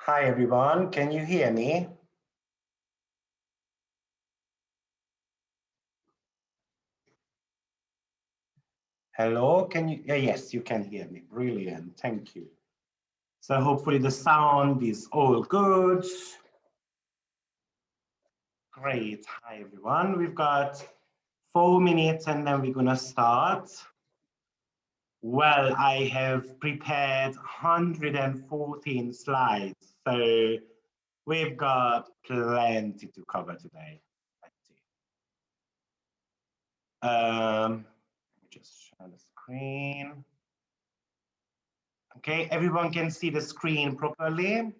Hi everyone, can you hear me? Hello, can you? Yes, you can hear me. Brilliant, thank you. So hopefully the sound is all good. Great, hi everyone. We've got 4 minutes and then we're gonna start. Well, I have prepared 114 slides, so we've got plenty to cover today. Let me just share the screen. Okay, everyone can see the screen properly.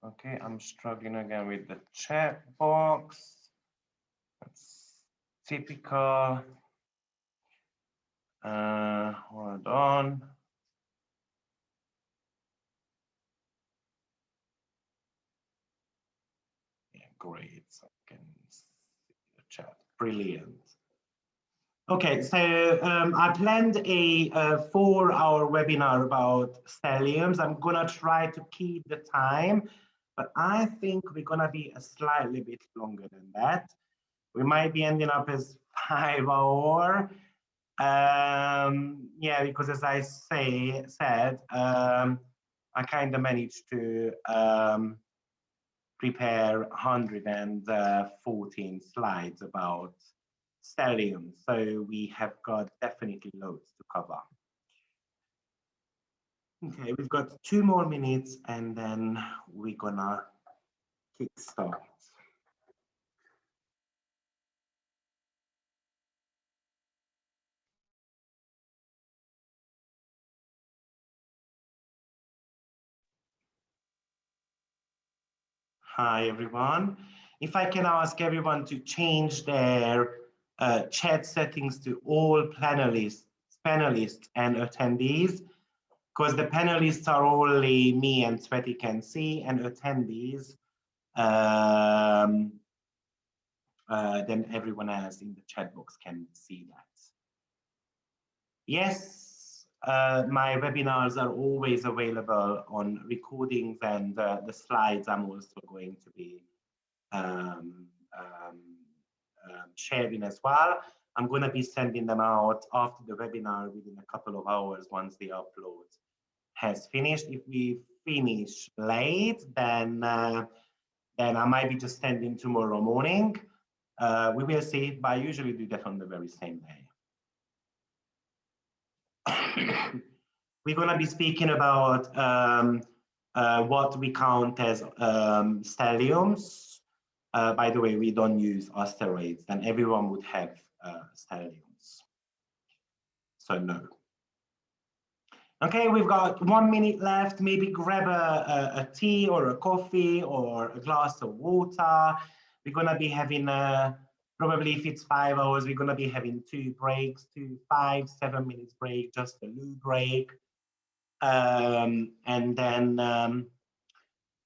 Okay, I'm struggling again with the chat box. That's typical. Hold on. Yeah, great. So I can see the chat. Brilliant. Okay, so I planned a 4-hour webinar about stelliums. I'm gonna try to keep the time, but I think we're gonna be a slightly bit longer than that. We might be ending up as 5 hour. Yeah, because as I said, I kind of managed to prepare 114 slides about stellium. So we have got definitely loads to cover. Okay, we've got 2 more minutes and then we're gonna kickstart. Hi, everyone. If I can ask everyone to change their chat settings to all panelists and attendees, because the panelists are only me and Sveti can see, and attendees, then everyone else in the chat box can see that. Yes, my webinars are always available on recordings, and the slides I'm also going to be sharing as well. I'm going to be sending them out after the webinar within a couple of hours once the upload has finished. If we finish late, then I might be just sending tomorrow morning. We will see, but I usually do that on the very same day. We're going to be speaking about what we count as stelliums. By the way, we don't use asteroids, and everyone would have stelliums. So no. Okay, we've got 1 minute left. Maybe grab a tea or a coffee or a glass of water. We're gonna be having probably if it's 5 hours, we're gonna be having 2 breaks, 2 5-7 minutes break, just a loo break. And then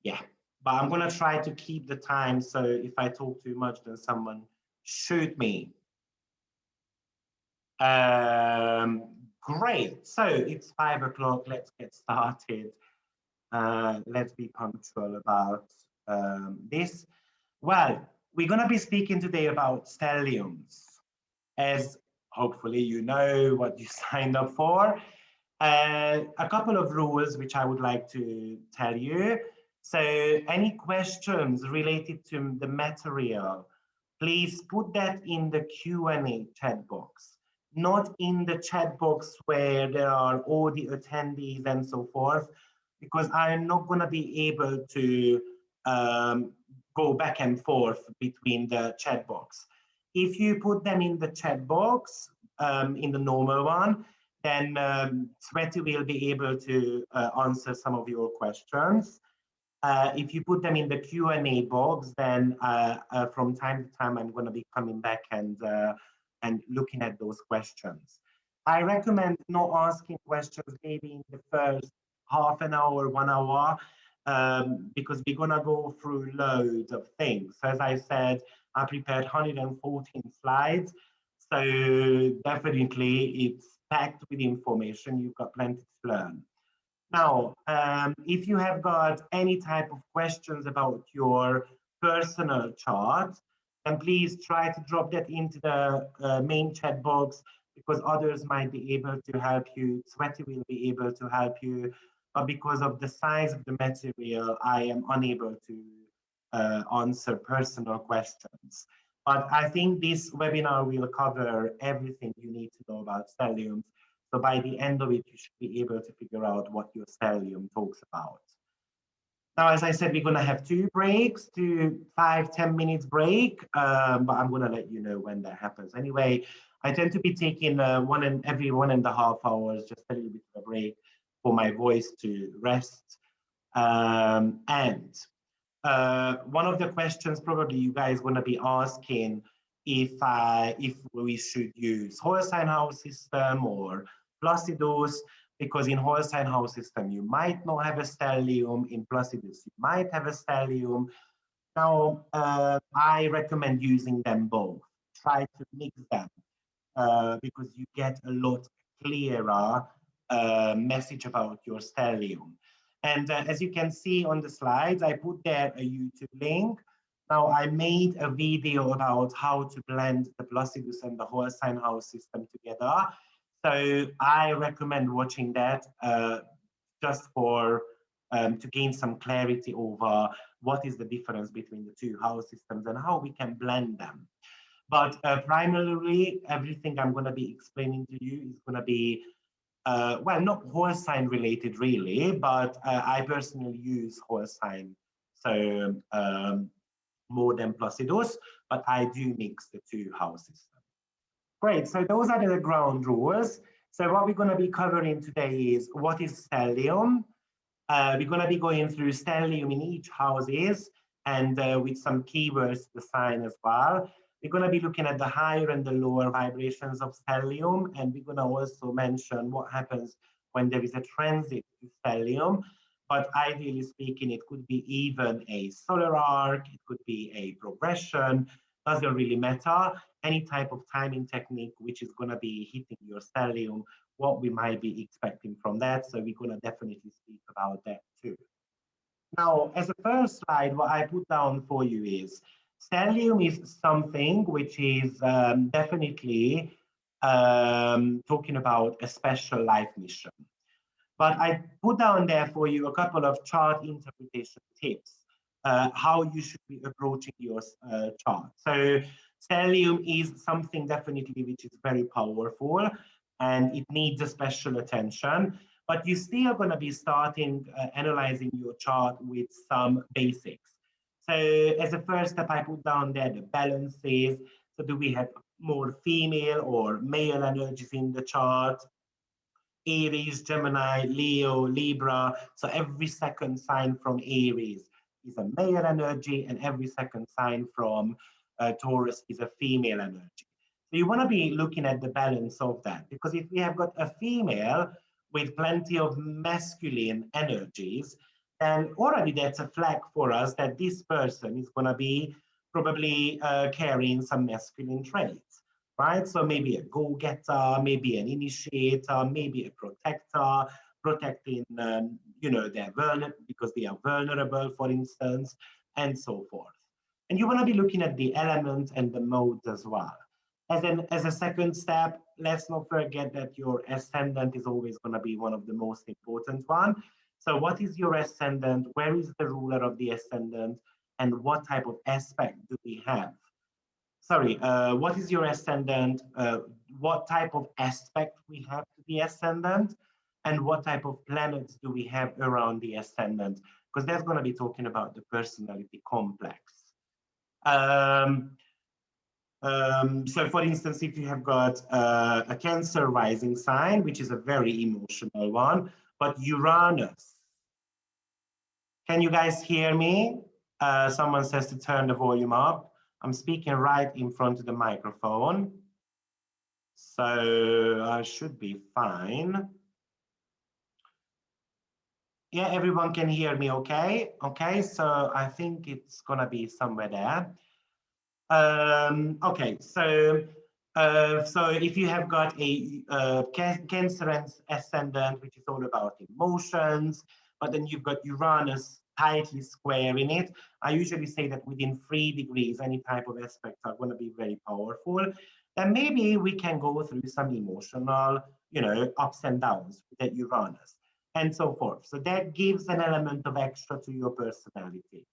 yeah, but I'm gonna try to keep the time, so if I talk too much, then someone shoot me. Great, so it's 5 o'clock, let's get started. Let's be punctual about this. Well, we're gonna be speaking today about stelliums, as hopefully you know what you signed up for. A couple of rules which I would like to tell you. So any questions related to the material, please put that in the Q&A chat box, not in the chat box where there are all the attendees and so forth, because I'm not going to be able to go back and forth between the chat box. If you put them in the chat box, in the normal one, then Sveti will be able to answer some of your questions. If you put them in the Q&A box, then from time to time, I'm going to be coming back and looking at those questions. I recommend not asking questions maybe in the first half an hour, 1 hour, because we're going to go through loads of things. So as I said, I prepared 114 slides. So definitely it's packed with information. You've got plenty to learn. Now, if you have got any type of questions about your personal chart, then please try to drop that into the main chat box, because others might be able to help you. Sweaty will be able to help you, but because of the size of the material, I am unable to answer personal questions. But I think this webinar will cover everything you need to know about stelliums. So by the end of it, you should be able to figure out what your stellium talks about. Now, as I said, we're going to have 2 breaks, 5-10 minutes break, but I'm going to let you know when that happens. Anyway, I tend to be taking every 1.5 hours, just a little bit of a break for my voice to rest. And one of the questions probably you guys going to be asking if we should use Holstein house system or Placidus, because in Holstein house system you might not have a stellium, in Placidus you might have a stellium. Now I recommend using them both. Try to mix them because you get a lot clearer message about your stellium. And as you can see on the slides, I put there a YouTube link. Now I made a video about how to blend the Placidus and the Holstein house system together. So I recommend watching that just for to gain some clarity over what is the difference between the 2 house systems and how we can blend them. But primarily, everything I'm going to be explaining to you is going to be well, not Holstein related really, but I personally use Holstein, so more than Placidus, but I do mix the 2 house systems. Great, so those are the ground rules. So what we're going to be covering today is what is stellium. We're going to be going through stellium in each houses and with some keywords to assign as well. We're going to be looking at the higher and the lower vibrations of stellium, and we're going to also mention what happens when there is a transit to stellium. But ideally speaking, it could be even a solar arc, it could be a progression, doesn't really matter. Any type of timing technique which is going to be hitting your stellium, what we might be expecting from that. So we're going to definitely speak about that too. Now, as a first slide, what I put down for you is stellium is something which is definitely talking about a special life mission. But I put down there for you a couple of chart interpretation tips, how you should be approaching your chart. So stellium is something definitely which is very powerful and it needs a special attention, but you still are going to be starting analyzing your chart with some basics. So as a first step, I put down there the balances. So do we have more female or male energies in the chart? Aries, Gemini, Leo, Libra. So every second sign from Aries is a male energy, and every second sign from Taurus is a female energy. So you want to be looking at the balance of that, because if we have got a female with plenty of masculine energies, then already that's a flag for us that this person is going to be probably carrying some masculine traits. Right? So maybe a go-getter, maybe an initiator, maybe a protector, protecting, you know, their because they are vulnerable, for instance, and so forth. And you want to be looking at the elements and the modes as well. As a second step, let's not forget that your ascendant is always going to be one of the most important one. So what is your ascendant? Where is the ruler of the ascendant? And what type of aspect do we have? Sorry, what is your ascendant? What type of aspect we have to the ascendant? And what type of planets do we have around the ascendant? Because that's going to be talking about the personality complex. So for instance, if you have got a Cancer rising sign, which is a very emotional one, but Uranus. Can you guys hear me? Someone says to turn the volume up. I'm speaking right in front of the microphone, so I should be fine. Yeah, everyone can hear me okay? Okay, so I think it's gonna be somewhere there. Okay, so So if you have got a Cancer ascendant, which is all about emotions, but then you've got Uranus tightly square in it, I usually say that within 3 degrees, any type of aspects are going to be very powerful. Then maybe we can go through some emotional, ups and downs with that Uranus and so forth. So that gives an element of extra to your personality.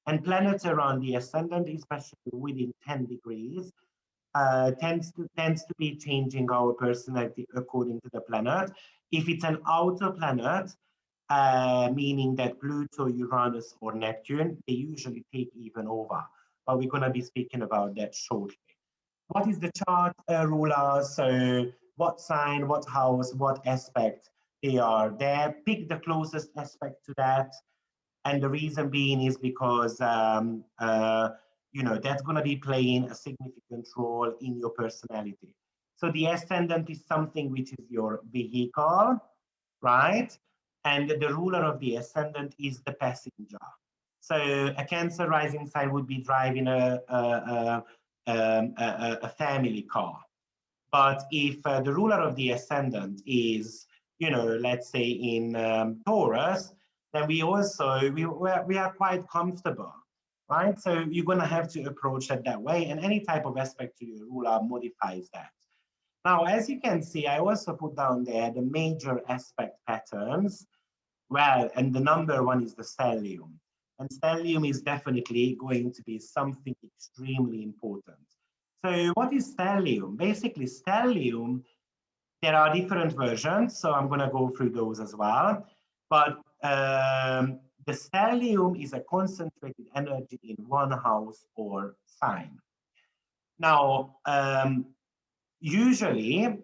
And planets around the ascendant, especially within 10 degrees, tends to be changing our personality according to the planet. If it's an outer planet, meaning that Pluto, Uranus, or Neptune, they usually take even over. But we're going to be speaking about that shortly. What is the chart ruler? So what sign, what house, what aspect they are there. Pick the closest aspect to that. And the reason being is because that's going to be playing a significant role in your personality. So the ascendant is something which is your vehicle, right? And the ruler of the ascendant is the passenger. So a Cancer rising sign would be driving a family car. But if the ruler of the ascendant is, let's say in Taurus, then we are quite comfortable, right? So you're going to have to approach it that way, and any type of aspect to your ruler modifies that. Now, as you can see, I also put down there the major aspect patterns. Well, and the number one is the stellium. And stellium is definitely going to be something extremely important. So what is stellium? Basically, stellium, there are different versions, so I'm going to go through those as well. But the stellium is a concentrated energy in one house or sign. Now, usually,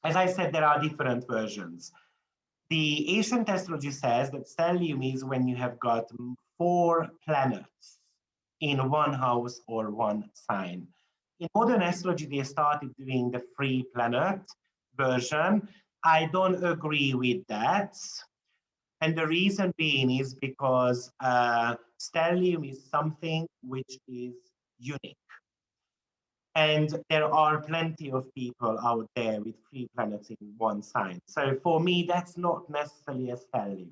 as I said, there are different versions. The ancient astrology says that stellium is when you have got 4 planets in one house or one sign. In modern astrology, they started doing the 3-planet version. I don't agree with that. And the reason being is because stellium is something which is unique. And there are plenty of people out there with 3 planets in one sign. So for me, that's not necessarily a stellium.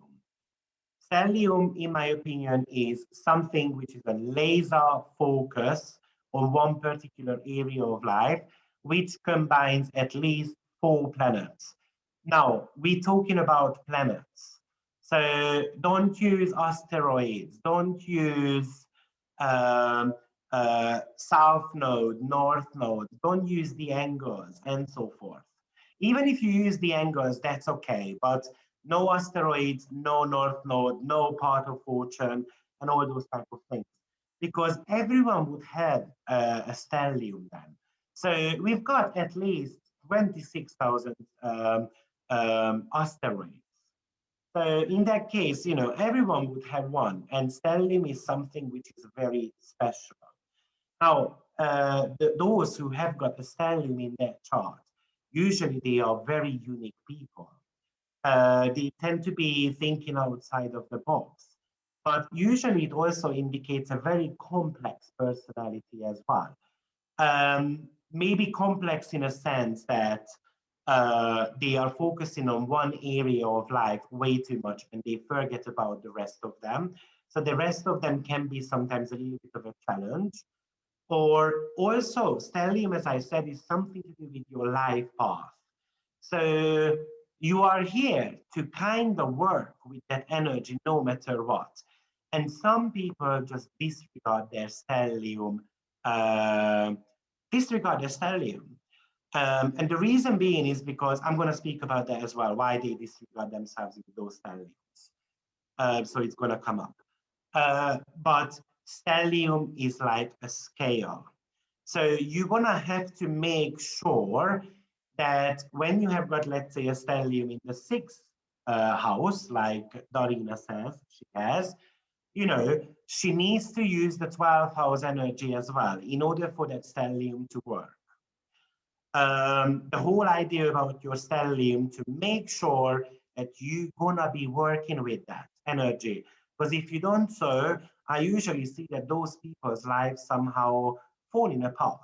Stellium, in my opinion, is something which is a laser focus on one particular area of life, which combines at least 4 planets. Now, we're talking about planets. So don't use asteroids, don't use south node, north node, don't use the angles, and so forth. Even if you use the angles, that's okay, but no asteroids, no north node, no part of fortune, and all those type of things. Because everyone would have a stellium then. So we've got at least 26,000 asteroids. So in that case, everyone would have one, and stellium is something which is very special. Now, those who have got the stellium in their chart, usually they are very unique people. They tend to be thinking outside of the box. But usually it also indicates a very complex personality as well. Maybe complex in a sense that they are focusing on one area of life way too much and they forget about the rest of them. So the rest of them can be sometimes a little bit of a challenge. Or also, stellium, as I said, is something to do with your life path. So you are here to kind of work with that energy no matter what. And some people just disregard their stellium, uh, and the reason being is because I'm going to speak about that as well, why they disregard themselves with those stelliums. So it's going to come up. But stellium is like a scale. So you're going to have to make sure that when you have got, let's say, a stellium in the 6th house, like Darina says she has, she needs to use the 12th house energy as well in order for that stellium to work. The whole idea about your stellium to make sure that you're gonna be working with that energy. Because if you don't so, I usually see that those people's lives somehow falling apart.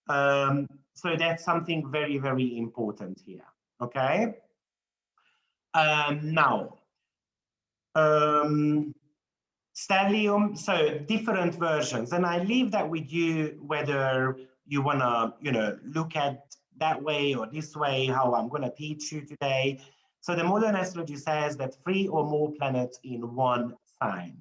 So that's something very, very important here. Okay. Now, stellium, so different versions, and I leave that with you whether you want to, look at that way or this way, how I'm going to teach you today. So the modern astrology says that 3 or more planets in one sign.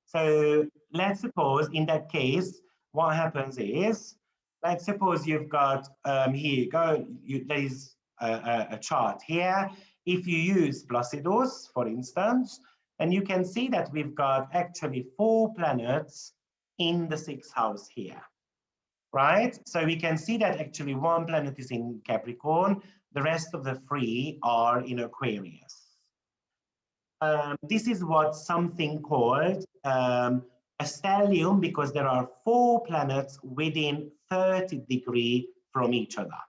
So let's suppose in that case, what happens is, let's suppose you've got, here you go, there is a chart here. If you use Placidus, for instance, and you can see that we've got actually 4 planets in the 6th house here, right? So we can see that actually 1 planet is in Capricorn, the rest of the 3 are in Aquarius. This is what something called a stellium, because there are 4 planets within 30 degrees from each other.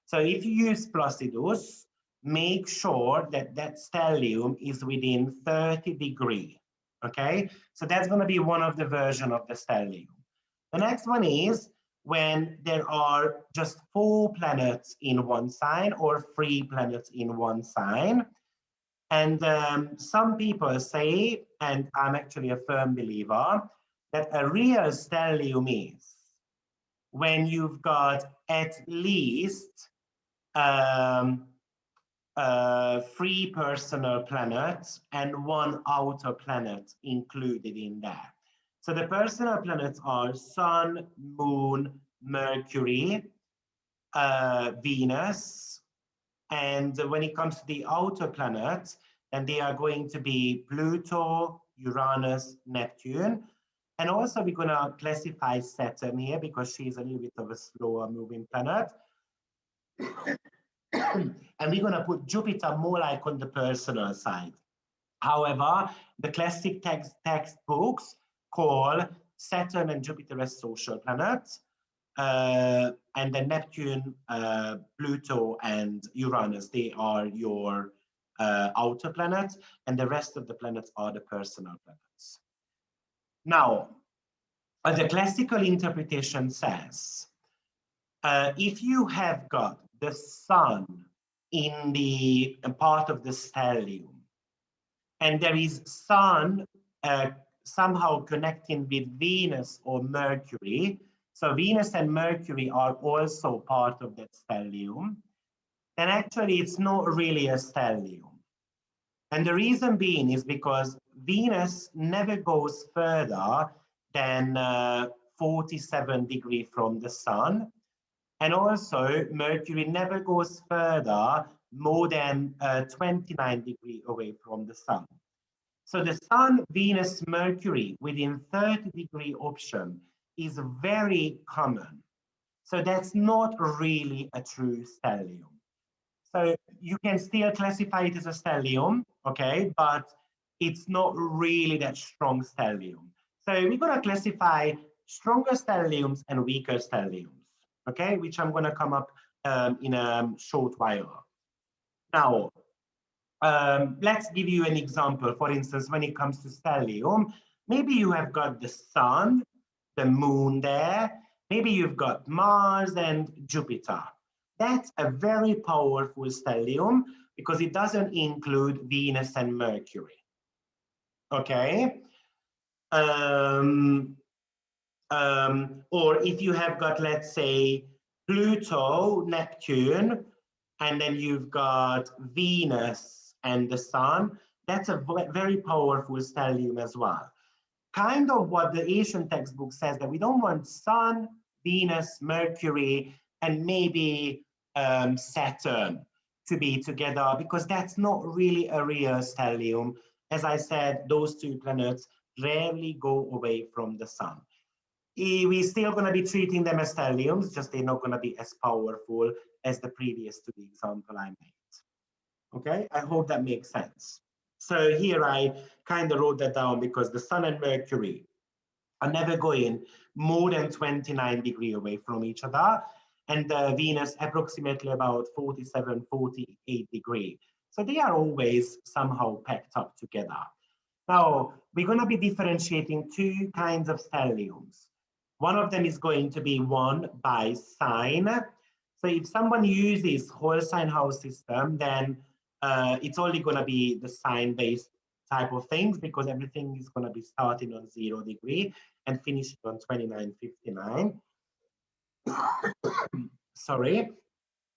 So if you use Placidus, make sure that that stellium is within 30 degrees. Okay, so that's going to be one of the version of the stellium. The next one is when there are just 4 planets in one sign or 3 planets in one sign. And some people say, and I'm actually a firm believer, that a real stellium is when you've got at least 3 personal planets and 1 outer planet included in that. So the personal planets are Sun, Moon, Mercury, Venus, and when it comes to the outer planets, then they are going to be Pluto, Uranus, Neptune. And also we're going to classify Saturn here because she's a little bit of a slower moving planet. And we're going to put Jupiter more like on the personal side. However, the classic textbooks call Saturn and Jupiter as social planets. And then Neptune, Pluto, and Uranus, they are your outer planets, and the rest of the planets are the personal planets. Now, the classical interpretation says, if you have got the sun in the part of the stellium, and there is sun somehow connecting with Venus or Mercury, so Venus and Mercury are also part of that stellium, then actually it's not really a stellium. And the reason being is because Venus never goes further than 47 degrees from the sun. And also Mercury never goes further more than 29 degrees away from the sun. So the Sun, Venus, Mercury within 30 degree option is very common. So that's not really a true stellium. So you can still classify it as a stellium, okay, but it's not really that strong stellium. So we're going to classify stronger stelliums and weaker stelliums, okay, which I'm going to come up in a short while. Now, let's give you an example. For instance, when it comes to stellium, maybe you have got the sun, the moon there, maybe you've got Mars and Jupiter. That's a very powerful stellium because it doesn't include Venus and Mercury. Okay? Or if you have got, let's say, Pluto, Neptune, and then you've got Venus and the sun, that's a very powerful stellium as well. Kind of what the Asian textbook says, that we don't want Sun, Venus, Mercury, and maybe Saturn to be together, because that's not really a real stellium. As I said, those 2 planets rarely go away from the sun. We're still going to be treating them as stelliums, just they're not going to be as powerful as the previous 2 example I made. Okay, I hope that makes sense. So here I kind of wrote that down because the Sun and Mercury are never going more than 29 degrees away from each other, and Venus approximately about 47, 48 degrees. So they are always somehow packed up together. Now, we're going to be differentiating 2 kinds of stelliums. One of them is going to be 1 by sign. So if someone uses whole sign house system, then it's only going to be the sign-based type of things, because everything is going to be starting on 0 degree and finishing on 2959. Sorry.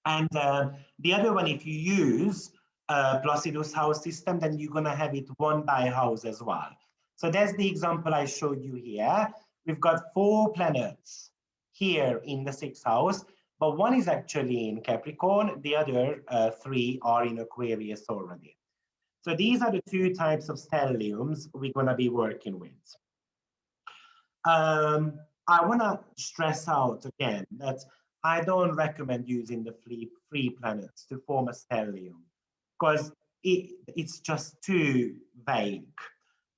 And the other one, if you use Placidus house system, then you're going to have it 1 by house as well. So that's the example I showed you here. We've got 4 planets here in the 6th house, but one is actually in Capricorn. The other 3 are in Aquarius already. So these are the 2 types of stelliums we're going to be working with. I want to stress out again that I don't recommend using the free planets to form a stellium, because it's just too vague.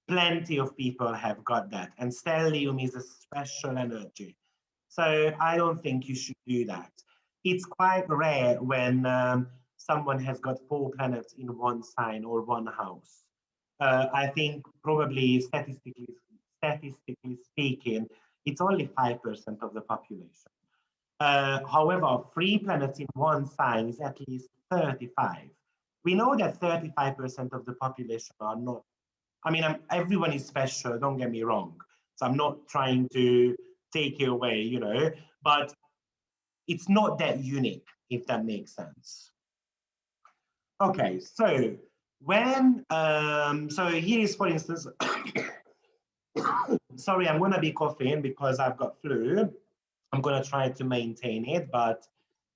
Plenty of people have got that, and stellium is a special energy. So I don't think you should do that. It's quite rare when someone has got 4 planets in one sign or one house. I think probably statistically speaking, it's only 5% of the population. However, 3 planets in one sign is at least 35. We know that 35% of the population are not, I mean, everyone is special, don't get me wrong. So I'm not trying to take it away, you know, but it's not that unique, if that makes sense. Okay, so when, so here is, for instance, sorry, I'm gonna be coughing because I've got flu. I'm gonna try to maintain it, but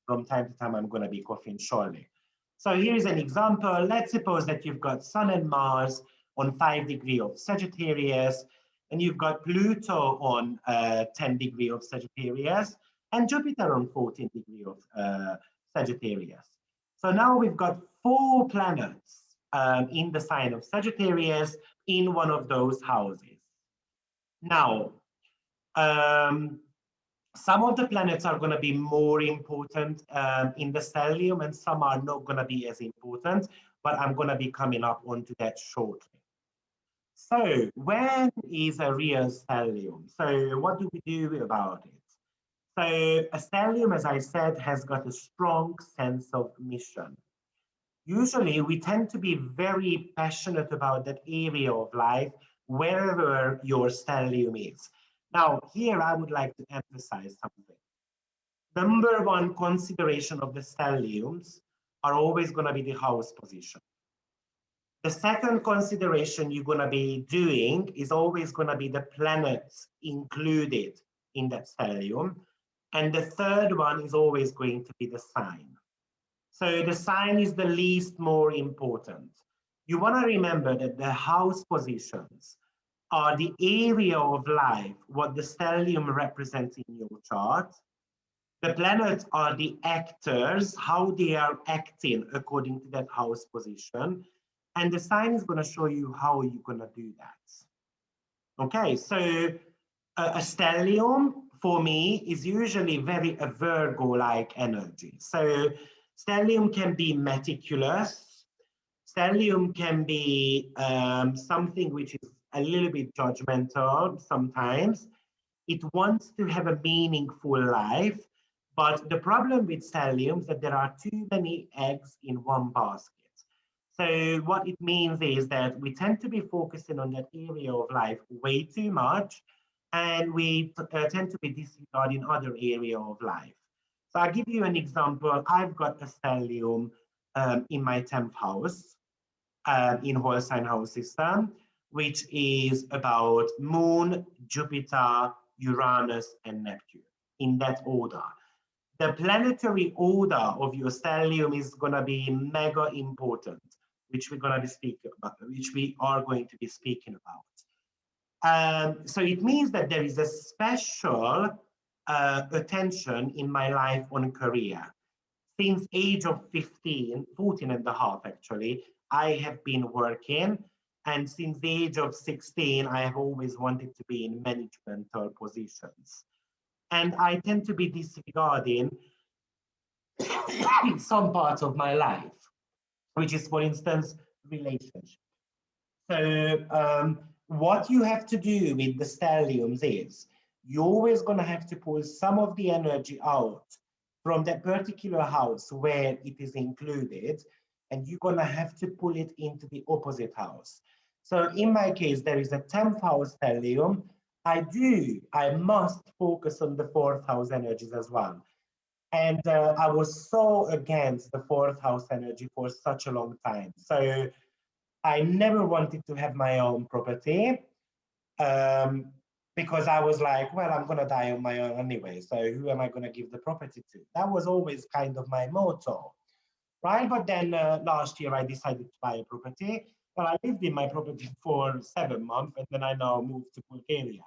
from time to time, I'm gonna be coughing surely. So here's an example. Let's suppose that you've got Sun and Mars on 5 degree of Sagittarius, and you've got Pluto on 10 degree of Sagittarius, and Jupiter on 14 degree of Sagittarius. So now we've got 4 planets in the sign of Sagittarius in one of those houses. Now, some of the planets are going to be more important in the stellium, and some are not going to be as important, but I'm going to be coming up onto that shortly. So when is a real stellium? So what do we do about it? So a stellium, as I said, has got a strong sense of mission. Usually we tend to be very passionate about that area of life wherever your stellium is. Now, here I would like to emphasize something. Number one consideration of the stelliums are always going to be the house position. The second consideration you're going to be doing is always going to be the planets included in that stellium. And the third one is always going to be the sign. So the sign is the least more important. You want to remember that the house positions are the area of life, what the stellium represents in your chart. The planets are the actors, how they are acting according to that house position. And the sign is going to show you how you're going to do that. Okay, so a stellium for me is usually very a Virgo-like energy. So stellium can be meticulous. Stellium can be something which is a little bit judgmental sometimes. It wants to have a meaningful life, but the problem with stellium is that there are too many eggs in one basket. So what it means is that we tend to be focusing on that area of life way too much, and we tend to be disregarding other area of life. So I'll give you an example. I've got a stellium in my 10th house in whole sign house system, which is about Moon, Jupiter, Uranus, and Neptune, in that order. The planetary order of your stellium is going to be mega important, which we're going to be speaking about, which we are going to be speaking about. So it means that there is a special attention in my life on career. Since age of 15, 14 and a half actually, I have been working. And since the age of 16, I have always wanted to be in managemental positions. And I tend to be disregarding some parts of my life, which is, for instance, relationship. So what you have to do with the stelliums is you're always going to have to pull some of the energy out from that particular house where it is included, and you're going to have to pull it into the opposite house. So in my case, there is a 10th house stellium. I must focus on the 4th house energies as well. And I was so against the 4th house energy for such a long time. So I never wanted to have my own property, um, because I was like, well, I'm going to die on my own anyway. So who am I going to give the property to? That was always kind of my motto, right? But then last year I decided to buy a property. Well, I lived in my property for 7 months, and then I now moved to Bulgaria.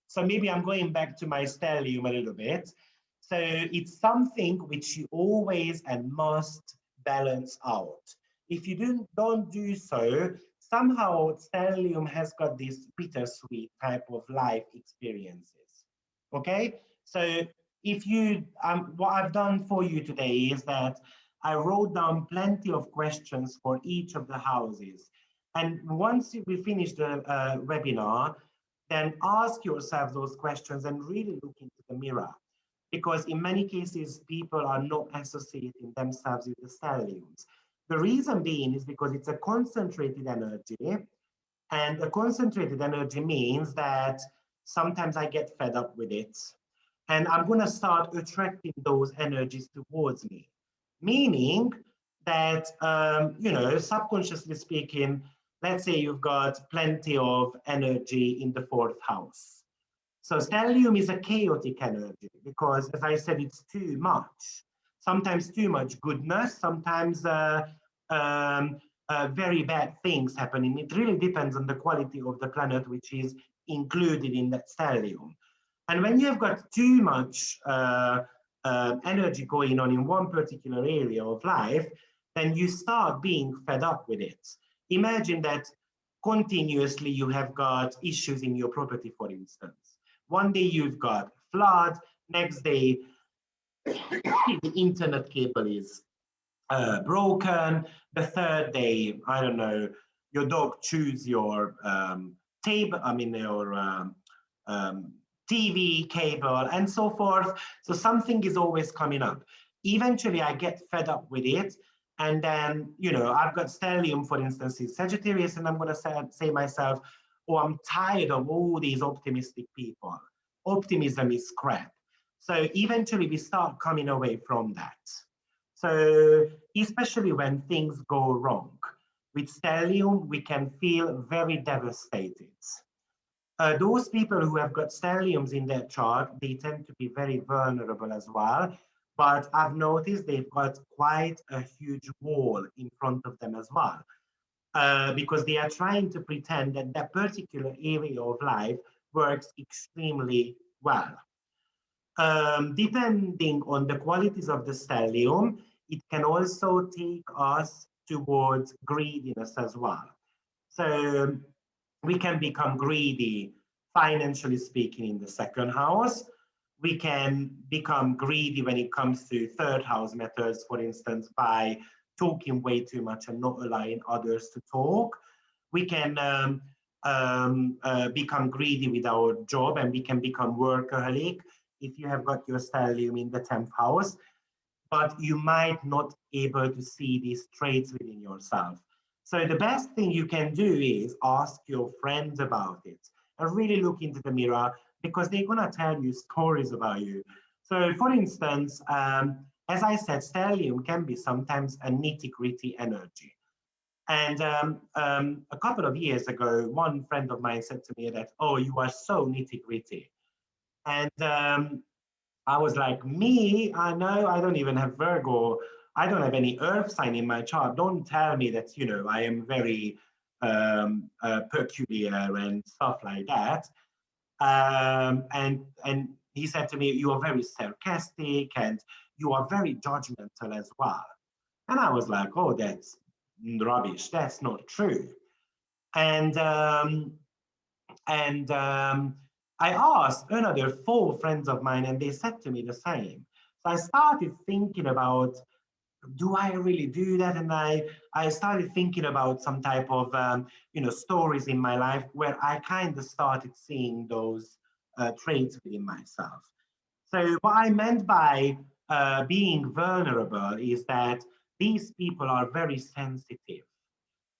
So maybe I'm going back to my stellium a little bit. So it's something which you always and must balance out. If you don't do so, somehow stellium has got this bittersweet type of life experiences. Okay, so if you, what I've done for you today is that I wrote down plenty of questions for each of the houses. And once we finish the webinar, then ask yourself those questions and really look into the mirror. Because in many cases, people are not associating themselves with the stelliums. The reason being is because it's a concentrated energy, and a concentrated energy means that sometimes I get fed up with it, and I'm going to start attracting those energies towards me. Meaning that, subconsciously speaking, let's say you've got plenty of energy in the 4th house. So stellium is a chaotic energy because, as I said, it's too much. Sometimes too much goodness, sometimes very bad things happening. It really depends on the quality of the planet which is included in that stellium. And when you have got too much energy going on in one particular area of life, then you start being fed up with it. Imagine that continuously you have got issues in your property, for instance. One day you've got flood, next day the internet cable is broken, the third day, I don't know, your dog chews your TV cable and so forth. So something is always coming up. Eventually I get fed up with it. And then, I've got stellium, for instance, in Sagittarius, and I'm going to say myself, oh, I'm tired of all these optimistic people. Optimism is crap. So eventually we start coming away from that. So especially when things go wrong, with stellium, we can feel very devastated. Those people who have got stelliums in their chart, they tend to be very vulnerable as well. But I've noticed they've got quite a huge wall in front of them as well, because they are trying to pretend that that particular area of life works extremely well. Depending on the qualities of the stellium, it can also take us towards greediness as well. So we can become greedy, financially speaking, in the 2nd house. We can become greedy when it comes to 3rd house matters, for instance, by talking way too much and not allowing others to talk. We can become greedy with our job, and we can become workaholic if you have got your stellium in the 10th house, but you might not be able to see these traits within yourself. So the best thing you can do is ask your friends about it and really look into the mirror, because they're going to tell you stories about you. So for instance, as I said, stellium can be sometimes a nitty-gritty energy. And a couple of years ago, one friend of mine said to me that, oh, you are so nitty-gritty. And I was like, me? I know I don't even have Virgo. I don't have any earth sign in my chart. Don't tell me that, I am very peculiar and stuff like that. And he said to me, you are very sarcastic and you are very judgmental as well. And I was like, oh, that's rubbish. That's not true. And I asked another 4 friends of mine, and they said to me the same. So I started thinking about, do I really do that? And I started thinking about some type of, stories in my life where I kind of started seeing those traits within myself. So what I meant by being vulnerable is that these people are very sensitive,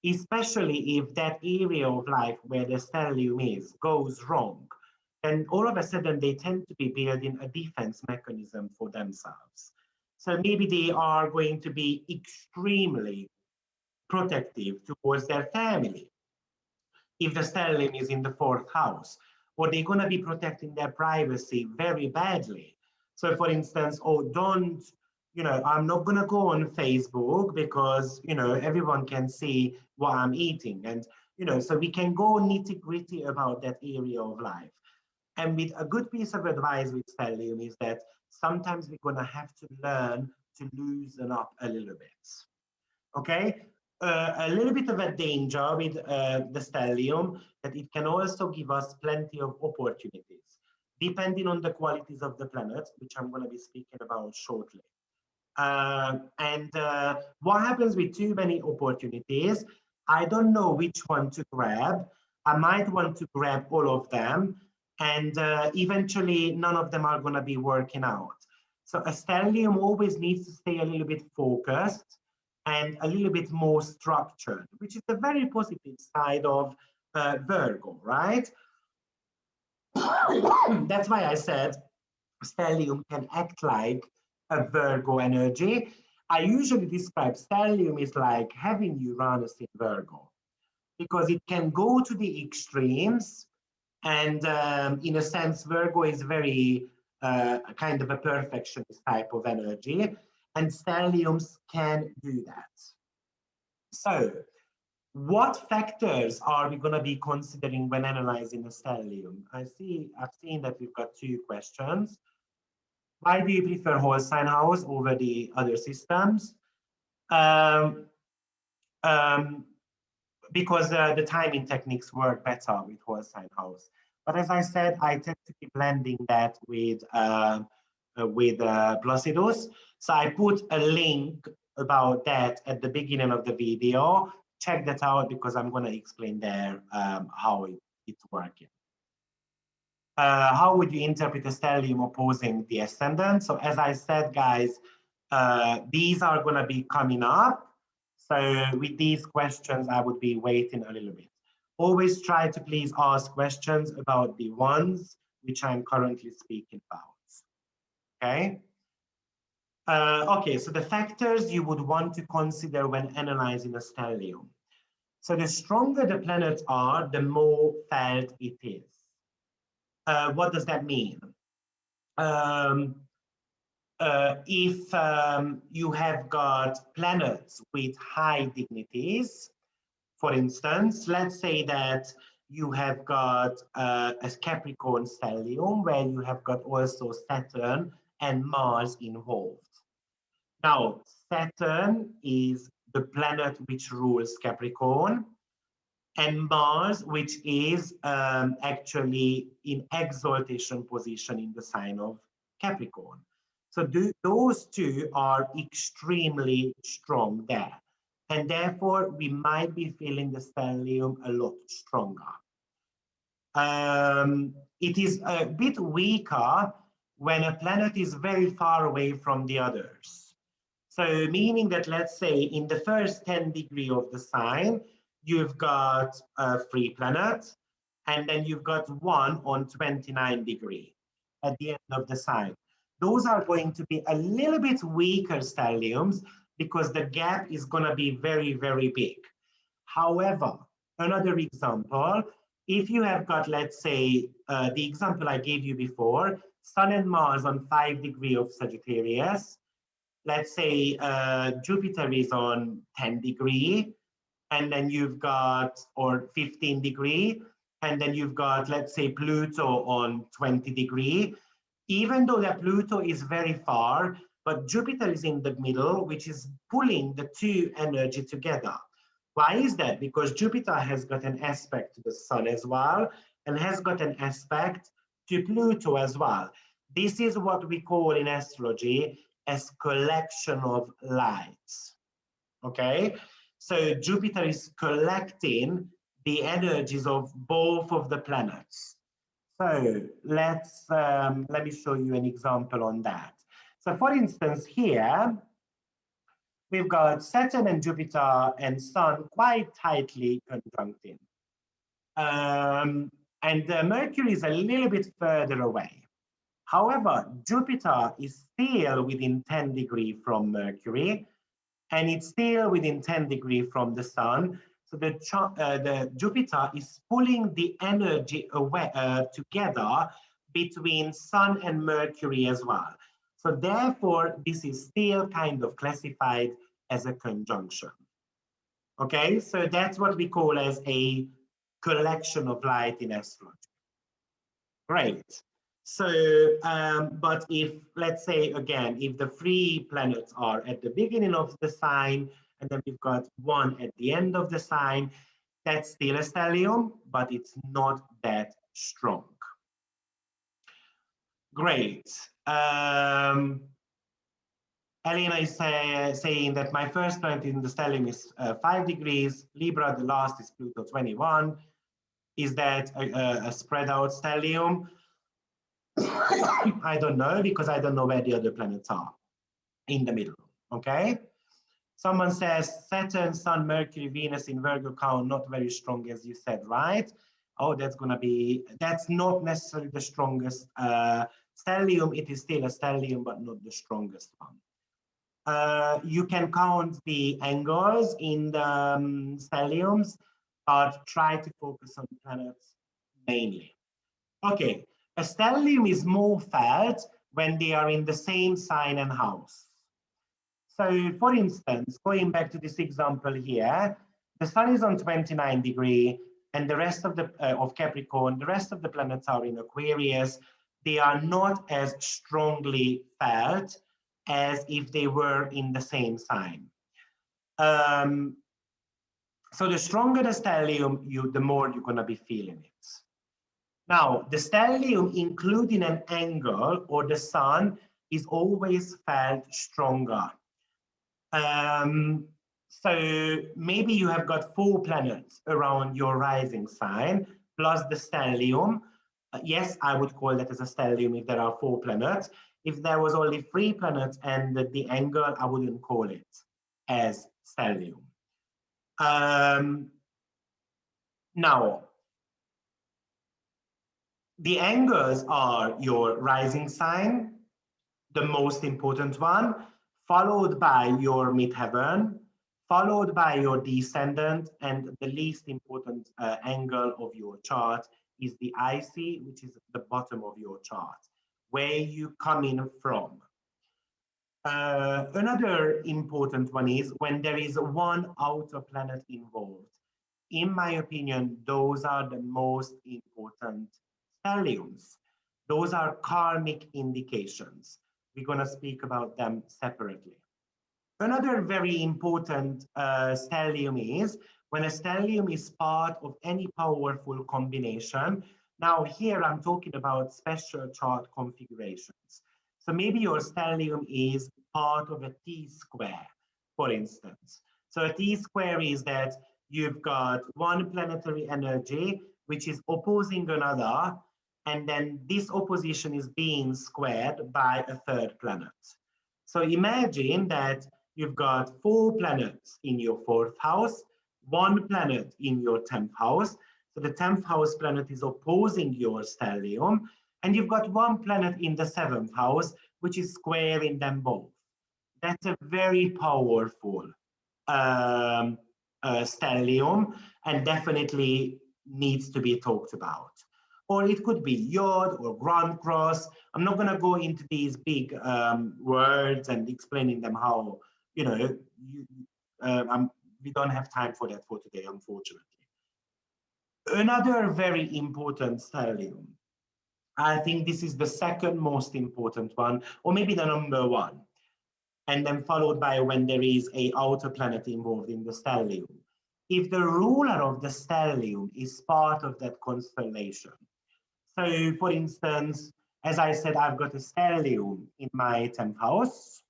especially if that area of life where the stellium is goes wrong. And all of a sudden, they tend to be building a defense mechanism for themselves. So maybe they are going to be extremely protective towards their family if the stellium is in the fourth house, or they're going to be protecting their privacy very badly. So, for instance, oh, don't, I'm not going to go on Facebook because, everyone can see what I'm eating. And, so we can go nitty gritty about that area of life. And with a good piece of advice with stellium is that sometimes we're going to have to learn to loosen up a little bit. Okay, a little bit of a danger with the stellium that it can also give us plenty of opportunities, depending on the qualities of the planet, which I'm going to be speaking about shortly. And what happens with too many opportunities? I don't know which one to grab. I might want to grab all of them, and eventually none of them are going to be working out. So a stellium always needs to stay a little bit focused and a little bit more structured, which is the very positive side of Virgo, right? That's why I said stellium can act like a Virgo energy. I usually describe stellium is like having Uranus in Virgo because it can go to the extremes. And in a sense, Virgo is very kind of a perfectionist type of energy, and stelliums can do that. So, what factors are we going to be considering when analyzing a stellium? I've seen that we've got two questions. Why do you prefer whole sign house over the other systems? Um, um, because the timing techniques work better with whole sign house. But as I said, I tend to be blending that with Placidus. So I put a link about that at the beginning of the video. Check that out because I'm going to explain there how it's working. How would you interpret a stellium opposing the ascendant? So as I said, guys, these are going to be coming up. So with these questions, I would be waiting a little bit. Always try to please ask questions about the ones which I'm currently speaking about. Okay. Okay, so the factors you would want to consider when analyzing a stellium. So the stronger the planets are, the more felt it is. What does that mean? If you have got planets with high dignities, for instance, let's say that you have got a Capricorn stellium where you have got also Saturn and Mars involved. Now, Saturn is the planet which rules Capricorn, and Mars, which is actually in exaltation position in the sign of Capricorn. So those two are extremely strong there. And therefore, we might be feeling the stellium a lot stronger. It is a bit weaker when a planet is very far away from the others. So meaning that, let's say, in the first 10 degree of the sign, you've got 3 planets, and then you've got 1 on 29 degree at the end of the sign. Those are going to be a little bit weaker stelliums because the gap is going to be very, very big. However, another example, if you have got, let's say, the example I gave you before, Sun and Mars on 5 degree of Sagittarius, let's say Jupiter is on 10 degree, and then you've got, or 15 degree, and then you've got, let's say, Pluto on 20 degree. Even though that Pluto is very far, but Jupiter is in the middle, which is pulling the two energy together. Why is that? Because Jupiter has got an aspect to the Sun as well, and has got an aspect to Pluto as well. This is what we call in astrology as collection of lights, okay? So Jupiter is collecting the energies of both of the planets. So let me show you an example on that. So for instance, here we've got Saturn and Jupiter and Sun quite tightly conjuncting. And Mercury is a little bit further away. However, Jupiter is still within 10 degrees from Mercury, and it's still within 10 degrees from the Sun. So the Jupiter is pulling the energy away together between Sun and Mercury as well. So therefore, this is still kind of classified as a conjunction. Okay, so that's what we call as a collection of light in astrology. Great. So, but if, let's say again, if the three planets are at the beginning of the sign, and then we've got one at the end of the sign, that's still a stellium, but it's not that strong. Great. Elena is saying that my first planet in the stellium is 5 degrees, Libra, the last is Pluto 21. Is that a spread out stellium? I don't know, because I don't know where the other planets are in the middle, okay? Someone says Saturn, Sun, Mercury, Venus in Virgo count not very strong, as you said, right? Oh, that's not necessarily the strongest stellium. It is still a stellium, but not the strongest one. You can count the angles in the stelliums, but try to focus on planets mainly. Okay, a stellium is more felt when they are in the same sign and house. So for instance, going back to this example here, the sun is on 29 degree and the rest of the of Capricorn, the rest of the planets are in Aquarius. They are not as strongly felt as if they were in the same sign. So the stronger the stellium, the more you're going to be feeling it. Now, the stellium, including an angle or the sun, is always felt stronger. So maybe you have got 4 planets around your rising sign, plus the stellium. Yes, I would call that as a stellium if there are 4 planets. If there was only 3 planets and the angle, I wouldn't call it as stellium. Now, the angles are your rising sign, the most important one, followed by your midheaven, followed by your descendant, and the least important angle of your chart is the IC, which is at the bottom of your chart, where you come in from. Another important one is when there is one outer planet involved. In my opinion, those are the most important stelliums. Those are karmic indications. We're going to speak about them separately. Another very important stellium is when a stellium is part of any powerful combination. Now here I'm talking about special chart configurations. So maybe your stellium is part of a T-square, for instance. So a T-square is that you've got one planetary energy which is opposing another, and then this opposition is being squared by a third planet. So imagine that you've got 4 planets in your 4th house, 1 planet in your 10th house. So the 10th house planet is opposing your stellium, and you've got 1 planet in the 7th house, which is squaring them both. That's a very powerful stellium, and definitely needs to be talked about. Or it could be Yod or Grand Cross. I'm not going to go into these big words and explaining them how, we don't have time for that for today, unfortunately. Another very important stellium, I think this is the second most important one, or maybe the number 1, and then followed by when there is an outer planet involved in the stellium. If the ruler of the stellium is part of that constellation, so for instance, as I said, I've got a stellium in my 10th house.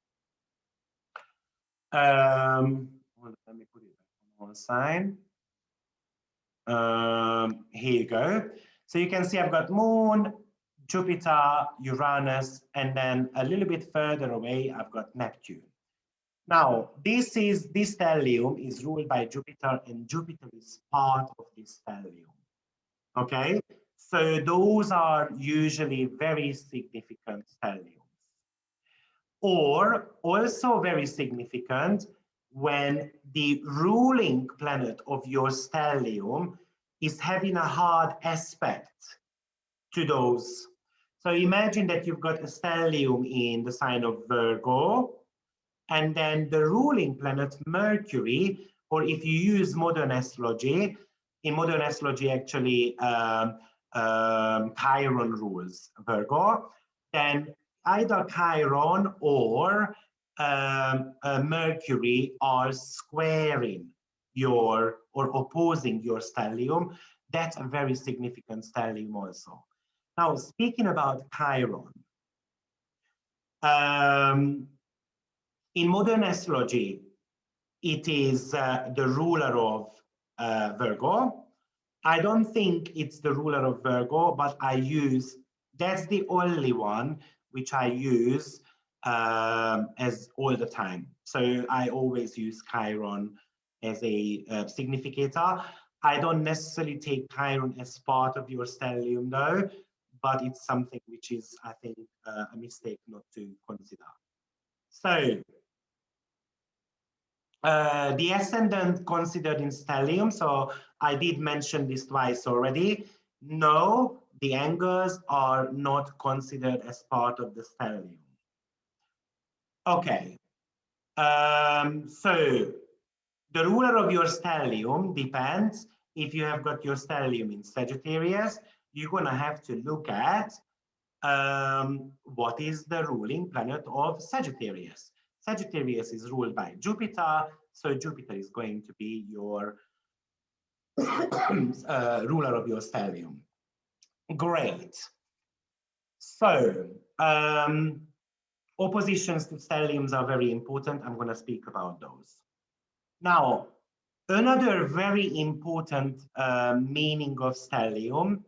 Let me put it back on one side. Here you go. So you can see I've got Moon, Jupiter, Uranus, and then a little bit further away, I've got Neptune. Now, this stellium is ruled by Jupiter, and Jupiter is part of this stellium. Okay, so those are usually very significant stelliums. Or also very significant when the ruling planet of your stellium is having a hard aspect to those. So imagine that you've got a stellium in the sign of Virgo, and then the ruling planet Mercury, or if you use modern astrology, in modern astrology actually Chiron rules Virgo, then either Chiron or Mercury are squaring your or opposing your stellium. That's a very significant stellium also. Now, speaking about Chiron, in modern astrology, it is the ruler of Virgo. I don't think it's the ruler of Virgo, but that's the only one which I use as all the time. So I always use Chiron as a significator. I don't necessarily take Chiron as part of your stellium though, but it's something which is, I think, a mistake not to consider. So the ascendant considered in stellium, so I did mention this twice already. No, the angles are not considered as part of the stellium. Okay, so the ruler of your stellium depends. If you have got your stellium in Sagittarius, you're gonna have to look at what is the ruling planet of Sagittarius. Sagittarius is ruled by Jupiter, so Jupiter is going to be your ruler of your stellium. Great. So, oppositions to stelliums are very important. I'm going to speak about those. Now, another very important meaning of stellium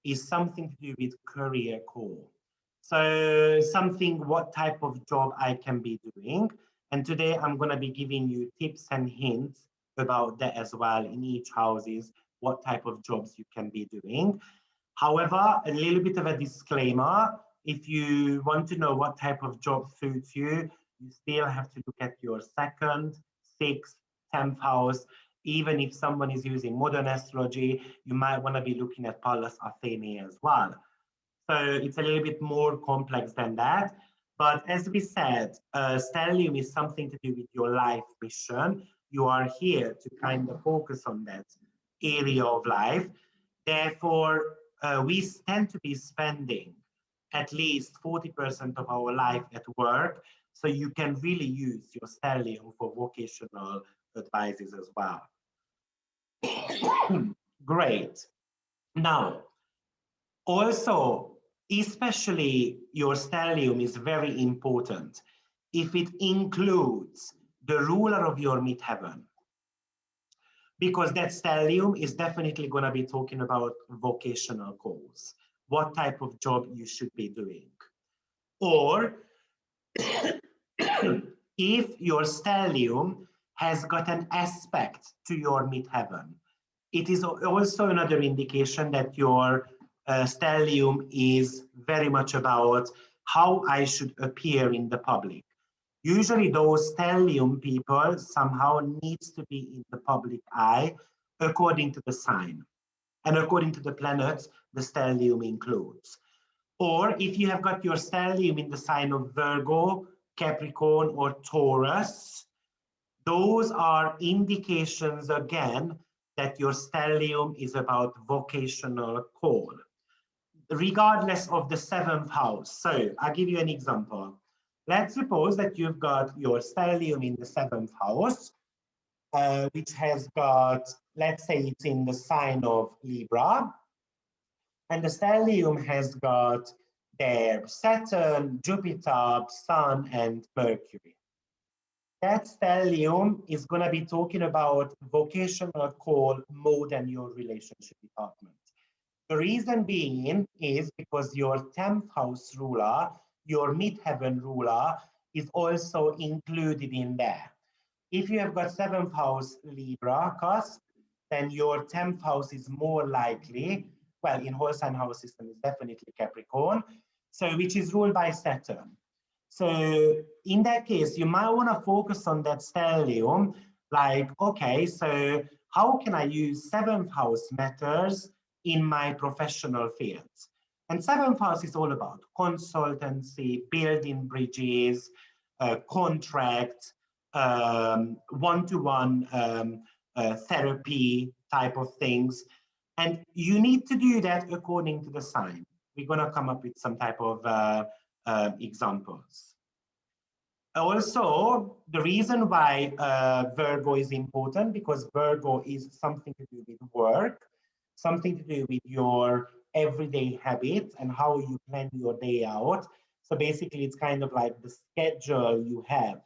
is something to do with career call. So something, what type of job I can be doing. And today I'm going to be giving you tips and hints about that as well in each houses, what type of jobs you can be doing. However, a little bit of a disclaimer, if you want to know what type of job suits you, you still have to look at your 2nd, 6th, 10th house. Even if someone is using modern astrology, you might want to be looking at Pallas Athene as well. So it's a little bit more complex than that. But as we said, stellium is something to do with your life mission. You are here to kind of focus on that area of life. Therefore, we tend to be spending at least 40% of our life at work. So you can really use your stellium for vocational advices as well. Great. Now, also, especially your stellium is very important if it includes the ruler of your midheaven, because that stellium is definitely going to be talking about vocational calls, what type of job you should be doing. Or if your stellium has got an aspect to your midheaven, it is also another indication that your stellium is very much about how I should appear in the public. Usually those stellium people somehow needs to be in the public eye according to the sign. And according to the planets, the stellium includes. Or if you have got your stellium in the sign of Virgo, Capricorn, or Taurus, those are indications again that your stellium is about vocational call, regardless of the 7th house. So I'll give you an example. Let's suppose that you've got your stellium in the 7th house, which has got, let's say it's in the sign of Libra, and the stellium has got there Saturn, Jupiter, Sun, and Mercury. That stellium is going to be talking about vocational call more than your relationship department. The reason being is because your 10th house ruler, your midheaven ruler, is also included in there. If you have got 7th house Libra cusp, then your 10th house is more likely, well, in whole sign house system is definitely Capricorn, so which is ruled by Saturn. So in that case, you might want to focus on that stellium, like, okay, so how can I use 7th house matters in my professional fields? And 7th house is all about consultancy, building bridges, contract, one-to-one therapy type of things. And you need to do that according to the sign. We're going to come up with some type of examples. Also, the reason why Virgo is important, because Virgo is something to do with work, something to do with your everyday habits and how you plan your day out. So basically, it's kind of like the schedule you have,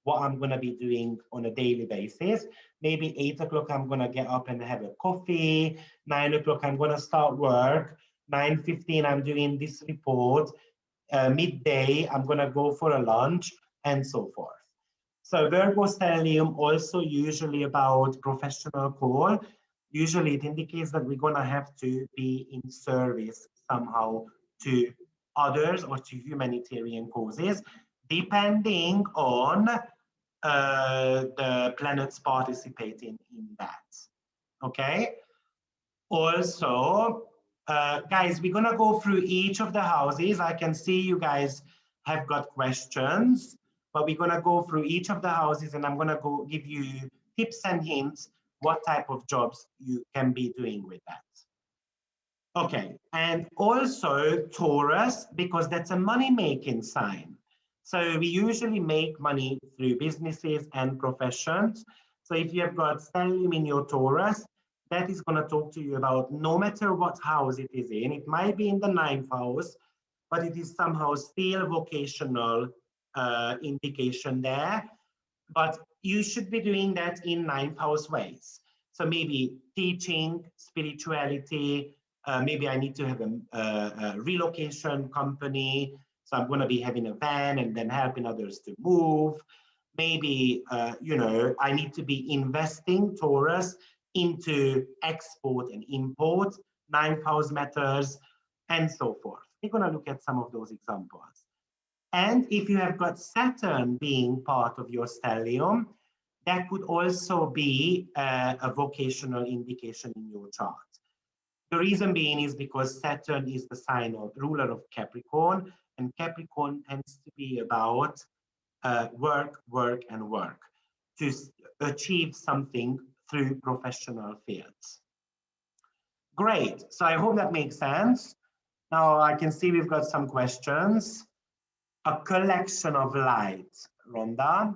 what I'm going to be doing on a daily basis. Maybe 8 o'clock, I'm going to get up and have a coffee. 9 o'clock, I'm going to start work. 9:15, I'm doing this report. Midday, I'm going to go for a lunch, and so forth. So Virgo stellium also usually about professional call. Usually it indicates that we're going to have to be in service somehow to others or to humanitarian causes, depending on the planets participating in that. Okay. Also, guys, we're gonna go through each of the houses. I can see you guys have got questions, but we're gonna go through each of the houses and I'm gonna go give you tips and hints what type of jobs you can be doing with that. Okay, and also Taurus, because that's a money-making sign. So we usually make money through businesses and professions. So if you have got stellium in your Taurus, that is going to talk to you about no matter what house it is in. It might be in the 9th house, but it is somehow still vocational indication there. But you should be doing that in 9th house ways. So maybe teaching, spirituality, maybe I need to have a relocation company. So I'm going to be having a van and then helping others to move. Maybe, you know, I need to be investing, Taurus, into export and import, 9th house matters, and so forth. We're going to look at some of those examples. And if you have got Saturn being part of your stellium, that could also be a vocational indication in your chart. The reason being is because Saturn is the sign of ruler of Capricorn, and Capricorn tends to be about work, work, and work to achieve something through professional fields. Great, so I hope that makes sense. Now I can see we've got some questions. A collection of light, Rhonda.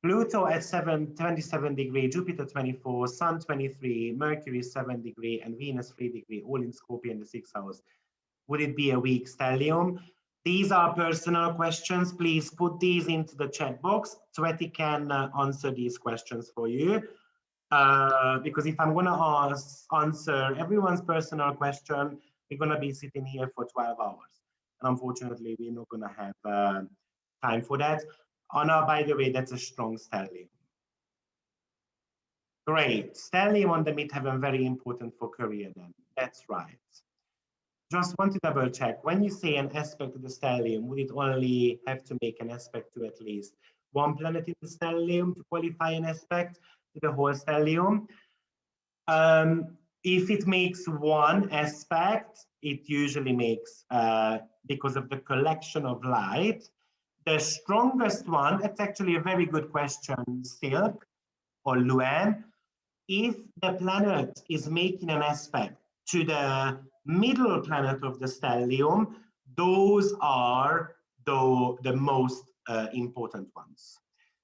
Pluto at 27 degree, Jupiter 24, Sun 23, Mercury 7 degree, and Venus 3 degree, all in Scorpio in the 6th house. Would it be a weak stellium? These are personal questions. Please put these into the chat box. Sweti can answer these questions for you. Because if I'm going to answer everyone's personal question, we're going to be sitting here for 12 hours. And unfortunately, we're not going to have time for that. Anna, by the way, that's a strong stellium. Great. Stellium on the midheaven, very important for career then. That's right. Just want to double check. When you say an aspect to the stellium, would it only have to make an aspect to at least one planet in the stellium to qualify an aspect to the whole stellium? If it makes one aspect, it usually makes, because of the collection of light, the strongest one, it's actually a very good question, Silk or Luan. If the planet is making an aspect to the middle planet of the stellium, those are the most important ones.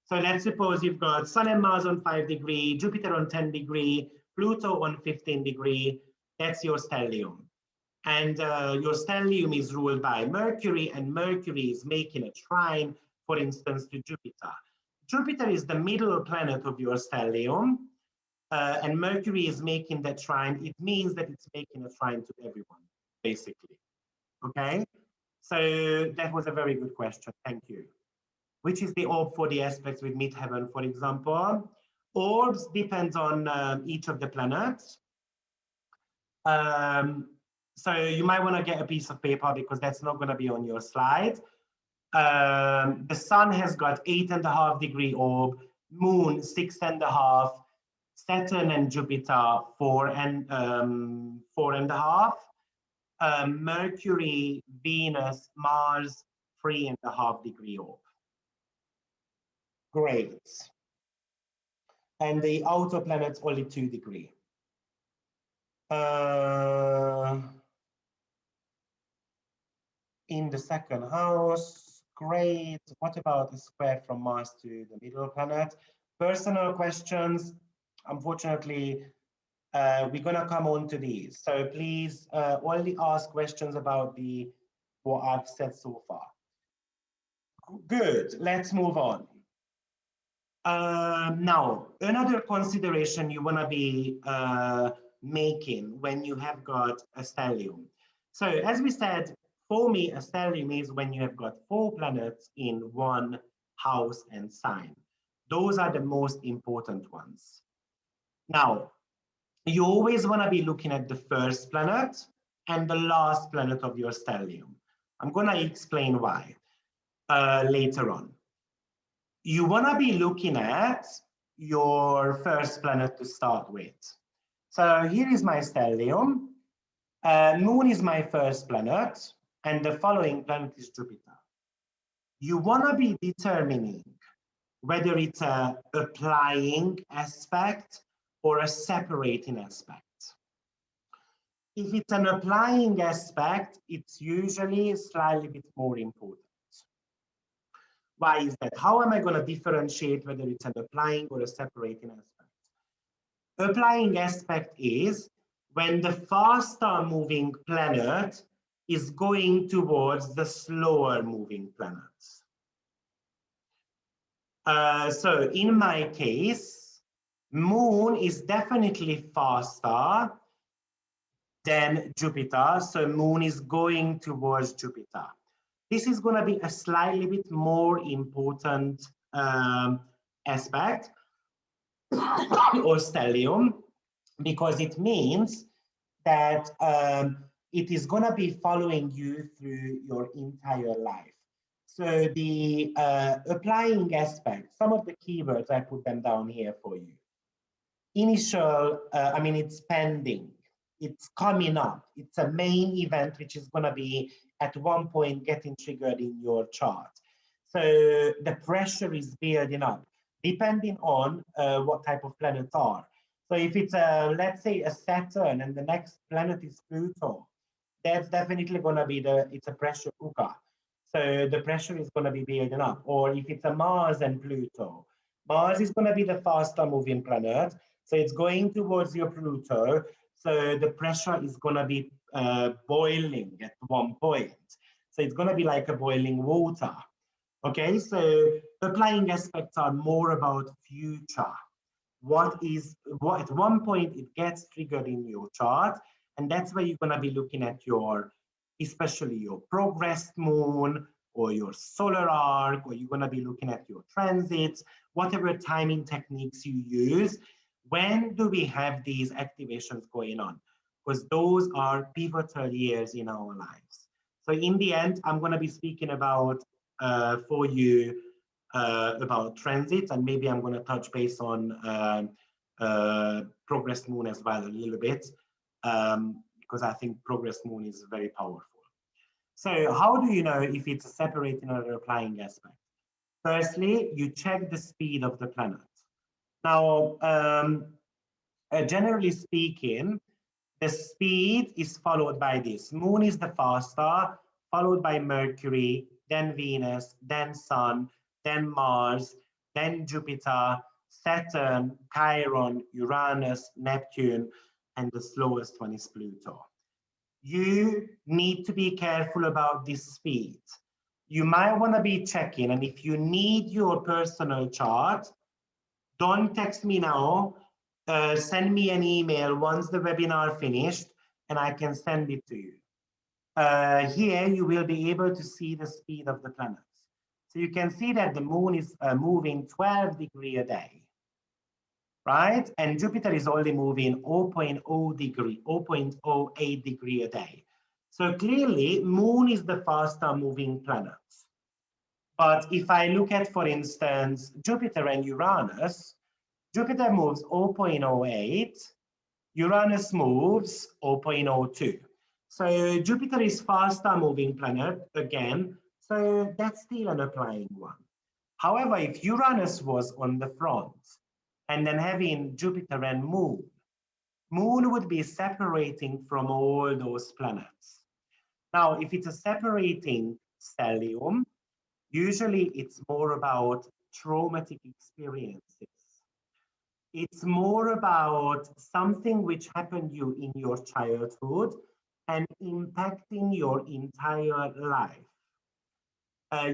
So let's suppose you've got Sun and Mars on 5 degree, Jupiter on 10 degree, Pluto on 15 degree, that's your stellium. And your stellium is ruled by Mercury, and Mercury is making a trine, for instance, to Jupiter. Jupiter is the middle planet of your stellium, and Mercury is making that trine, it means that it's making a trine to everyone, basically. Okay, so that was a very good question. Thank you. Which is the orb for the aspects with midheaven, for example? Orbs depends on each of the planets. So you might want to get a piece of paper because that's not going to be on your slide. The sun has got 8.5-degree orb, moon 6.5, Saturn and Jupiter 4.5, Mercury, Venus, Mars 3.5-degree orb. Great. And the outer planets only 2 degree. In the second house, great. What about the square from Mars to the middle planet? Personal questions, unfortunately, we're gonna come on to these. So please only ask questions about what I've said so far. Good, let's move on. Now, another consideration you wanna be making when you have got a stellium. So as we said, for me, a stellium is when you have got 4 planets in one house and sign. Those are the most important ones. Now, you always want to be looking at the first planet and the last planet of your stellium. I'm going to explain why later on. You want to be looking at your first planet to start with. So here is my stellium. Moon is my first planet, and the following planet is Jupiter. You want to be determining whether it's a applying aspect or a separating aspect. If it's an applying aspect, it's usually slightly bit more important. Why is that? How am I going to differentiate whether it's an applying or a separating aspect? Applying aspect is when the faster moving planet is going towards the slower moving planets. So in my case, Moon is definitely faster than Jupiter, so Moon is going towards Jupiter. This is going to be a slightly bit more important aspect or stellium, because it means that it is going to be following you through your entire life. So the applying aspect, some of the keywords, I put them down here for you. Initial, I mean, it's pending. It's coming up. It's a main event, which is going to be at one point getting triggered in your chart. So the pressure is building up, depending on what type of planets are. So if it's let's say a Saturn and the next planet is Pluto, that's definitely going to be it's a pressure cooker. So the pressure is going to be building up. Or if it's a Mars and Pluto, Mars is going to be the faster moving planet. So it's going towards your Pluto. So the pressure is going to be boiling at one point. So it's going to be like a boiling water. Okay, so applying aspects are more about future. What at one point it gets triggered in your chart, and that's where you're going to be looking at especially your progressed moon or your solar arc, or you're going to be looking at your transits, whatever timing techniques you use. When do we have these activations going on? Because those are pivotal years in our lives. So in the end, I'm going to be speaking about for you about transits, and maybe I'm going to touch base on progressed moon as well a little bit, because I think progressed moon is very powerful. So how do you know if it's a separating or applying aspect? Firstly, you check the speed of the planet. Now, generally speaking, the speed is followed by this. Moon is the faster, followed by Mercury, then Venus, then Sun, then Mars, then Jupiter, Saturn, Chiron, Uranus, Neptune, and the slowest one is Pluto. You need to be careful about this speed. You might want to be checking, and if you need your personal chart, don't text me now. send me an email once the webinar finished, and I can send it to you. Here you will be able to see the speed of the planets. So you can see that the moon is moving 12 degrees a day, right? And Jupiter is only moving 0.08 degree a day. So clearly, moon is the faster moving planet. But if I look at, for instance, Jupiter and Uranus, Jupiter moves 0.08, Uranus moves 0.02. So Jupiter is faster moving planet again, so that's still an applying one. However, if Uranus was on the front and then having Jupiter and Moon, Moon would be separating from all those planets. Now, if it's a separating stellium, usually it's more about traumatic experiences. It's more about something which happened to you in your childhood and impacting your entire life.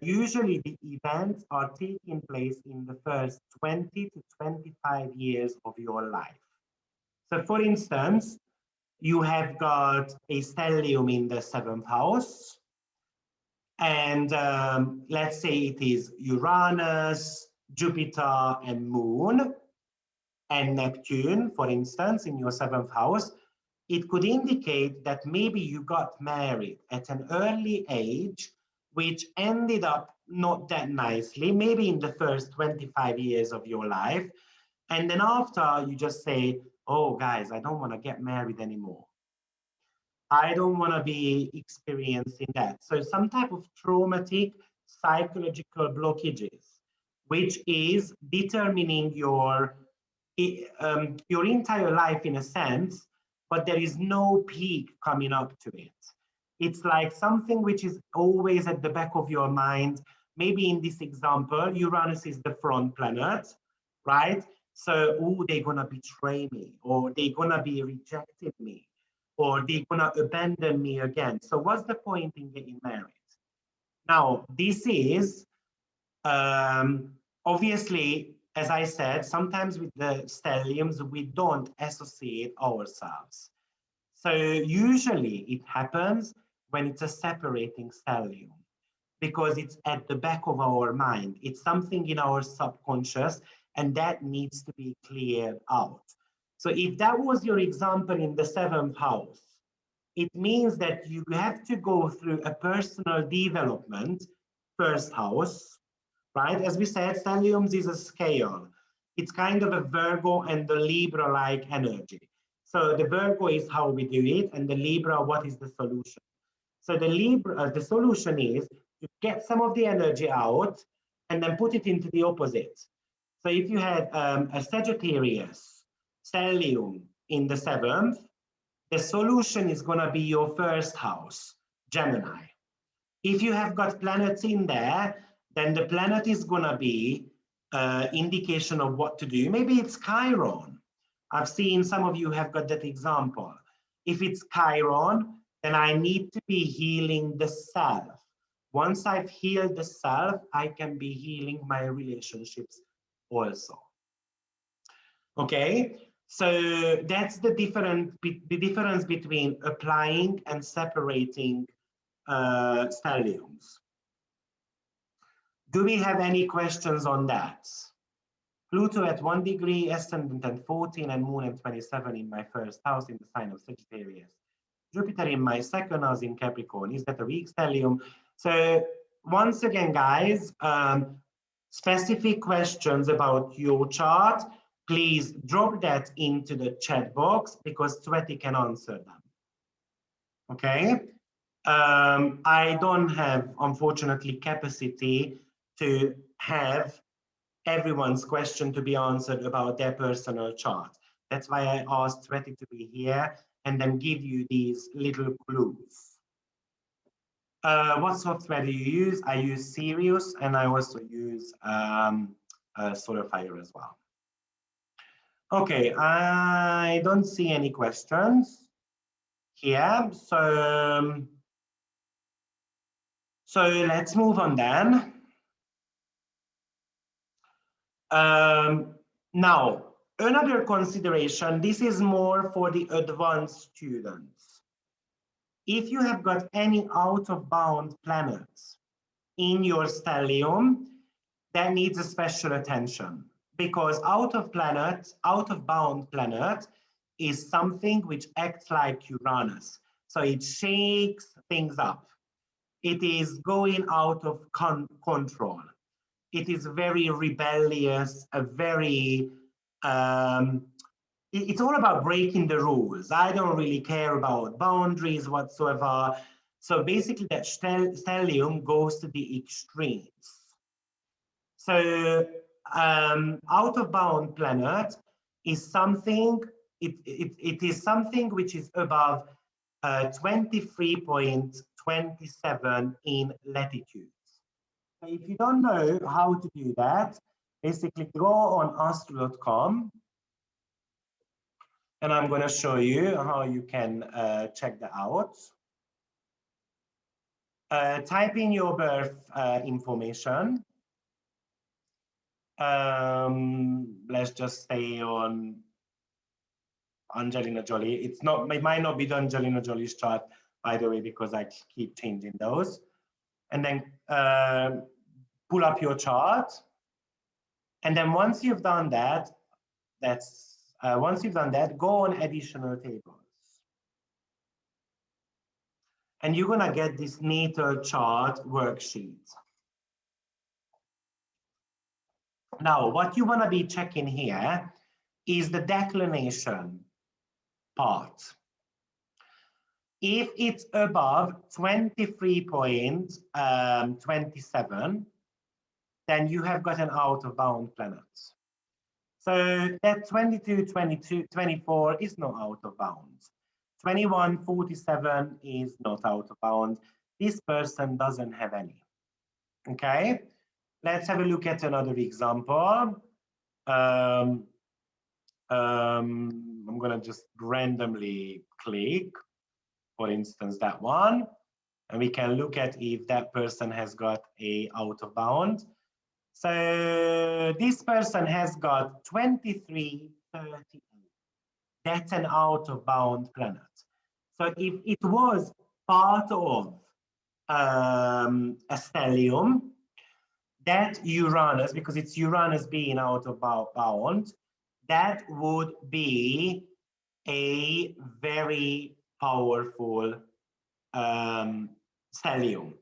Usually the events are taking place in the first 20 to 25 years of your life. So for instance, you have got a stellium in the 7th house, and let's say it is Uranus, Jupiter, and Moon, and Neptune, for instance, in your 7th house. It could indicate that maybe you got married at an early age, which ended up not that nicely, maybe in the first 25 years of your life. And then after you just say, oh guys, I don't want to get married anymore. I don't want to be experiencing that. So some type of traumatic psychological blockages, which is determining your entire life in a sense, but there is no peak coming up to it. It's like something which is always at the back of your mind. Maybe in this example, Uranus is the front planet, right? So, oh, they're gonna betray me, or they're gonna be rejecting me, or they're gonna abandon me again. So what's the point in getting married? Now, this is obviously, as I said, sometimes with the stelliums, we don't associate ourselves. So usually it happens when it's a separating stellium, because it's at the back of our mind. It's something in our subconscious, and that needs to be cleared out. So if that was your example in the 7th house, it means that you have to go through a personal development, 1st house, right? As we said, stelliums is a scale. It's kind of a Virgo and the Libra-like energy. So the Virgo is how we do it, and the Libra, what is the solution? So the Libra, the solution is to get some of the energy out and then put it into the opposite. So if you had a Sagittarius stellium in the 7th, the solution is going to be your 1st house, Gemini. If you have got planets in there, then the planet is going to be indication of what to do. Maybe it's Chiron. I've seen some of you have got that example. If it's Chiron, then I need to be healing the self. Once I've healed the self, I can be healing my relationships also. Okay, so that's the difference between applying and separating stelliums. Do we have any questions on that? Pluto at 1 degree, ascendant at 14, and Moon at 27 in my 1st house in the sign of Sagittarius. Jupiter in my 2nd house in Capricorn. Is that a weak stellium? So once again, guys, specific questions about your chart, please drop that into the chat box, because Sweti can answer them. Okay? I don't have, unfortunately, capacity to have everyone's question to be answered about their personal chart. That's why I asked Sweti to be here and then give you these little clues. What software do you use? I use Sirius, and I also use SolarFire as well. Okay, I don't see any questions here, so let's move on then. Now, Another consideration, this is more for the advanced students. If you have got any out-of-bound planets in your stellium, that needs a special attention, because out-of-bound planet is something which acts like Uranus. So it shakes things up. It is going out of control. It is very rebellious, it's all about breaking the rules. I don't really care about boundaries whatsoever. So basically that stellium goes to the extremes. So out-of-bound planet is something, it is something which is above 23.27 in latitude. So if you don't know how to do that, basically go on astro.com and I'm going to show you how you can check that out. Type in your birth information. Let's just stay on Angelina Jolie. It might not be the Angelina Jolie's chart, by the way, because I keep changing those. And then pull up your chart. And then once you've done that, go on additional tables. And you're gonna get this natal chart worksheet. Now, what you wanna be checking here is the declination part. If it's above 23.27, then you have got an out-of-bound planet. So that 22, 22, 24 is not out of bounds. 21, 47 is not out of bounds. This person doesn't have any. Okay, let's have a look at another example. I'm gonna just randomly click, for instance, that one, and we can look at if that person has got a out of bound. So this person has got 2338. That's an out-of-bound planet. So if it was part of a stellium, that Uranus, because it's Uranus being out of bound, that would be a very powerful stellium.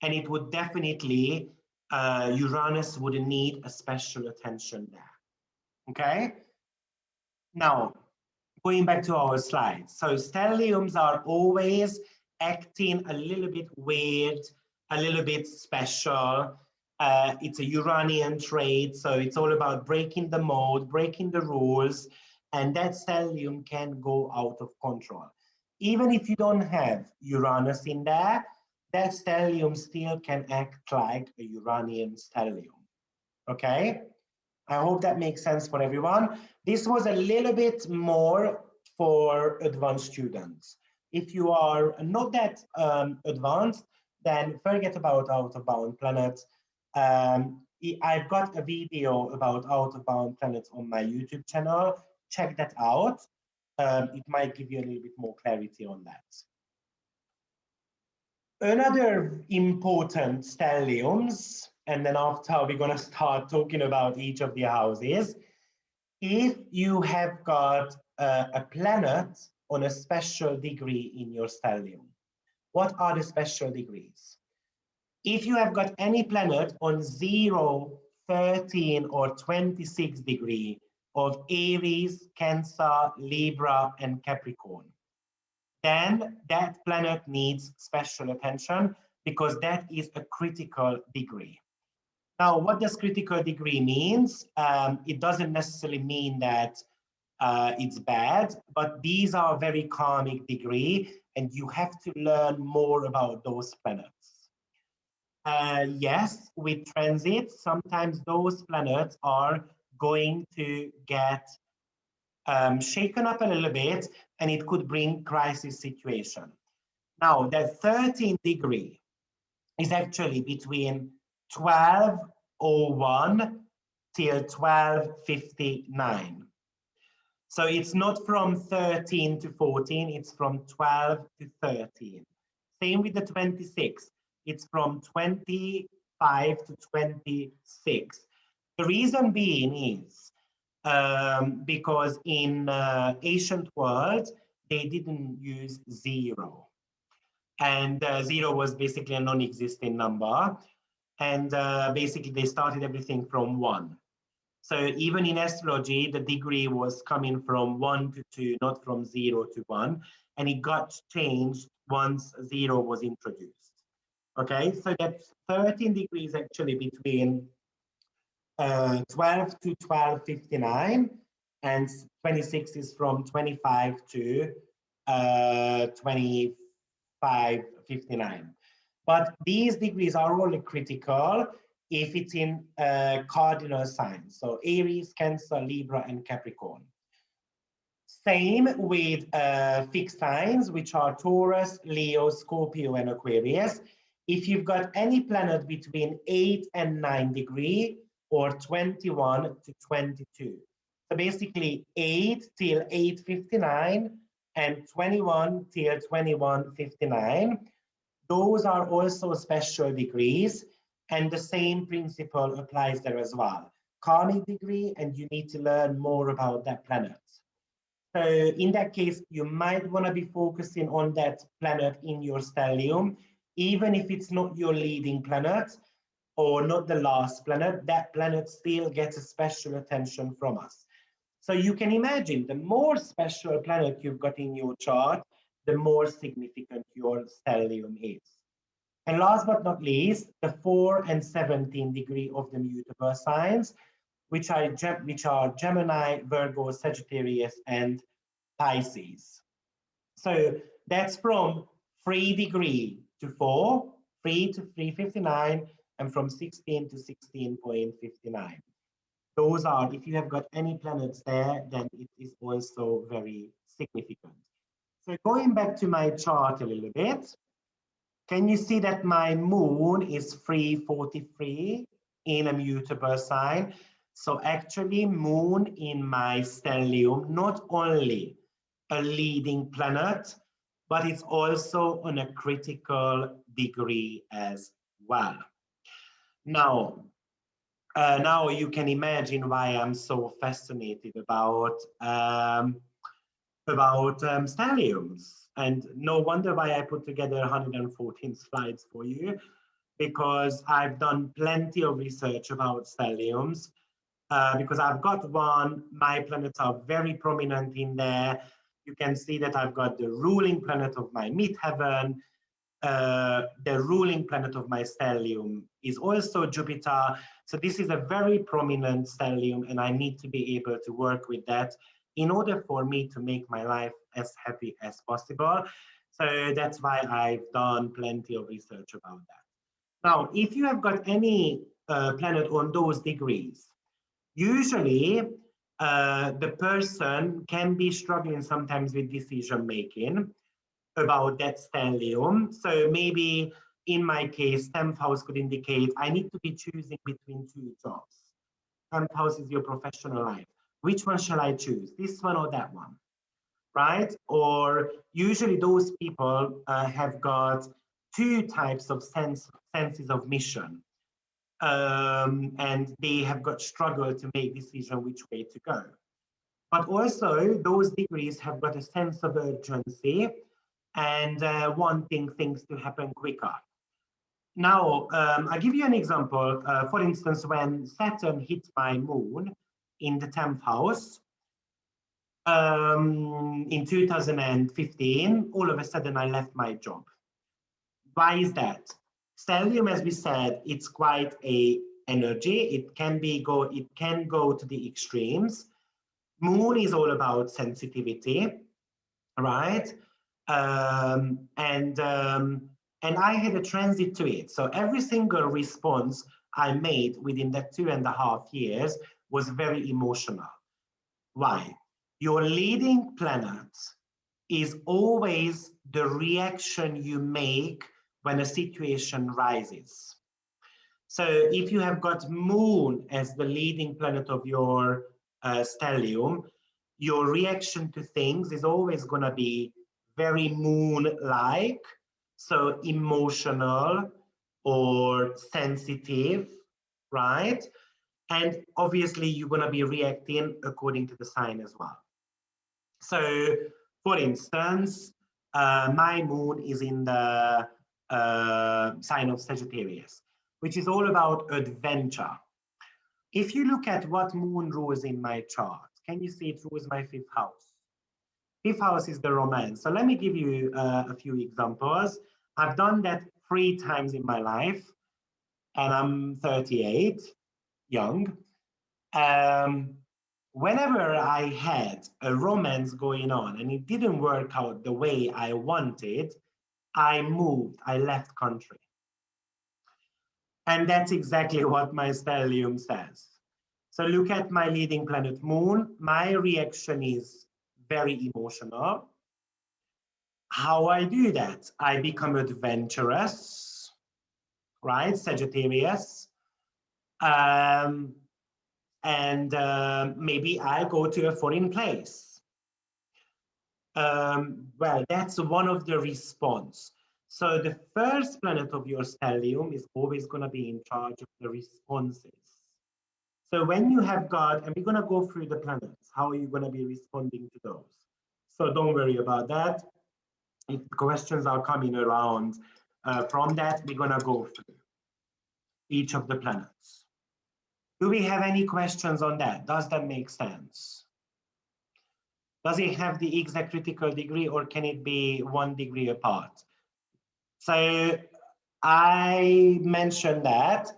And it would definitely, Uranus would need a special attention there. Okay? Now, going back to our slides. So stelliums are always acting a little bit weird, a little bit special. It's a Uranian trait, so it's all about breaking the mode, breaking the rules, and that stellium can go out of control. Even if you don't have Uranus in there, that stellium still can act like a Uranian stellium. Okay? I hope that makes sense for everyone. This was a little bit more for advanced students. If you are not that advanced, then forget about out-of-bound planets. I've got a video about out-of-bound planets on my YouTube channel. Check that out. It might give you a little bit more clarity on that. Another important stelliums, and then after we're going to start talking about each of the houses. If you have got a planet on a special degree in your stellium, what are the special degrees? If you have got any planet on 0, 13, or 26 degree of Aries, Cancer, Libra, and Capricorn, then that planet needs special attention because that is a critical degree. Now, what does critical degree means? It doesn't necessarily mean that it's bad, but these are very karmic degree, and you have to learn more about those planets. Yes, with transits, sometimes those planets are going to get shaken up a little bit, and it could bring crisis situation. Now, that 13th degree is actually between 1201 till 1259. So it's not from 13 to 14, it's from 12 to 13. Same with the 26, it's from 25 to 26. The reason being is because in ancient world, they didn't use zero. And zero was basically a non-existent number. And basically they started everything from one. So even in astrology, the degree was coming from 1 to 2, not from 0 to 1. And it got changed once 0 was introduced. Okay, so that's 13 degrees actually between 12 to 12:59, and 26 is from 25 to 25:59. But these degrees are only critical if it's in cardinal signs, so Aries, Cancer, Libra, and Capricorn. Same with fixed signs, which are Taurus, Leo, Scorpio, and Aquarius. If you've got any planet between 8 and 9 degree, or 21 to 22. So basically 8 till 8:59 and 21 till 21:59. Those are also special degrees, and the same principle applies there as well. Karmic degree, and you need to learn more about that planet. So in that case, you might want to be focusing on that planet in your stellium, even if it's not your leading planet or not the last planet, that planet still gets a special attention from us. So you can imagine the more special planet you've got in your chart, the more significant your stellium is. And last but not least, the 4 and 17 degree of the mutable signs, which are Gemini, Virgo, Sagittarius, and Pisces. So that's from 3 degree to 4, 3 to 3:59, and from 16 to 16:59. Those are, if you have got any planets there, then it is also very significant. So going back to my chart a little bit, can you see that my moon is 3:43 in a mutable sign? So actually moon in my stellium, not only a leading planet, but it's also on a critical degree as well. Now, now you can imagine why I'm so fascinated about stelliums. And no wonder why I put together 114 slides for you, because I've done plenty of research about stelliums, because I've got one, my planets are very prominent in there. You can see that I've got the ruling planet of my midheaven. The ruling planet of my stellium is also Jupiter. So this is a very prominent stellium, and I need to be able to work with that in order for me to make my life as happy as possible. So that's why I've done plenty of research about that. Now, if you have got any planet on those degrees, usually the person can be struggling sometimes with decision making about that stellium. So maybe in my case, 10th house could indicate I need to be choosing between 2 jobs. 10th house is your professional life. Which one shall I choose? This one or that one, right? Or usually those people have got 2 types of senses of mission. And they have got struggled to make decision which way to go. But also those degrees have got a sense of urgency and wanting things to happen quicker. Now, I'll give you an example. For instance, when Saturn hit my moon in the 10th house in 2015, all of a sudden I left my job. Why is that? Stellium, as we said, it's quite a energy. It can go to the extremes. Moon is all about sensitivity, right? And I had a transit to it. So every single response I made within that 2.5 years was very emotional. Why? Your leading planet is always the reaction you make when a situation rises. So if you have got Moon as the leading planet of your stellium, your reaction to things is always going to be very moon-like, so emotional or sensitive, right? And obviously, you're going to be reacting according to the sign as well. So, for instance, my moon is in the sign of Sagittarius, which is all about adventure. If you look at what moon rules in my chart, can you see it rules my fifth house? Fifth house is the romance. So let me give you a few examples. I've done that 3 times in my life, and I'm 38, young. Whenever I had a romance going on and it didn't work out the way I wanted, I moved, I left country. And that's exactly what my stellium says. So look at my leading planet moon. My reaction is very emotional. How I do that? I become adventurous, right? Sagittarius. And maybe I go to a foreign place. Well, that's one of the response. So the first planet of your stellium is always going to be in charge of the responses. So when you have got, and we're going to go through the planets, how are you going to be responding to those? So don't worry about that. If questions are coming around from that, we're going to go through each of the planets. Do we have any questions on that? Does that make sense? Does it have the exact critical degree, or can it be 1 degree apart? So I mentioned that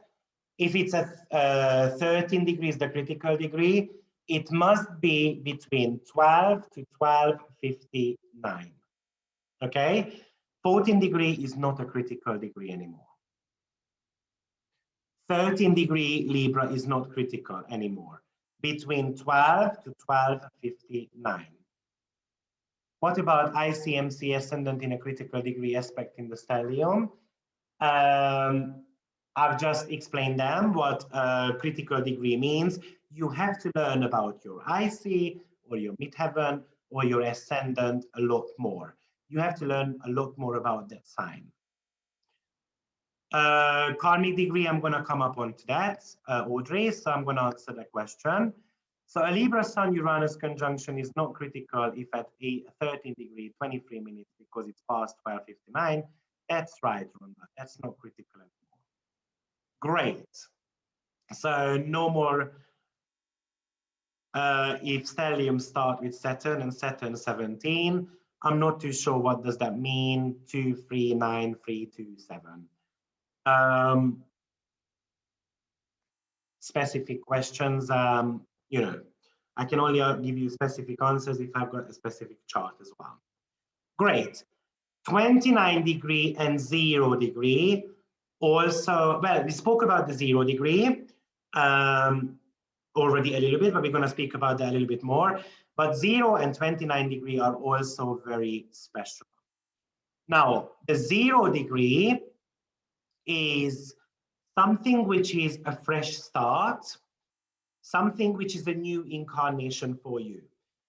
if it's a 13 degrees, the critical degree, it must be between 12 to 1259. Okay? 14 degree is not a critical degree anymore. 13 degree Libra is not critical anymore. Between 12 to 1259. What about ICMC ascendant in a critical degree aspect in the stellium? I've just explained them what critical degree means. You have to learn about your IC or your midheaven or your ascendant a lot more. You have to learn a lot more about that sign. Karmic degree, I'm going to come up onto that, Audrey, so I'm going to answer that question. So a Libra Sun Uranus conjunction is not critical if at a 13 degree, 23 minutes, because it's past 12:59. That's right, Rhonda. That's not critical anymore. Great. So no more if stelliums start with Saturn and Saturn 17. I'm not too sure what does that mean. 2, 3, 9, 3, 2, 7. Specific questions, you know, I can only give you specific answers if I've got a specific chart as well. Great. 29 degree and 0 degree. Also, well, we spoke about the 0 degree already a little bit, but we're going to speak about that a little bit more. But 0 and 29 degree are also very special. Now, the 0 degree is something which is a fresh start, something which is a new incarnation for you.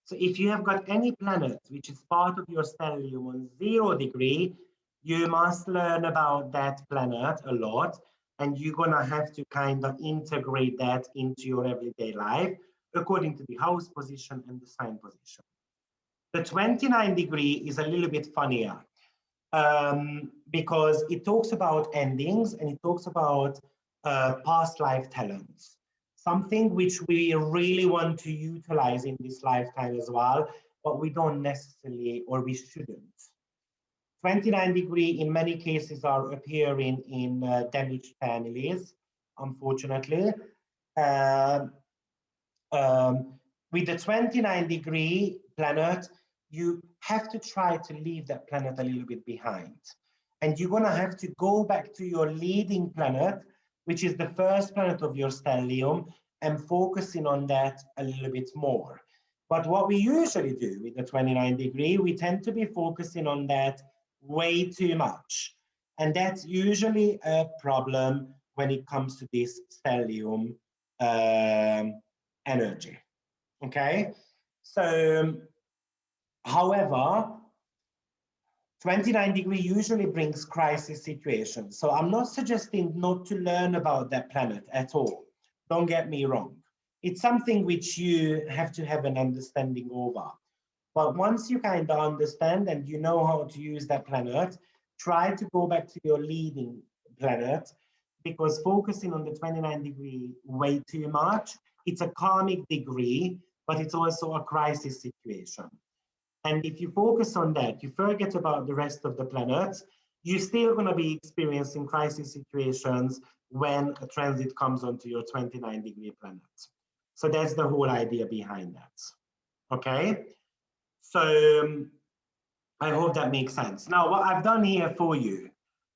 So if you have got any planet which is part of your stellium on 0 degree, you must learn about that planet a lot, and you're going to have to kind of integrate that into your everyday life according to the house position and the sign position. The 29 degree is a little bit funnier because it talks about endings and it talks about past life talents, something which we really want to utilize in this lifetime as well, but we don't necessarily, or we shouldn't. 29 degree in many cases are appearing in damaged families, unfortunately. With the 29 degree planet, you have to try to leave that planet a little bit behind. And you're going to have to go back to your leading planet, which is the first planet of your stellium, and focusing on that a little bit more. But what we usually do with the 29 degree, we tend to be focusing on that way too much. And that's usually a problem when it comes to this stellium energy. Okay, So, however, 29-degree usually brings crisis situations. So I'm not suggesting not to learn about that planet at all. Don't get me wrong. It's something which you have to have an understanding over. But once you kind of understand and you know how to use that planet, try to go back to your leading planet, because focusing on the 29-degree way too much, it's a karmic degree, but it's also a crisis situation. And if you focus on that, you forget about the rest of the planets, you're still going to be experiencing crisis situations when a transit comes onto your 29-degree planet. So that's the whole idea behind that. Okay? So I hope that makes sense. Now, what I've done here for you,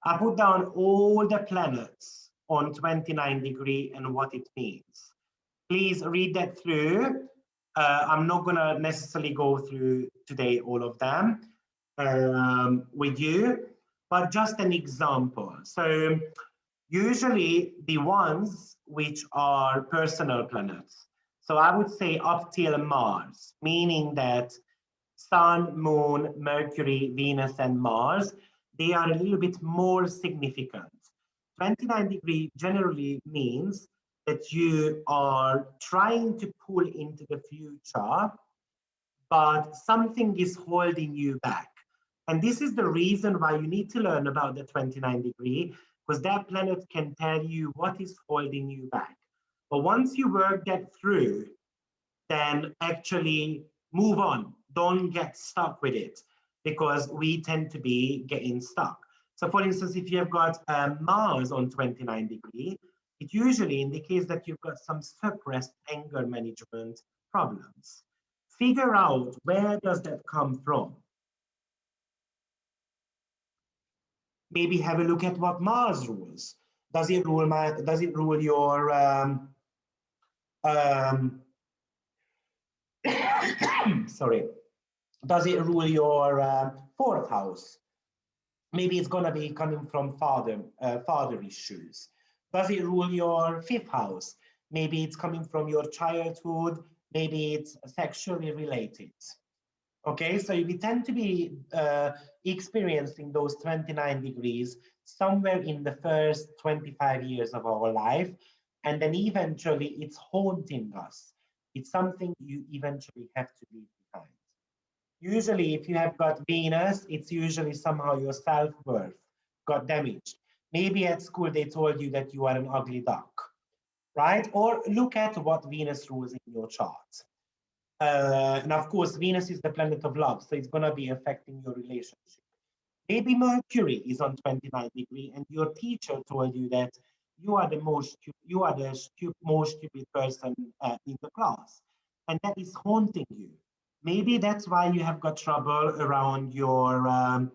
I put down all the planets on 29-degree and what it means. Please read that through. I'm not going to necessarily go through today all of them with you, but just an example. So usually the ones which are personal planets. So I would say up till Mars, meaning that Sun, Moon, Mercury, Venus, and Mars, they are a little bit more significant. 29-degree generally means that you are trying to pull into the future, but something is holding you back. And this is the reason why you need to learn about the 29-degree, because that planet can tell you what is holding you back. But once you work that through, then actually move on. Don't get stuck with it, because we tend to be getting stuck. So for instance, if you have got Mars on 29-degree, it usually indicates that you've got some suppressed anger management problems. Figure out, where does that come from? Maybe have a look at what Mars rules. Does it rule your sorry, does it rule your fourth house? Maybe it's going to be coming from father issues. Does it rule your fifth house? Maybe it's coming from your childhood. Maybe it's sexually related. Okay, so we tend to be experiencing those 29 degrees somewhere in the first 25 years of our life. And then eventually it's haunting us. It's something you eventually have to leave behind. Usually, if you have got Venus, it's usually somehow your self-worth got damaged. Maybe at school they told you that you are an ugly duck, right? Or look at what Venus rules in your chart. And of course, Venus is the planet of love, so it's going to be affecting your relationship. Maybe Mercury is on 29-degree, and your teacher told you that you are the most stupid person in the class, and that is haunting you. Maybe that's why you have got trouble around your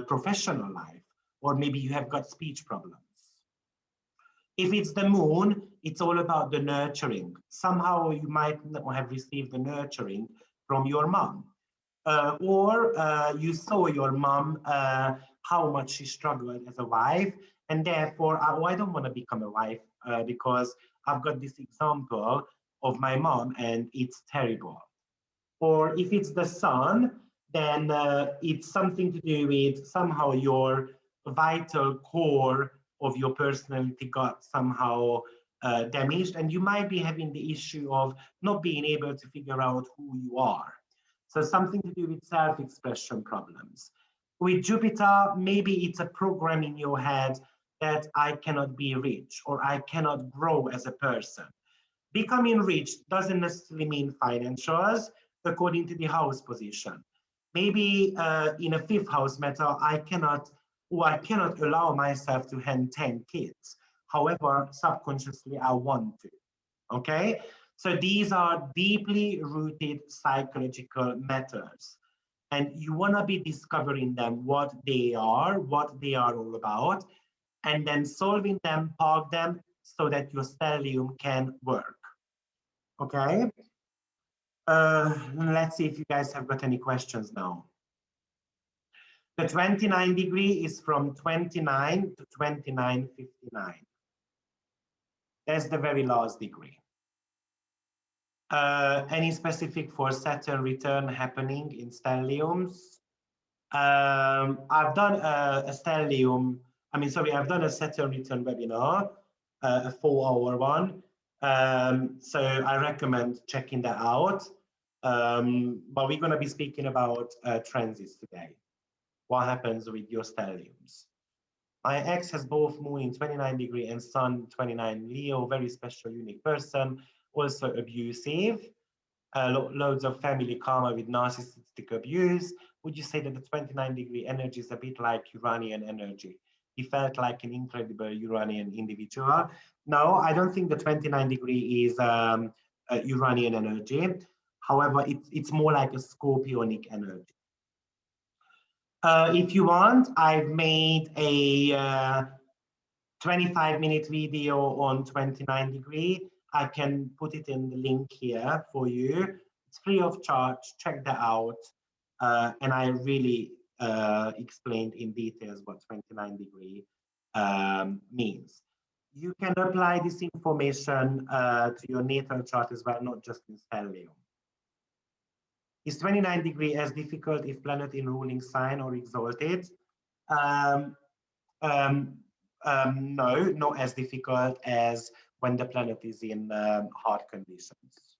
professional life, or maybe you have got speech problems. If it's the moon, it's all about the nurturing. Somehow you might not have received the nurturing from your mom. Or you saw your mom, how much she struggled as a wife, and therefore, oh, I don't want to become a wife because I've got this example of my mom and it's terrible. Or if it's the sun, then it's something to do with somehow your vital core of your personality got somehow damaged, and you might be having the issue of not being able to figure out who you are. So something to do with self-expression problems. With Jupiter, maybe it's a program in your head that I cannot be rich or I cannot grow as a person. Becoming rich doesn't necessarily mean financials according to the house position. Maybe in a fifth house matter, I cannot allow myself to have 10 kids. However, subconsciously, I want to, okay? So these are deeply rooted psychological matters. And you wanna be discovering them, what they are all about, and then solving them, park them, so that your stellium can work, okay? Let's see if you guys have got any questions now. The 29-degree is from 29 to 2959. That's the very last degree. Any specific for Saturn return happening in stelliums? I've done a stellium, I've done a Saturn return webinar, a 4-hour one. So I recommend checking that out. But we're going to be speaking about transits today. What happens with your stelliums? My ex has both moon in 29° and sun 29 Leo, very special, unique person, also abusive. Loads of family karma with narcissistic abuse. Would you say that the 29° energy is a bit like Uranian energy? He felt like an incredible Uranian individual. No, I don't think the 29° is Uranian energy. However, it's more like a scorpionic energy. If you want, I've made a 25-minute video on 29°. I can put it in the link here for you. It's free of charge. Check that out. And I really explained in details what 29° means. You can apply this information to your natal chart as well, not just in stellium. Is 29° as difficult if planet in ruling sign or exalted? No, not as difficult as when the planet is in hard conditions.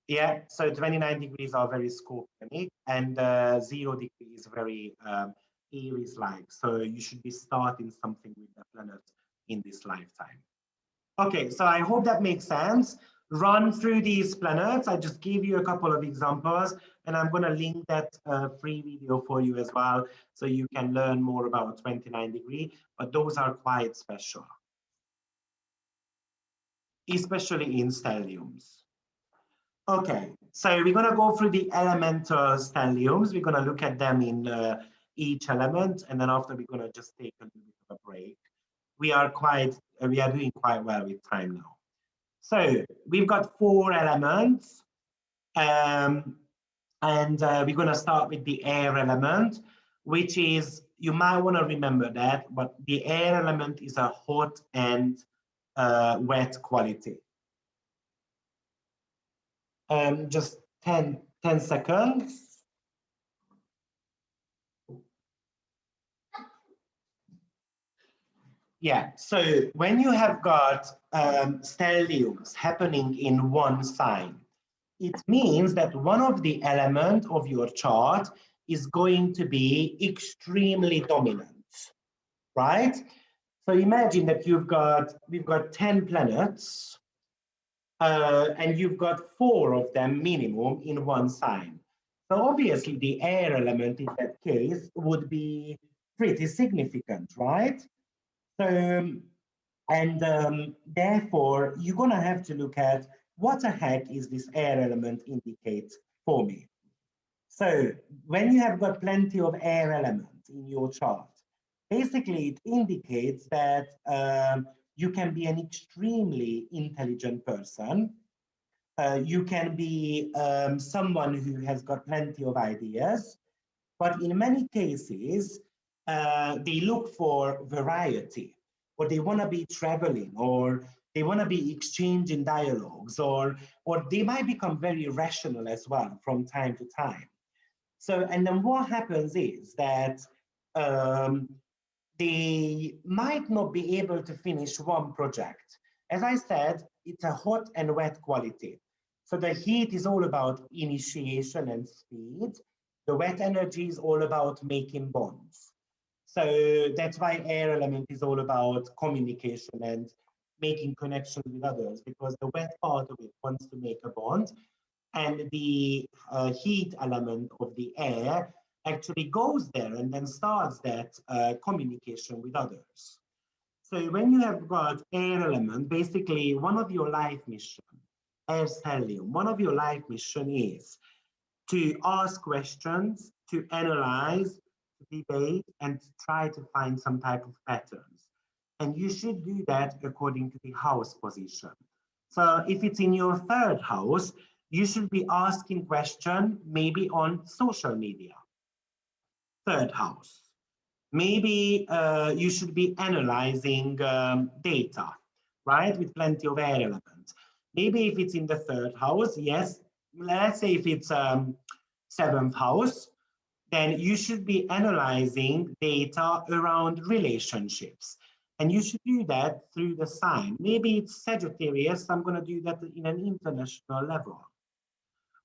Yeah, so 29° are very scorpionic, and 0° is very Aries-like. So you should be starting something with the planet in this lifetime. Okay, so I hope that makes sense. Run through these planets. I just gave you a couple of examples, and I'm going to link that free video for you as well, so you can learn more about 29°, but those are quite special, especially in stelliums. Okay, so we're going to go through the elemental stelliums. We're going to look at them in each element, and then after we're going to just take a little bit of a break. We are doing quite well with time now. So we've got 4 elements, and we're going to start with the air element, which is, you might want to remember that, but the air element is a hot and wet quality. Just 10 seconds. Yeah, so when you have got stelliums happening in one sign, it means that one of the elements of your chart is going to be extremely dominant, right? So imagine that we've got 10 planets, and you've got 4 of them minimum in one sign. So obviously the air element in that case would be pretty significant, right? So, and therefore, you're going to have to look at what the heck is this air element indicate for me. So when you have got plenty of air element in your chart, basically it indicates that you can be an extremely intelligent person. You can be someone who has got plenty of ideas, but in many cases, they look for variety, or they want to be traveling, or they want to be exchanging dialogues, or they might become very rational as well from time to time. So, and then what happens is that they might not be able to finish one project. As I said, it's a hot and wet quality. So the heat is all about initiation and speed. The wet energy is all about making bonds. So that's why air element is all about communication and making connections with others, because the wet part of it wants to make a bond, and the heat element of the air actually goes there and then starts that communication with others. So when you have got air element, basically one of your life mission, air stellium, one of your life mission is to ask questions, to analyze, to debate, and to try to find some type of patterns. And you should do that according to the house position. So if it's in your 3rd house, you should be asking questions maybe on social media. 3rd house. Maybe you should be analyzing data, right, with plenty of air elements. Maybe if it's in the third house, yes. Let's say if it's seventh house, then you should be analyzing data around relationships. And you should do that through the sign. Maybe it's Sagittarius, I'm going to do that in an international level.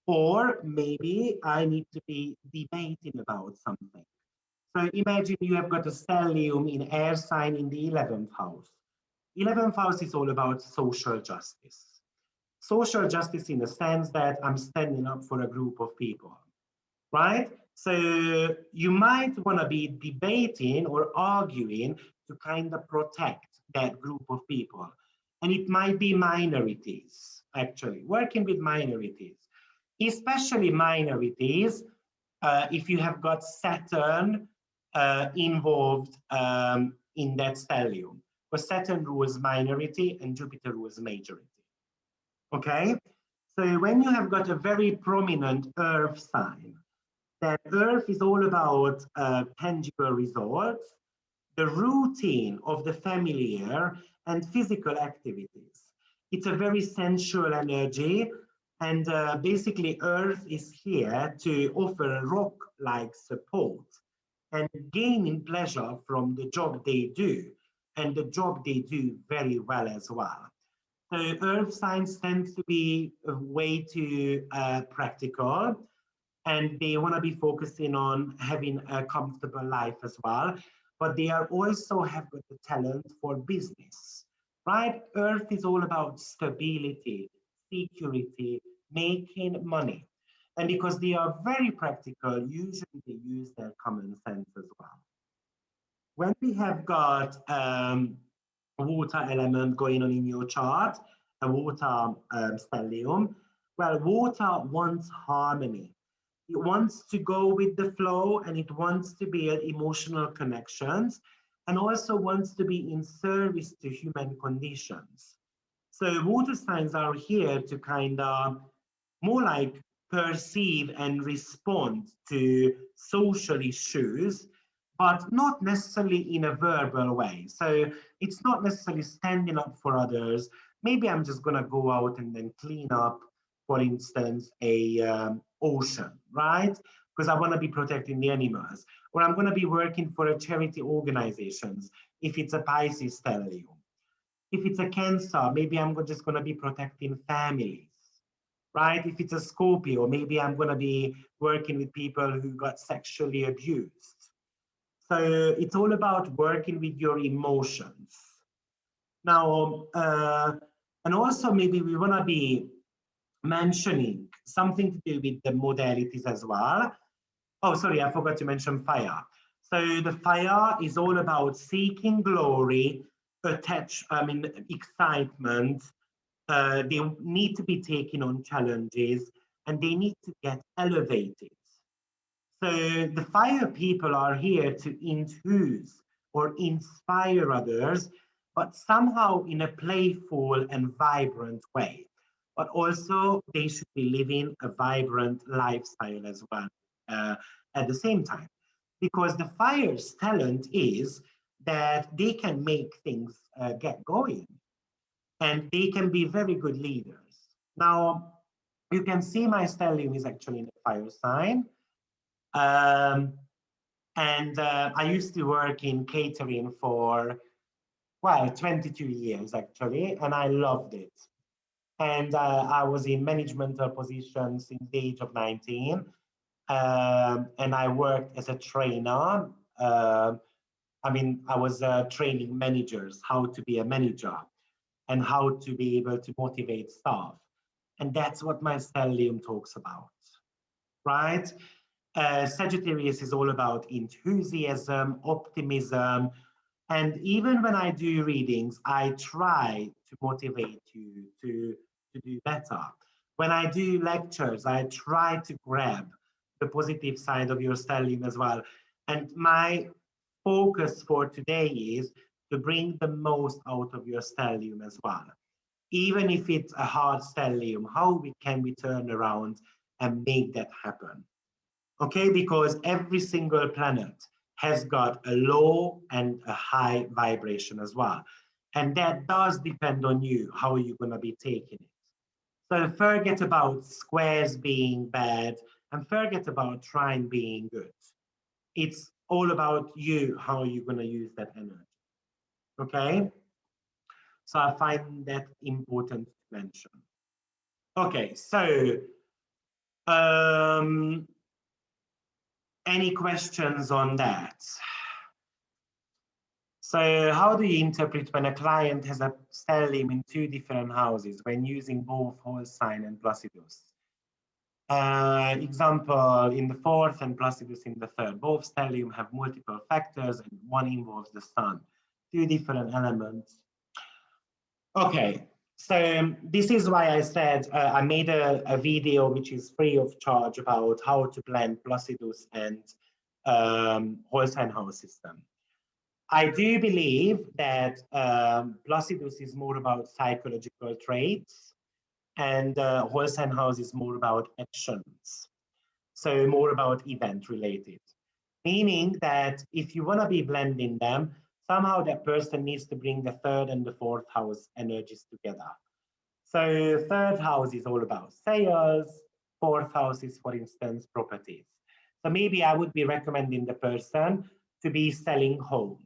Or maybe I need to be debating about something. So imagine you have got a stellium in air sign in the 11th house. 11th house is all about social justice. Social justice in the sense that I'm standing up for a group of people, right? So you might want to be debating or arguing to kind of protect that group of people. And it might be minorities, actually, working with minorities, especially minorities if you have got Saturn involved in that stellium. Because Saturn rules minority and Jupiter rules majority. Okay? So when you have got a very prominent Earth sign, that Earth is all about tangible results, the routine of the familiar and physical activities. It's a very sensual energy, and basically Earth is here to offer a rock-like support and gaining pleasure from the job they do, and the job they do very well as well. So Earth signs tend to be way too practical, and they want to be focusing on having a comfortable life as well, but they are also have got the talent for business, right? Earth is all about stability, security, making money. And because they are very practical, usually they use their common sense as well. When we have got water element going on in your chart, a water stellium, well, water wants harmony. It wants to go with the flow, and it wants to build emotional connections, and also wants to be in service to human conditions. So water signs are here to kind of more like perceive and respond to social issues, but not necessarily in a verbal way. So it's not necessarily standing up for others. Maybe I'm just going to go out and then clean up, for instance, a ocean, right? Because I want to be protecting the animals. Or I'm going to be working for a charity organizations if it's a Pisces stellium. If it's a Cancer, maybe I'm just going to be protecting families, right? If it's a Scorpio, maybe I'm going to be working with people who got sexually abused. So it's all about working with your emotions. Now, and also maybe we want to be mentioning something to do with the modalities as well. Oh, sorry, I forgot to mention fire. So the fire is all about seeking glory, excitement. They need to be taking on challenges, and they need to get elevated. So the fire people are here to enthuse or inspire others, but somehow in a playful and vibrant way. But also they should be living a vibrant lifestyle as well at the same time. Because the fire's talent is that they can make things get going, and they can be very good leaders. Now, you can see my stellium is actually in a fire sign. Um, and I used to work in catering for, well, 22 years actually, and I loved it. And I was in managemental positions since the age of 19. And I worked as a trainer. I was training managers how to be a manager and how to be able to motivate staff. And that's what my stellium talks about, right? Sagittarius is all about enthusiasm, optimism, and even when I do readings, I try to motivate you to do better. When I do lectures, I try to grab the positive side of your stellium as well. And my focus for today is to bring the most out of your stellium as well. Even if it's a hard stellium, how can we turn around and make that happen? Okay, because every single planet has got a low and a high vibration as well. And that does depend on you, how you're going to be taking it. So forget about squares being bad and forget about trine being good. It's all about you, how you're going to use that energy. Okay? So I find that important to mention. Okay, so any questions on that? So how do you interpret when a client has a stellium in two different houses when using both whole sign and Placidus? Example, in the fourth and Placidus in the third. Both stellium have multiple factors and one involves the sun. Two different elements. Okay, so this is why I said I made a video which is free of charge about how to blend Placidus and whole sign house system. I do believe that Placidus is more about psychological traits and whole sign house is more about actions. So more about event related. Meaning that if you want to be blending them, somehow that person needs to bring the third and the fourth house energies together. So third house is all about sales, fourth house is, for instance, properties. So maybe I would be recommending the person to be selling homes.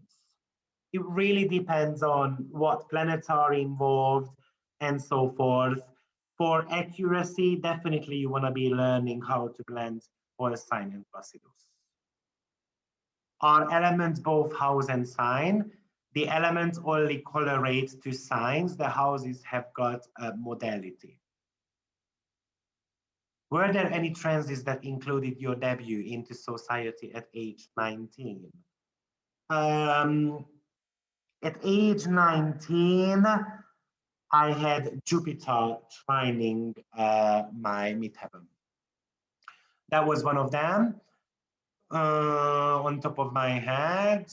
It really depends on what planets are involved and so forth. For accuracy, definitely you want to be learning how to blend whole sign and Placidus. Are elements both house and sign? The elements only correlate to signs. The houses have got a modality. Were there any transits that included your debut into society at age 19? At age 19, I had Jupiter trining my midheaven. That was one of them. On top of my head,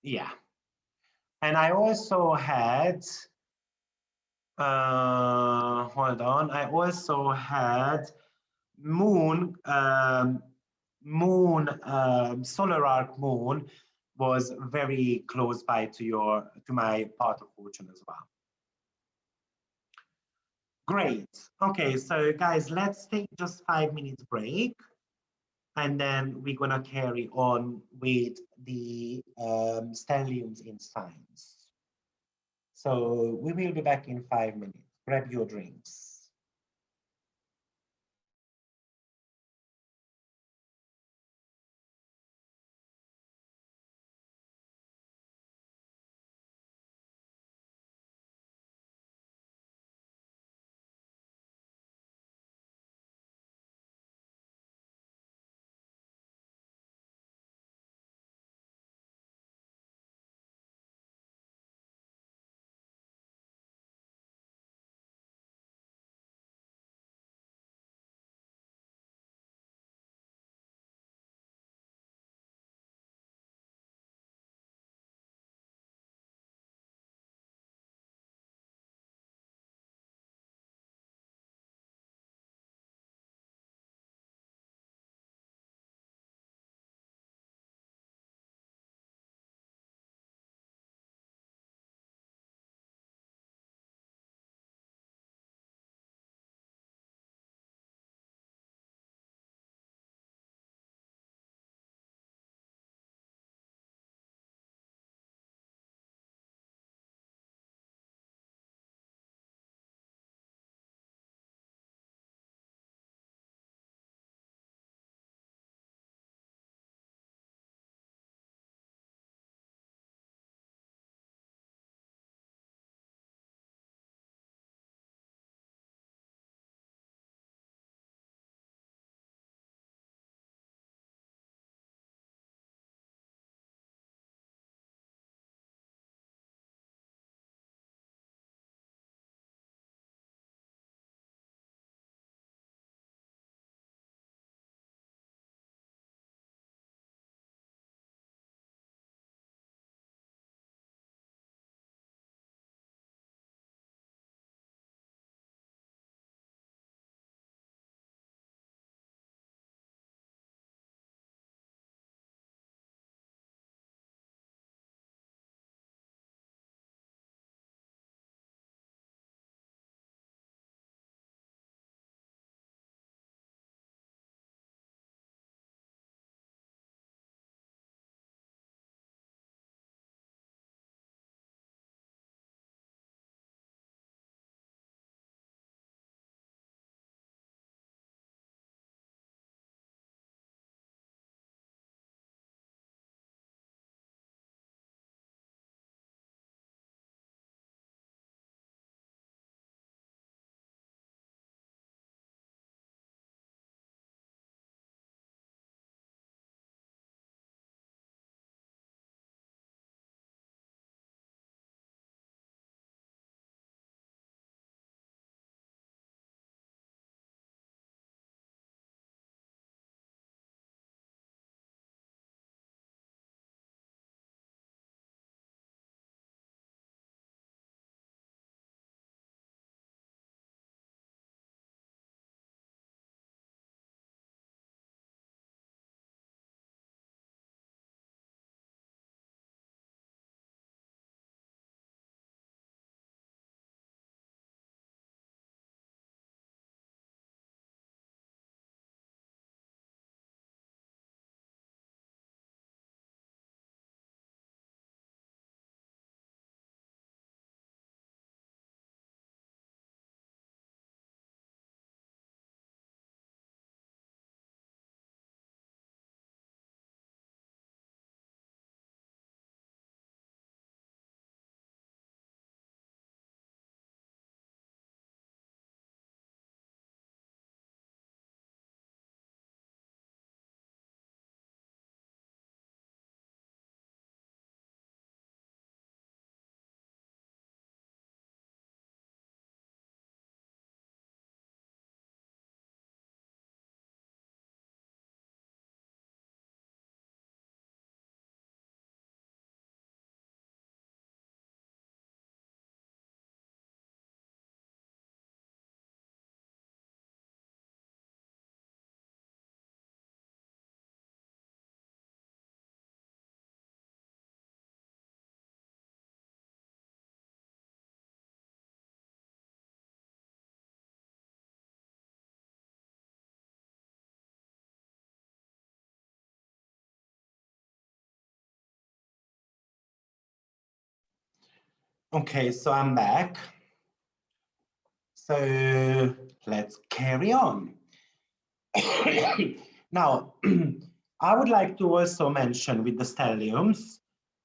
yeah. And I also had, hold on, I also had moon, solar arc moon was very close by to my part of fortune as well. Great. Okay, so guys, let's take just 5 minutes break and then we're gonna carry on with the stelliums in science. So we will be back in 5 minutes. Grab your drinks. Okay, so I'm back. So let's carry on. Now, I would like to also mention with the stelliums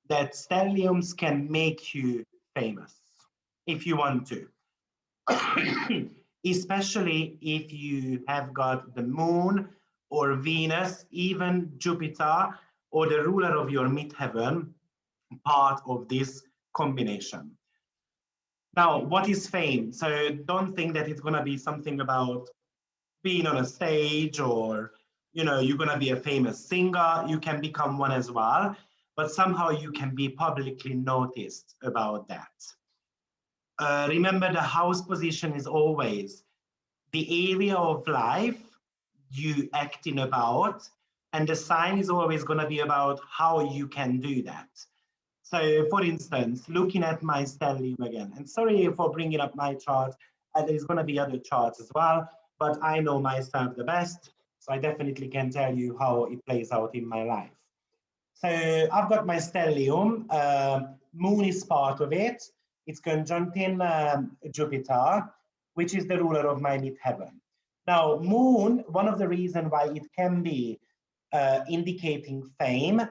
that stelliums can make you famous if you want to. Especially if you have got the moon or Venus, even Jupiter, or the ruler of your midheaven part of this combination. Now, what is fame? So don't think that it's going to be something about being on a stage or, you know, you're going to be a famous singer. You can become one as well, but somehow you can be publicly noticed about that. Remember, the house position is always the area of life you acting about, and the sign is always going to be about how you can do that. So, for instance, looking at my stellium again, and sorry for bringing up my chart, there's going to be other charts as well, but I know myself the best, so I definitely can tell you how it plays out in my life. So I've got my stellium, moon is part of it. It's conjunct in Jupiter, which is the ruler of my midheaven. Now, moon, one of the reasons why it can be indicating fame,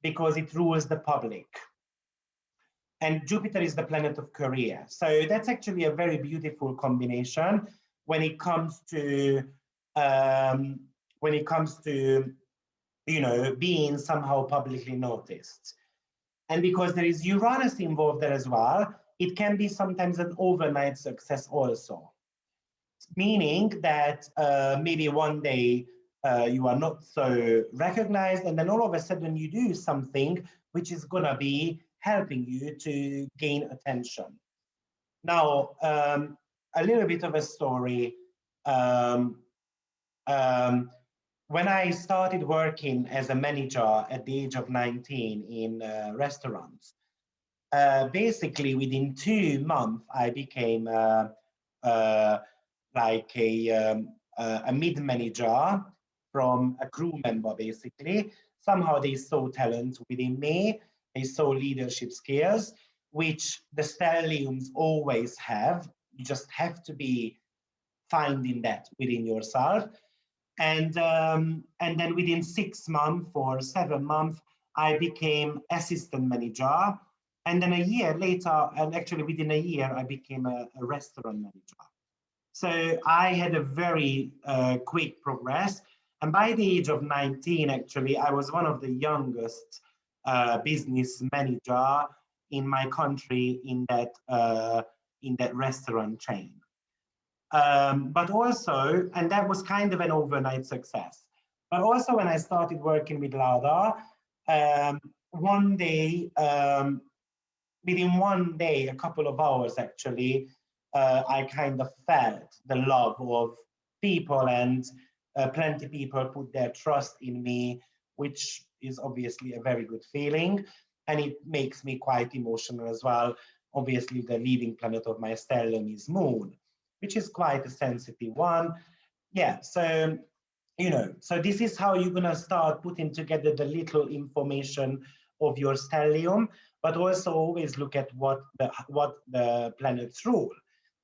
because it rules the public. And Jupiter is the planet of career. So that's actually a very beautiful combination when it comes to um, you know, being somehow publicly noticed. And because there is Uranus involved there as well, it can be sometimes an overnight success also. Meaning that maybe one day you are not so recognized, and then all of a sudden you do something which is going to be helping you to gain attention. Now, a little bit of a story. Um, um, when I started working as a manager at the age of 19 in restaurants, basically within 2 months, I became uh, like a mid manager from a crew member, basically. Somehow they saw talent within me, they saw leadership skills, which the stelliums always have. You just have to be finding that within yourself. And then within 6 months or 7 months, I became assistant manager. And then a year later, and actually within a year, I became a restaurant manager. So I had a very quick progress. And by the age of 19, actually, I was one of the youngest business manager in my country in that restaurant chain. But also, and that was kind of an overnight success. But also when I started working with Lauda, one day, within one day, a couple of hours actually, I kind of felt the love of people, and plenty of people put their trust in me, which is obviously a very good feeling. And it makes me quite emotional as well. Obviously, the leading planet of my stellium is Moon, which is quite a sensitive one. Yeah, so you know, so this is how you're gonna start putting together the little information of your stellium, but also always look at what the planets rule.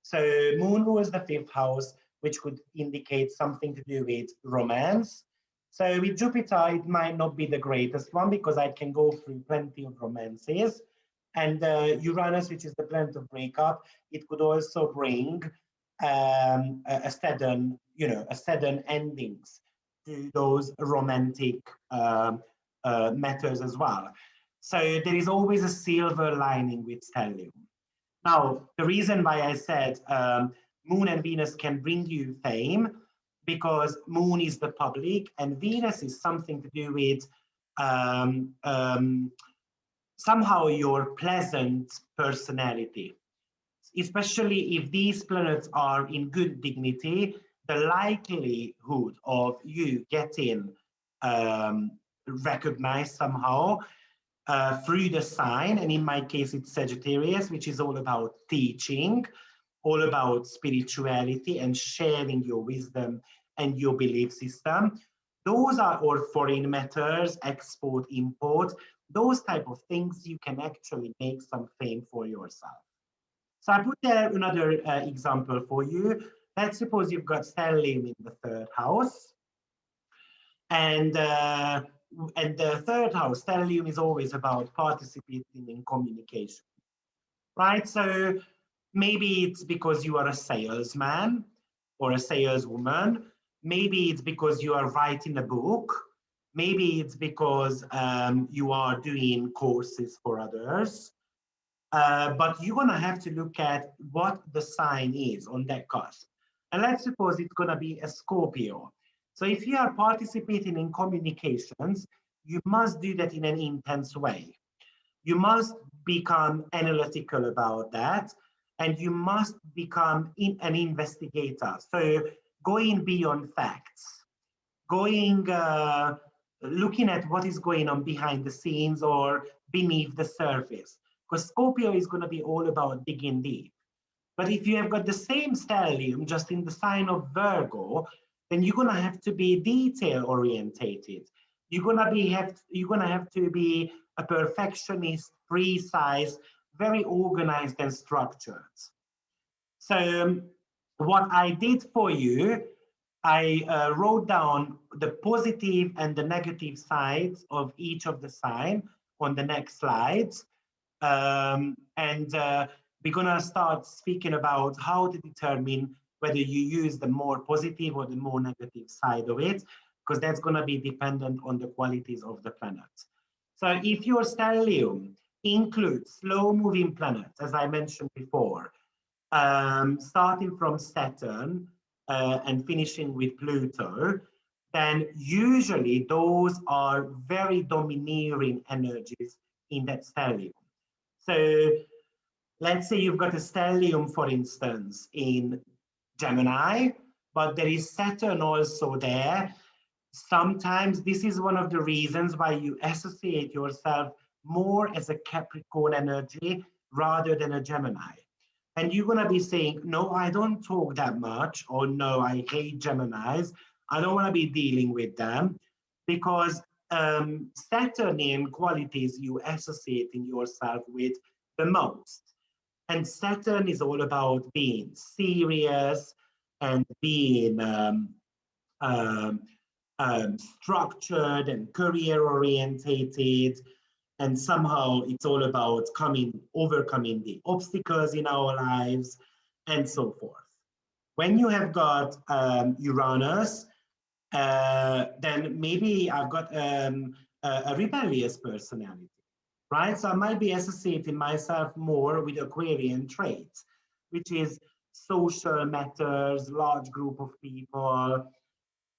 So Moon rules the fifth house, which could indicate something to do with romance. So with Jupiter, it might not be the greatest one because I can go through plenty of romances. And Uranus, which is the planet of breakup, it could also bring a sudden, you know, a sudden endings to those romantic matters as well. So there is always a silver lining with stellium. Now, the reason why I said Moon and Venus can bring you fame, because Moon is the public and Venus is something to do with um, um, somehow your pleasant personality. Especially if these planets are in good dignity, the likelihood of you getting um, recognized somehow through the sign, and in my case, it's Sagittarius, which is all about teaching, all about spirituality and sharing your wisdom and your belief system. Those are all foreign matters, export, import, those type of things you can actually make some fame for yourself. So I put there another example for you. Let's suppose you've got stellium in the third house, and the third house, stellium is always about participating in communication, right? So maybe it's because you are a salesman or a saleswoman. Maybe it's because you are writing a book. Maybe it's because you are doing courses for others. But you're going to have to look at what the sign is on that cusp. And let's suppose it's going to be a Scorpio. So if you are participating in communications, you must do that in an intense way. You must become analytical about that, and you must become an investigator. So going beyond facts, going looking at what is going on behind the scenes or beneath the surface, because Scorpio is going to be all about digging deep. But if you have got the same stellium just in the sign of Virgo, then you're going to have to be detail orientated. You're going to have to be a perfectionist, precise, very organized and structured. So what I did for you, I wrote down the positive and the negative sides of each of the sign on the next slides. And we're going to start speaking about how to determine whether you use the more positive or the more negative side of it, because that's going to be dependent on the qualities of the planets. So if your stellium includes slow-moving planets, as I mentioned before, starting from Saturn and finishing with Pluto, then usually those are very domineering energies in that stellium. So let's say you've got a stellium, for instance, in Gemini, but there is Saturn also there. Sometimes this is one of the reasons why you associate yourself more as a Capricorn energy rather than a Gemini. And you're going to be saying, no, I don't talk that much, or no, I hate Geminis. I don't want to be dealing with them, because Saturnian qualities you associate in yourself with the most. And Saturn is all about being serious and being um, structured and career orientated, and somehow it's all about overcoming the obstacles in our lives and so forth. When you have got Uranus, then maybe I've got a rebellious personality, right? So I might be associating myself more with Aquarian traits, which is social matters, large group of people.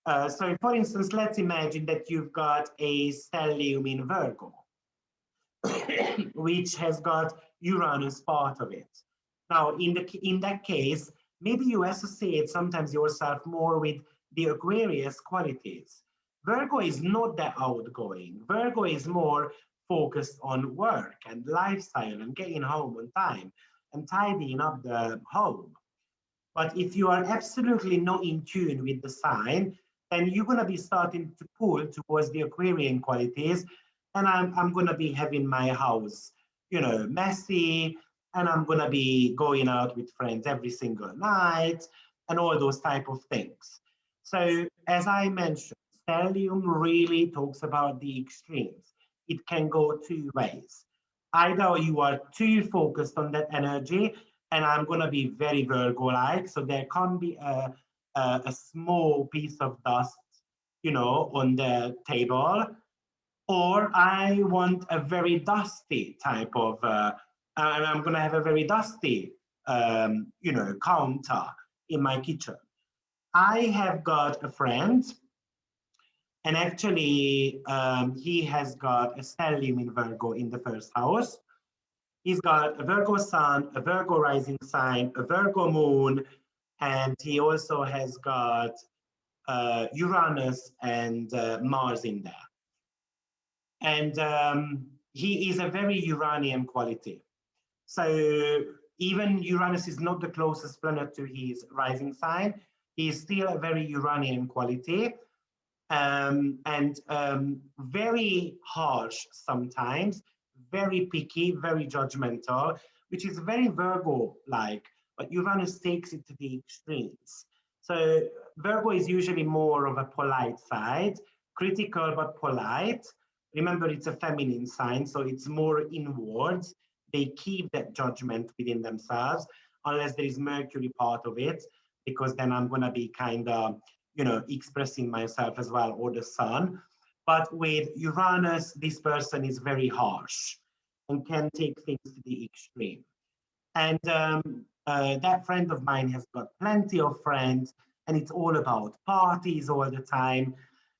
So for instance, let's imagine that you've got a stellium in Virgo, which has got Uranus part of it. Now, in that case, maybe you associate sometimes yourself more with the Aquarius qualities. Virgo is not that outgoing. Virgo is more focused on work and lifestyle and getting home on time and tidying up the home. But if you are absolutely not in tune with the sign, then you're going to be starting to pull towards the Aquarian qualities. And I'm going to be having my house, messy, and I'm going to be going out with friends every single night and all those type of things. So as I mentioned, stellium really talks about the extremes. It can go two ways. Either you are too focused on that energy, and I'm going to be very Virgo-like, so there can be a small piece of dust, on the table, or I want a very dusty type of, and I'm going to have a very dusty, counter in my kitchen. I have got a friend, and actually he has got a stellium in Virgo in the first house. He's got a Virgo sun, a Virgo rising sign, a Virgo moon, and he also has got Uranus and Mars in there. And he is a very Uranian quality. So even Uranus is not the closest planet to his rising sign, he is still a very Uranian quality, and very harsh sometimes, very picky, very judgmental, which is very Virgo-like, but Uranus takes it to the extremes. So Virgo is usually more of a polite side, critical but polite. Remember, it's a feminine sign, so it's more inwards. They keep that judgment within themselves, unless there is Mercury part of it, because then I'm going to be kind of, expressing myself as well, or the sun. But with Uranus, this person is very harsh and can take things to the extreme. And that friend of mine has got plenty of friends, and it's all about parties all the time.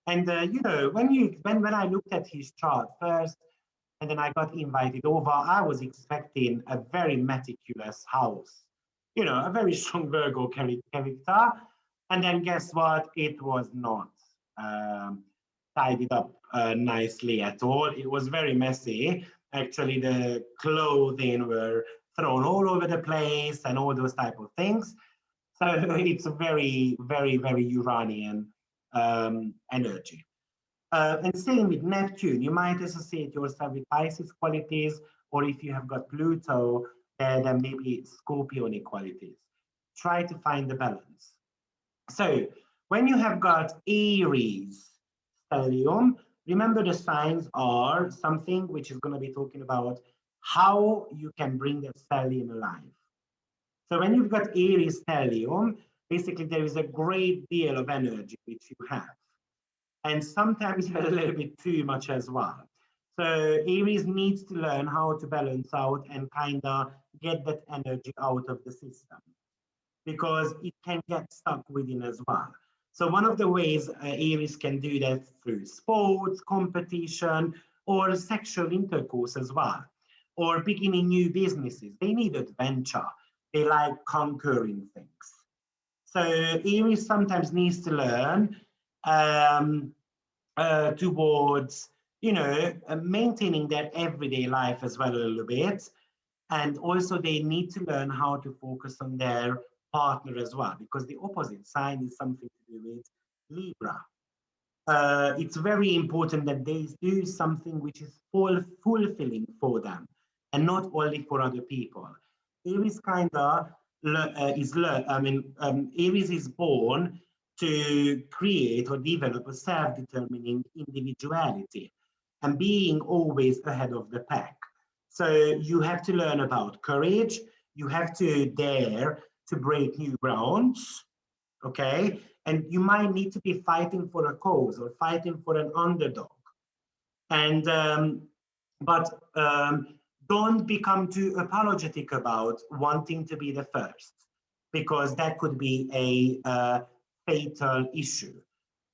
And when I looked at his chart first, and then I got invited over, I was expecting a very meticulous house, a very strong Virgo character. And then guess what? It was not tidied up nicely at all. It was very messy. Actually, the clothing were thrown all over the place and all those type of things. So it's a very, very, very Uranian energy. And same with Neptune, you might associate yourself with Pisces qualities, or if you have got Pluto, then maybe Scorpionic qualities. Try to find the balance. So when you have got Aries stellium, remember the signs are something which is going to be talking about how you can bring that stellium alive. So when you've got Aries stellium, basically there is a great deal of energy which you have. And sometimes a little bit too much as well. So Aries needs to learn how to balance out and kind of get that energy out of the system, because it can get stuck within as well. So one of the ways Aries can do that through sports, competition, or sexual intercourse as well, or beginning new businesses. They need adventure. They like conquering things. So Aries sometimes needs to learn towards, maintaining their everyday life as well a little bit. And also they need to learn how to focus on their partner as well, because the opposite sign is something to do with Libra. It's very important that they do something which is fulfilling for them and not only for other people. Aries kind of Aries is born to create or develop a self-determining individuality and being always ahead of the pack. So you have to learn about courage. You have to dare to break new grounds, okay? And you might need to be fighting for a cause or fighting for an underdog. And don't become too apologetic about wanting to be the first, because that could be a fatal issue.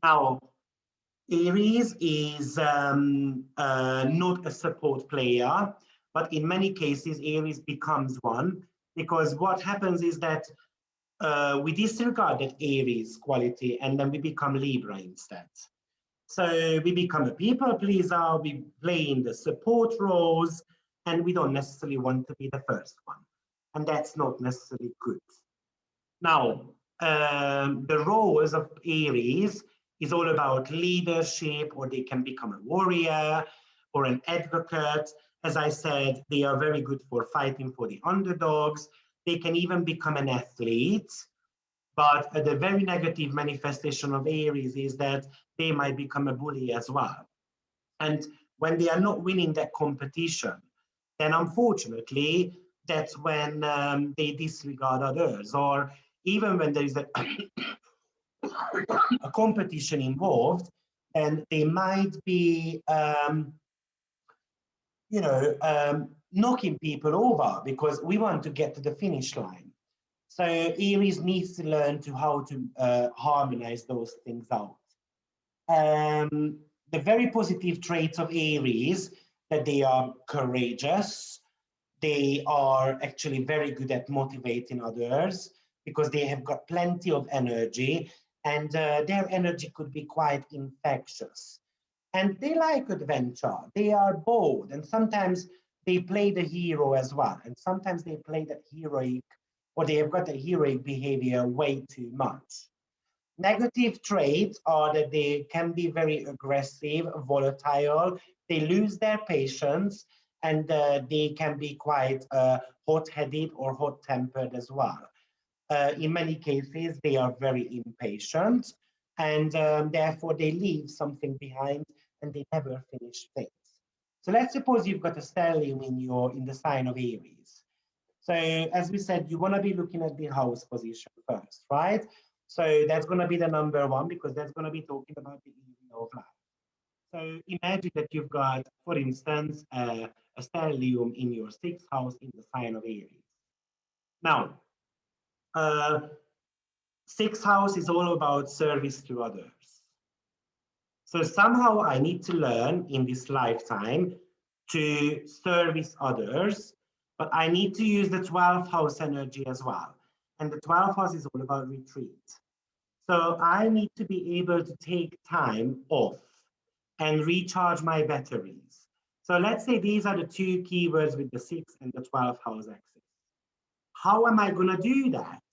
Now, Aries is not a support player, but in many cases, Aries becomes one, because what happens is that we disregard that Aries quality and then we become Libra instead. So we become a people pleaser, we play in the support roles, and we don't necessarily want to be the first one. And that's not necessarily good. Now, the roles of Aries is all about leadership, or they can become a warrior or an advocate. As I said, they are very good for fighting for the underdogs. They can even become an athlete. But the very negative manifestation of Aries is that they might become a bully as well. And when they are not winning that competition, then unfortunately, that's when they disregard others, or even when there is a, a competition involved, and they might be, knocking people over because we want to get to the finish line. So Aries needs to learn to how to harmonize those things out. The very positive traits of Aries, that they are courageous, they are actually very good at motivating others because they have got plenty of energy, and their energy could be quite infectious. And they like adventure, they are bold, and sometimes they play the hero as well. And sometimes they play that heroic, or they have got the heroic behavior way too much. Negative traits are that they can be very aggressive, volatile, they lose their patience, and they can be quite hot-headed or hot-tempered as well. In many cases, they are very impatient, and therefore they leave something behind and they never finish things. So let's suppose you've got a stellium in the sign of Aries. So as we said, you want to be looking at the house position first, right? So that's going to be the number one, because that's going to be talking about the area of life. So imagine that you've got, for instance, a stellium in your sixth house in the sign of Aries. Now, sixth house is all about service to others. So somehow I need to learn in this lifetime to service others, but I need to use the 12th house energy as well. And the 12th house is all about retreat. So I need to be able to take time off and recharge my batteries. So let's say these are the two keywords with the 6th and the 12th house axis. How am I going to do that?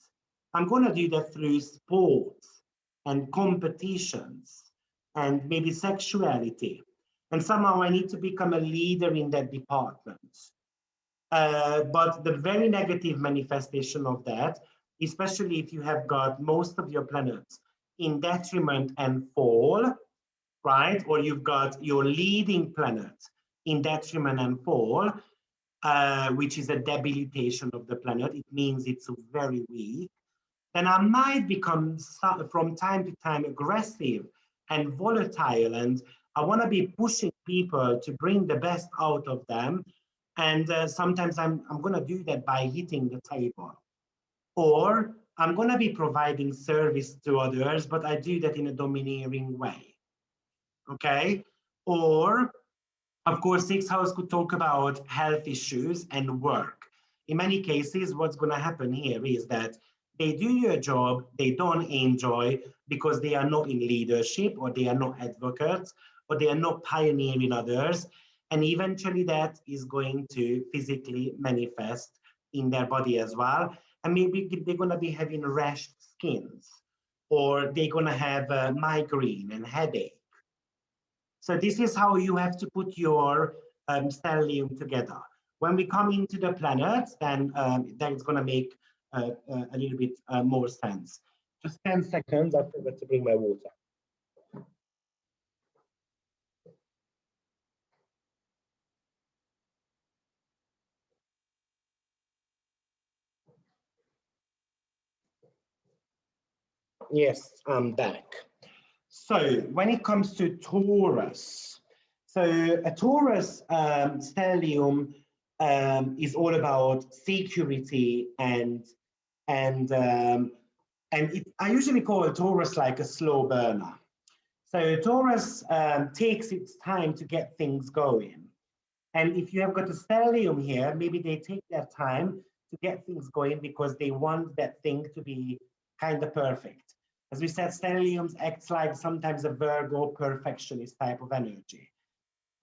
I'm going to do that through sports and competitions and maybe sexuality. And somehow I need to become a leader in that department. But the very negative manifestation of that, especially if you have got most of your planets in detriment and fall, right? Or you've got your leading planet in detriment and fall, which is a debilitation of the planet. It means it's very weak. Then I might become, from time to time, aggressive and volatile. And I want to be pushing people to bring the best out of them. And sometimes I'm going to do that by hitting the table. Or I'm going to be providing service to others, but I do that in a domineering way. Okay? Or, of course, sixth house could talk about health issues and work. In many cases, what's going to happen here is that they do your job, they don't enjoy because they are not in leadership, or they are not advocates, or they are not pioneering others. And eventually that is going to physically manifest in their body as well. And maybe they're going to be having rashed skins, or they're going to have a migraine and headache. So this is how you have to put your stellium together. When we come into the planets, then that's going to make a little bit more sense. Just 10 seconds, I forgot to bring my water. Yes, I'm back. So when it comes to Taurus, so a Taurus stellium is all about security and I usually call a Taurus like a slow burner. So Taurus takes its time to get things going. And if you have got a stellium here, maybe they take their time to get things going because they want that thing to be kind of perfect. As we said, stelliums acts like sometimes a Virgo perfectionist type of energy.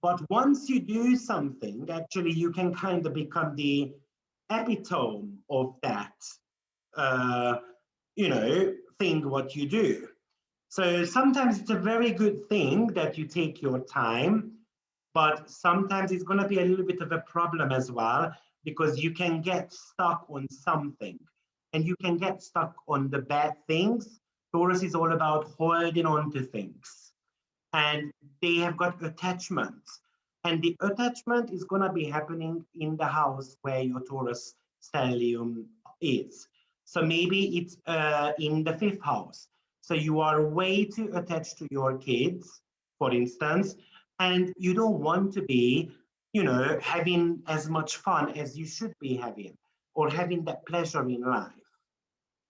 But once you do something, actually you can kind of become the epitome of that, thing what you do. So sometimes it's a very good thing that you take your time, but sometimes it's going to be a little bit of a problem as well, because you can get stuck on something and you can get stuck on the bad things. Taurus is all about holding on to things, and they have got attachments. And the attachment is going to be happening in the house where your Taurus stellium is. So maybe it's in the 5th house. So you are way too attached to your kids, for instance, and you don't want to be, having as much fun as you should be having, or having that pleasure in life.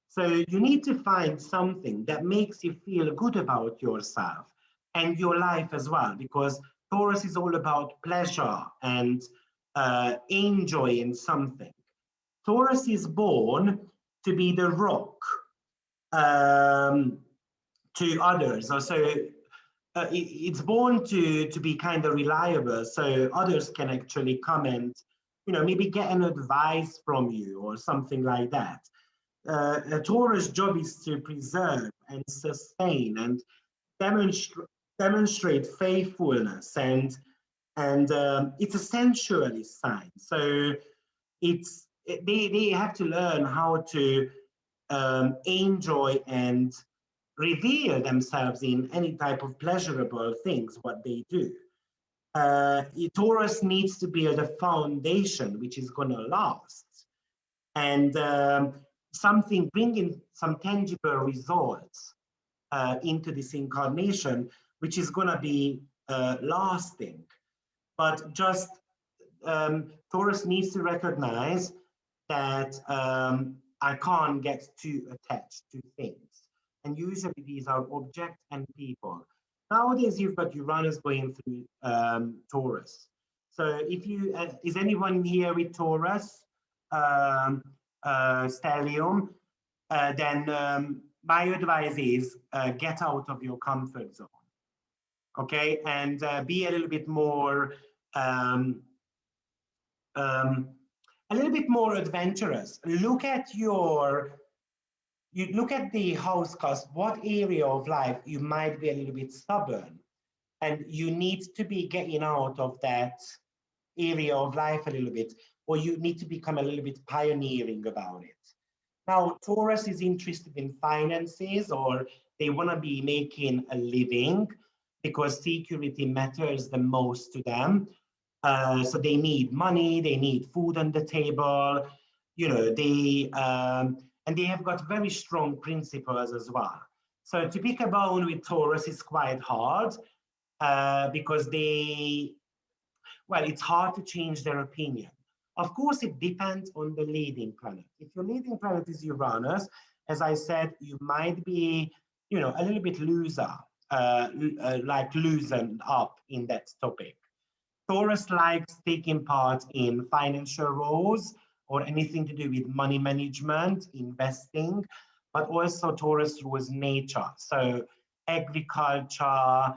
So you need to find something that makes you feel good about yourself and your life as well, because Taurus is all about pleasure and enjoying something. Taurus is born to be the rock to others. So it's born to be kind of reliable, so others can actually come and, maybe get an advice from you or something like that. A Taurus job is to preserve and sustain and demonstrate faithfulness and And it's a sensualist sign. So they have to learn how to enjoy and reveal themselves in any type of pleasurable things what they do. Taurus needs to build a foundation which is going to last, and something bringing some tangible results into this incarnation, which is going to be lasting. But just Taurus needs to recognize that I can't get too attached to things. And usually these are objects and people. Nowadays, you've got Uranus going through Taurus. So if you, is anyone here with Taurus, stellium, then my advice is get out of your comfort zone, okay? And be a little bit more, a little bit more adventurous. Look at you look at the house cusp, what area of life you might be a little bit stubborn, and you need to be getting out of that area of life a little bit, or you need to become a little bit pioneering about it. Now, Taurus is interested in finances, or they want to be making a living because security matters the most to them. So they need money, they need food on the table, you know, and they have got very strong principles as well. So to pick a bone with Taurus is quite hard because well, it's hard to change their opinion. Of course, it depends on the leading planet. If your leading planet is Uranus, as I said, you might be, you know, a little bit looser, like loosened up in that topic. Taurus likes taking part in financial roles or anything to do with money management, investing, but also Taurus rules nature. So agriculture,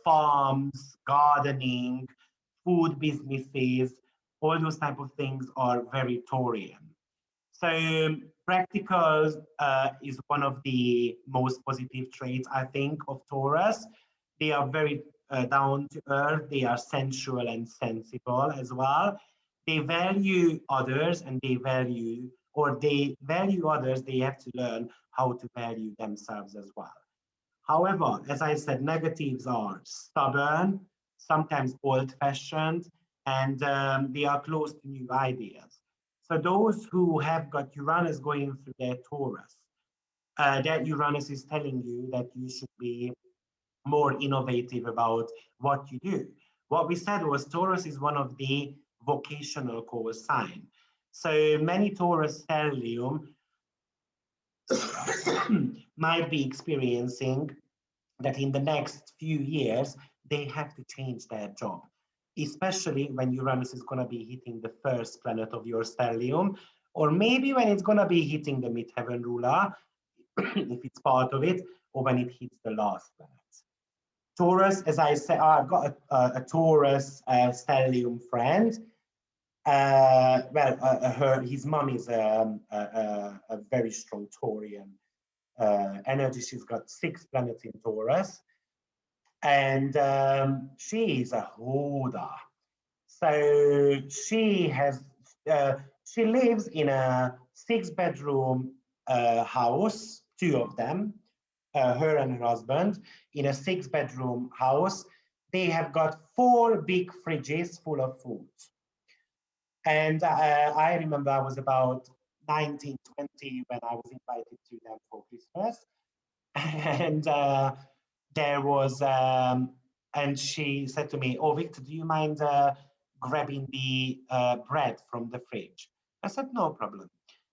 farms, gardening, food businesses, all those type of things are very Taurian. So practical is one of the most positive traits, I think, of Taurus. They are very down to earth. They are sensual and sensible as well. They value others and they value others. They have to learn how to value themselves as well. However, as I said, negatives are stubborn, sometimes old-fashioned, and they are close to new ideas. So those who have got Uranus going through their Taurus, that Uranus is telling you that you should be more innovative about what you do. What we said was Taurus is one of the vocational core sign. So many Taurus stellium might be experiencing that in the next few years, they have to change their job, especially when Uranus is going to be hitting the first planet of your stellium, or maybe when it's going to be hitting the midheaven ruler, if it's part of it, or when it hits the last planet. Taurus, as I said, I've got a Taurus stellium friend. His mom is a very strong Taurian energy. She's got 6 planets in Taurus, and she is a hoarder. So she lives in a 6-bedroom house, 2 of them, her and her husband, in a 6-bedroom house. They have got 4 big fridges full of food. And I remember I was about 19, 20 when I was invited to them for Christmas. And there was, and she said to me, "Oh, Victor, do you mind grabbing the bread from the fridge?" I said, "No problem."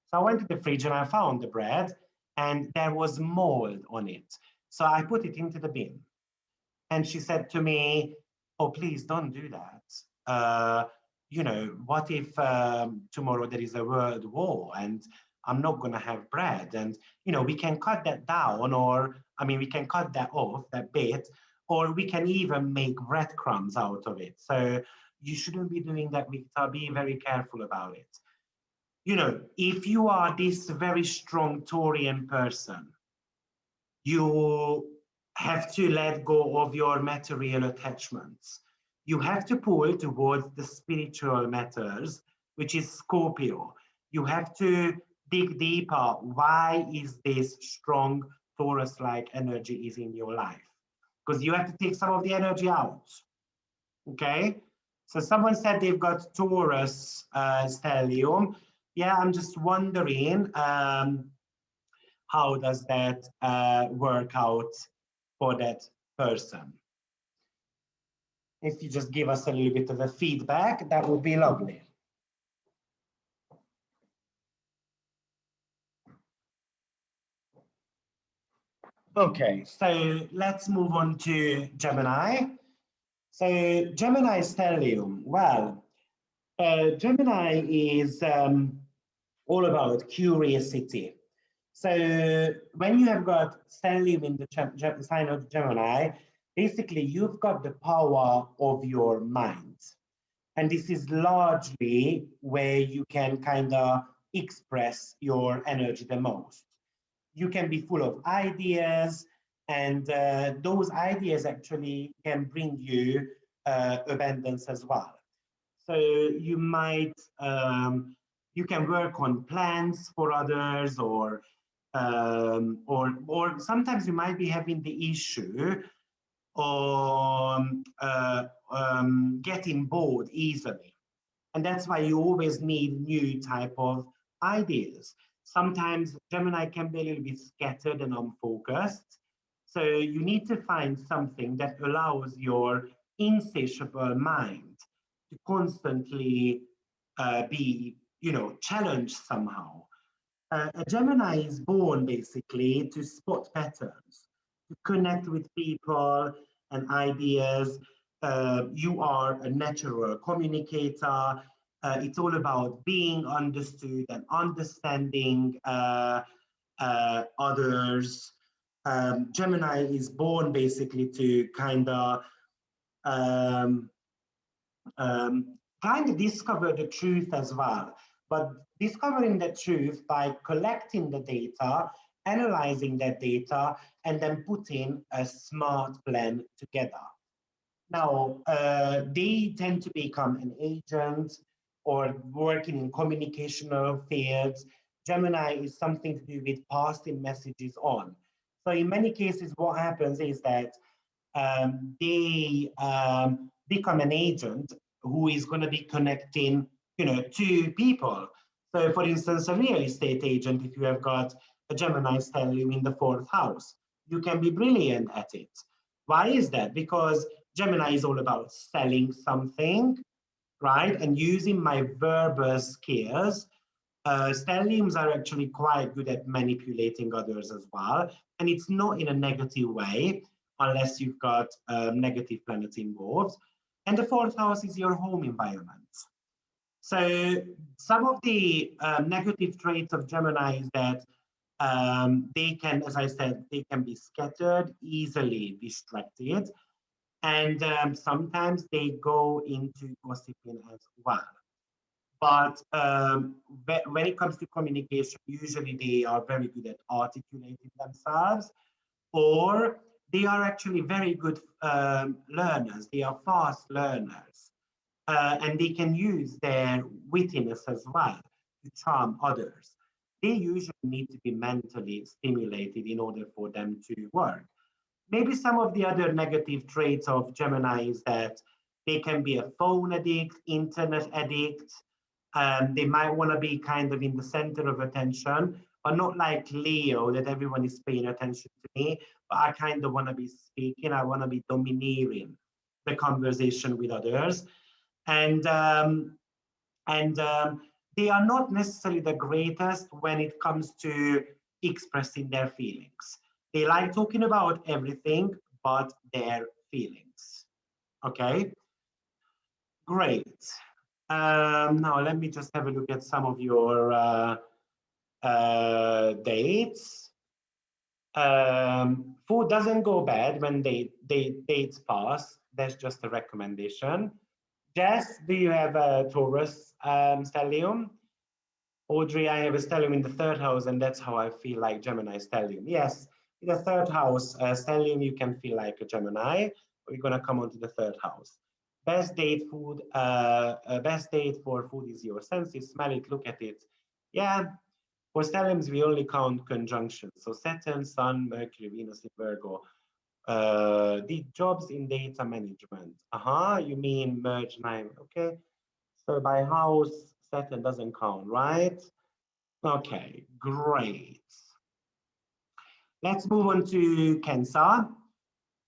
So I went to the fridge and I found the bread, and there was mold on it. So I put it into the bin. And she said to me, "Oh, please don't do that. You know, what if tomorrow there is a world war and I'm not going to have bread? And, you know, we can cut that down, or, I mean, we can cut that off, that bit, or we can even make breadcrumbs out of it. So you shouldn't be doing that, Viktor. Be very careful about it." You know, if you are this very strong Taurian person, you have to let go of your material attachments. You have to pull towards the spiritual matters, which is Scorpio. You have to dig deeper. Why is this strong Taurus-like energy is in your life? Because you have to take some of the energy out. Okay, so someone said they've got Taurus stellium. Yeah, I'm just wondering how does that work out for that person? If you just give us a little bit of a feedback, that would be lovely. Okay, so let's move on to Gemini. So Gemini stellium, well, Gemini is all about curiosity. So when you have got stellium in the sign of Gemini, basically you've got the power of your mind. And this is largely where you can kind of express your energy the most. You can be full of ideas, and those ideas actually can bring you abundance as well. So you might, you can work on plans for others, or sometimes you might be having the issue getting bored easily. And that's why you always need new type of ideas. Sometimes Gemini can be a little bit scattered and unfocused. So you need to find something that allows your insatiable mind to constantly be, challenged somehow. A Gemini is born basically to spot patterns, to connect with people and ideas. You are a natural communicator. It's all about being understood and understanding others. Gemini is born basically to um, kind of discover the truth as well, but discovering the truth by collecting the data, analyzing that data, and then putting a smart plan together. Now, they tend to become an agent or working in communicational fields. Gemini is something to do with passing messages on. So in many cases, what happens is that they become an agent who is going to be connecting, to people. So, for instance, a real estate agent, if you have got a Gemini stellium in the fourth house, you can be brilliant at it. Why is that? Because Gemini is all about selling something, right? And using my verbal skills. Stelliums are actually quite good at manipulating others as well. And it's not in a negative way, unless you've got negative planets involved. And the fourth house is your home environment. So some of the negative traits of Gemini is that they can, as I said, they can be scattered, easily distracted, and sometimes they go into gossiping as well. But when it comes to communication, usually they are very good at articulating themselves, or they are actually very good learners. They are fast learners, and they can use their wittiness as well to charm others. They usually need to be mentally stimulated in order for them to work. Maybe some of the other negative traits of Gemini is that they can be a phone addict, internet addict. They might want to be kind of in the center of attention, but not like Leo, that everyone is paying attention to me. But I kind of want to be speaking. I want to be domineering the conversation with others, and they are not necessarily the greatest when it comes to expressing their feelings. They like talking about everything but their feelings. Okay, great. Now let me just have a look at some of your dates. Food doesn't go bad when dates pass. That's just a recommendation. Jess, do you have a Taurus stellium? Audrey, I have a stellium in the third house, and that's how I feel like Gemini stellium. Yes, in the third house stellium, you can feel like a Gemini. We're going to come on to the third house. Best date for food is your senses. Smell it, look at it. Yeah. For stelliums, we only count conjunctions. So Saturn, Sun, Mercury, Venus in Virgo. The jobs in data management. You mean merge nine. Okay. So by house, Saturn doesn't count, right? Okay, great. Let's move on to Cancer.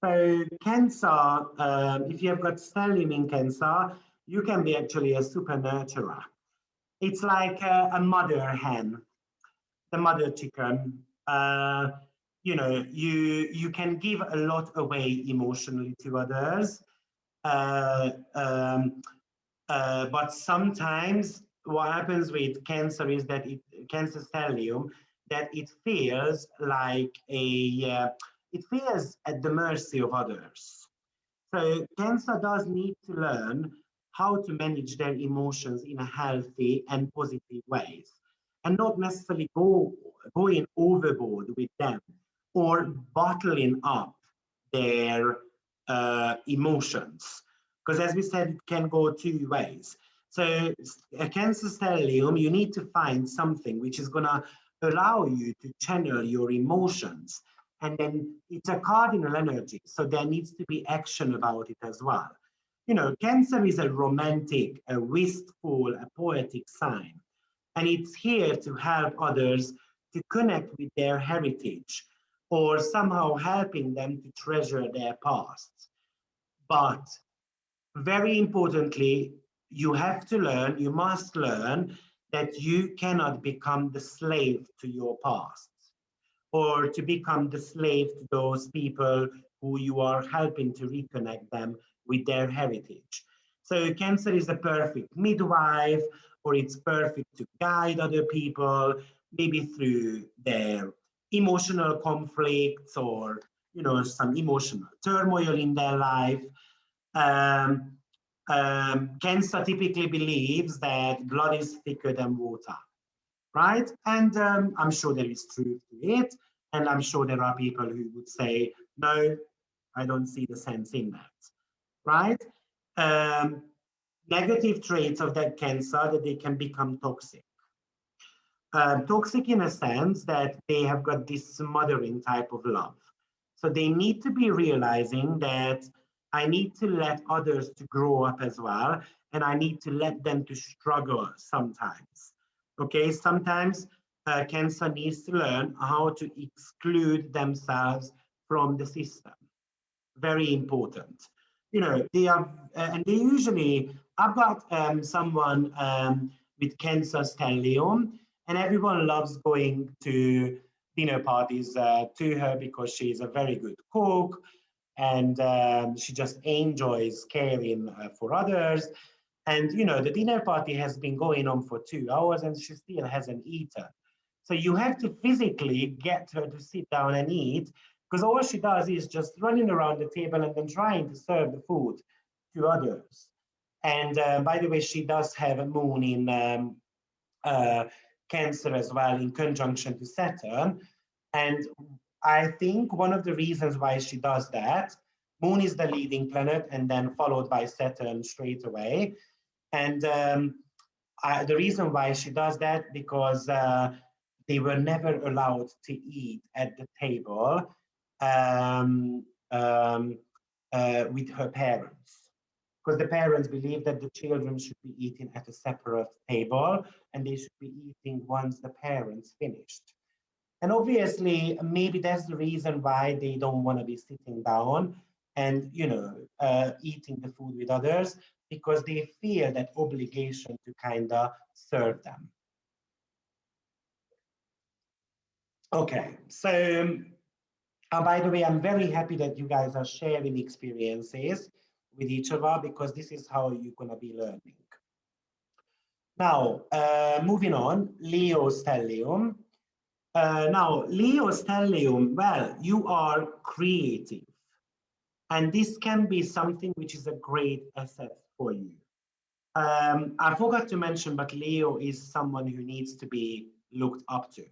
So Cancer, if you have got stellium in Cancer, you can be actually a super nurturer. It's like a mother hen, the mother chicken. You know, you can give a lot away emotionally to others, uh, um, but sometimes what happens with cancer is that cancer stellium, that it feels like it feels at the mercy of others. So cancer does need to learn how to manage their emotions in a healthy and positive ways, and not necessarily going overboard with them or bottling up their emotions. Because as we said, it can go two ways. So a cancer stellium, you need to find something which is going to allow you to channel your emotions, and then it's a cardinal energy, so there needs to be action about it as well. You know, Cancer is a romantic, a wistful, a poetic sign, and it's here to help others to connect with their heritage, or somehow helping them to treasure their past. But very importantly, you have to learn, you must learn that you cannot become the slave to your past, or to become the slave to those people who you are helping to reconnect them with their heritage. So Cancer is a perfect midwife, or it's perfect to guide other people, maybe through their emotional conflicts, or some emotional turmoil in their life. Um, Cancer typically believes that blood is thicker than water, right? And I'm sure there is truth to it. And I'm sure there are people who would say, no, I don't see the sense in that, right? Um, Negative traits of that cancer, that they can become toxic. Toxic in a sense that they have got this smothering type of love. So they need to be realizing that I need to let others to grow up as well, and I need to let them to struggle sometimes. Okay, sometimes cancer needs to learn how to exclude themselves from the system. Very important. They are, and they usually, I've got someone with cancer stellium, and everyone loves going to dinner parties to her because she's a very good cook, and she just enjoys caring for others. And the dinner party has been going on for 2 hours and she still hasn't eaten. So you have to physically get her to sit down and eat, because all she does is just running around the table and then trying to serve the food to others. And by the way, she does have a moon in uh, Cancer as well, in conjunction to Saturn. And I think one of the reasons why she does that, Moon is the leading planet, and then followed by Saturn straight away. And the reason why she does that, because they were never allowed to eat at the table um, um, with her parents, because the parents believe that the children should be eating at a separate table, and they should be eating once the parents finished. And obviously, maybe that's the reason why they don't want to be sitting down and, eating the food with others, because they feel that obligation to kind of serve them. Okay, so by the way, I'm very happy that you guys are sharing experiences with each other, because this is how you're going to be learning. Now, moving on, Leo stellium. Now, Leo stellium, well, you are creative. And this can be something which is a great asset for you. I forgot to mention, but Leo is someone who needs to be looked up to.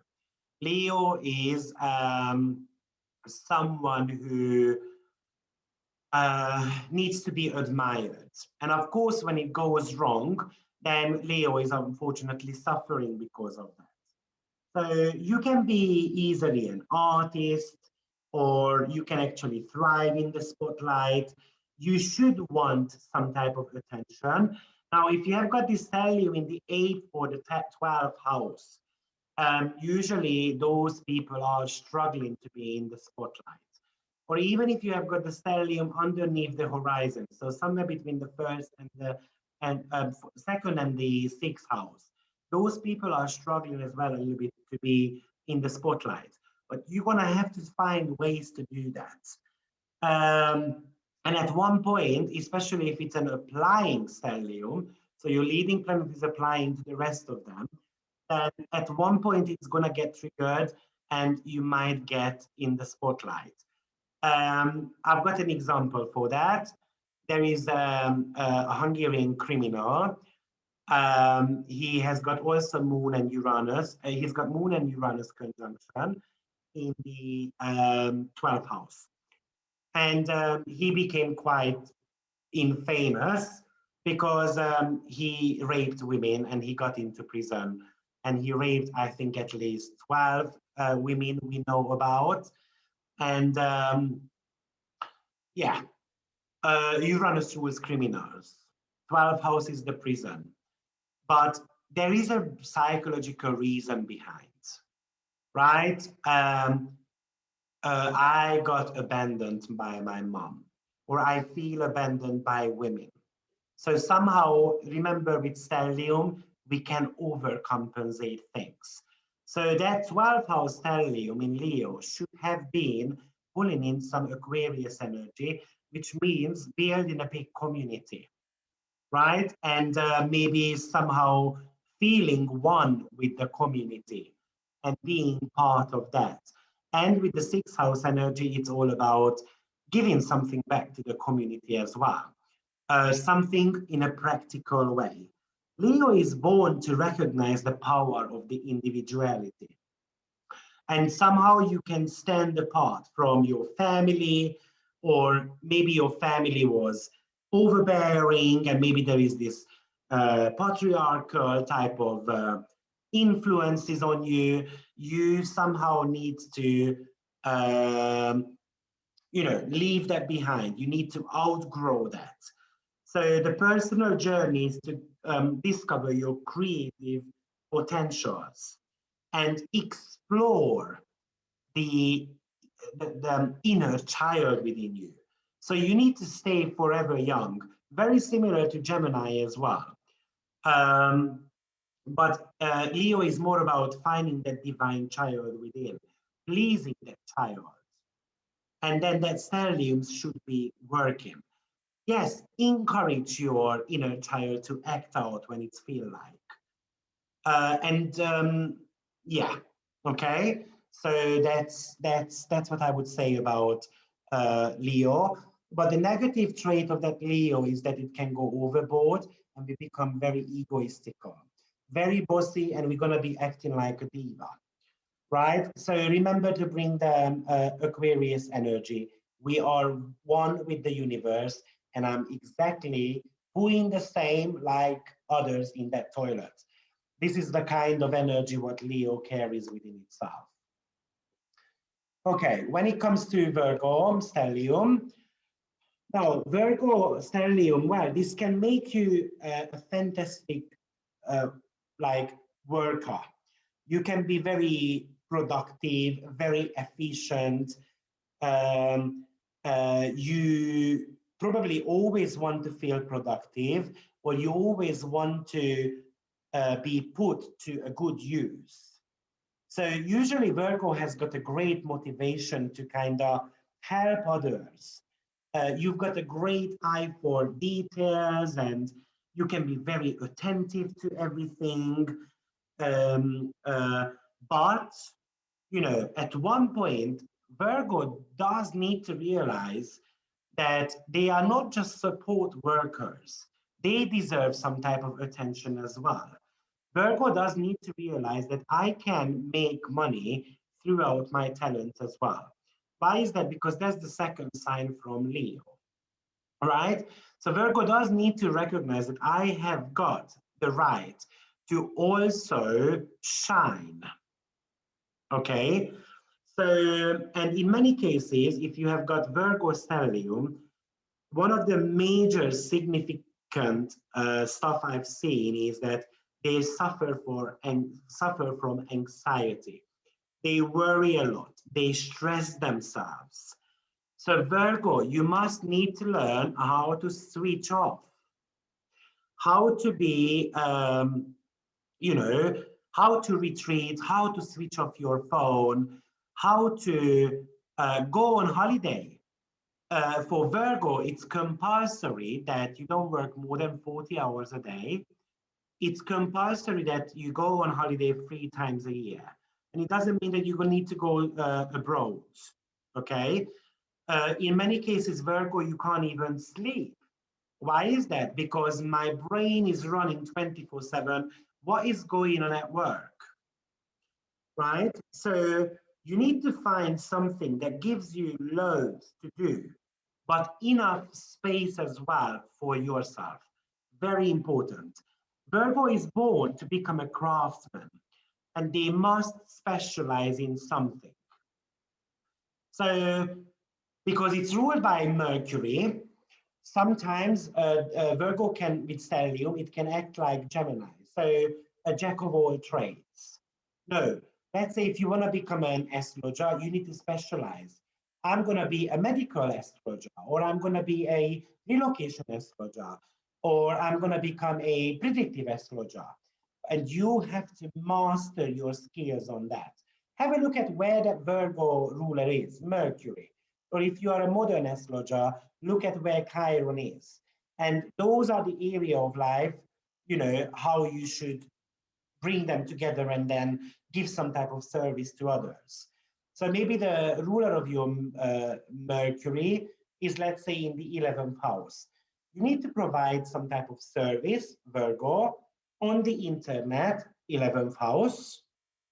Leo is someone who needs to be admired. And of course, when it goes wrong, then Leo is unfortunately suffering because of that. So you can be easily an artist, or you can actually thrive in the spotlight. You should want some type of attention. Now, if you have got this stellium in the 8th or the 12th house, usually those people are struggling to be in the spotlight. Or even if you have got the stellium underneath the horizon, so somewhere between the first and the second and the 6th house, those people are struggling as well a little bit to be in the spotlight. But you're gonna have to find ways to do that. And at one point, especially if it's an applying stellium, so your leading planet is applying to the rest of them, then at one point it's gonna get triggered and you might get in the spotlight. I've got an example for that. There is a Hungarian criminal. He has got also Moon and Uranus. He's got Moon and Uranus conjunction in the 12th house. And he became quite infamous because he raped women and he got into prison. And he raped, I think, at least 12 women we know about. And yeah, Uranus rules criminals. 12th house is the prison. But there is a psychological reason behind, right? I got abandoned by my mom, or I feel abandoned by women. So somehow, remember with stellium, we can overcompensate things. So that 12th house stellium in Leo should have been pulling in some Aquarius energy, which means building a big community, right? And maybe somehow feeling one with the community and being part of that. And with the 6th house energy, it's all about giving something back to the community as well, something in a practical way. Leo is born to recognize the power of the individuality. And somehow you can stand apart from your family, or maybe your family was overbearing, and maybe there is this patriarchal type of influences on you. You somehow need to leave that behind. You need to outgrow that. So the personal journey is to discover your creative potentials and explore the, the inner child within you. So you need to stay forever young, very similar to Gemini as well. But Leo is more about finding that divine child within, pleasing that child. And then that stelliums should be working. Yes, encourage your inner child to act out when it's feel like. Yeah, okay. So that's what I would say about Leo. But the negative trait of that Leo is that it can go overboard and we become very egoistical, very bossy, and we're gonna be acting like a diva, right? So remember to bring the Aquarius energy. We are one with the universe, and I'm exactly doing the same like others in that toilet. This is the kind of energy what Leo carries within itself. Okay, when it comes to Virgo stellium, now Virgo stellium, well, this can make you a fantastic like worker. You can be very productive, very efficient. You probably always want to feel productive, or you always want to be put to a good use. So usually Virgo has got a great motivation to kind of help others. You've got a great eye for details, and you can be very attentive to everything. But, at one point, Virgo does need to realize that they are not just support workers. They deserve some type of attention as well. Virgo does need to realize that I can make money throughout my talents as well. Why is that? Because that's the second sign from Leo. All right. So Virgo does need to recognize that I have got the right to also shine. Okay. So, and in many cases, if you have got Virgo stellium, one of the major significant stuff I've seen is that they suffer from anxiety. They worry a lot. They stress themselves. So Virgo, you must need to learn how to switch off, how to be, you know, how to retreat, how to switch off your phone, how to go on holiday. For Virgo, it's compulsory that you don't work more than 40 hours a day. It's compulsory that you go on holiday 3 times a year. And it doesn't mean that you're going to need to go abroad. Okay. In many cases, Virgo, you can't even sleep. Why is that? Because my brain is running 24/7. What is going on at work? Right? So you need to find something that gives you loads to do, but enough space as well for yourself. Very important. Virgo is born to become a craftsman and they must specialize in something. So, because it's ruled by Mercury, sometimes Virgo can, with stellium, it can act like Gemini. So, a jack of all trades. No, let's say if you want to become an astrologer, you need to specialize. I'm going to be a medical astrologer, or I'm going to be a relocation astrologer, or I'm going to become a predictive astrologer. And you have to master your skills on that. Have a look at where that Virgo ruler is, Mercury. Or if you are a modern astrologer, look at where Chiron is. And those are the area of life, how you should bring them together and then give some type of service to others. So maybe the ruler of your Mercury is, let's say, in the 11th house. You need to provide some type of service, Virgo, on the internet, 11th house,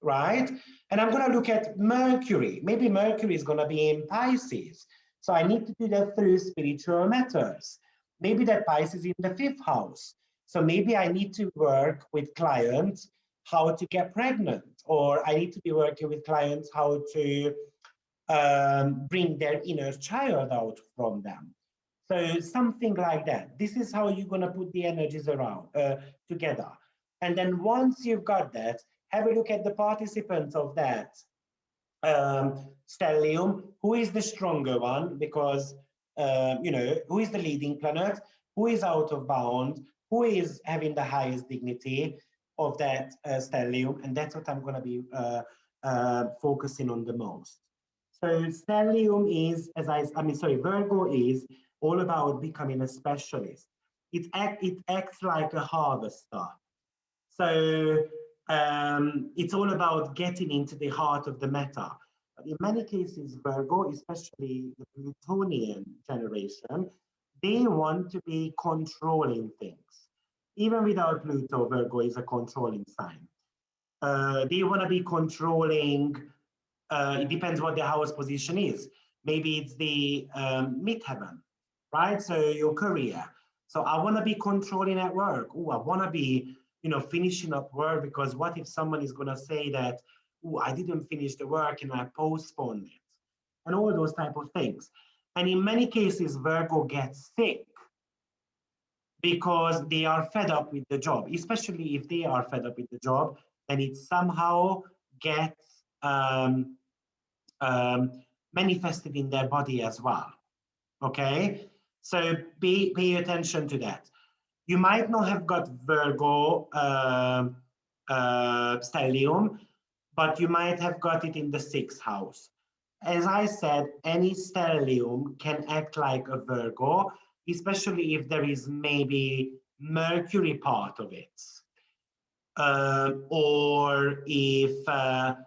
right? And I'm going to look at Mercury. Maybe Mercury is going to be in Pisces. So I need to do that through spiritual matters. Maybe that Pisces is in the 5th house. So maybe I need to work with clients how to get pregnant, or I need to be working with clients how to bring their inner child out from them. So something like that. This is how you're going to put the energies around together. And then once you've got that, have a look at the participants of that stellium. Who is the stronger one? Because, who is the leading planet? Who is out of bound? Who is having the highest dignity of that stellium? And that's what I'm going to be focusing on the most. So stellium is, Virgo is all about becoming a specialist. It acts like a harvester. So it's all about getting into the heart of the matter. But in many cases, Virgo, especially the Plutonian generation, they want to be controlling things. Even without Pluto, Virgo is a controlling sign. They want to be controlling, it depends what their house position is. Maybe it's the midheaven, right? So your career. So I want to be controlling at work. Oh, I want to be, finishing up work, because what if someone is going to say that, oh, I didn't finish the work and I postponed it, and all those type of things. And in many cases, Virgo gets sick because they are fed up with the job, especially if they are fed up with the job, and it somehow gets manifested in their body as well. Okay, so pay attention to that. You might not have got Virgo stellium, but you might have got it in the 6th house. As I said, any stellium can act like a Virgo, especially if there is maybe Mercury part of it. Or if the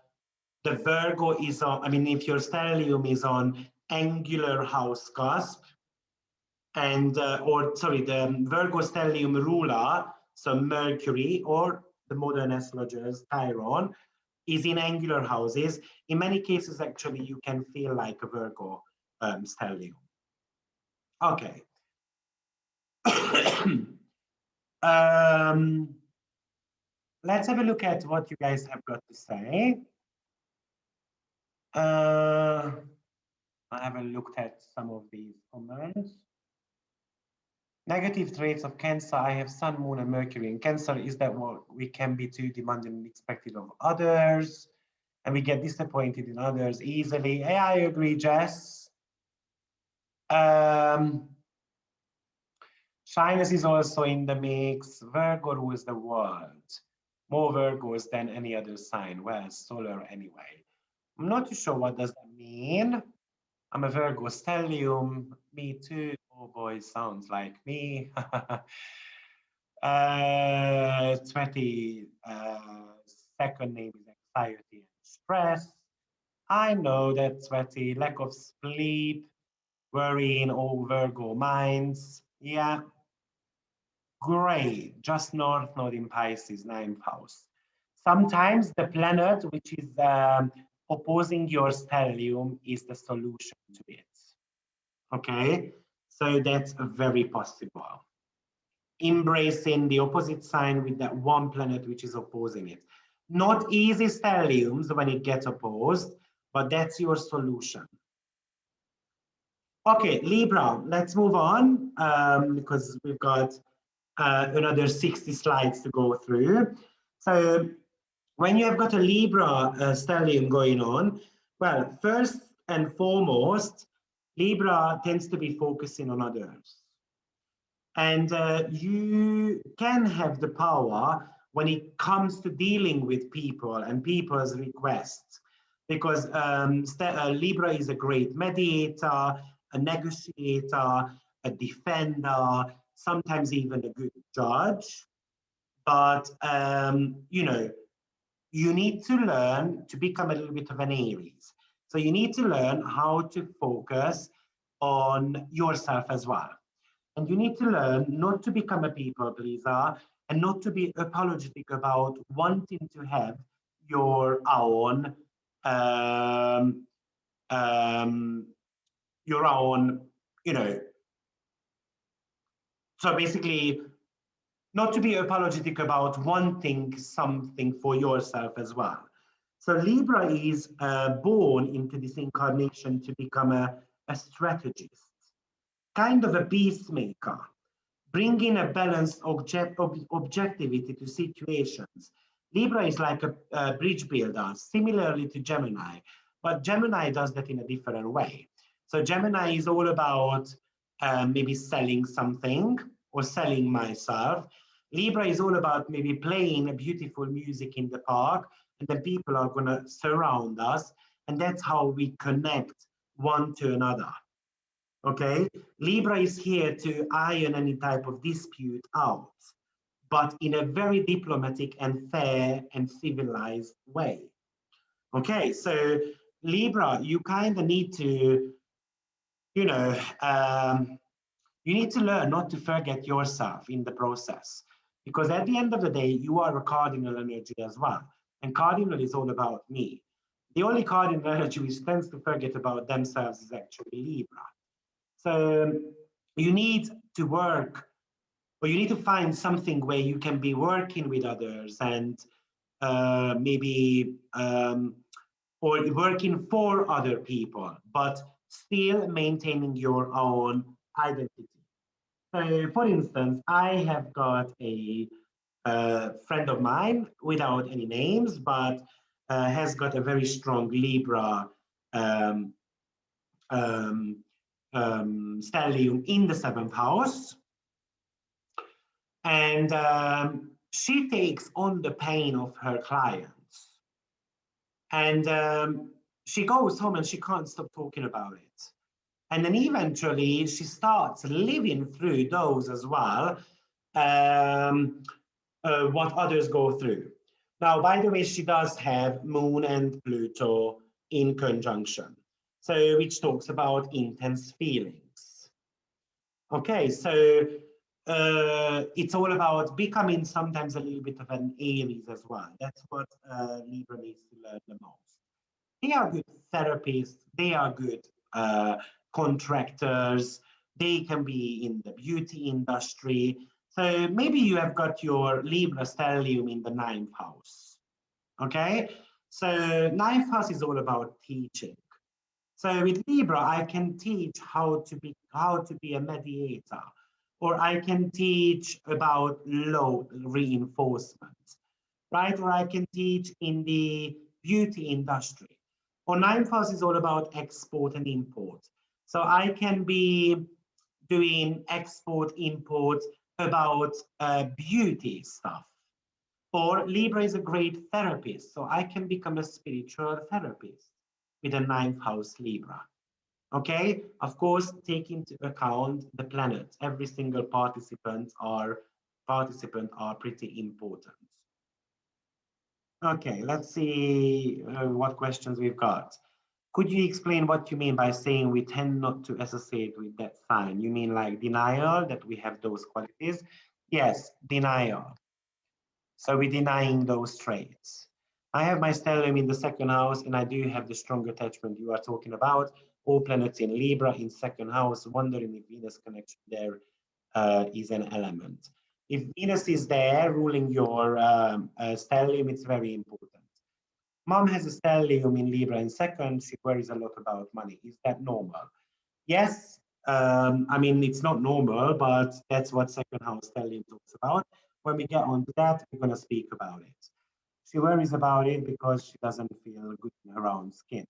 Virgo is on, if your stellium is on angular house cusp, and the Virgo stellium ruler, so Mercury, or the modern astrologers, Chiron, is in angular houses. In many cases, actually, you can feel like a Virgo stellium. Okay, Let's have a look at what you guys have got to say. I haven't looked at some of these comments. Negative traits of Cancer. I have Sun, Moon, and Mercury in Cancer. Is that what we can be too demanding and expected of others? And we get disappointed in others easily. Yeah, I agree, Jess. Shyness is also in the mix. Virgo rules the world. More Virgos than any other sign. Well, solar anyway. I'm not too sure what does that mean. I'm a Virgo stellium. Me too. Oh boy, sounds like me. Sweaty. Second name is anxiety and stress. I know that Sweaty. Lack of sleep, worry in all Virgo minds. Yeah, great. Just north node in Pisces, ninth house. Sometimes the planet which is opposing your stellium is the solution to it. Okay, so that's very possible. Embracing the opposite sign with that one planet which is opposing it. Not easy stelliums when it gets opposed, but that's your solution. Okay, Libra, let's move on because we've got another 60 slides to go through. So when you have got a Libra stellium going on, well, first and foremost, Libra tends to be focusing on others. And you can have the power when it comes to dealing with people and people's requests, because Libra is a great mediator, a negotiator, a defender, sometimes even a good judge. But, you know, you need to learn to become a little bit of an Aries. So you need to learn how to focus on yourself as well. And you need to learn not to become a people pleaser and not to be apologetic about wanting to have your own, um, um, your own, you know. So basically, not to be apologetic about wanting something for yourself as well. So Libra is born into this incarnation to become a strategist, kind of a peacemaker, bringing a balanced objectivity to situations. Libra is like a bridge builder, similarly to Gemini, but Gemini does that in a different way. So Gemini is all about maybe selling something or selling myself. Libra is all about maybe playing a beautiful music in the park, and then people are going to surround us, and that's how we connect one to another. Okay, Libra is here to iron any type of dispute out, but in a very diplomatic and fair and civilized way. Okay, so Libra, you kind of need to, you know, you need to learn not to forget yourself in the process, because at the end of the day, you are a cardinal energy as well. And cardinal is all about me. The only cardinal energy which tends to forget about themselves is actually Libra. So you need to work, or you need to find something where you can be working with others and maybe, or working for other people, but still maintaining your own identity. So for instance, I have got a friend of mine without any names, but has got a very strong Libra um, um, stellium in the seventh house. And she takes on the pain of her clients. And she goes home and she can't stop talking about it. And then eventually she starts living through those as well, what others go through. Now, by the way, she does have Moon and Pluto in conjunction, so which talks about intense feelings. Okay, so it's all about becoming sometimes a little bit of an Aries as well. That's what Libra needs to learn the most. They are good therapists, they are good contractors, they can be in the beauty industry. So maybe you have got your Libra stellium in the ninth house. Okay, so ninth house is all about teaching. So with Libra, I can teach how to be a mediator, or I can teach about law reinforcement, right? Or I can teach in the beauty industry. Or ninth house is all about export and import. So I can be doing export import about beauty stuff. Or Libra is a great therapist, so I can become a spiritual therapist with a ninth house Libra. Okay, of course, take into account the planets. Every single participant are pretty important. Okay, let's see what questions we've got. Could you explain what you mean by saying we tend not to associate with that sign? You mean like denial, that we have those qualities? Yes, denial. So we're denying those traits. I have my stellium in the second house, and I do have the strong attachment you are talking about. All planets in Libra in second house, wondering if Venus connection there is an element. If Venus is there ruling your stellium, it's very important. Mom has a stellium in Libra in second. She worries a lot about money. Is that normal? Yes. I mean, it's not normal, but that's what second house stellium talks about. When we get onto that, we're going to speak about it. She worries about it because she doesn't feel good in her own skin.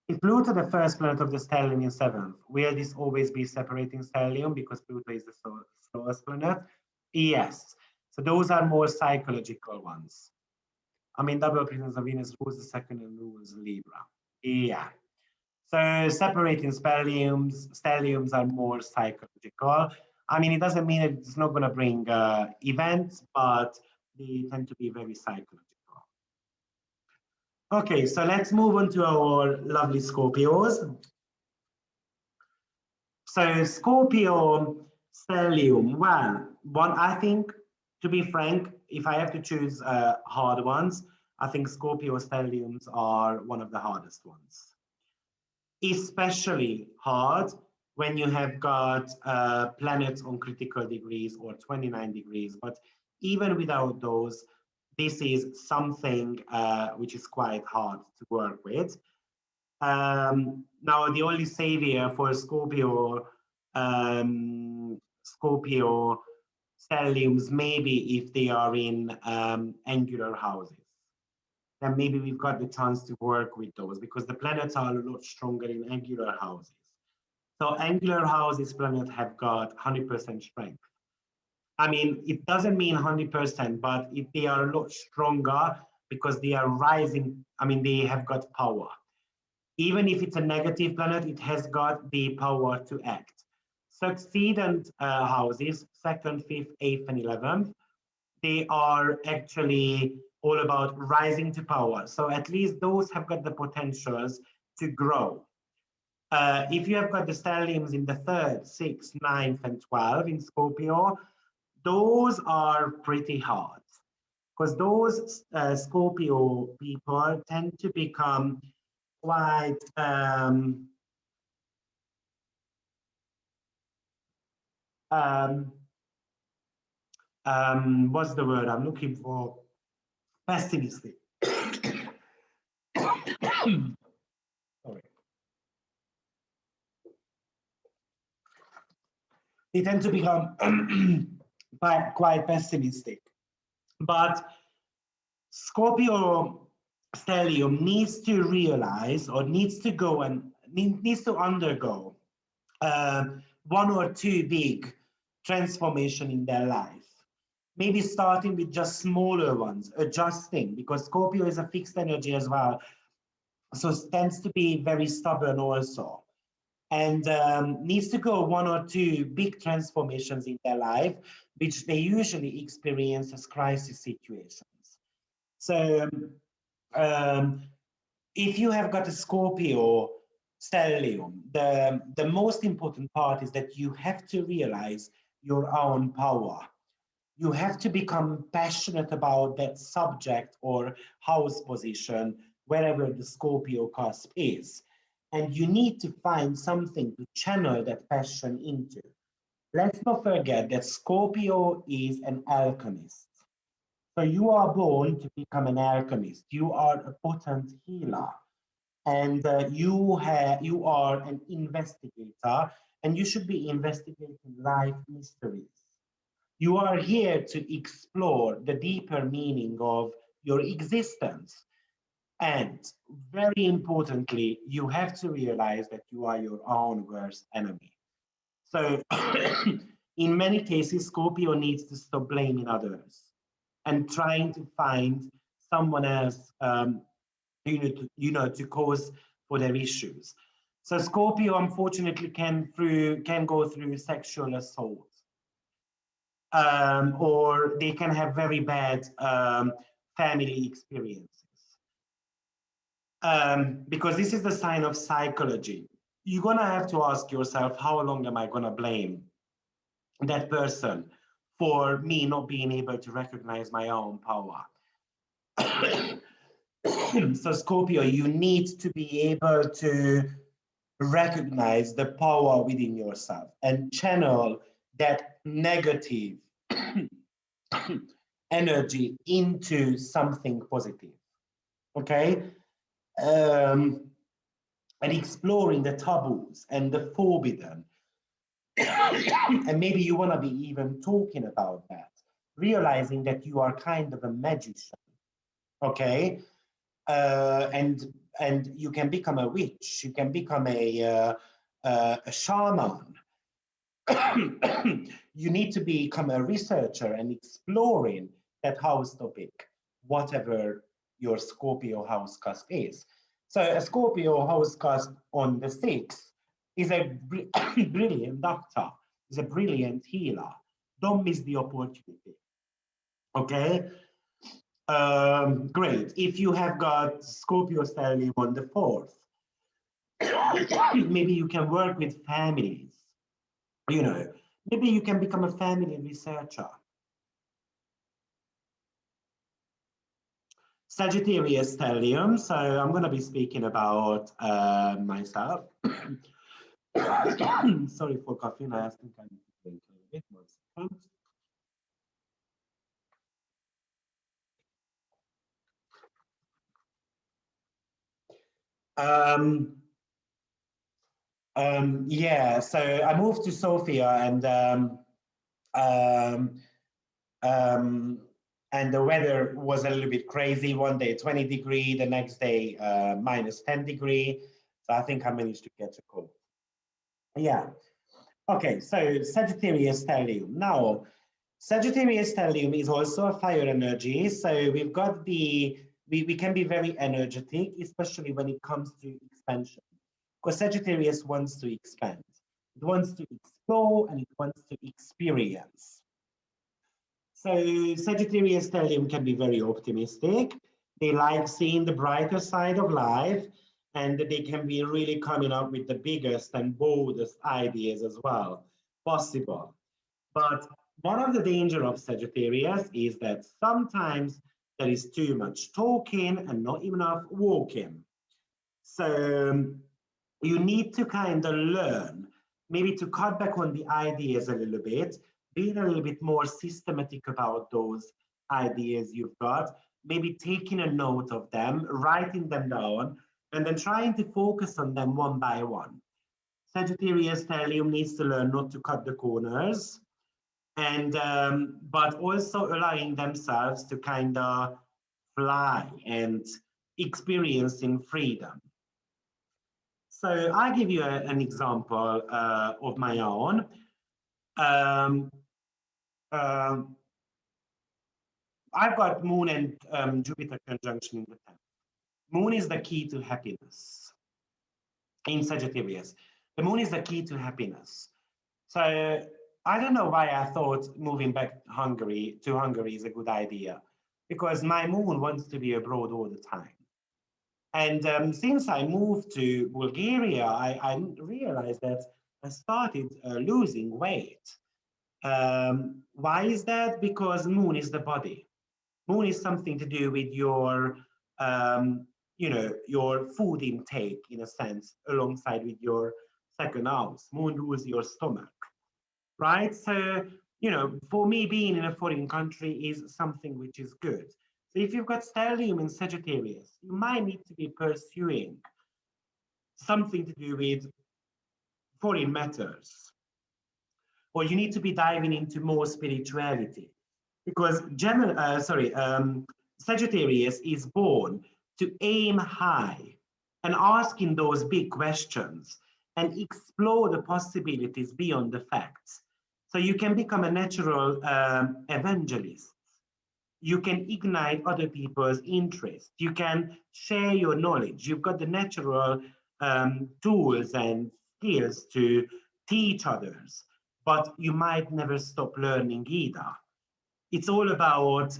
If Pluto, the first planet of the stellium in seventh, will this always be separating stellium because Pluto is the slowest planet? Yes. So those are more psychological ones. I mean, double presence of Venus rules the second and rules Libra. Yeah. So separating stelliums are more psychological. I mean, it doesn't mean it's not going to bring events, but they tend to be very psychological. Okay, so let's move on to our lovely Scorpios. So Scorpio stellium, well, one, I think, to be frank, if I have to choose hard ones, I think Scorpio stelliums are one of the hardest ones. Especially hard when you have got planets on critical degrees or 29 degrees. But even without those, this is something which is quite hard to work with. Now, the only savior for Scorpio stelliums, maybe if they are in angular houses, then maybe we've got the chance to work with those because the planets are a lot stronger in angular houses. So angular houses planets have got 100% strength. I mean, it doesn't mean 100%, but if they are a lot stronger because they are rising, I mean, they have got power. Even if it's a negative planet, it has got the power to act. Succeedent houses, second, fifth, eighth, and 11th, they are actually all about rising to power. So at least those have got the potentials to grow. If you have got the stelliums in the third, sixth, ninth, and 12 in Scorpio, those are pretty hard because those Scorpio people tend to become quite what's the word I'm looking for? Pessimistic. Sorry. They tend to become quite pessimistic. But Scorpio stellium needs to realize or needs to go and needs to undergo one or two big transformation in their life. Maybe starting with just smaller ones, adjusting, because Scorpio is a fixed energy as well. So tends to be very stubborn also. And needs to go one or two big transformations in their life, which they usually experience as crisis situations. So if you have got a Scorpio stellium, the most important part is that you have to realize your own power. You have to become passionate about that subject or house position, wherever the Scorpio cusp is. And you need to find something to channel that passion into. Let's not forget that Scorpio is an alchemist. So you are born to become an alchemist. You are a potent healer, and you are an investigator, and you should be investigating life mysteries. You are here to explore the deeper meaning of your existence. And very importantly, you have to realize that you are your own worst enemy. So, in many cases, Scorpio needs to stop blaming others and trying to find someone else, to cause for their issues. So, Scorpio unfortunately can go through sexual assault, or they can have very bad family experiences. Because this is the sign of psychology. You're gonna have to ask yourself, how long am I gonna blame that person for me not being able to recognize my own power? So Scorpio, you need to be able to recognize the power within yourself and channel that negative energy into something positive. Okay. um, and exploring the taboos and the forbidden. And maybe you want to be even talking about that, realizing that you are kind of a magician, okay? And you can become a witch, you can become a shaman. You need to become a researcher and exploring that house topic, whatever your Scorpio house cusp is. So a Scorpio house cusp on the 6th is a brilliant doctor, is a brilliant healer. Don't miss the opportunity. Okay. Great. If you have got Scorpio stellium on the 4th, maybe you can work with families. You know, maybe you can become a family researcher. Sagittarius stellium. So I'm going to be speaking about myself. Sorry for coughing. I think I need to drink a little bit more. Yeah, so I moved to Sofia, um, um, and the weather was a little bit crazy. One day 20 degree, the next day minus 10 degree. So I think I managed to catch a cold. Yeah. Okay, so Sagittarius stellium. Now, Sagittarius stellium is also a fire energy. So we've got we can be very energetic, especially when it comes to expansion. Because Sagittarius wants to expand. It wants to explore and it wants to experience. So Sagittarius stellium can be very optimistic. They like seeing the brighter side of life, and they can be really coming up with the biggest and boldest ideas as well possible. But one of the danger of Sagittarius is that sometimes there is too much talking and not enough walking. So you need to kind of learn, maybe to cut back on the ideas a little bit, being a little bit more systematic about those ideas you've got, maybe taking a note of them, writing them down, and then trying to focus on them one by one. Sagittarius stellium needs to learn not to cut the corners, and but also allowing themselves to kind of fly and experiencing freedom. So I give you an example of my own. Um, um, I've got Moon and Jupiter conjunction in the 10th. Moon is the key to happiness in Sagittarius. The Moon is the key to happiness. So I don't know why I thought moving back to Hungary is a good idea, because my Moon wants to be abroad all the time. And since I moved to Bulgaria, I realized that I started losing weight. Why is that? Because Moon is the body. Moon is something to do with um, your food intake, in a sense, alongside with your second house. Moon rules your stomach. right? So, you know, for me, being in a foreign country is something which is good. So if you've got stellium in Sagittarius, you might need to be pursuing something to do with foreign matters, or you need to be diving into more spirituality, because Sagittarius is born to aim high and asking those big questions and explore the possibilities beyond the facts. So you can become a natural evangelist. You can ignite other people's interest. You can share your knowledge. You've got the natural tools and skills to teach others, but you might never stop learning either. It's all about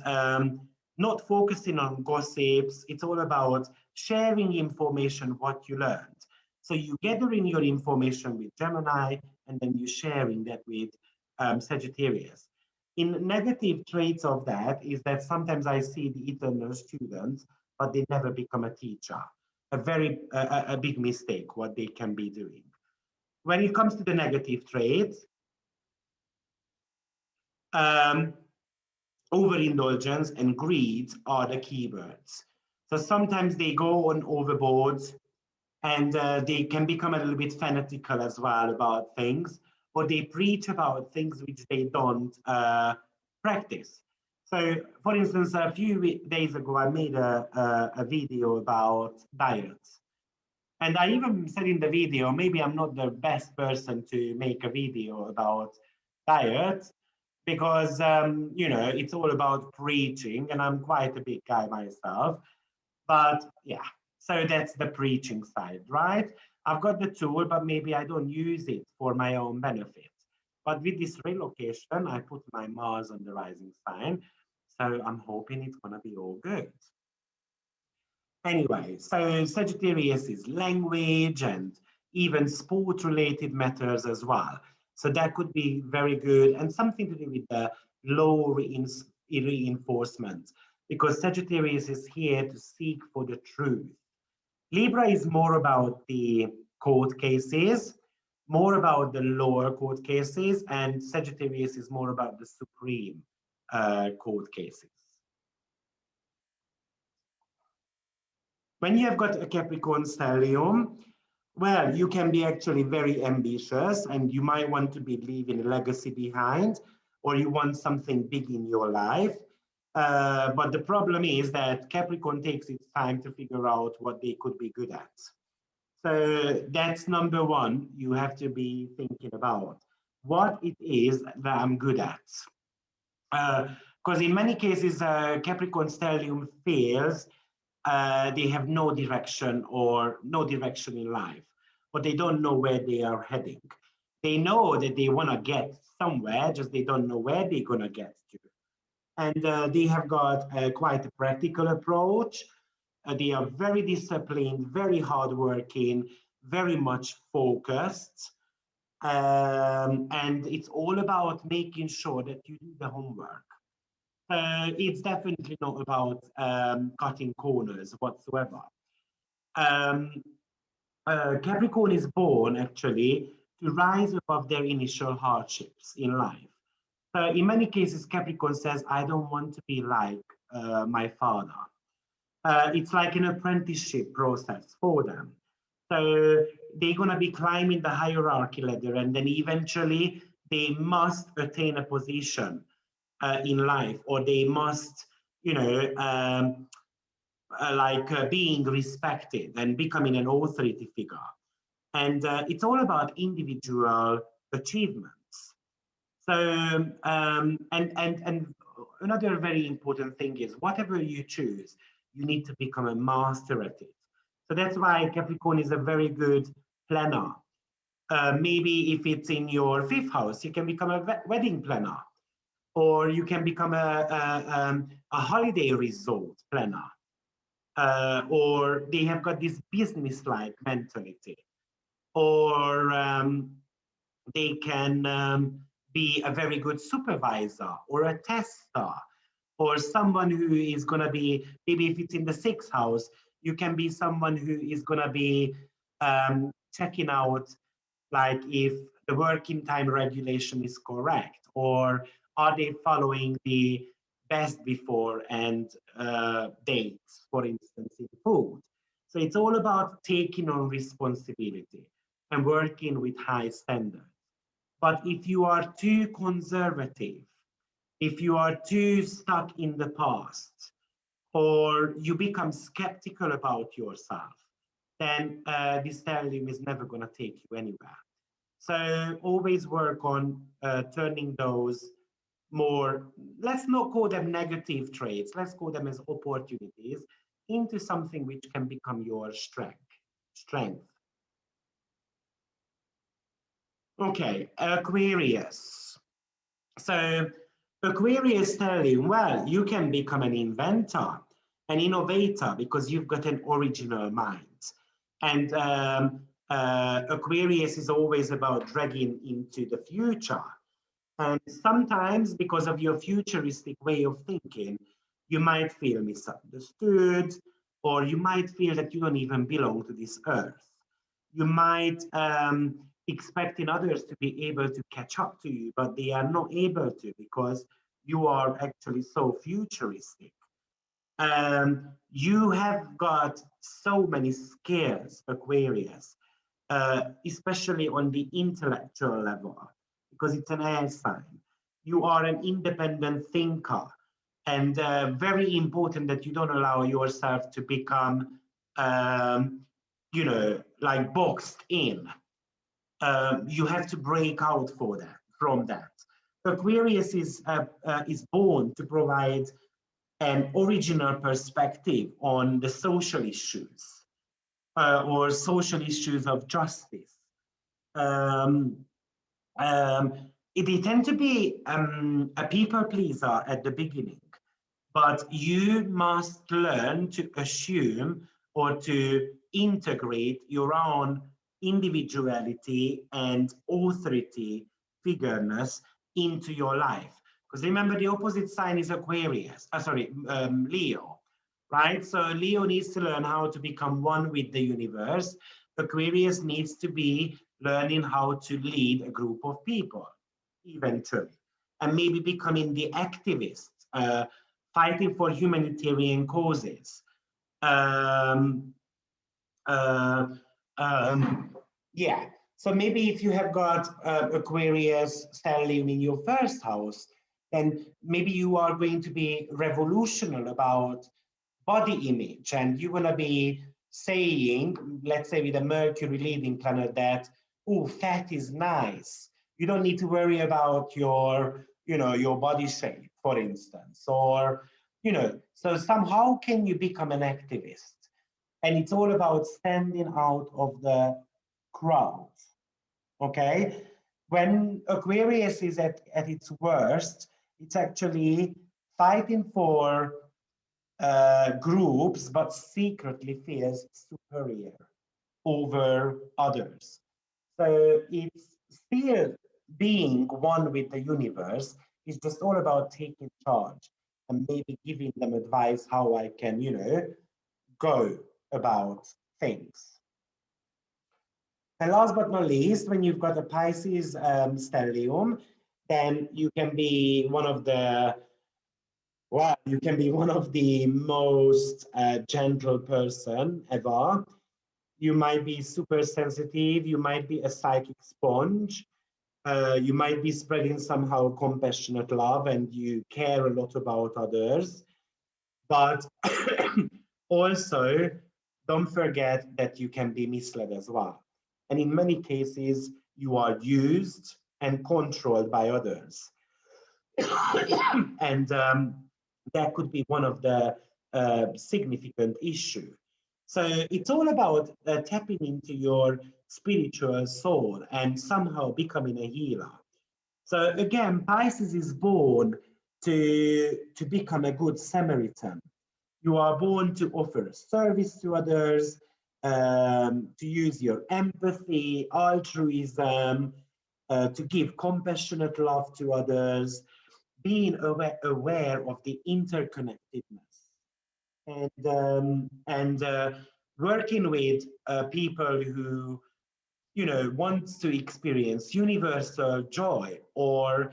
not focusing on gossips. It's all about sharing information, what you learned. So you gathering your information with Gemini, and then you sharing that with Sagittarius. In negative traits of that is that sometimes I see the eternal students, but they never become a teacher. A big mistake what they can be doing. When it comes to the negative traits, um, overindulgence and greed are the keywords. So sometimes they go on overboard, and they can become a little bit fanatical as well about things, or they preach about things which they don't practice. So, for instance, a few days ago, I made a video about diets. And I even said in the video, maybe I'm not the best person to make a video about diet, because you know, it's all about preaching, and I'm quite a big guy myself. But yeah, so that's the preaching side, right? I've got the tool, but maybe I don't use it for my own benefit. But with this relocation, I put my Mars on the rising sign, so I'm hoping it's gonna be all good. Anyway, so Sagittarius is language and even sport related matters as well. So that could be very good, and something to do with the low reinforcement, because Sagittarius is here to seek for the truth. Libra is more about the court cases, more about the lower court cases, and Sagittarius is more about the supreme court cases. When you have got a Capricorn stellium, well, you can be actually very ambitious, and you might want to be leaving a legacy behind, or you want something big in your life. But the problem is that Capricorn takes its time to figure out what they could be good at. So that's number one, you have to be thinking about what it is that I'm good at. Because in many cases, Capricorn stellium fails, they have no direction or no direction in life, but they don't know where they are heading. They know that they want to get somewhere, just they don't know where they're going to get to. And they have got quite a practical approach. They are very disciplined, very hardworking, very much focused. And it's all about making sure that you do the homework. It's definitely not about cutting corners whatsoever. Um, Capricorn is born actually to rise above their initial hardships in life. In many cases, Capricorn says, I don't want to be like my father. It's like an apprenticeship process for them. So they're going to be climbing the hierarchy ladder, and then eventually they must attain a position in life, or they must, you know, being respected and becoming an authority figure. And it's all about individual achievements. So, and another very important thing is whatever you choose, you need to become a master at it. So that's why Capricorn is a very good planner. Maybe if it's in your fifth house, you can become a wedding planner, or you can become a holiday resort planner, or they have got this business-like mentality, or they can be a very good supervisor or a tester, or someone who is going to be, maybe if it's in the sixth house, you can be someone who is going to be checking out, like if the working time regulation is correct, or are they following the best before and dates, for instance, in food. So it's all about taking on responsibility and working with high standards. But if you are too conservative, if you are too stuck in the past, or you become skeptical about yourself, then this stellium is never going to take you anywhere. So always work on turning those more, let's not call them negative traits, let's call them as opportunities, into something which can become your strength. Okay, Aquarius. So Aquarius stellium, well, you can become an inventor, an innovator, because you've got an original mind. And Aquarius is always about dragging into the future. And sometimes, because of your futuristic way of thinking, you might feel misunderstood, or you might feel that you don't even belong to this earth. You might expecting others to be able to catch up to you, but they are not able to because you are actually so futuristic. You have got so many skills, Aquarius, especially on the intellectual level, because it's an air sign. You are an independent thinker, and very important that you don't allow yourself to become, like boxed in. You have to break out from that. Aquarius is born to provide an original perspective on the social issues or social issues of justice. Um, they tend to be a people pleaser at the beginning, but you must learn to assume or to integrate your own individuality and authority figureness into your life. Because remember, the opposite sign is Aquarius, Leo, right? So Leo needs to learn how to become one with the universe. Aquarius needs to be learning how to lead a group of people eventually, and maybe becoming the activist, fighting for humanitarian causes. Um, uh, yeah, so maybe if you have got Aquarius stellium in your first house, then maybe you are going to be revolutionary about body image, and you're going to be saying, let's say with a Mercury leading planet, that, oh, fat is nice. You don't need to worry about your body shape, for instance, or, so somehow can you become an activist? And it's all about standing out of the crowd, okay? When Aquarius is at its worst, it's actually fighting for groups, but secretly feels superior over others. So it's still being one with the universe. It's just all about taking charge and maybe giving them advice how I can, go about things. And last but not least, when you've got a Pisces stellium, then you can be one of the most gentle person ever. You might be super sensitive. You might be a psychic sponge. You might be spreading somehow compassionate love, and you care a lot about others. But also, don't forget that you can be misled as well. And in many cases, you are used and controlled by others. And that could be one of the significant issues. So it's all about tapping into your spiritual soul and somehow becoming a healer. So again, Pisces is born to become a good Samaritan. You are born to offer service to others, to use your empathy, altruism, to give compassionate love to others, being aware of the interconnectedness, and working with people who you know, wants to experience universal joy, or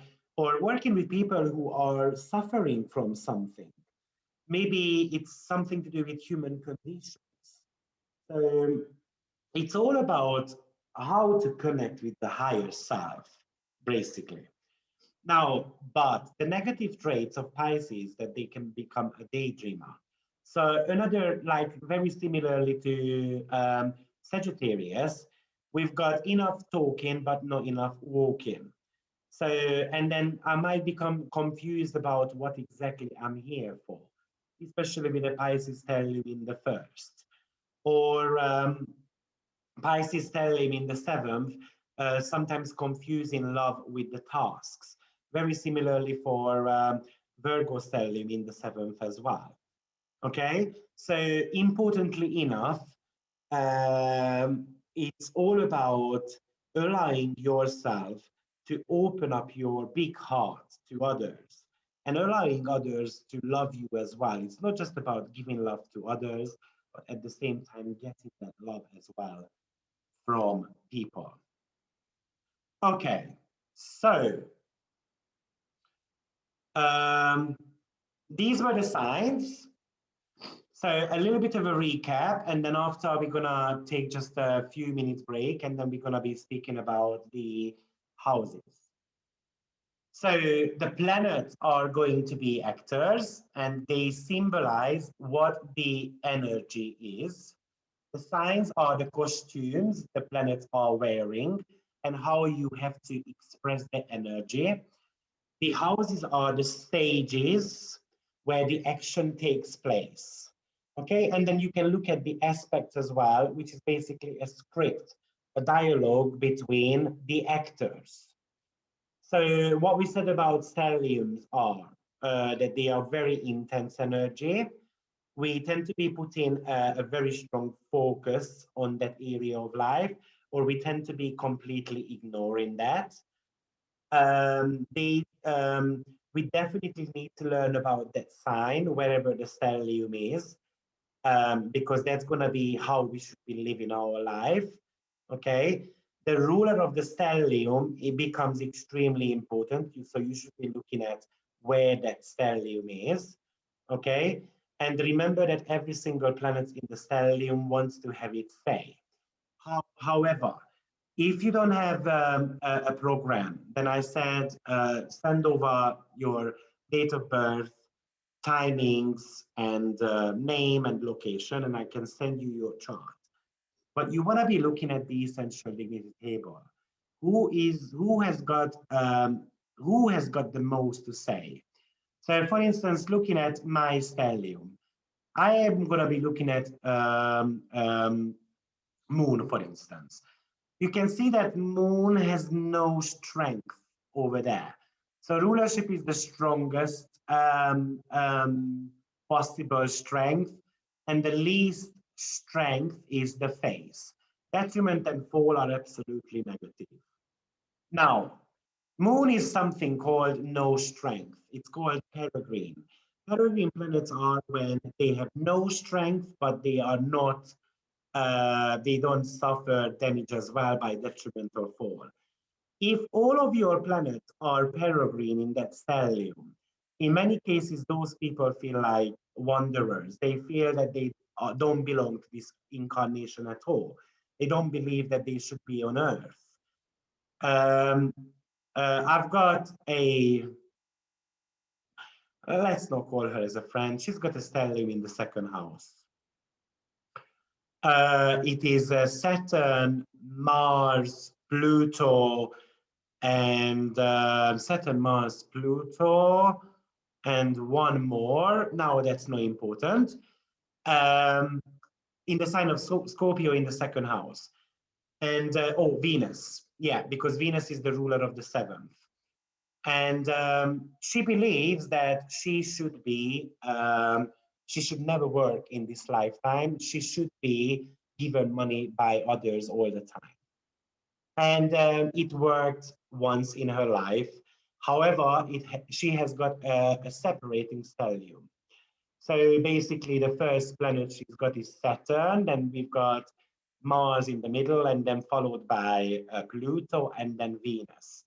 working with people who are suffering from something. Maybe it's something to do with human conditions. So it's all about how to connect with the higher self, basically. Now, but the negative traits of Pisces that they can become a daydreamer. So another, like very similarly to Sagittarius, we've got enough talking but not enough walking. So, and then I might become confused about what exactly I'm here for, especially with the Pisces stellium in the first, or Pisces stellium in the seventh, sometimes confusing love with the tasks. Very similarly for Virgo stellium in the seventh as well. Okay, so importantly enough, it's all about allowing yourself to open up your big heart to others and allowing others to love you as well. It's not just about giving love to others, but at the same time getting that love as well from people. Okay, so um, these were the signs. So a little bit of a recap, and then after we're gonna take just a few minutes break, and then we're gonna be speaking about the houses. So the planets are going to be actors, and they symbolize what the energy is. The signs are the costumes the planets are wearing and how you have to express the energy. The houses are the stages where the action takes place. Okay, and then you can look at the aspects as well, which is basically a script, a dialogue between the actors. So what we said about stelliums are that they are very intense energy. We tend to be putting a very strong focus on that area of life, or we tend to be completely ignoring that. We definitely need to learn about that sign wherever the stellium is, because that's going to be how we should be living our life. Okay, the ruler of the stellium, it becomes extremely important, so you should be looking at where that stellium is. Okay, and remember that every single planet in the stellium wants to have its say. However, if you don't have a program, then I said send over your date of birth, timings, and name and location, and I can send you your chart. But you want to be looking at the essential dignity table. Who has got the most to say? So, for instance, looking at my stellium, I am going to be looking at Moon, for instance. You can see that Moon has no strength over there. So rulership is the strongest possible strength, and the least strength is the face. Detriment and fall are absolutely negative. Now, Moon is something called no strength. It's called peregrine. Peregrine planets are when they have no strength, but they are not they don't suffer damage as well by detriment or fall. If all of your planets are peregrine in that stellium, in many cases, those people feel like wanderers. They feel that they don't belong to this incarnation at all. They don't believe that they should be on Earth. Um, I've got let's not call her as a friend. She's got a stellium in the second house. It is Saturn, Mars, Pluto, and Saturn, Mars, Pluto, and one more. Now that's not important. Um, in the sign of Scorpio in the second house. And Venus. Yeah, because Venus is the ruler of the seventh. And she believes that she should never work in this lifetime. She should be given money by others all the time. And it worked once in her life. However, she has got a separating stellium. So basically, the first planet she's got is Saturn, then we've got Mars in the middle, and then followed by Pluto, and then Venus.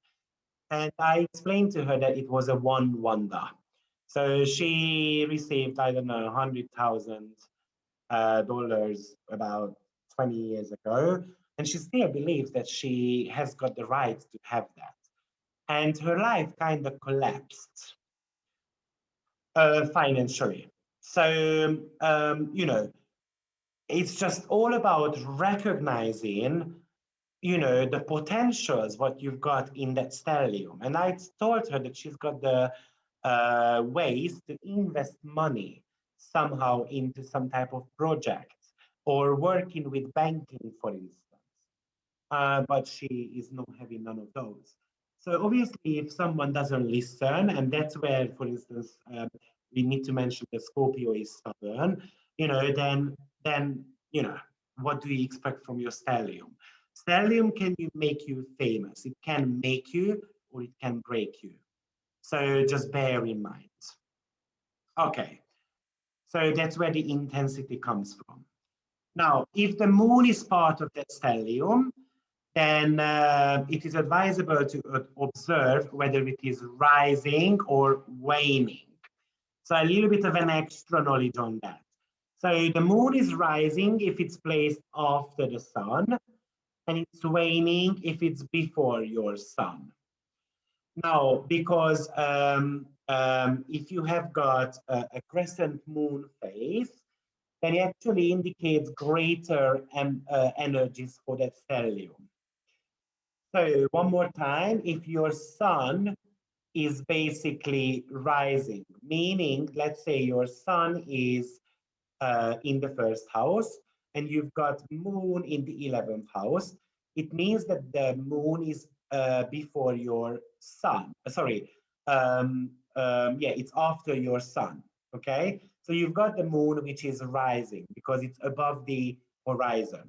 And I explained to her that it was a one wonder. So she received, I don't know, $100,000 about 20 years ago. And she still believes that she has got the right to have that. And her life kind of collapsed financially. So, it's just all about recognizing, the potentials, what you've got in that stellium. And I told her that she's got the ways to invest money somehow into some type of project or working with banking, for instance. But she is not having none of those. So obviously, if someone doesn't listen, and that's where, for instance, we need to mention that Scorpio is stubborn, then what do you expect from your stellium? Stellium can make you famous. It can make you, or it can break you. So just bear in mind. Okay, so that's where the intensity comes from. Now, if the moon is part of that stellium, then it is advisable to observe whether it is rising or waning. So a little bit of an extra knowledge on that. So the moon is rising if it's placed after the sun, and it's waning if it's before your sun. Now, because if you have got a crescent moon phase, then it actually indicates greater energies for that stellium. So one more time, if your sun is basically rising, meaning, let's say your sun is in the first house and you've got moon in the 11th house, it means that the moon is before your sun. Yeah, it's after your sun, okay? So you've got the moon which is rising because it's above the horizon.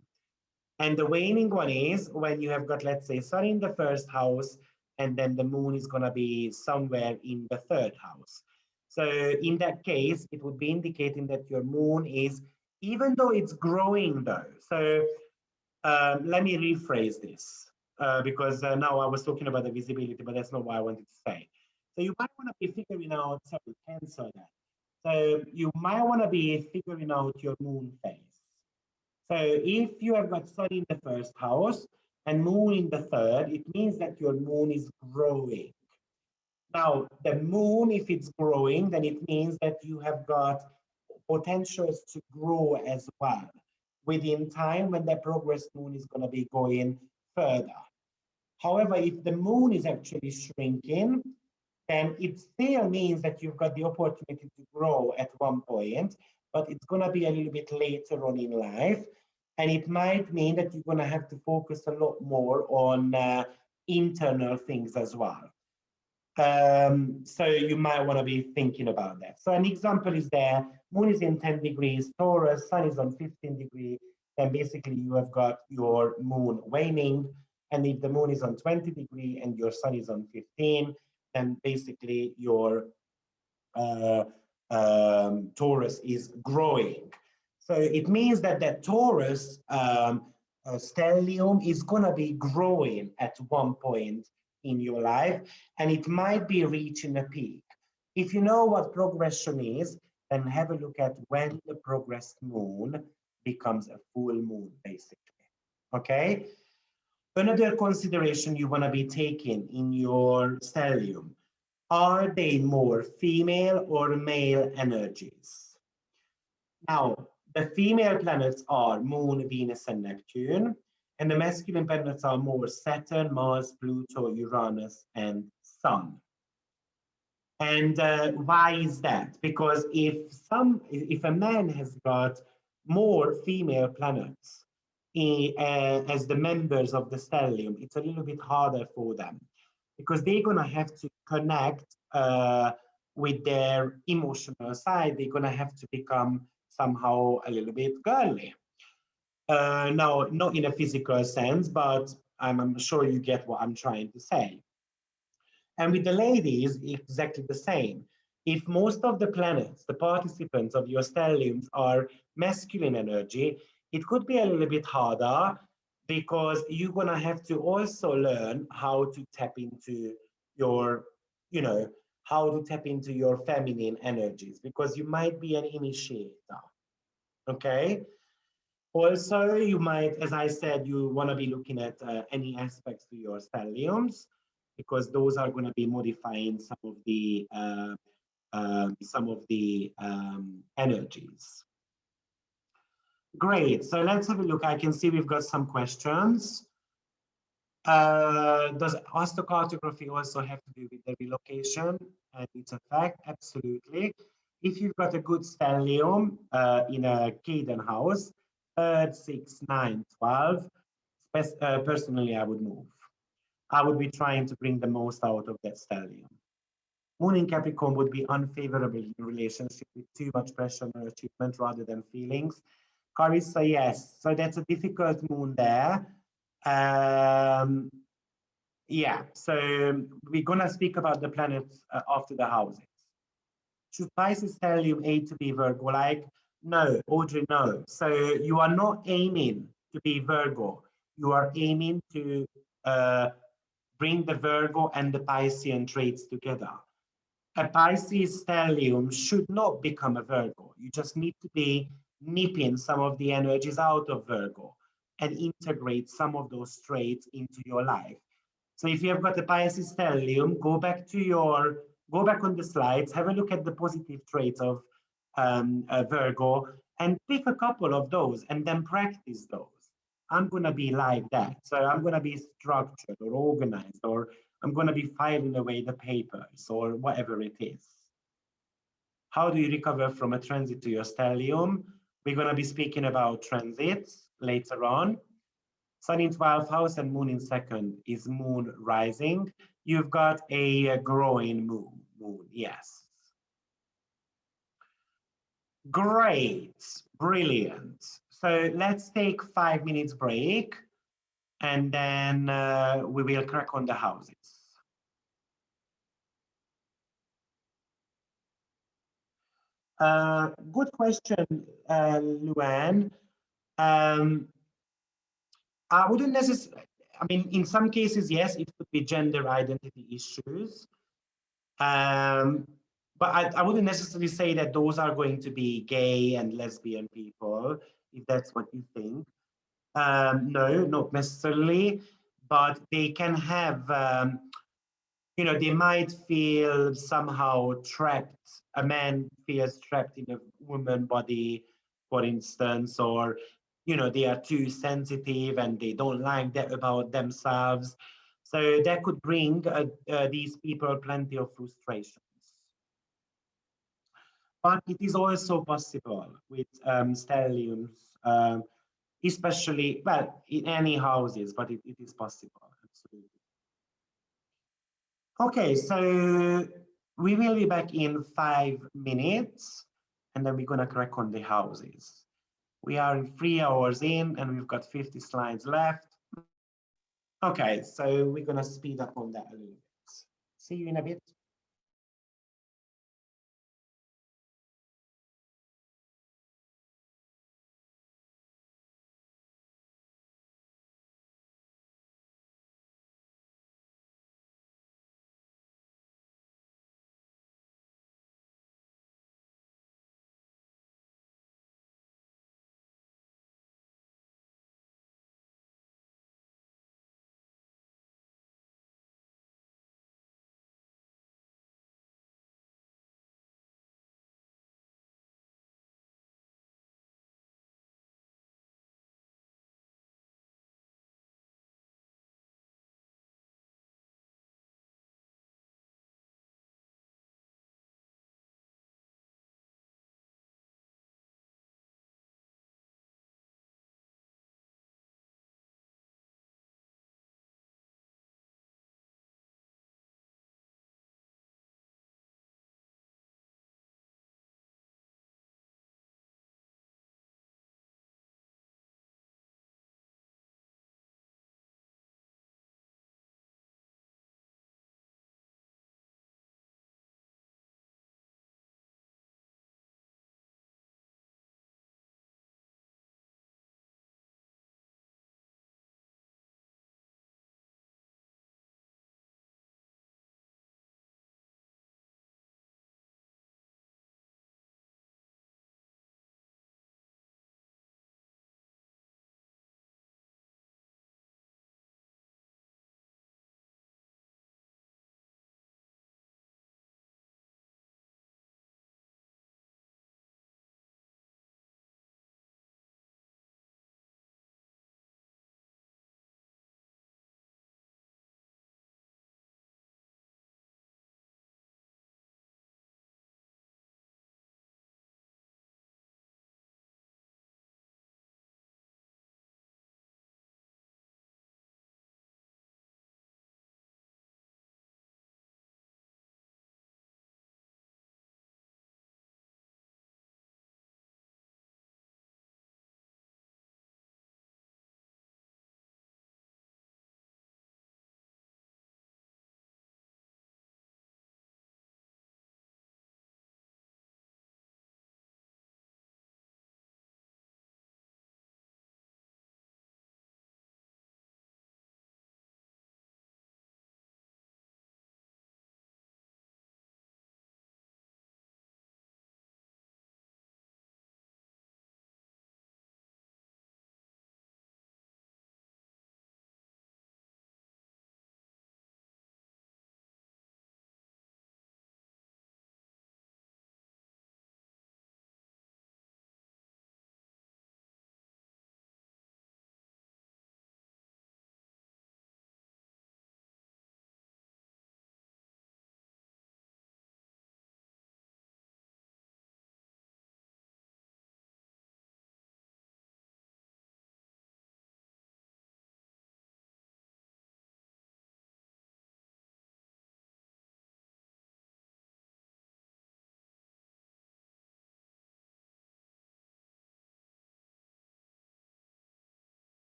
And the waning one is when you have got, let's say, sun in the first house, and then the moon is going to be somewhere in the third house. So in that case, it would be indicating that your moon is, even though it's growing though. So let me rephrase this because now I was talking about the visibility, but that's not what I wanted to say. So you might want to be figuring out, sorry, cancel that. So you might want to be figuring out your moon phase. So if you have got sun in the first house and moon in the third, it means that your moon is growing. Now, the moon, if it's growing, then it means that you have got potentials to grow as well within time when the progress moon is going to be going further. However, if the moon is actually shrinking, then it still means that you've got the opportunity to grow at one point, but it's going to be a little bit later on in life. And it might mean that you're going to have to focus a lot more on internal things as well. So you might want to be thinking about that. So an example is there, moon is in 10 degrees, Taurus, sun is on 15 degrees, then basically you have got your moon waning. And if the moon is on 20 degrees and your sun is on 15, then basically your Taurus is growing. So it means that that Taurus stellium is going to be growing at one point in your life, and it might be reaching a peak. If you know what progression is, then have a look at when the progressed moon becomes a full moon, basically. Okay? Another consideration you want to be taking in your stellium, are they more female or male energies? Now, the female planets are Moon, Venus, and Neptune, and the masculine planets are more Saturn, Mars, Pluto, Uranus, and Sun. And why is that? Because if a man has got more female planets as the members of the stellium, it's a little bit harder for them because they're going to have to connect with their emotional side. They're going to have to become somehow a little bit girly. No, not in a physical sense, but I'm sure you get what I'm trying to say. And with the ladies, exactly the same. If most of the planets, the participants of your stelliums are masculine energy, It could be a little bit harder because you're gonna have to also learn how to tap into your, you know, how to tap into your feminine energies because you might be an initiator. Okay. Also, you might, as I said, you want to be looking at any aspects to your stelliums because those are going to be modifying some of the energies. Great. So let's have a look. I can see we've got some questions. Does osteocartography also have to do with the relocation and its effect? Absolutely. If you've got a good stellium in a Caden house, 3rd, 6, 9, 12, personally, I would move. I would be trying to bring the most out of that stellium. Moon in Capricorn would be unfavorable in relationship with too much pressure on achievement rather than feelings. Carissa, yes. So that's a difficult moon there. Yeah, so we're gonna speak about the planets after the houses. Should Pisces tell you A to be Virgo? Like, no, Audrey, no. So you are not aiming to be Virgo. You are aiming to bring the Virgo and the Piscean traits together. A Pisces stellium should not become a Virgo. You just need to be nipping some of the energies out of Virgo and integrate some of those traits into your life. So if you have got a Pisces stellium, go back on the slides, have a look at the positive traits of Virgo and pick a couple of those and then practice those. I'm going to be like that. So I'm going to be structured or organized, or I'm going to be filing away the papers or whatever it is. How do you recover from a transit to your stellium? We're going to be speaking about transits later on. Sun in 12th house and moon in 2nd is moon rising. You've got a growing moon, yes. Great, brilliant. So let's take 5 minutes break and then we will crack on the houses. Good question, Luann. I wouldn't necessarily, I mean, in some cases, yes, it could be gender identity issues. But I wouldn't necessarily say that those are going to be gay and lesbian people, if that's what you think. No, not necessarily, but they can have, they might feel somehow trapped. A man feels trapped in a woman body, for instance, or, they are too sensitive and they don't like that about themselves. So that could bring these people plenty of frustrations. But it is also possible with stelliums, especially, well, in any houses, but it is possible, absolutely. Okay, so we will be back in 5 minutes, and then we're gonna crack on the houses. We are 3 hours in, and we've got 50 slides left. Okay, so we're gonna speed up on that a little bit. See you in a bit.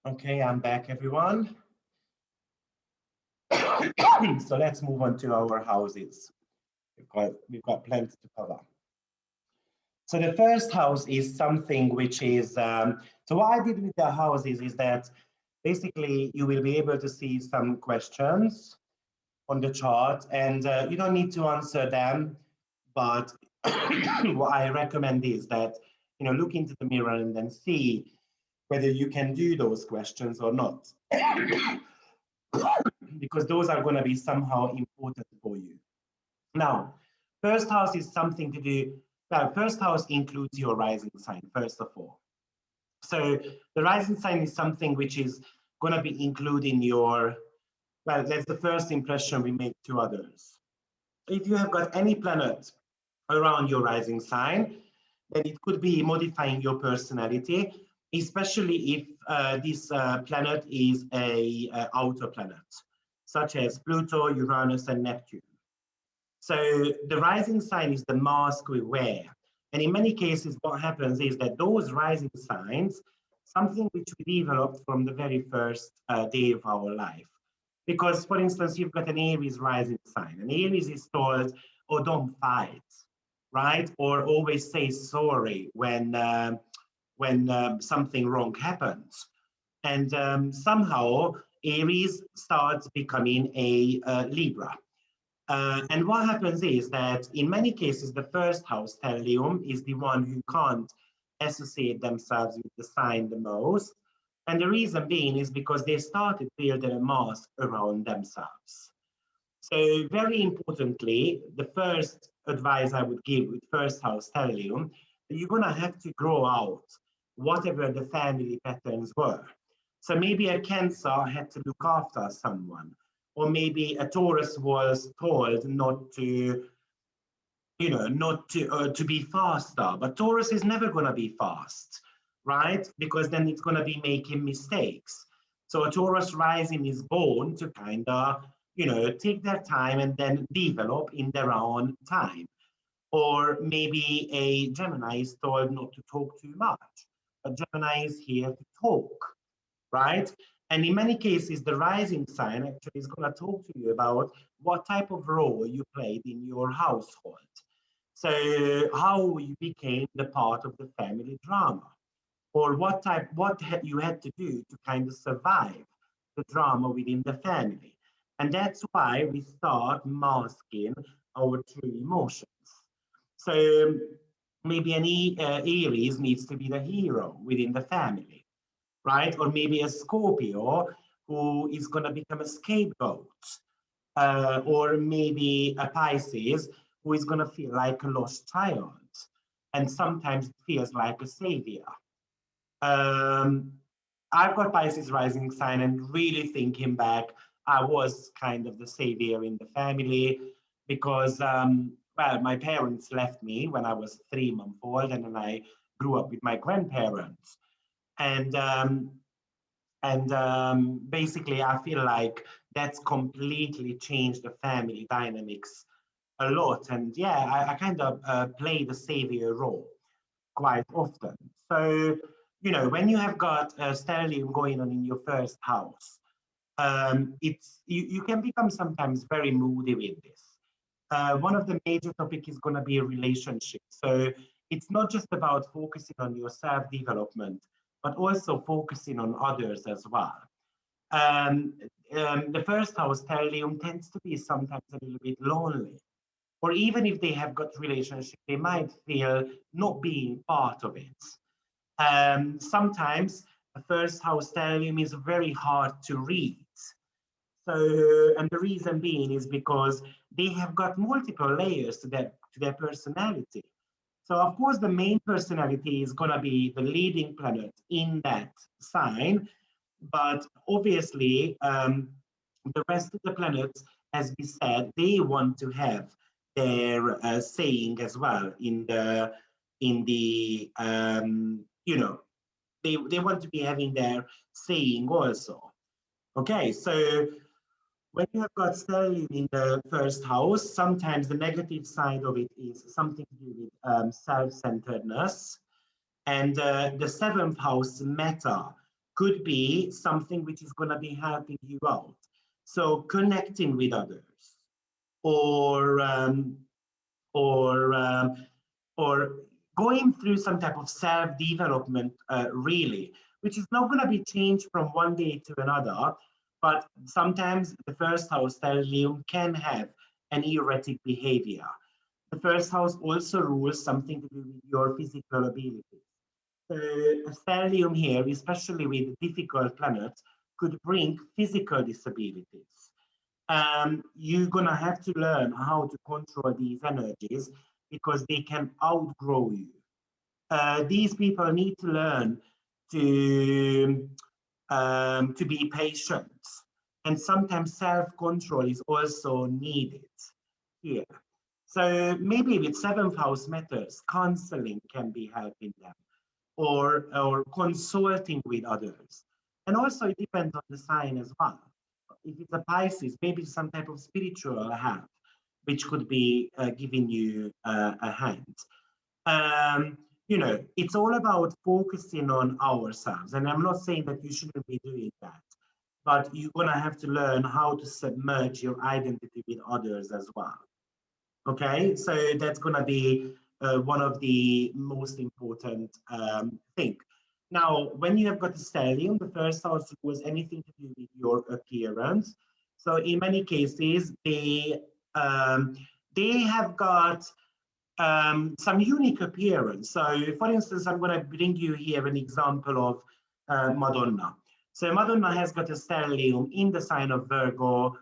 Okay, I'm back, everyone. So let's move on to our houses. We've got plenty to cover. So the first house is something which is, so what I did with the houses is that basically you will be able to see some questions on the chart, and you don't need to answer them, but what I recommend is that, look into the mirror and then see whether you can do those questions or not. Because those are going to be somehow important for you. Now, first house is something to do, well, first house includes your rising sign, first of all. So the rising sign is something which is going to be included in your, well, that's the first impression we make to others. If you have got any planet around your rising sign, then it could be modifying your personality, especially if this planet is a outer planet, such as Pluto, Uranus, and Neptune. So the rising sign is the mask we wear. And in many cases, what happens is that those rising signs, something which we developed from the very first day of our life. Because, for instance, you've got an Aries rising sign, and Aries is told, oh, don't fight, right? Or always say sorry when something wrong happens. And somehow Aries starts becoming a Libra. And what happens is that in many cases, the first house, stellium, is the one who can't associate themselves with the sign the most. And the reason being is because they started building a mask around themselves. So very importantly, the first advice I would give with first house stellium, you're going to have to grow out whatever the family patterns were. So maybe a Cancer had to look after someone, or maybe a Taurus was told not to, not to be faster. But Taurus is never going to be fast, right? Because then it's going to be making mistakes. So a Taurus rising is born to kind of, take their time and then develop in their own time. Or maybe a Gemini is told not to talk too much. A Gemini is here to talk, right? And in many cases, the rising sign actually is going to talk to you about what type of role you played in your household. So how you became the part of the family drama, or what you had to do to kind of survive the drama within the family. And that's why we start masking our true emotions. So maybe an Aries needs to be the hero within the family, right? Or maybe a Scorpio who is going to become a scapegoat, or maybe a Pisces who is going to feel like a lost child, and sometimes it feels like a savior. Um, I've got Pisces rising sign, and really thinking back, I was kind of the savior in the family because, well, my parents left me when I was 3 months old, and then I grew up with my grandparents. And basically, I feel like that's completely changed the family dynamics a lot. And yeah, I kind of play the savior role quite often. So, when you have got a stellium going on in your first house, it's you can become sometimes very moody with this. One of the major topic is going to be a relationship. So it's not just about focusing on your self-development, but also focusing on others as well. Um, the first house stellium tends to be sometimes a little bit lonely, or even if they have got relationship, they might feel not being part of it. Sometimes a first house stellium is very hard to read. So, and the reason being is because they have got multiple layers to their personality. So of course, the main personality is going to be the leading planet in that sign, but obviously, the rest of the planets, as we said, they want to have their saying as well they want to be having their saying also. Okay, so when you have got stellium in the first house, sometimes the negative side of it is something to do with self-centeredness. And the seventh house, meta, could be something which is going to be helping you out. So connecting with others, or or um, or going through some type of self-development, really, which is not going to be changed from one day to another. But sometimes the first house stellium can have an erratic behavior. The first house also rules something to do with your physical abilities. A stellium here, especially with difficult planets, could bring physical disabilities. You're gonna have to learn how to control these energies because they can outgrow you. These people need to learn to be patient, and sometimes self-control is also needed here. So maybe with seventh house methods, counseling can be helping them, or consulting with others. And also it depends on the sign as well. If it's a Pisces, maybe some type of spiritual help, which could be giving you a hand. Um, it's all about focusing on ourselves. And I'm not saying that you shouldn't be doing that, but you're going to have to learn how to submerge your identity with others as well. Okay, so that's going to be one of the most important thing. Now, when you have got the stellium, the first house was anything to do with your appearance. So in many cases, they have got some unique appearance. So for instance, I'm going to bring you here an example of Madonna. So Madonna has got a stellium in the sign of Virgo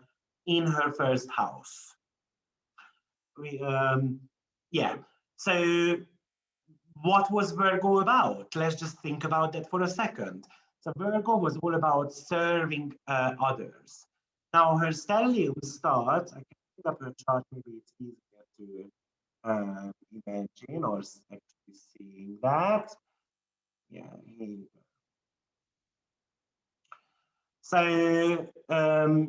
in her first house. Yeah. So what was Virgo about? Let's just think about that for a second. So Virgo was all about serving others. Now her stellium starts, I can pick up her chart, maybe it's easier to imagine or actually seeing that. Yeah, here you go. So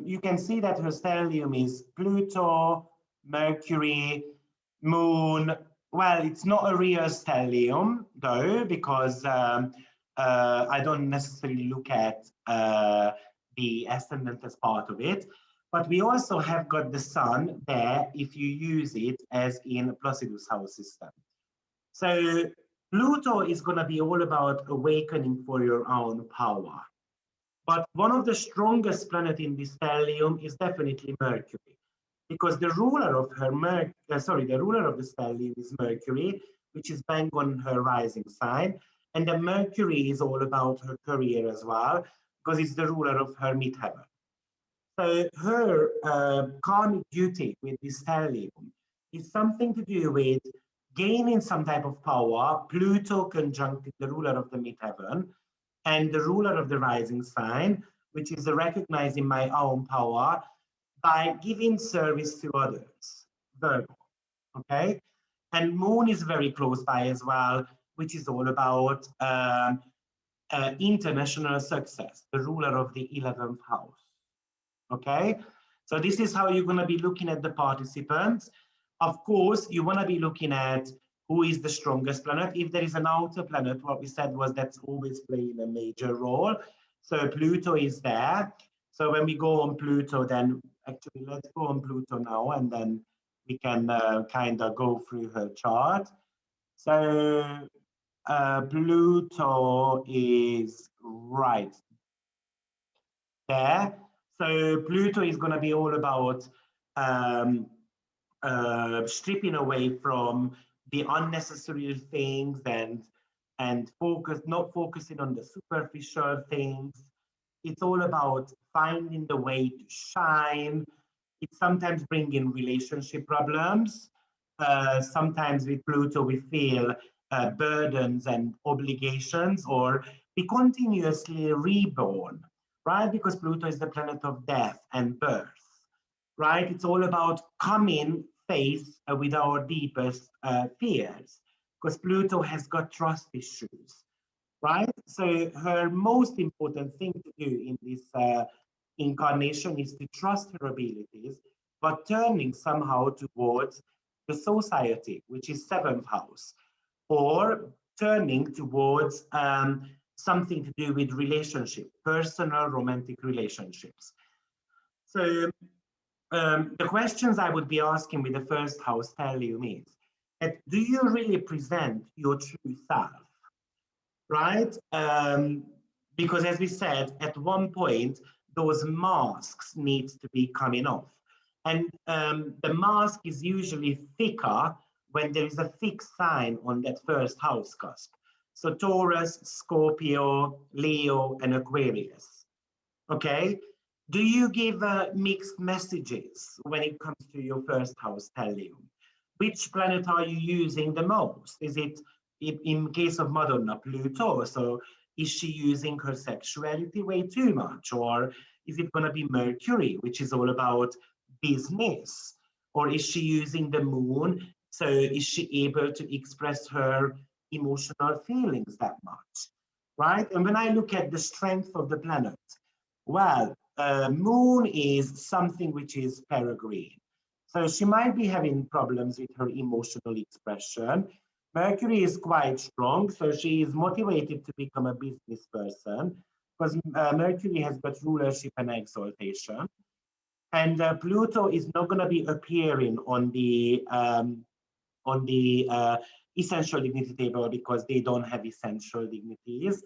you can see that her stellium is Pluto, Mercury, Moon. Well, it's not a real stellium though, because I don't necessarily look at the ascendant as part of it. But we also have got the sun there if you use it as in Placidus house system. So Pluto is going to be all about awakening for your own power. But one of the strongest planets in this stellium is definitely Mercury, because the ruler of the ruler of the stellium is Mercury, which is bang on her rising sign, and the Mercury is all about her career as well, because it's the ruler of her midheaven. So her karmic duty with this stellium is something to do with gaining some type of power. Pluto conjunct the ruler of the midheaven and the ruler of the rising sign, which is recognizing my own power by giving service to others, Virgo, okay? And Moon is very close by as well, which is all about international success, the ruler of the 11th house, okay? So this is how you're gonna be looking at the participants. Of course, you wanna be looking at who is the strongest planet. If there is an outer planet, what we said was that's always playing a major role. So Pluto is there. So when we go on Pluto, then actually let's go on Pluto now, and then we can kind of go through her chart. So Pluto is right there. So Pluto is going to be all about stripping away from the unnecessary things and not focusing on the superficial things. It's all about finding the way to shine. It's sometimes bringing relationship problems. Sometimes with Pluto, we feel burdens and obligations, or we continuously reborn, right? Because Pluto is the planet of death and birth, right? It's all about coming face with our deepest fears, because Pluto has got trust issues, right? So her most important thing to do in this incarnation is to trust her abilities, but turning somehow towards the society, which is seventh house, or turning towards something to do with relationship, personal romantic relationships. So the questions I would be asking with the first house stellium is that, do you really present your true self, right? Because as we said, at one point, those masks need to be coming off. And the mask is usually thicker when there is a fixed sign on that first house cusp. So Taurus, Scorpio, Leo, and Aquarius. Okay? Do you give mixed messages when it comes to your first house stellium? Which planet are you using the most? Is it, in case of Madonna, Pluto? So is she using her sexuality way too much? Or is it going to be Mercury, which is all about business? Or is she using the moon? So is she able to express her emotional feelings that much? Right? And when I look at the strength of the planet, well, moon is something which is peregrine. So she might be having problems with her emotional expression. Mercury is quite strong, so she is motivated to become a business person because Mercury has got rulership and exaltation. And Pluto is not going to be appearing on the essential dignity table because they don't have essential dignities.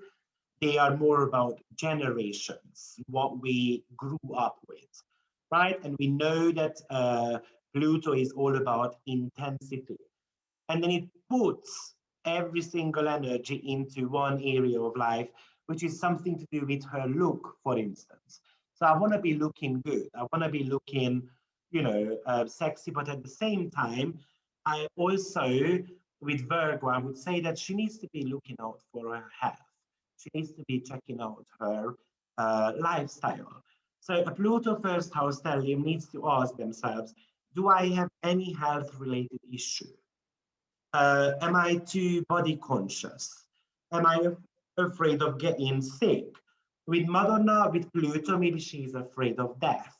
They are more about generations, what we grew up with, right? And we know that Pluto is all about intensity. And then it puts every single energy into one area of life, which is something to do with her look, for instance. So I want to be looking good. I want to be looking, sexy, but at the same time, I also, with Virgo, I would say that she needs to be looking out for her health. She needs to be checking out her lifestyle. So a Pluto first house stellium needs to ask themselves, do I have any health related issue? Am I too body conscious? Am I afraid of getting sick? With Madonna, with Pluto, maybe she's afraid of death,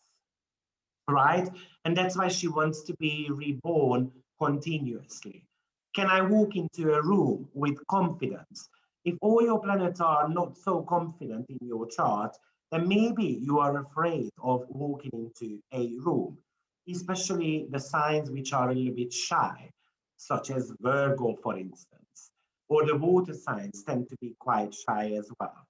right? And that's why she wants to be reborn continuously. Can I walk into a room with confidence? If all your planets are not so confident in your chart, then maybe you are afraid of walking into a room, especially the signs which are a little bit shy, such as Virgo, for instance, or the water signs tend to be quite shy as well.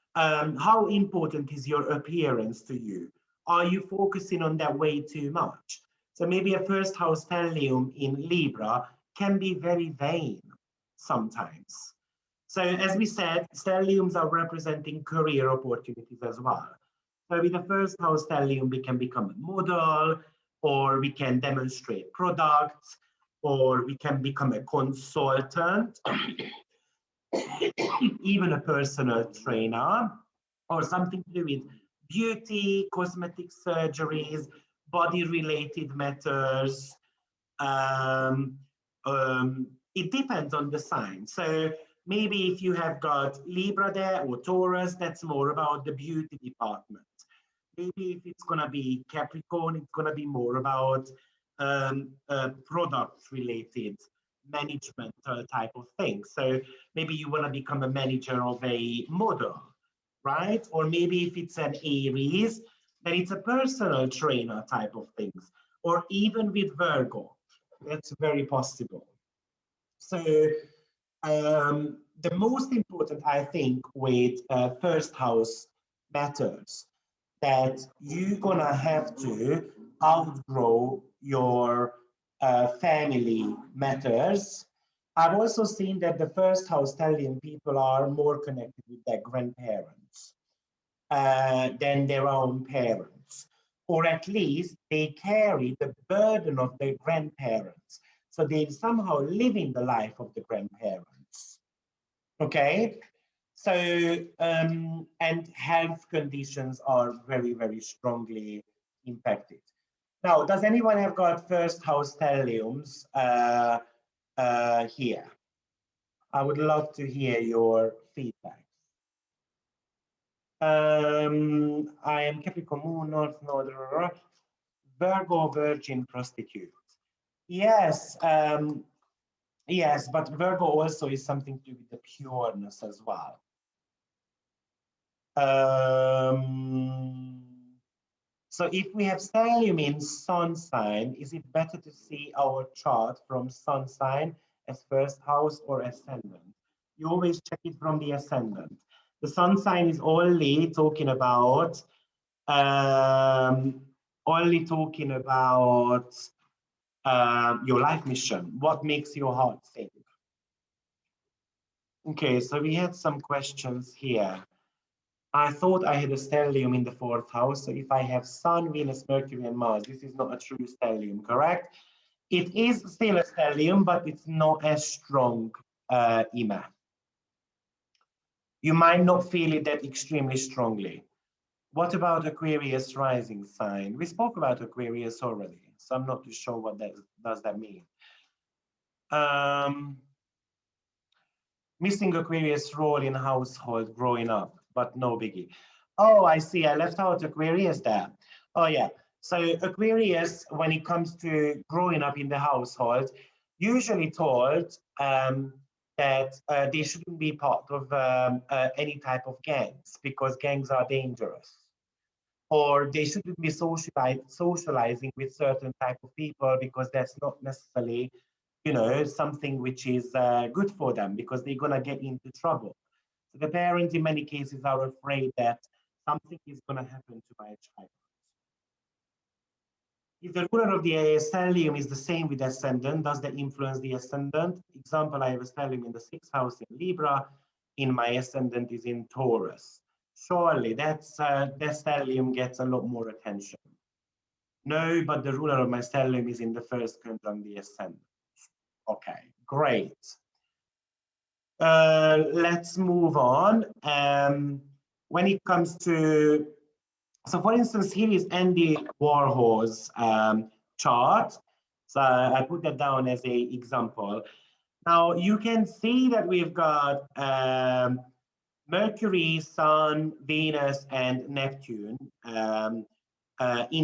How important is your appearance to you? Are you focusing on that way too much? So maybe a first house stellium in Libra can be very vain sometimes. So as we said, stelliums are representing career opportunities as well. So with the first house stellium, we can become a model, or we can demonstrate products, or we can become a consultant, even a personal trainer, or something to do with beauty, cosmetic surgeries, body-related matters. It depends on the sign. So maybe if you have got Libra there or Taurus, that's more about the beauty department. Maybe if it's going to be Capricorn, it's going to be more about product-related management type of thing. So maybe you want to become a manager of a model, right? Or maybe if it's an Aries, then it's a personal trainer type of things. Or even with Virgo, that's very possible. So the most important, I think, with first house matters, that you're gonna have to outgrow your family matters. I've also seen that the first house stellium people are more connected with their grandparents than their own parents, or at least they carry the burden of their grandparents. So they're somehow living the life of the grandparents. Okay? So, and health conditions are very, very strongly impacted. Now, does anyone have got first house stelliums here? I would love to hear your feedback. I am Capricorn Moon, North Node, Virgo, Virgin, Prostitute. Yes, Yes, but Virgo also is something to do with the pureness as well. Um, so if we have stellium in sun sign, is it better to see our chart from sun sign as first house or ascendant? You always check it from the ascendant. The sun sign is um, only talking about your life mission. What makes your heart sing? Okay, so we had some questions here. I thought I had a stellium in the fourth house. So if I have Sun, Venus, Mercury, and Mars, this is not a true stellium, correct? It is still a stellium, but it's not as strong, Ima. You might not feel it that extremely strongly. What about Aquarius rising sign? We spoke about Aquarius already, so I'm not too sure what that does that mean. Um, Missing Aquarius role in household growing up, but no biggie. Oh, I see. I left out Aquarius there. Oh, yeah. So Aquarius, when it comes to growing up in the household, usually told that they shouldn't be part of any type of gangs because gangs are dangerous. Or they shouldn't be socializing with certain type of people because that's not necessarily, something which is good for them because they're gonna get into trouble. So the parents, in many cases, are afraid that something is gonna happen to my child. If the ruler of the stellium is the same with ascendant, does that influence the ascendant? Example, I have a stellium in the sixth house in Libra, in my ascendant is in Taurus. Surely that stellium gets a lot more attention. No, but the ruler of my stellium is in the first conjunct the ascendant. Okay, great. Let's move on. When it comes to, so for instance, here is Andy Warhol's chart. So I put that down as a example. Now you can see that we've got Mercury, Sun, Venus, and Neptune in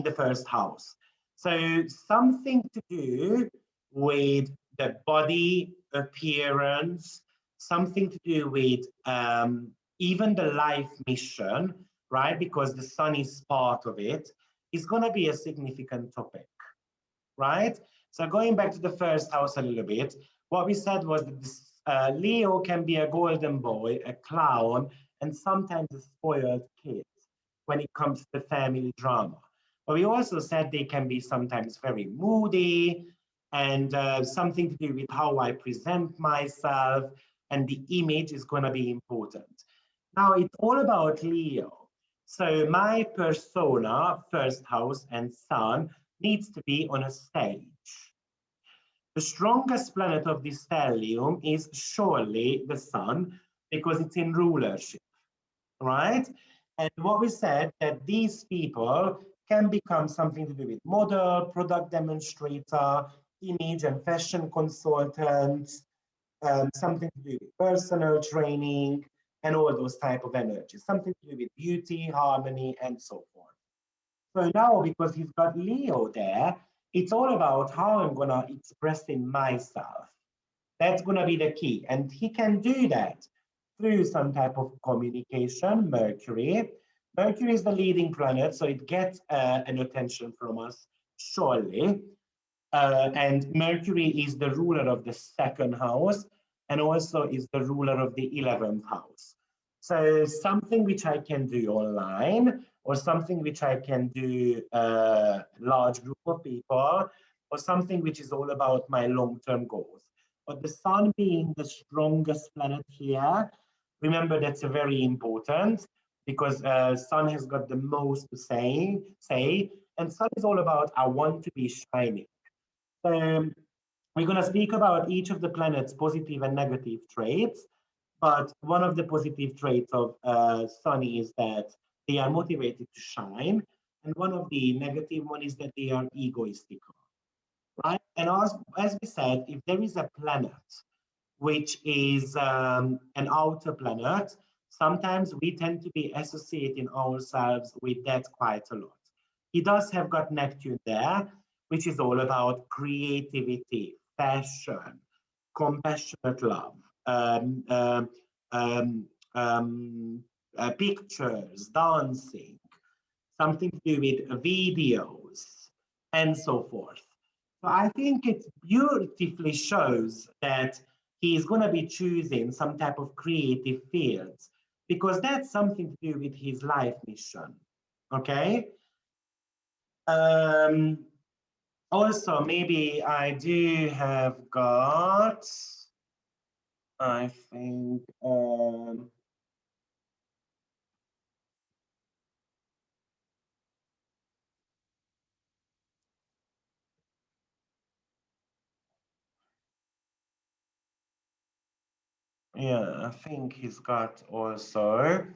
the first house. So something to do with the body appearance, something to do with even the life mission, right? Because the sun is part of it, is going to be a significant topic, right? So going back to the first house a little bit, what we said was that this, Leo can be a golden boy, a clown, and sometimes a spoiled kid when it comes to family drama. But we also said they can be sometimes very moody and something to do with how I present myself, and the image is going to be important. Now, it's all about Leo. So my persona, first house and sun, needs to be on a stage. The strongest planet of this stellium is surely the sun because it's in rulership, right? And what we said that these people can become something to do with model, product demonstrator, image and fashion consultants, something to do with personal training, and all those type of energies, something to do with beauty, harmony, and so forth. So now, because he's got Leo there, it's all about how I'm gonna express in myself. That's gonna be the key. And he can do that through some type of communication, Mercury. Mercury is the leading planet, so it gets an attention from us, surely. And Mercury is the ruler of the second house and also is the ruler of the 11th house. So something which I can do online or something which I can do a large group of people or something which is all about my long-term goals. But the sun being the strongest planet here, remember that's a very important because sun has got the most to say, and sun is all about I want to be shining. We're going to speak about each of the planets' positive and negative traits. But one of the positive traits of Sunny is that they are motivated to shine. And one of the negative one is that they are egoistical, right? And as we said, if there is a planet which is an outer planet, sometimes we tend to be associating ourselves with that quite a lot. He does have got Neptune there, which is all about creativity, fashion, compassionate love, um, um, um, pictures, dancing, something to do with videos, and so forth. So I think it beautifully shows that he's going to be choosing some type of creative fields because that's something to do with his life mission. Okay. Um, Also, maybe I do have got, I think, yeah, I think he's got also.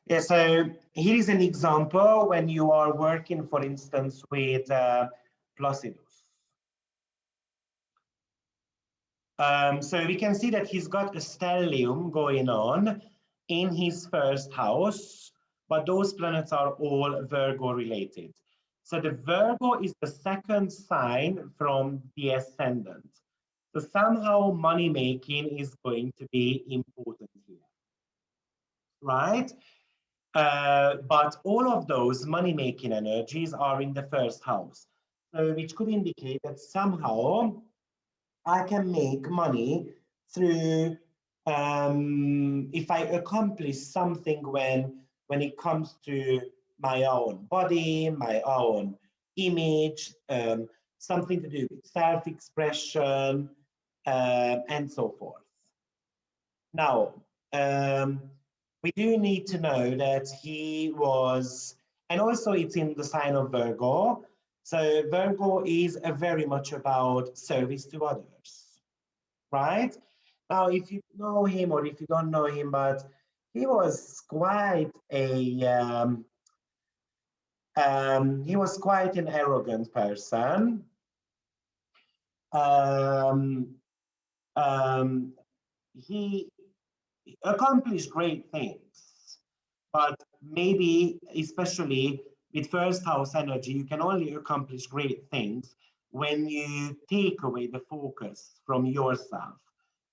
Yeah, so here is an example when you are working, for instance, with Placidus. So we can see that he's got a stellium going on in his first house, but those planets are all Virgo related. So the Virgo is the second sign from the ascendant. So somehow money making is going to be important here, right? But all of those money making energies are in the first house, so which could indicate that somehow I can make money through if I accomplish something when it comes to my own body, my own image, something to do with self-expression, and so forth. Now, we do need to know that he was, and also it's in the sign of Virgo. So Virgo is very much about service to others, right? Now, if you know him or if you don't know him, but he was quite a he was quite an arrogant person. Um, um, he accomplished great things, but maybe especially with first house energy, you can only accomplish great things when you take away the focus from yourself.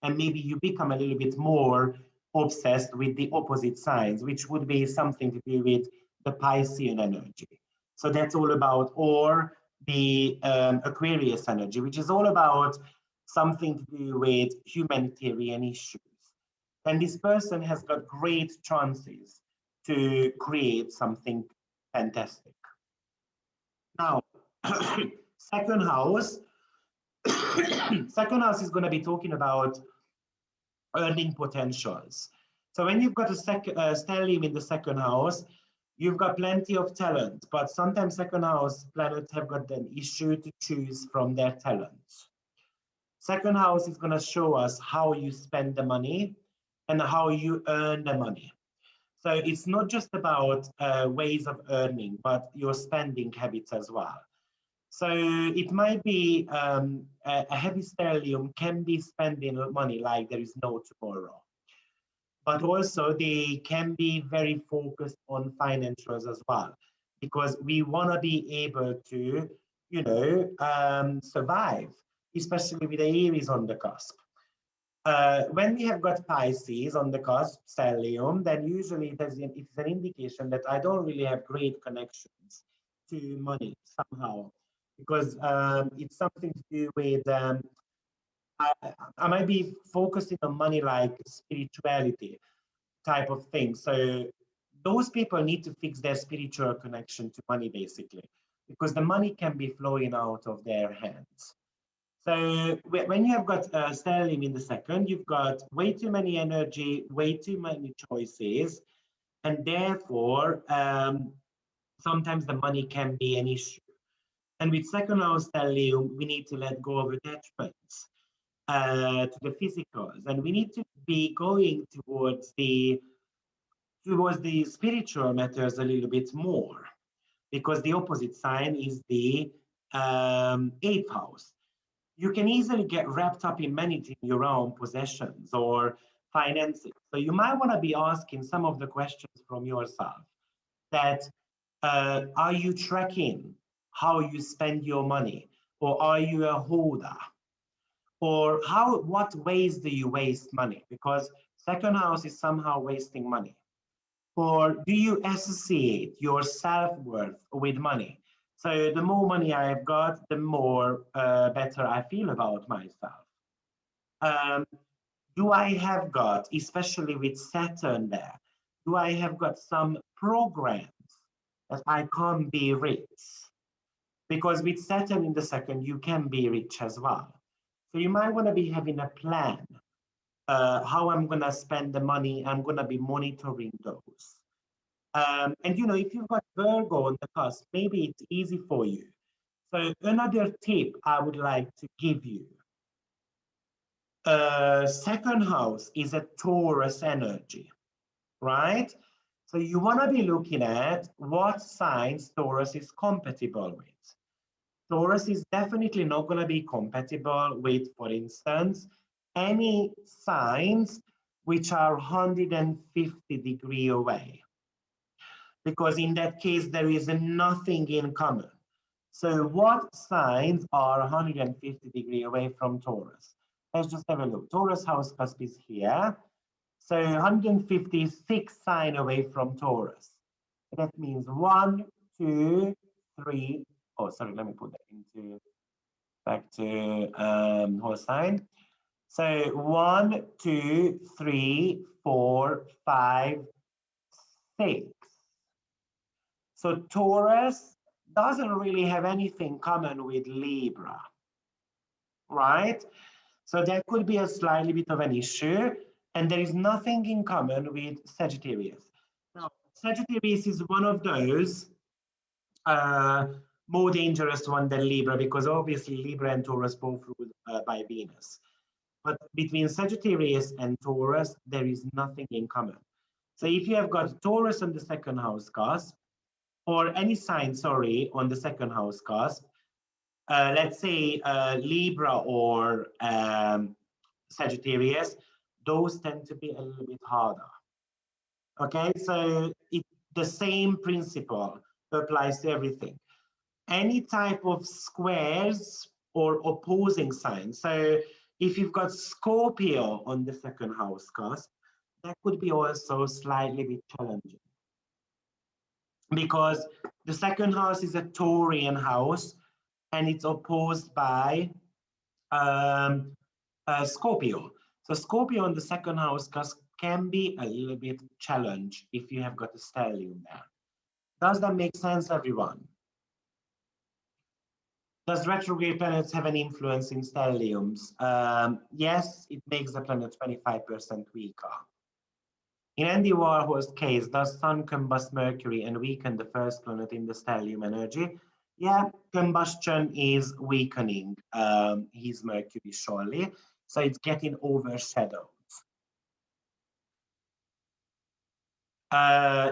And maybe you become a little bit more obsessed with the opposite signs, which would be something to do with the Piscean energy. So that's all about, or the Aquarius energy, which is all about something to do with humanitarian issues. And this person has got great chances to create something fantastic. Now, second house, second house is going to be talking about earning potentials. So when you've got a stellium in the second house, you've got plenty of talent, but sometimes second house planets have got an issue to choose from their talents. Second house is going to show us how you spend the money and how you earn the money. So it's not just about ways of earning, but your spending habits as well. So it might be a heavy stellium can be spending money like there is no tomorrow. But also they can be very focused on financials as well, because we want to be able to, survive, especially with the Aries on the cusp. When we have got Pisces on the cusp, stellium, then usually it's an indication that I don't really have great connections to money somehow, because it's something to do with, I, I might be focusing on money like spirituality type of thing. So those people need to fix their spiritual connection to money, basically, because the money can be flowing out of their hands. So when you have got stellium in the second, you've got way too many energy, way too many choices, and therefore sometimes the money can be an issue. And with second house stellium, we need to let go of attachments to the physicals, and we need to be going towards the spiritual matters a little bit more, because the opposite sign is the eighth house. You can easily get wrapped up in managing your own possessions or finances. So you might want to be asking some of the questions from yourself that are you tracking how you spend your money, or are you a holder? or what ways do you waste money? Because second house is somehow wasting money. Or do you associate your self-worth with money? So the more money I've got, the more better I feel about myself. Um, do I have got, especially with Saturn there, do I have got some programs that I can't be rich? Because with Saturn in the second, you can be rich as well. So you might want to be having a plan, how I'm going to spend the money. I'm going to be monitoring those. And you know, if you've got Virgo on the cusp, maybe it's easy for you. So another tip I would like to give you. Second house is a Taurus energy, right? So you want to be looking at what signs Taurus is compatible with. Taurus is definitely not going to be compatible with, for instance, any signs which are 150 degrees away, because in that case, there is nothing in common. So what signs are 150 degrees away from Taurus? Let's just have a look. Taurus house cusp is here. So 156 sign away from Taurus. That means 1, 2, 3. Oh, sorry, let me put that into back to whole sign. So 1, 2, 3, 4, 5, 6. So Taurus doesn't really have anything common with Libra, right? So that could be a slightly bit of an issue, and there is nothing in common with Sagittarius. Now, Sagittarius is one of those more dangerous one than Libra, because obviously Libra and Taurus both ruled by Venus. But between Sagittarius and Taurus, there is nothing in common. So if you have got Taurus on the second house cusp, or any sign, sorry, on the second house cusp, let's say Libra or Sagittarius, those tend to be a little bit harder. Okay, so the same principle applies to everything. Any type of squares or opposing signs. So if you've got Scorpio on the second house cusp, that could be also slightly bit challenging, because the second house is a Taurian house and it's opposed by Scorpio. So Scorpio on the second house can be a little bit challenged if you have got a stellium there. Does that make sense, everyone? Does retrograde planets have an influence in stelliums? Yes, it makes the planet 25% weaker. In Andy Warhol's case, does Sun combust Mercury and weaken the first planet in the stellium energy? Yeah, combustion is weakening his Mercury surely, so it's getting overshadowed.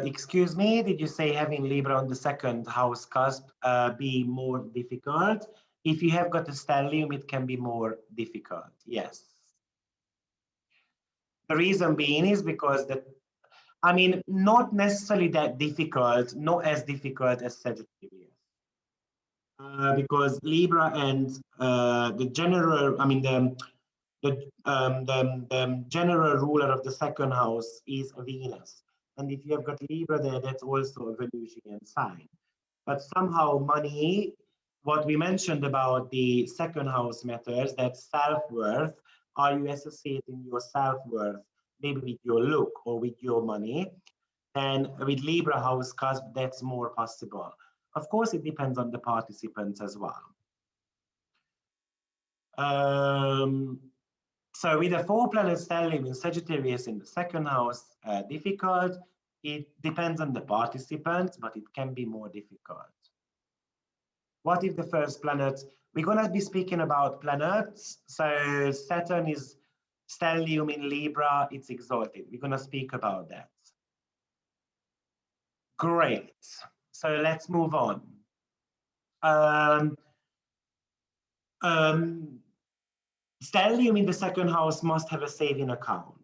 Excuse me, did you say having Libra on the second house cusp be more difficult? If you have got a stellium, it can be more difficult, yes. The reason being is because not necessarily that difficult, not as difficult as Sagittarius. Because Libra and the general, the general ruler of the second house is Venus. And if you have got Libra there, that's also a Venusian sign. But somehow money, what we mentioned about the second house matters, that self-worth, are you associating your self-worth maybe with your look or with your money? And with Libra house cusp, that's more possible. Of course, it depends on the participants as well. So with a 4-planet stellium in Sagittarius in the second house, difficult. It depends on the participants, but it can be more difficult. What if the first planet? We're going to be speaking about planets. So Saturn is stellium in Libra, it's exalted. We're going to speak about that. Great. So let's move on. Stellium in the second house must have a saving account.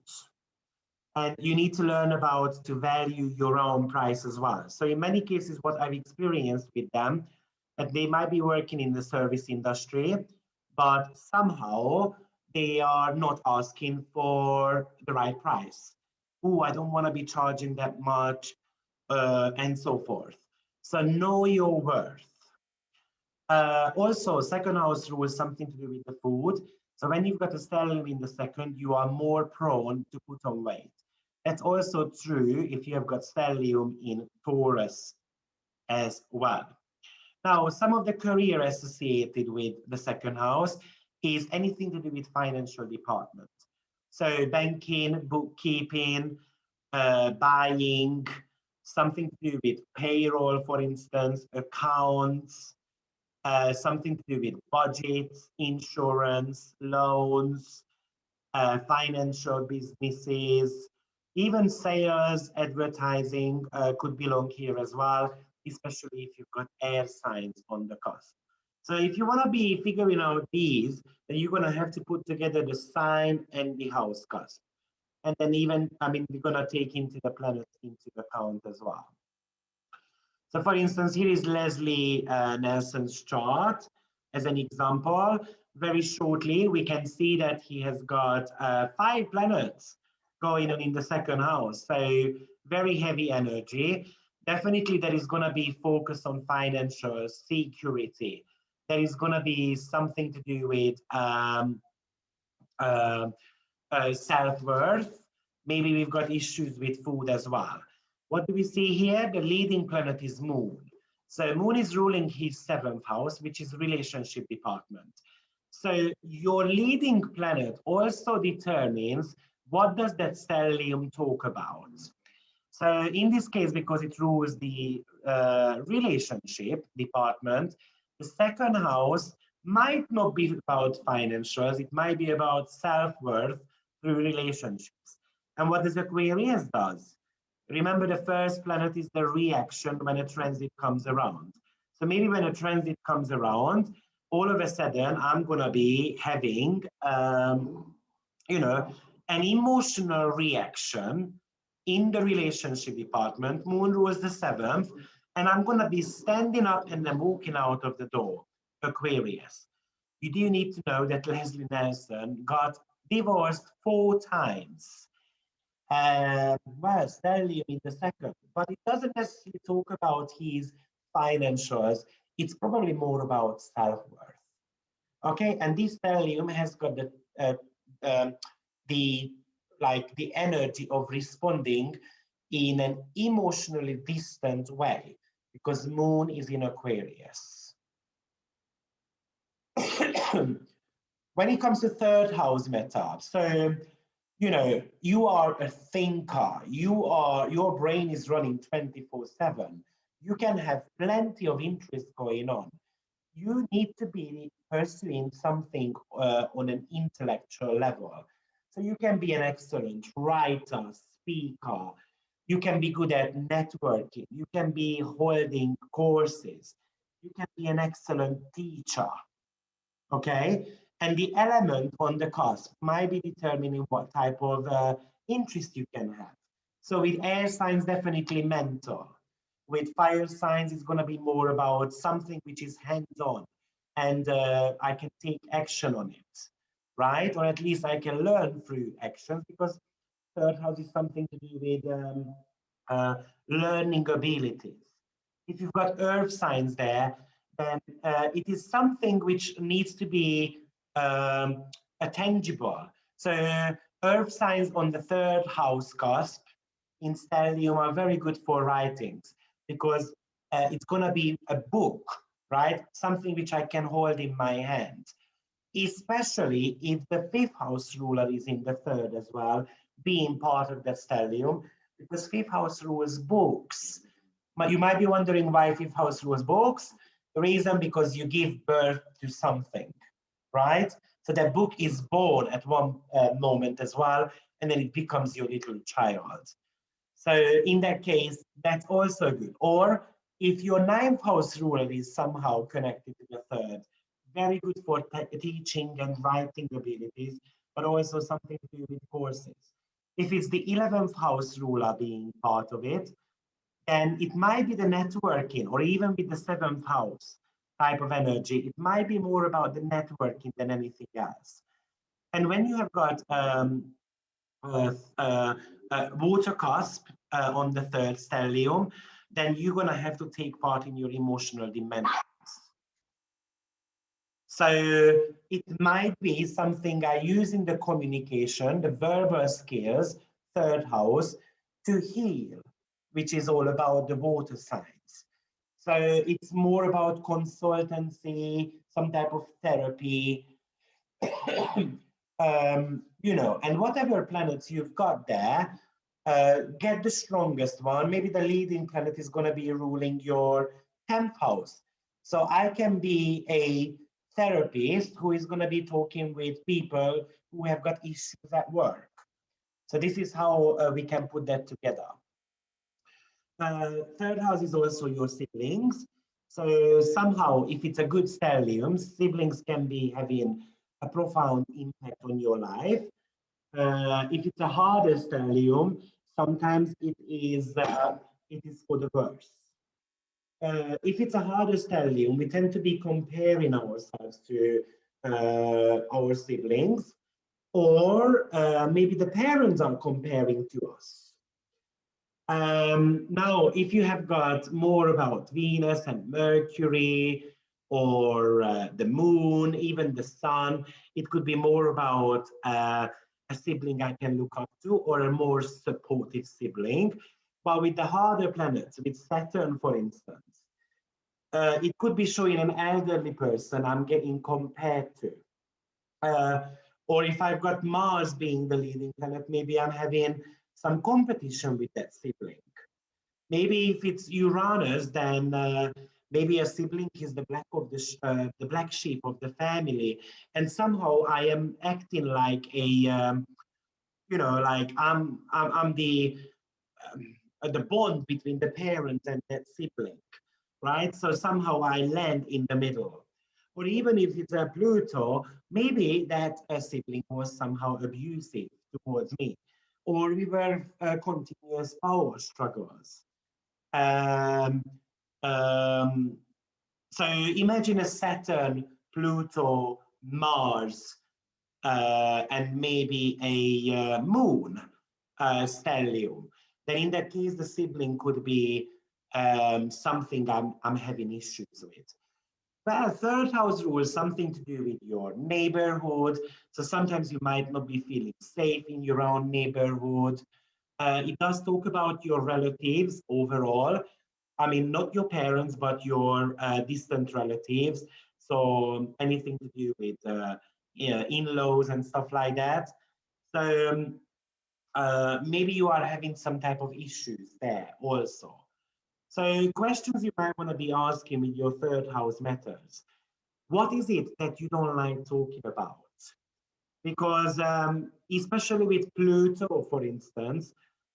And you need to learn about to value your own price as well. So in many cases, what I've experienced with them, that they might be working in the service industry, but somehow they are not asking for the right price. Oh, I don't want to be charging that much, and so forth. So know your worth. Also, second house rule is something to do with the food. So when you've got a stellium in the second, you are more prone to put on weight. That's also true if you have got stellium in Taurus as well. Now, some of the career associated with the second house is anything to do with financial department. So banking, bookkeeping, buying, something to do with payroll, for instance, accounts, something to do with budgets, insurance, loans, financial businesses, even sales, advertising could belong here as well, especially if you've got air signs on the cusp. So if you want to be figuring out these, then you're going to have to put together the sign and the house cusp. And then even, I mean, we're going to take into the planets into account as well. So for instance, here is Leslie Nelson's chart as an example. Very shortly, we can see that he has got 5 planets going on in the second house. So very heavy energy. Definitely there is going to be focus on financial security. There is going to be something to do with self-worth. Maybe we've got issues with food as well. What do we see here? The leading planet is Moon. So Moon is ruling his 7th house, which is relationship department. So your leading planet also determines what does that stellium talk about. So in this case, because it rules the relationship department, the second house might not be about financials, it might be about self-worth through relationships. And what does Aquarius does? Remember, the first planet is the reaction when a transit comes around. So maybe when a transit comes around, all of a sudden I'm gonna be having, you know, an emotional reaction in the relationship department. Moon rules the 7th, and I'm going to be standing up and then walking out of the door, Aquarius. You do need to know that Leslie Nelson got divorced 4 times. Well, stellium in the second, but it doesn't necessarily talk about his financials. It's probably more about self-worth. Okay, and this stellium has got the like the energy of responding in an emotionally distant way because Moon is in Aquarius. When it comes to third house meta, so you know, you are a thinker, your brain is running 24/7. You can have plenty of interest going on. You need to be pursuing something on an intellectual level. So you can be an excellent writer, speaker, you can be good at networking, you can be holding courses, you can be an excellent teacher, okay? And the element on the cusp might be determining what type of interest you can have. So with air signs, definitely mental. With fire signs, it's going to be more about something which is hands-on and I can take action on it, right? Or at least I can learn through actions because third house is something to do with learning abilities. If you've got earth signs there, then it is something which needs to be tangible. So earth signs on the third house cusp in stellium are very good for writings because it's going to be a book, right? Something which I can hold in my hand, especially if the 5th house ruler is in the 3rd as well, being part of that stellium, because 5th house rules books. But you might be wondering why 5th house rules books. The reason, because you give birth to something, right? So that book is born at one moment as well, and then it becomes your little child. So in that case, that's also good. Or if your 9th house ruler is somehow connected to the 3rd, very good for teaching and writing abilities, but also something to do with courses. If it's the 11th house ruler being part of it, then it might be the networking, or even with the 7th house type of energy, it might be more about the networking than anything else. And when you have got uh, uh, water cusp on the third stellium, then you're going to have to take part in your emotional dimensions. So it might be something I use in the communication, the verbal skills, third house, to heal, which is all about the water signs. So it's more about consultancy, some type of therapy, and whatever planets you've got there, get the strongest one. Maybe the leading planet is going to be ruling your 10th house. So I can be a therapist who is going to be talking with people who have got issues at work. So this is how we can put that together. Third house is also your siblings. So somehow, if it's a good stellium, siblings can be having a profound impact on your life. If it's a harder stellium, sometimes it is for the worse. If it's a harder stellium, we tend to be comparing ourselves to our siblings, or maybe the parents are comparing to us. Now, if you have got more about Venus and Mercury, or the moon, even the sun, it could be more about a sibling I can look up to, or a more supportive sibling. But with the harder planets, with Saturn, for instance, it could be showing an elderly person I'm getting compared to. Uh, or if I've got Mars being the leading planet, maybe I'm having some competition with that sibling. Maybe if it's Uranus, then maybe a sibling is the the black sheep of the family, and somehow I am acting like a like I'm the bond between the parent and that sibling, right? So somehow I land in the middle. Or even if it's a Pluto, maybe that sibling was somehow abusive towards me, or we were continuous power struggles. Um, um, so imagine a Saturn, Pluto, Mars, and maybe a moon stellium. Then in that case, the sibling could be something I'm having issues with. Well, third house rule is something to do with your neighborhood. So sometimes you might not be feeling safe in your own neighborhood. It does talk about your relatives overall. I mean, not your parents, but your distant relatives. So anything to do with in-laws and stuff like that. So maybe you are having some type of issues there also. So questions you might want to be asking with your third house matters. What is it that you don't like talking about? Because especially with Pluto, for instance,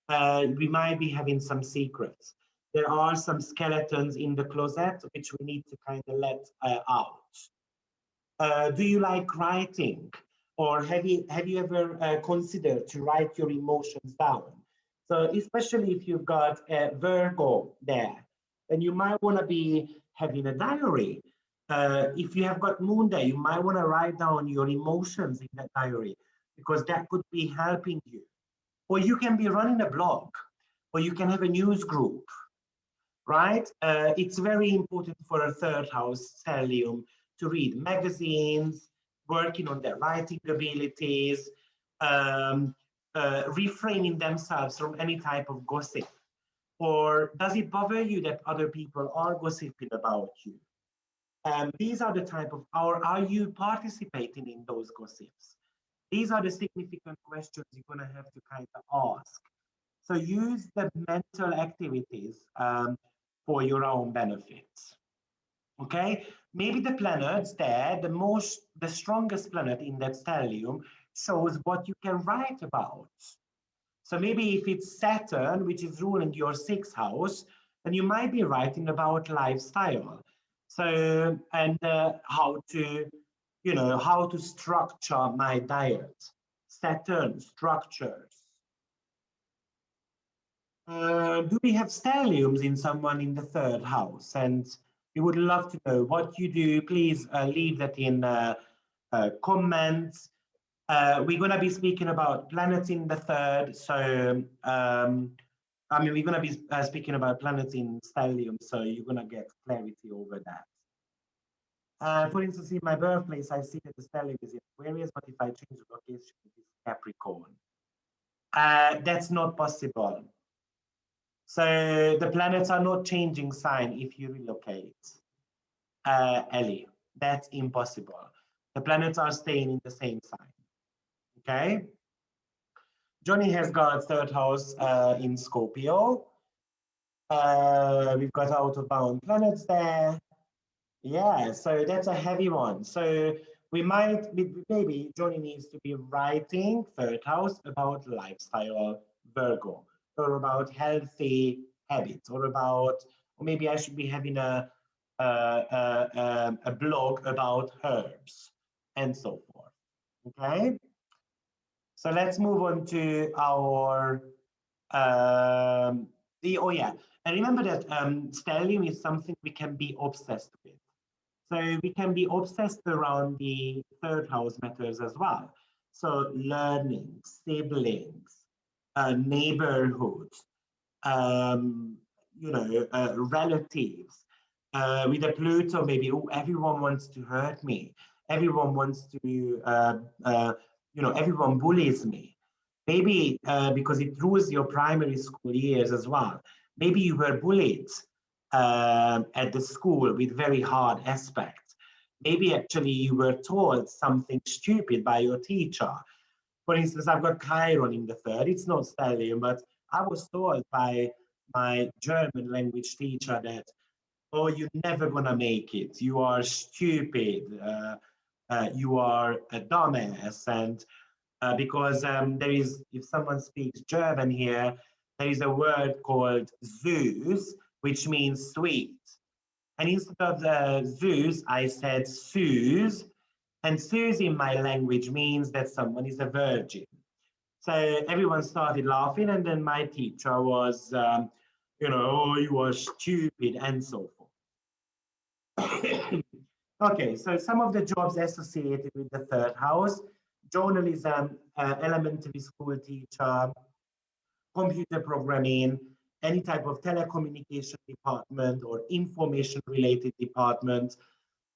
we might be having some secrets. There are some skeletons in the closet which we need to kind of let out. Do you like writing? Or have you ever considered to write your emotions down? So especially if you've got a Virgo there, then you might want to be having a diary. If you have got Moon there, you might want to write down your emotions in that diary, because that could be helping you. Or you can be running a blog, or you can have a news group, right? It's very important for a third house stellium to read magazines, working on their writing abilities, um, refraining themselves from any type of gossip. Or does it bother you that other people are gossiping about you? These are the type of, or are you participating in those gossips? These are the significant questions you're going to have to kind of ask. So use the mental activities for your own benefits. Okay, maybe the planets there, the strongest planet in that stellium shows what you can write about. So maybe if it's Saturn, which is ruling your sixth house, then you might be writing about lifestyle. So, and how to, how to structure my diet. Saturn structures. Do we have stelliums in someone in the third house? And we would love to know what you do. Please leave that in comments. We're going to be speaking about planets in the third. So, I mean, we're going to be speaking about planets in stellium. So you're going to get clarity over that. For instance, in my birthplace, I see that the stellium is in Aquarius, but if I change the location, it is Capricorn. That's not possible. So the planets are not changing sign if you relocate, Ellie. That's impossible. The planets are staying in the same sign. Okay. Johnny has got third house in Scorpio. We've got out of bound planets there. Yeah, so that's a heavy one. So we might, maybe Johnny needs to be writing third house about lifestyle, Virgo, or about healthy habits, or about, or maybe I should be having a blog about herbs and so forth. Okay, so let's move on to our oh yeah, and remember that stellium is something we can be obsessed with. So we can be obsessed around the third house matters as well. So learning, siblings, neighborhood, um, relatives. With a Pluto, maybe, oh, everyone wants to hurt me. Everyone wants to, everyone bullies me. Maybe because it rules your primary school years as well. Maybe you were bullied at the school with very hard aspects. Maybe actually you were told something stupid by your teacher. For instance, I've got Chiron in the third. It's not stellium, but I was told by my German language teacher that, oh, you're never gonna make it. You are stupid. You are a dumbass. And because there is, if someone speaks German here, there is a word called Zeus, which means sweet. And instead of Zeus, I said Suze. And Suze in my language means that someone is a virgin. So everyone started laughing, and then my teacher was, oh, you are stupid, and so forth. Okay, so some of the jobs associated with the third house: journalism, elementary school teacher, computer programming, any type of telecommunication department or information related department.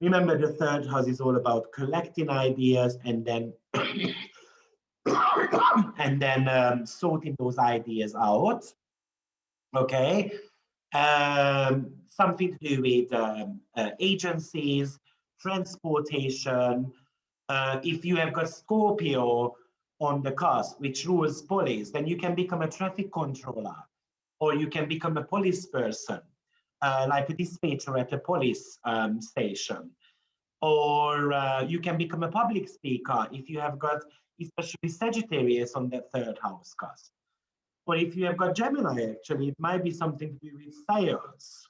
Remember, the third house is all about collecting ideas and then sorting those ideas out. Okay, something to do with agencies, transportation. If you have got Scorpio on the cusp, which rules police, then you can become a traffic controller, or you can become a police person, like a dispatcher at a police station, or you can become a public speaker if you have got, especially Sagittarius on the third house cusp. Or if you have got Gemini, actually, it might be something to do with sales,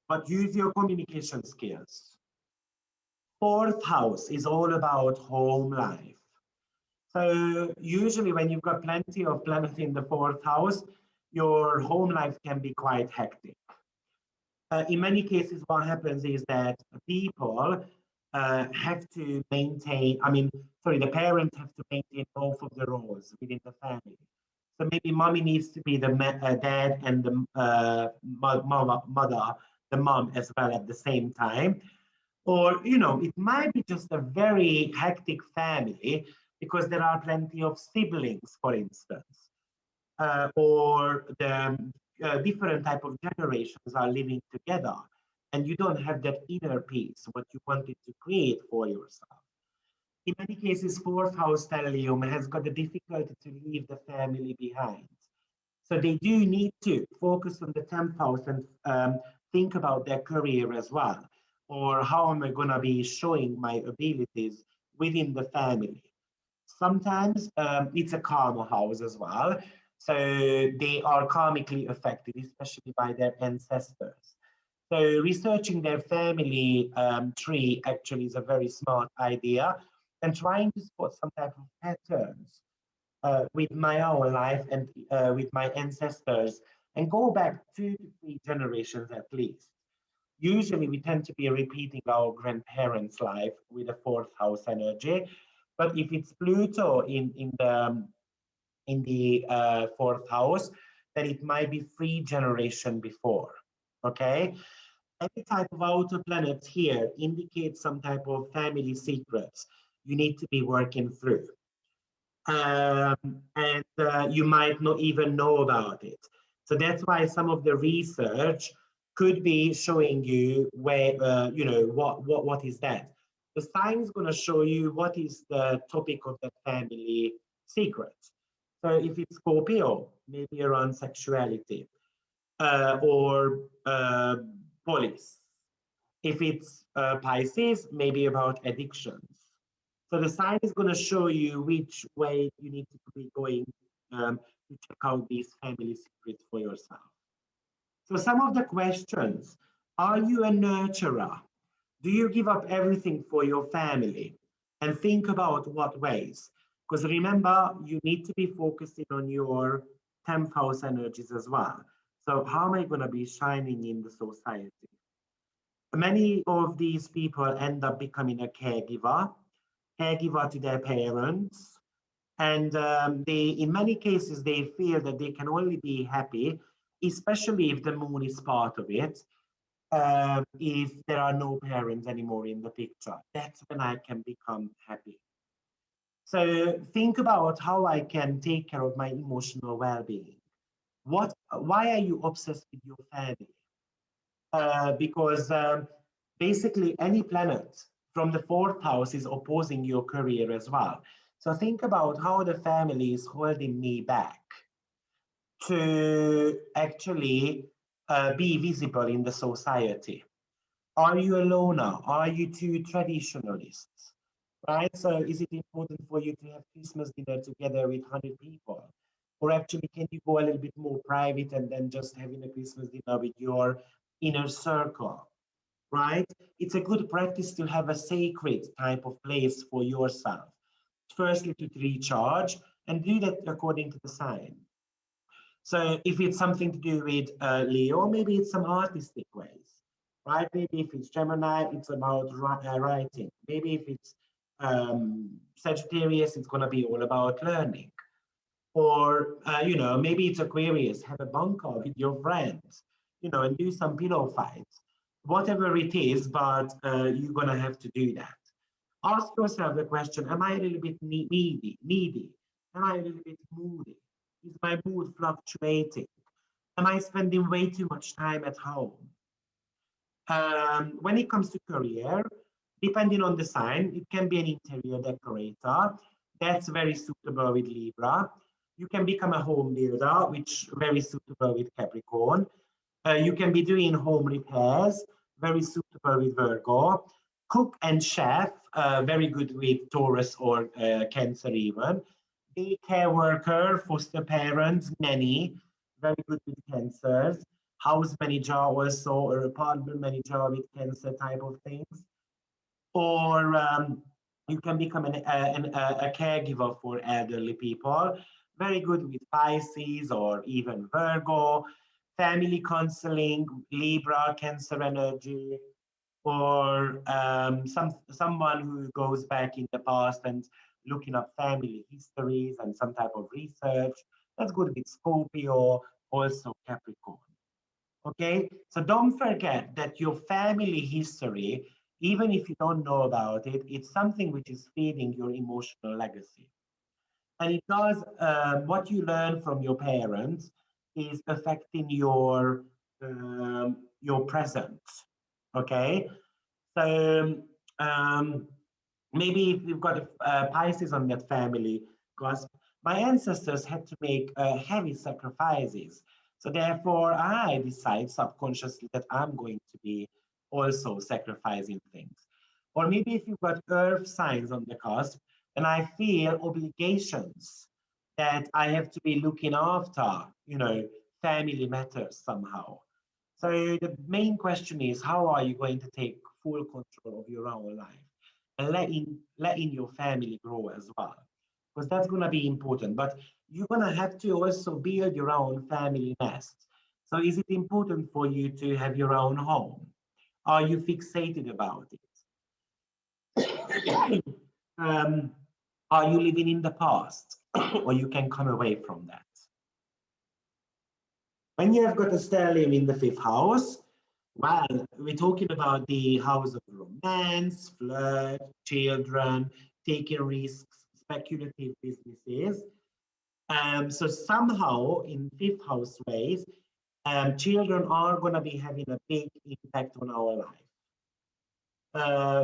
but use your communication skills. Fourth house is all about home life. So usually when you've got plenty of planets in the fourth house, your home life can be quite hectic. In many cases, what happens is that people have to maintain, the parents have to maintain both of the roles within the family. So maybe mommy needs to be the dad and the mother, the mom as well at the same time. Or, it might be just a very hectic family because there are plenty of siblings, for instance, or the different type of generations are living together, and you don't have that inner peace, what you wanted to create for yourself. In many cases, fourth house stellium has got the difficulty to leave the family behind. So they do need to focus on the 10th house and think about their career as well. Or how am I going to be showing my abilities within the family? Sometimes it's a karma house as well. So they are karmically affected, especially by their ancestors. So researching their family tree actually is a very smart idea, and trying to spot some type of patterns with my own life and with my ancestors, and go back 2 to 3 generations at least. Usually we tend to be repeating our grandparents' life with a fourth house energy. But if it's Pluto in the fourth house, then it might be 3 generations before. Okay, any type of outer planets here indicates some type of family secrets you need to be working through. And you might not even know about it. So that's why some of the research could be showing you where, what is that. The sign is going to show you what is the topic of the family secret. So if it's Scorpio, maybe around sexuality, or police. If it's Pisces, maybe about addictions. So the sign is going to show you which way you need to be going to check out these family secrets for yourself. So some of the questions: are you a nurturer? Do you give up everything for your family? And think about what ways. Because remember, you need to be focusing on your 10th house energies as well. So how am I going to be shining in the society? Many of these people end up becoming a caregiver to their parents. And in many cases, they feel that they can only be happy, especially if the moon is part of it, if there are no parents anymore in the picture. That's when I can become happy. So think about how I can take care of my emotional well-being. Why are you obsessed with your family? Because basically any planet from the fourth house is opposing your career as well. So think about how the family is holding me back to actually be visible in the society. Are you a loner? Are you too traditionalist? Right? So is it important for you to have Christmas dinner together with 100 people? Or actually, can you go a little bit more private and then just having a Christmas dinner with your inner circle? Right? It's a good practice to have a sacred type of place for yourself. Firstly, to recharge and do that according to the sign. So if it's something to do with Leo, maybe it's some artistic ways, right? Maybe if it's Gemini, it's about writing. Maybe if it's Sagittarius, it's going to be all about learning. Or, maybe it's Aquarius, have a bunker with your friends, and do some pillow fights. Whatever it is, but you're going to have to do that. Ask yourself the question, am I a little bit needy? Am I a little bit moody? Is my mood fluctuating? Am I spending way too much time at home? When it comes to career, depending on the sign, it can be an interior decorator. That's very suitable with Libra. You can become a home builder, which very suitable with Capricorn. You can be doing home repairs, very suitable with Virgo. Cook and chef, very good with Taurus or Cancer even. Daycare worker, foster parents, nanny, very good with Cancers. House manager also, or apartment manager with Cancer type of things. Or you can become a caregiver for elderly people, very good with Pisces or even Virgo. Family counseling, Libra, Cancer energy, or someone who goes back in the past and looking up family histories and some type of research. That's good with Scorpio, also Capricorn. Okay, so don't forget that your family history, even if you don't know about it, it's something which is feeding your emotional legacy. And it does, what you learn from your parents is affecting your present. Okay, so maybe if you've got a Pisces on that family, because my ancestors had to make heavy sacrifices. So therefore, I decide subconsciously that I'm going to be also sacrificing things. Or maybe if you've got earth signs on the cusp, then I feel obligations that I have to be looking after, family matters somehow. So the main question is, how are you going to take full control of your own life and letting your family grow as well? Because that's going to be important. But you're going to have to also build your own family nest. So is it important for you to have your own home? Are you fixated about it? um, Are you living in the past? Or you can come away from that. When you have got a stellium in the fifth house, well, we're talking about the house of romance, flirt, children, taking risks, speculative businesses. So somehow in fifth house ways, children are going to be having a big impact on our life.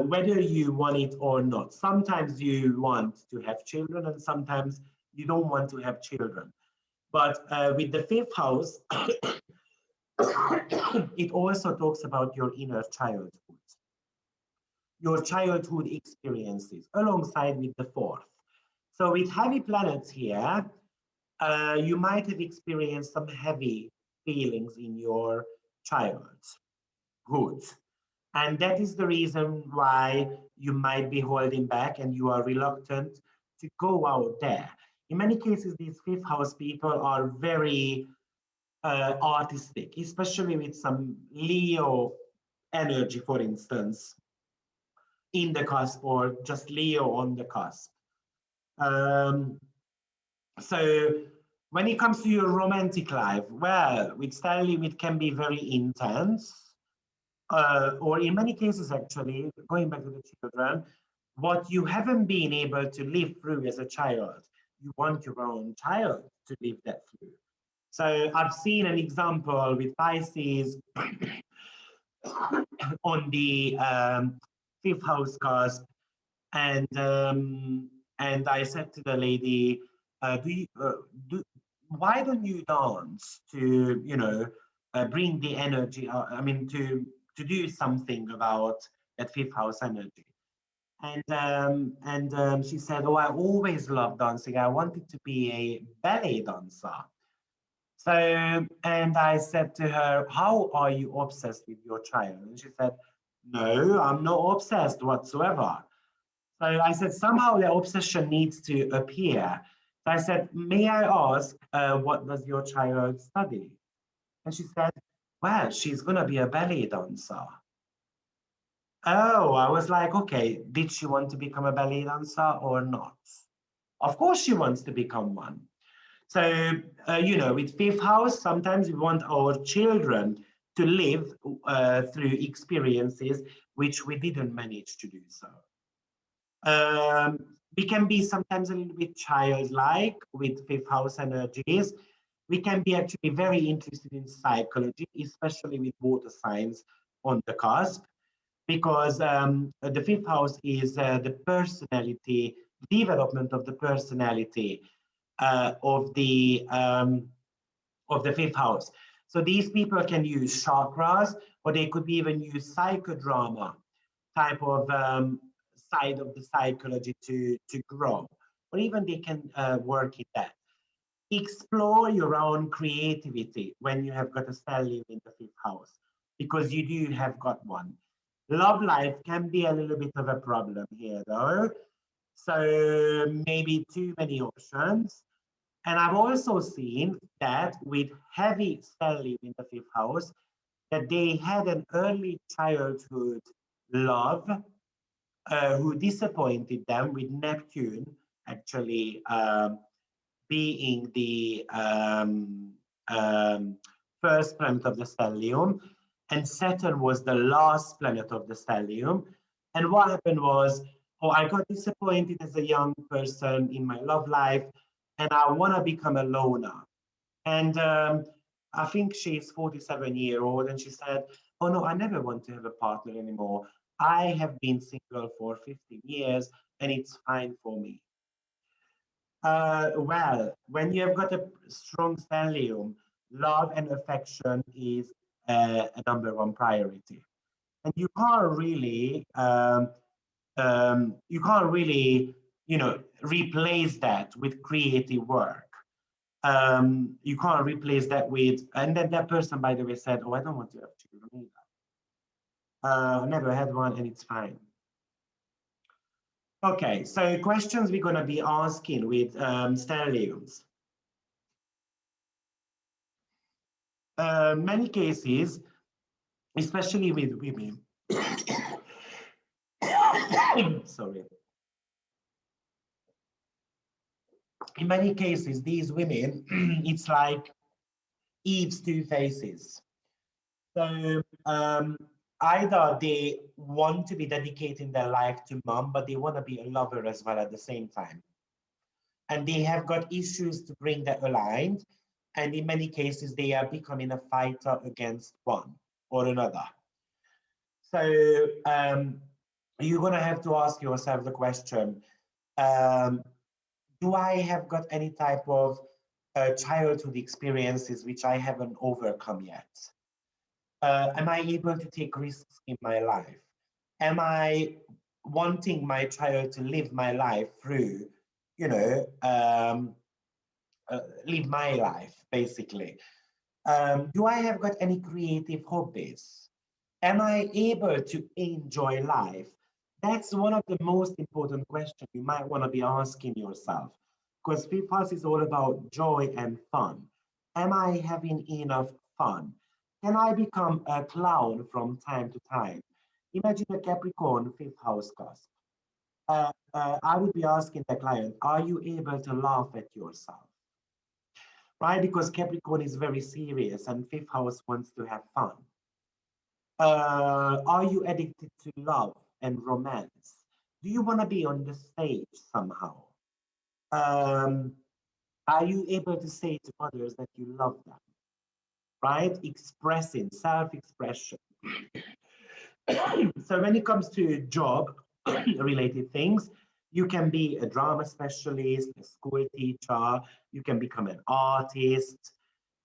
Whether you want it or not. Sometimes you want to have children and sometimes you don't want to have children. But with the fifth house, it also talks about your inner childhood, your childhood experiences alongside with the fourth. So with heavy planets here, you might have experienced some heavy feelings in your childhood. And that is the reason why you might be holding back and you are reluctant to go out there. In many cases, these fifth house people are very artistic, especially with some Leo energy, for instance, in the cusp or just Leo on the cusp. Um, so when it comes to your romantic life, well, with stellium, it can be very intense. Or in many cases, actually, going back to the children, what you haven't been able to live through as a child, you want your own child to live that through. So I've seen an example with Pisces on the fifth house cusp, and I said to the lady, do you, why don't you dance to, bring the energy, to do something about that fifth house energy. And she said, oh, I always loved dancing. I wanted to be a ballet dancer. So, and I said to her, how are you obsessed with your child? And she said, no, I'm not obsessed whatsoever. So I said, somehow the obsession needs to appear. So I said, may I ask, what does your child study? And she said, well, she's going to be a ballet dancer. Oh, I was like, okay, did she want to become a ballet dancer or not? Of course she wants to become one. So, with fifth house, sometimes we want our children to live through experiences which we didn't manage to do so. We can be sometimes a little bit childlike with fifth house energies. We can be actually very interested in psychology, especially with water signs on the cusp, because the fifth house is the personality, development of the personality of the fifth house. So these people can use chakras, or they could even use psychodrama type of side of the psychology to grow, or even they can work in that. Explore your own creativity when you have got a stellium in the fifth house, because you do have got one. Love life can be a little bit of a problem here, though. So maybe too many options. And I've also seen that with heavy stellium in the fifth house, that they had an early childhood love who disappointed them, with Neptune actually being the first planet of the stellium, and Saturn was the last planet of the stellium. And what happened was, oh, I got disappointed as a young person in my love life, and I want to become a loner. And I think she's 47-year-old, and she said, oh no, I never want to have a partner anymore. I have been single for 15 years, and it's fine for me. Well, when you have got a strong stellium, love and affection is a number one priority. And you can't really, replace that with creative work. You can't replace that with, and then that person, by the way, said, oh, I don't want to have children either. I never had one, and it's fine. Okay, so questions we're going to be asking with stelliums. Many cases, especially with women, sorry, in many cases, these women, it's like Eve's two faces. So either they want to be dedicating their life to mom, but they want to be a lover as well at the same time. And they have got issues to bring that aligned. And in many cases, they are becoming a fighter against one or another. So you're going to have to ask yourself the question, um, do I have got any type of childhood experiences which I haven't overcome yet? Am I able to take risks in my life? Am I wanting my child to live my life through, you know, live my life, basically? Do I have got any creative hobbies? Am I able to enjoy life? That's one of the most important questions you might want to be asking yourself, because fifth house is all about joy and fun. Am I having enough fun? Can I become a clown from time to time? Imagine a Capricorn fifth house cusp. I would be asking the client, are you able to laugh at yourself? Right? Because Capricorn is very serious and fifth house wants to have fun. Are you addicted to love and romance? Do you want to be on the stage somehow? Um, are you able to say to others that you love them? Right? Expressing, self-expression. So when it comes to job related things, you can be a drama specialist, a school teacher, you can become an artist.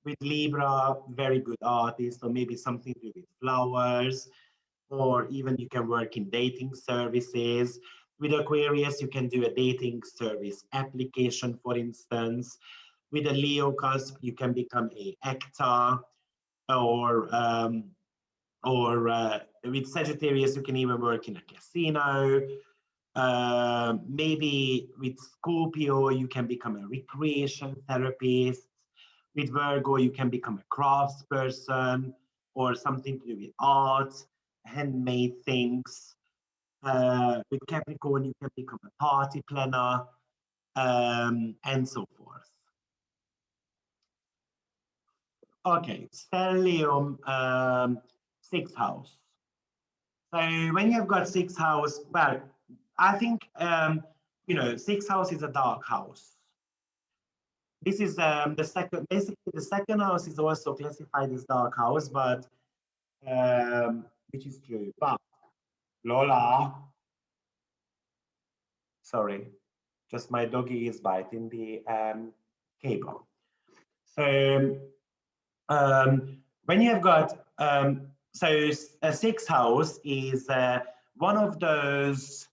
With Libra, very good artist, or maybe something to do with flowers, or even you can work in dating services. With Aquarius, you can do a dating service application, for instance. With a Leo cusp, you can become a actor, or with Sagittarius, you can even work in a casino. Maybe with Scorpio, you can become a recreation therapist. With Virgo, you can become a craftsperson or something to do with art, handmade things. With Capricorn, you can become a party planner, and so forth. Okay, stellium, sixth house. So when you've got sixth house, well, I think, you know, sixth house is a dark house. This is the second, basically the second house is also classified as dark house, but which is true. But Lola, sorry, just my doggy is biting the cable. So when you have got, so a sixth house is one of those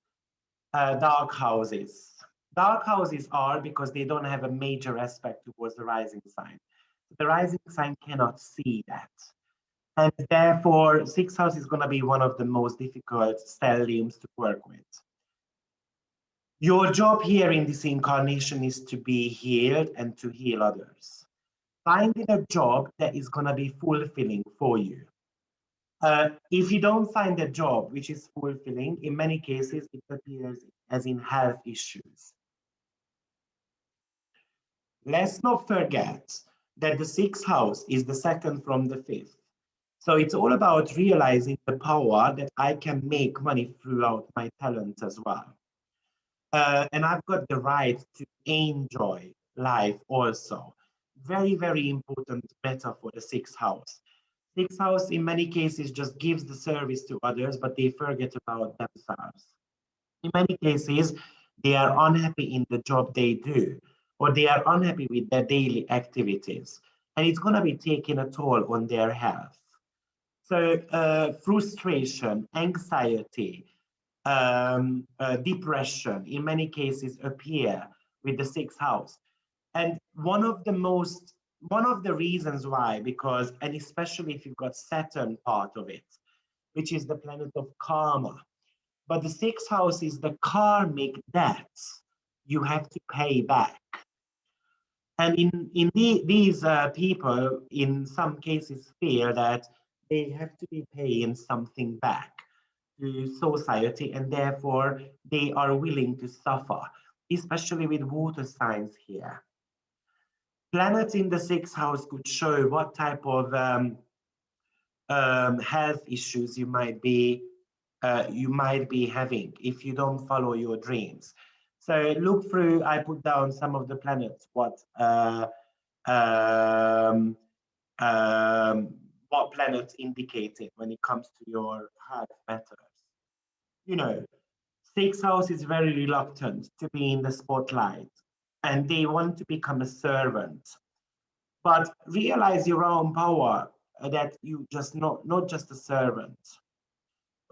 dark houses. Dark houses are because they don't have a major aspect towards the rising sign. The rising sign cannot see that. And therefore, sixth house is going to be one of the most difficult stelliums to work with. Your job here in this incarnation is to be healed and to heal others. Finding a job that is going to be fulfilling for you. If you don't find a job which is fulfilling, in many cases, it appears as in health issues. Let's not forget that the sixth house is the second from the fifth. So it's all about realizing the power that I can make money throughout my talent as well. And I've got the right to enjoy life also. Very, very important meta for the sixth house. Sixth house in many cases just gives the service to others, but they forget about themselves. In many cases, they are unhappy in the job they do, or they are unhappy with their daily activities, and it's going to be taking a toll on their health. So frustration, anxiety, depression in many cases appear with the sixth house. And one of the reasons why, because, and especially if you've got Saturn part of it, which is the planet of karma, but the sixth house is the karmic debts you have to pay back. And these people, in some cases, feel that they have to be paying something back to society, and therefore they are willing to suffer. especially with water signs here. Planets in the sixth house could show what type of health issues you might be having if you don't follow your dreams. So look through. I put down some of the planets. Um, what planets indicated when it comes to your health matters. You know, sixth house is very reluctant to be in the spotlight, and they want to become a servant. But realize your own power, that you just not just a servant.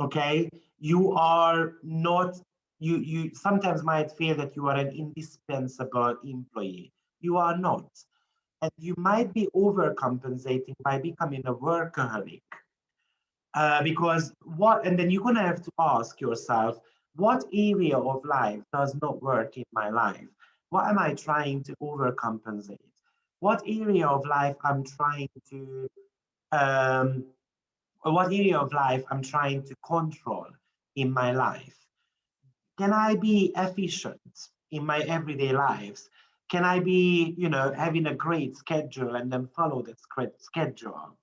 Okay, you are not. You sometimes might feel that you are an indispensable employee. You are not, and you might be overcompensating by becoming a workaholic. Because what, and then you're gonna have to ask yourself, what area of life does not work in my life? What am I trying to overcompensate? What area of life I'm trying to um, what area of life I'm trying to control in my life? Can I be efficient in my everyday lives? Can I be, having a great schedule and then follow that schedule?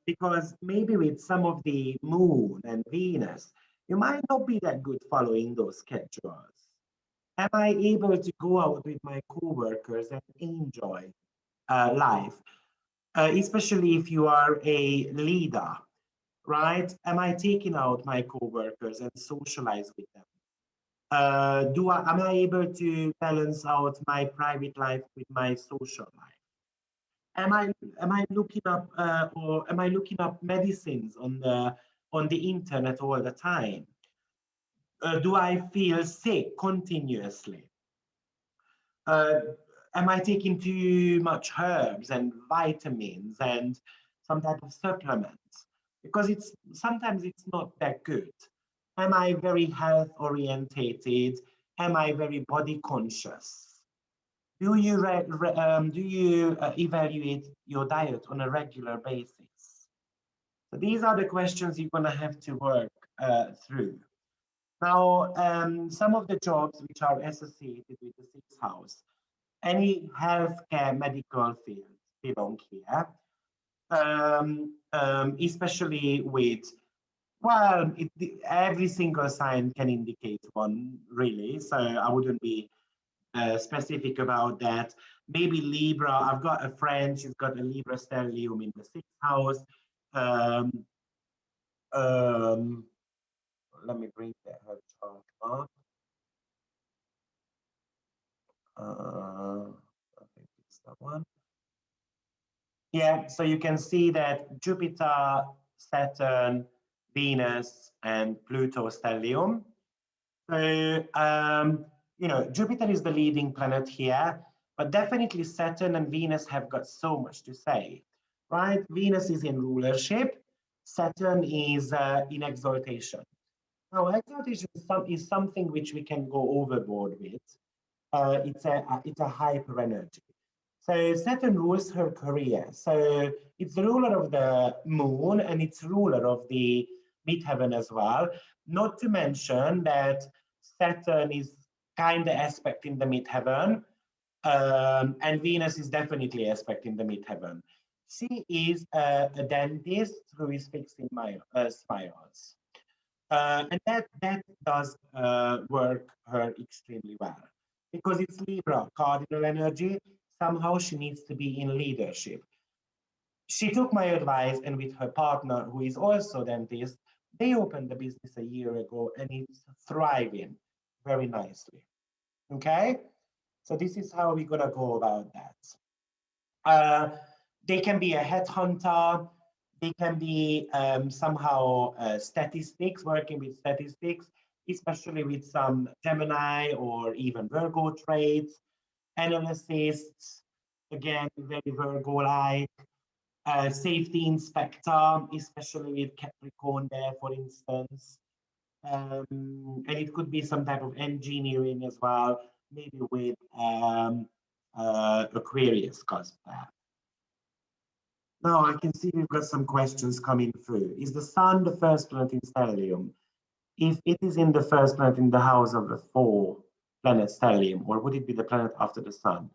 Because maybe with some of the moon and Venus, you might not be that good following those schedules. Am I able to go out with my coworkers and enjoy life? Especially if you are a leader, right? Am I taking out my coworkers and socialize with them? Am I able to balance out my private life with my social life? Am I looking up or am I looking up medicines on the internet all the time? Do I feel sick continuously? Uh, am I taking too much herbs and vitamins and some type of supplements? Because it's sometimes it's not that good. Am I very health orientated? Am I very body conscious? Do you evaluate your diet on a regular basis? So these are the questions you're going to have to work through. Now, some of the jobs which are associated with the sixth house, any healthcare medical fields belong here, especially with, well, every single sign can indicate one, really. So I wouldn't be specific about that. Maybe Libra. I've got a friend, she's got a Libra stellium in the sixth house. Um, um, Let me bring that her chart up. I think it's that one. Yeah, so you can see that Jupiter, Saturn, Venus, and Pluto stellium. So, Jupiter is the leading planet here, but definitely Saturn and Venus have got so much to say, right? Venus is in rulership, Saturn is in exaltation. Now, exaltation is something which we can go overboard with. It's a hyper energy. So Saturn rules her career. So it's the ruler of the moon and it's ruler of the midheaven as well. Not to mention that Saturn is kind of aspect in the midheaven, and Venus is definitely aspect in the midheaven. She is a dentist who is fixing my smiles. And that does work her extremely well because it's Libra, cardinal energy. Somehow she needs to be in leadership. She took my advice, and with her partner, who is also dentist, they opened the business a year ago, and it's thriving very nicely. Okay, so this is how we're gonna go about that. They can be a headhunter. They can be somehow statistics, working with statistics, especially with some Gemini or even Virgo traits, analysts, again, very Virgo-like, safety inspector, especially with Capricorn there, for instance. And it could be some type of engineering as well, maybe with Aquarius cusp there. Now I can see we've got some questions coming through. Is the Sun the first planet in stellium? If it is in the first planet in the house of the four, planet stellium, or would it be the planet after the sun?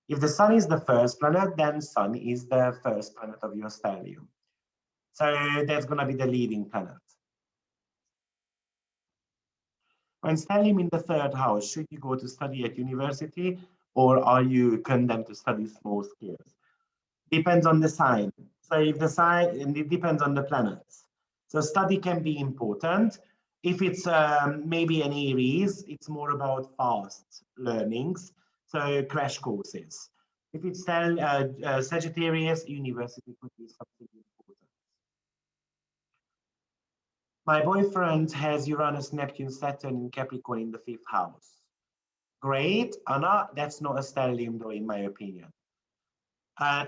If the sun is the first planet, then sun is the first planet of your stellium. So that's going to be the leading planet. When stellium in the third house, should you go to study at university, or are you condemned to study small scales? Depends on the sign. So if the sign, and it depends on the planets. So study can be important. If it's maybe an Aries, it's more about fast learnings, so crash courses. If it's Sagittarius, university could be something important. My boyfriend has Uranus, Neptune, Saturn in Capricorn in the 5th house. Great, Anna, that's not a stellium though, in my opinion.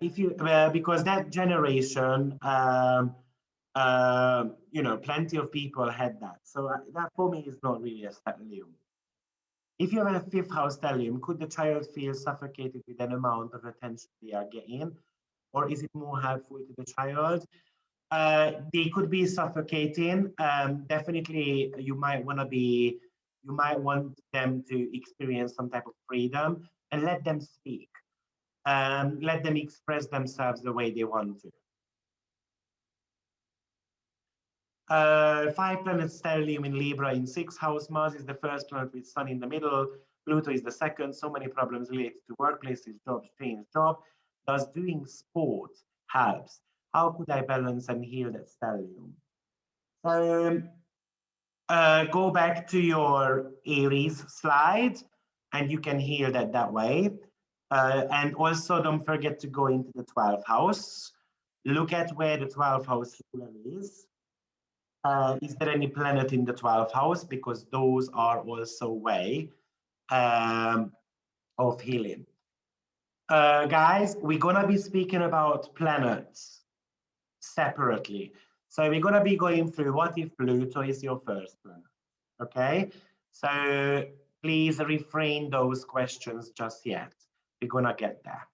If you because that generation, you know, plenty of people had that. So that for me is not really a stellium. If you have a 5th house stellium, could the child feel suffocated with an amount of attention they are getting, or is it more helpful to the child? They could be suffocating. Definitely, you might want them to experience some type of freedom and let them speak. Let them express themselves the way they want to. 5-planet stellium in Libra in 6th house. Mars is the first planet with Sun in the middle. Pluto is the second. So many problems related to workplaces, jobs, change job. Does doing sport helps? How could I balance and heal that stellium? Go back to your Aries slide, and you can heal that way. And also don't forget to go into the 12th house. Look at where the 12th house ruler is. Is there any planet in the 12th house? Because those are also way of healing. Guys, we're gonna be speaking about planets separately. So we're gonna be going through what if Pluto is your first planet, okay? So please refrain those questions just yet. We're gonna get there.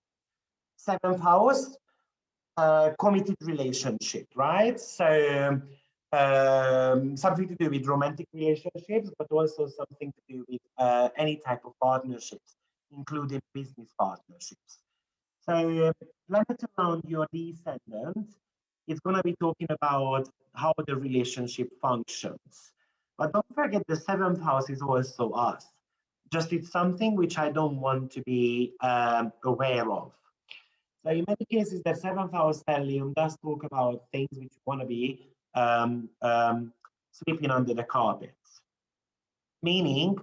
7th house, committed relationship, right? So something to do with romantic relationships, but also something to do with any type of partnerships, including business partnerships. So planet around your descendant is going to be talking about how the relationship functions. But don't forget the 7th house is also us. Just it's something which I don't want to be aware of. So in many cases, the 7th house stellium does talk about things which want to be sweeping under the carpet, meaning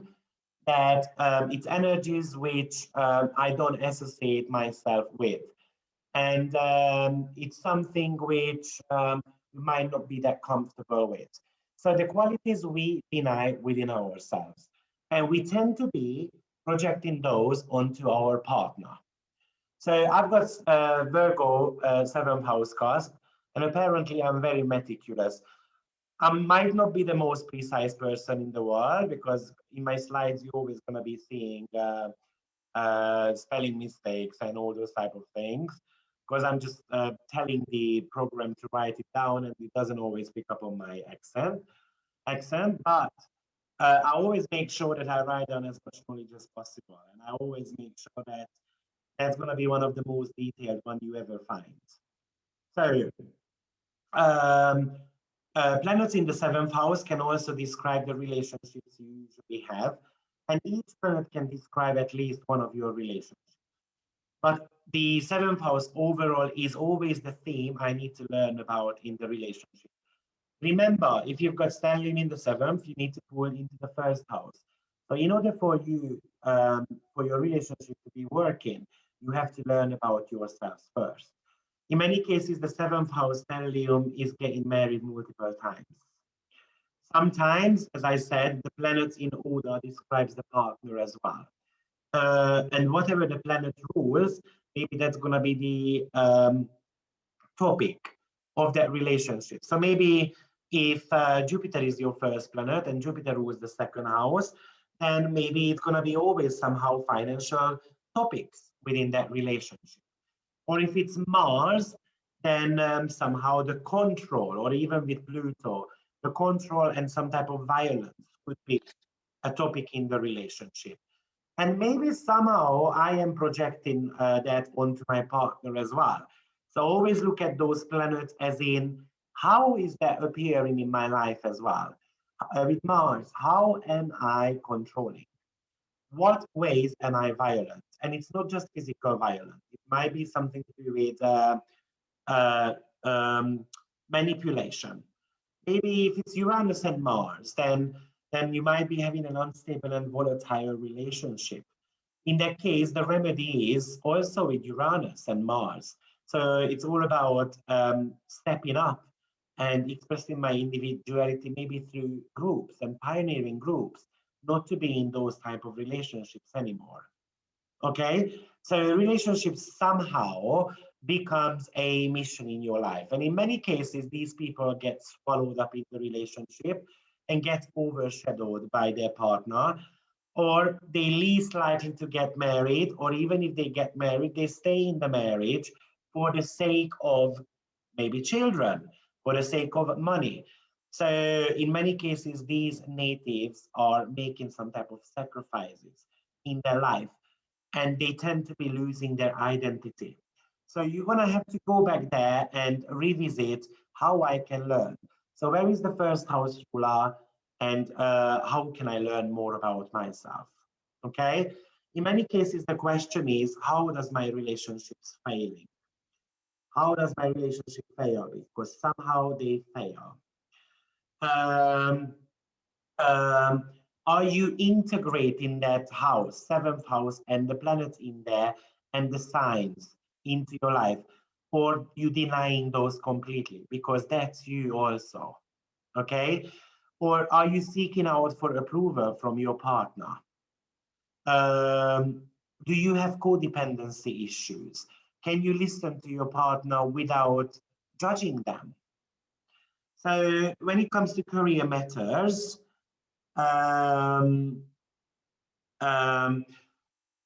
that it's energies which I don't associate myself with. And it's something which we might not be that comfortable with. So the qualities we deny within ourselves. And we tend to be projecting those onto our partner. So I've got Virgo 7th house cusp, and apparently I'm very meticulous. I might not be the most precise person in the world because in my slides you're always going to be seeing spelling mistakes and all those type of things because I'm just telling the program to write it down and it doesn't always pick up on my accent. But I always make sure that I write down as much knowledge as possible, and I always make sure that that's going to be one of the most detailed one you ever find. So planets in the 7th house can also describe the relationships you usually have, and each planet can describe at least one of your relationships. But the 7th house overall is always the theme I need to learn about in the relationship. Remember, if you've got stellium in the 7th, you need to pull it into the 1st house. So in order for you, for your relationship to be working, you have to learn about yourselves first. In many cases, the 7th house stellium is getting married multiple times. Sometimes, as I said, the planets in order describes the partner as well. And whatever the planet rules, maybe that's going to be the topic of that relationship. So maybe if Jupiter is your first planet and Jupiter rules the 2nd house, then maybe it's going to be always somehow financial topics within that relationship. Or if it's Mars, then somehow the control, or even with Pluto, the control and some type of violence could be a topic in the relationship. And maybe somehow I am projecting that onto my partner as well. So always look at those planets as in, how is that appearing in my life as well? With Mars, how am I controlling? What ways am I violent? And it's not just physical violence. It might be something to do with uh, um, manipulation. Maybe if it's Uranus and Mars, then you might be having an unstable and volatile relationship. In that case, the remedy is also with Uranus and Mars. So it's all about stepping up and expressing my individuality, maybe through groups and pioneering groups, not to be in those type of relationships anymore. Okay, so relationships somehow becomes a mission in your life, and in many cases these people get swallowed up in the relationship and get overshadowed by their partner, or they least likely to get married, or even if they get married they stay in the marriage for the sake of maybe children, for the sake of money. So in many cases these natives are making some type of sacrifices in their life, and they tend to be losing their identity. So you're going to have to go back there and revisit how I can learn. So where is the first house ruler, and how can I learn more about myself? Okay. In many cases, the question is, how does my relationships failing? How does my relationship fail? Because somehow they fail. Um, um, are you integrating that house, seventh house, and the planets in there and the signs into your life, or you denying those completely because that's you also? Okay, or are you seeking out for approval from your partner? um, do you have codependency issues? Can you listen to your partner without judging them? So when it comes to career matters, um, um,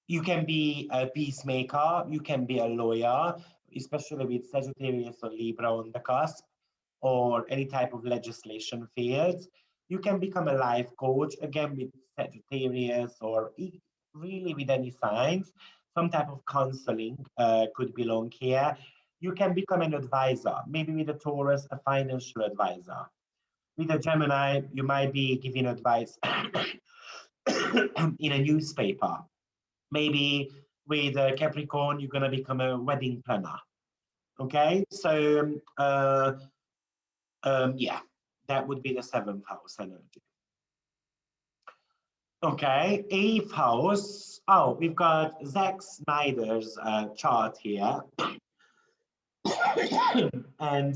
you can be a peacemaker, you can be a lawyer, especially with Sagittarius or Libra on the cusp, or any type of legislation field. You can become a life coach, again with Sagittarius, or really with any signs. Some type of counseling could belong here. You can become an advisor, maybe with a Taurus, a financial advisor. With a Gemini, you might be giving advice in a newspaper. Maybe with a Capricorn, you're going to become a wedding planner. Okay, so yeah, that would be the seventh house energy. Okay, eighth house. Oh, we've got Zack Snyder's chart here. And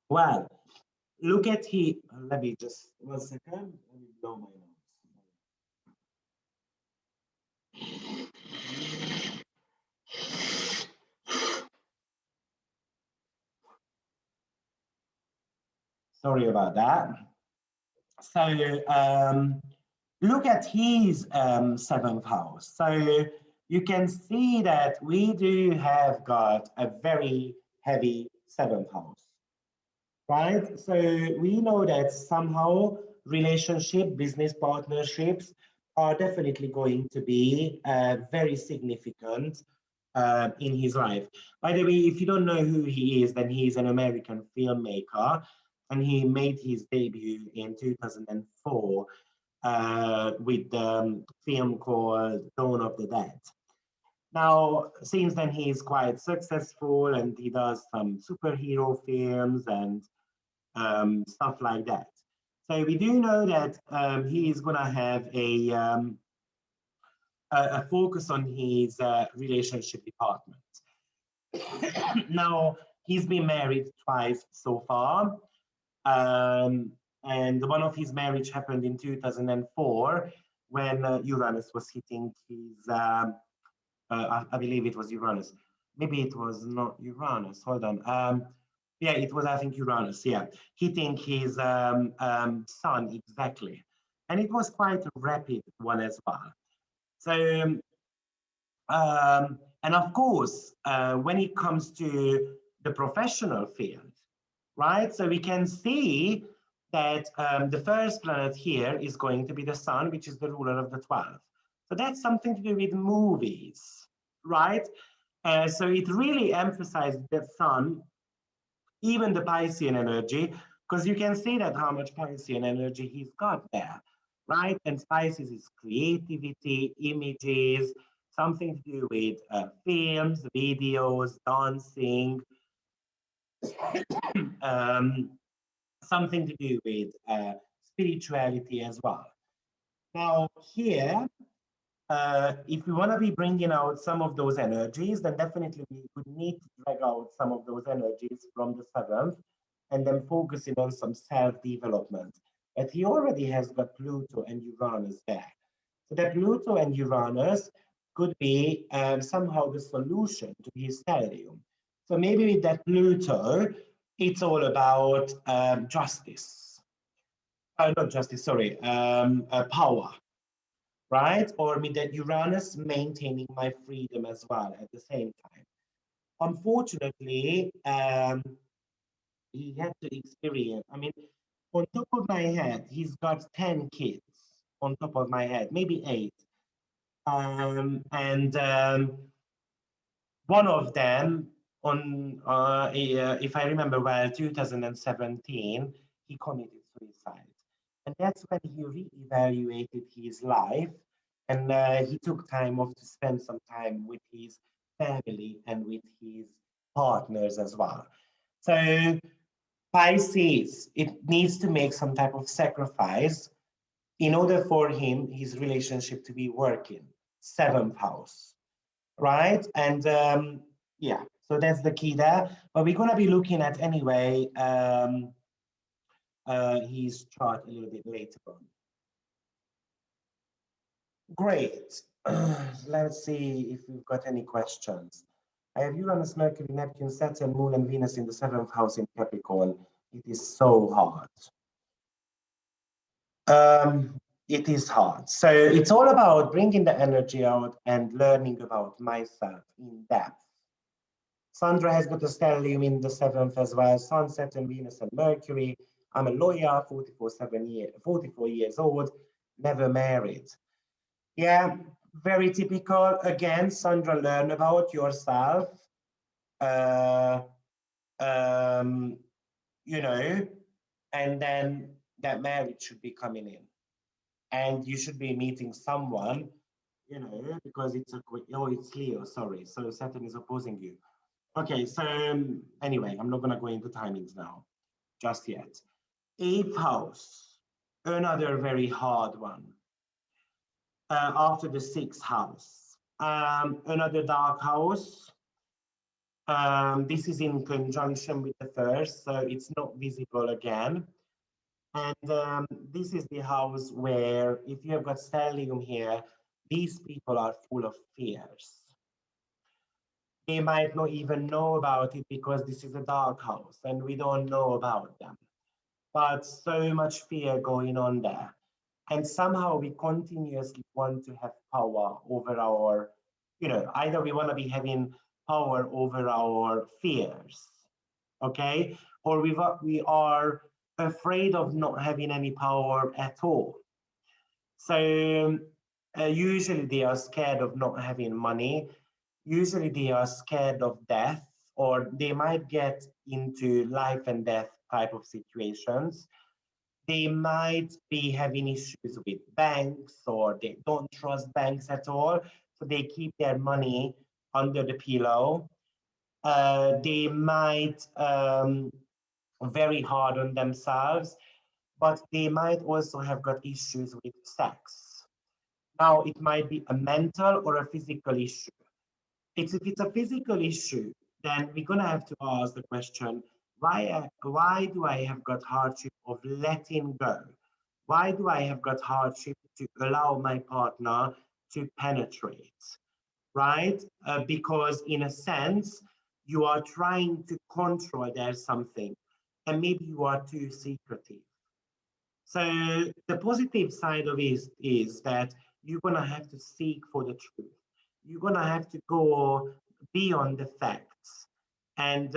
well, look at he. Let me just 1 second. Let me blow my nose. Sorry about that. So look at his seventh house. So you can see that we do have got a very heavy seventh house, right? So we know that somehow relationship, business partnerships are definitely going to be very significant in his life. By the way, if you don't know who he is, then he's an American filmmaker, and he made his debut in 2004 with the film called Dawn of the Dead. Now, since then, he's quite successful, and he does some superhero films and stuff like that. So we do know that he is going to have a focus on his relationship department. Now, he's been married twice so far. Um, and one of his marriage happened in 2004 when Uranus was hitting his, I believe it was Uranus. Maybe it was not Uranus. Hold on. Yeah, it was, I think, Uranus. Yeah, hitting his sun exactly. And it was quite a rapid one as well. So and of course, when it comes to the professional field, right? So we can see that the first planet here is going to be the Sun, which is the ruler of the 12th. So that's something to do with movies, right? So it really emphasized the sun, even the Piscean energy, because you can see that how much Piscean energy he's got there, right? And Pisces is creativity, images, something to do with films, videos, dancing, um, something to do with spirituality as well. Now, here, if we want to be bringing out some of those energies, then definitely we would need to drag out some of those energies from the seventh and then focusing on some self-development. But he already has got Pluto and Uranus there. So that Pluto and Uranus could be somehow the solution to his stellium. So maybe with that Pluto, it's all about justice. Not justice, sorry, power, right? Or with that Uranus maintaining my freedom as well at the same time. Unfortunately, he had to experience, I mean, on top of my head, he's got 10 kids on top of my head, maybe 8. And one of them, if I remember well, 2017, he committed suicide. And that's when he reevaluated his life and he took time off to spend some time with his family and with his partners as well. So Pisces, it needs to make some type of sacrifice in order for him, his relationship to be working. Seventh house, right? And yeah, so that's the key there. But we're going to be looking at anyway his chart a little bit later on. Great. Let's see if we've got any questions. I have Uranus, Mercury, Neptune, Saturn, Moon, and Venus in the seventh house in Capricorn. It is so hard. It is hard. So it's all about bringing the energy out and learning about myself in depth. Sandra has got a stellium in the seventh as well. Sun, Saturn, Venus, and Mercury. I'm a lawyer, 44 years old, never married. Yeah, very typical. Again, Sandra, learn about yourself. Uh, um, you know, and then that marriage should be coming in. And you should be meeting someone, you know, because it's it's Leo, sorry. So Saturn is opposing you. Okay, so anyway, I'm not going to go into timings now, just yet. Eighth house, another very hard one. After the sixth house, another dark house. This is in conjunction with the first, so it's not visible again. And this is the house where, if you have got stellium here, these people are full of fears. They might not even know about it because this is a dark house and we don't know about them. But so much fear going on there. And somehow we continuously want to have power over our, you know, either we want to be having power over our fears, okay? Or we are afraid of not having any power at all. So usually they are scared of not having money. Usually they are scared of death, or they might get into life and death type of situations. They might be having issues with banks, or they don't trust banks at all. So they keep their money under the pillow. They might very hard on themselves, but they might also have got issues with sex. Now, it might be a mental or a physical issue. If it's a physical issue, then we're going to have to ask the question, why do I have got hardship of letting go? Why do I have got hardship to allow my partner to penetrate, right? Because in a sense, you are trying to control there's something, and maybe you are too secretive. So the positive side of it is that you're going to have to seek for the truth. You're going to have to go beyond the facts. And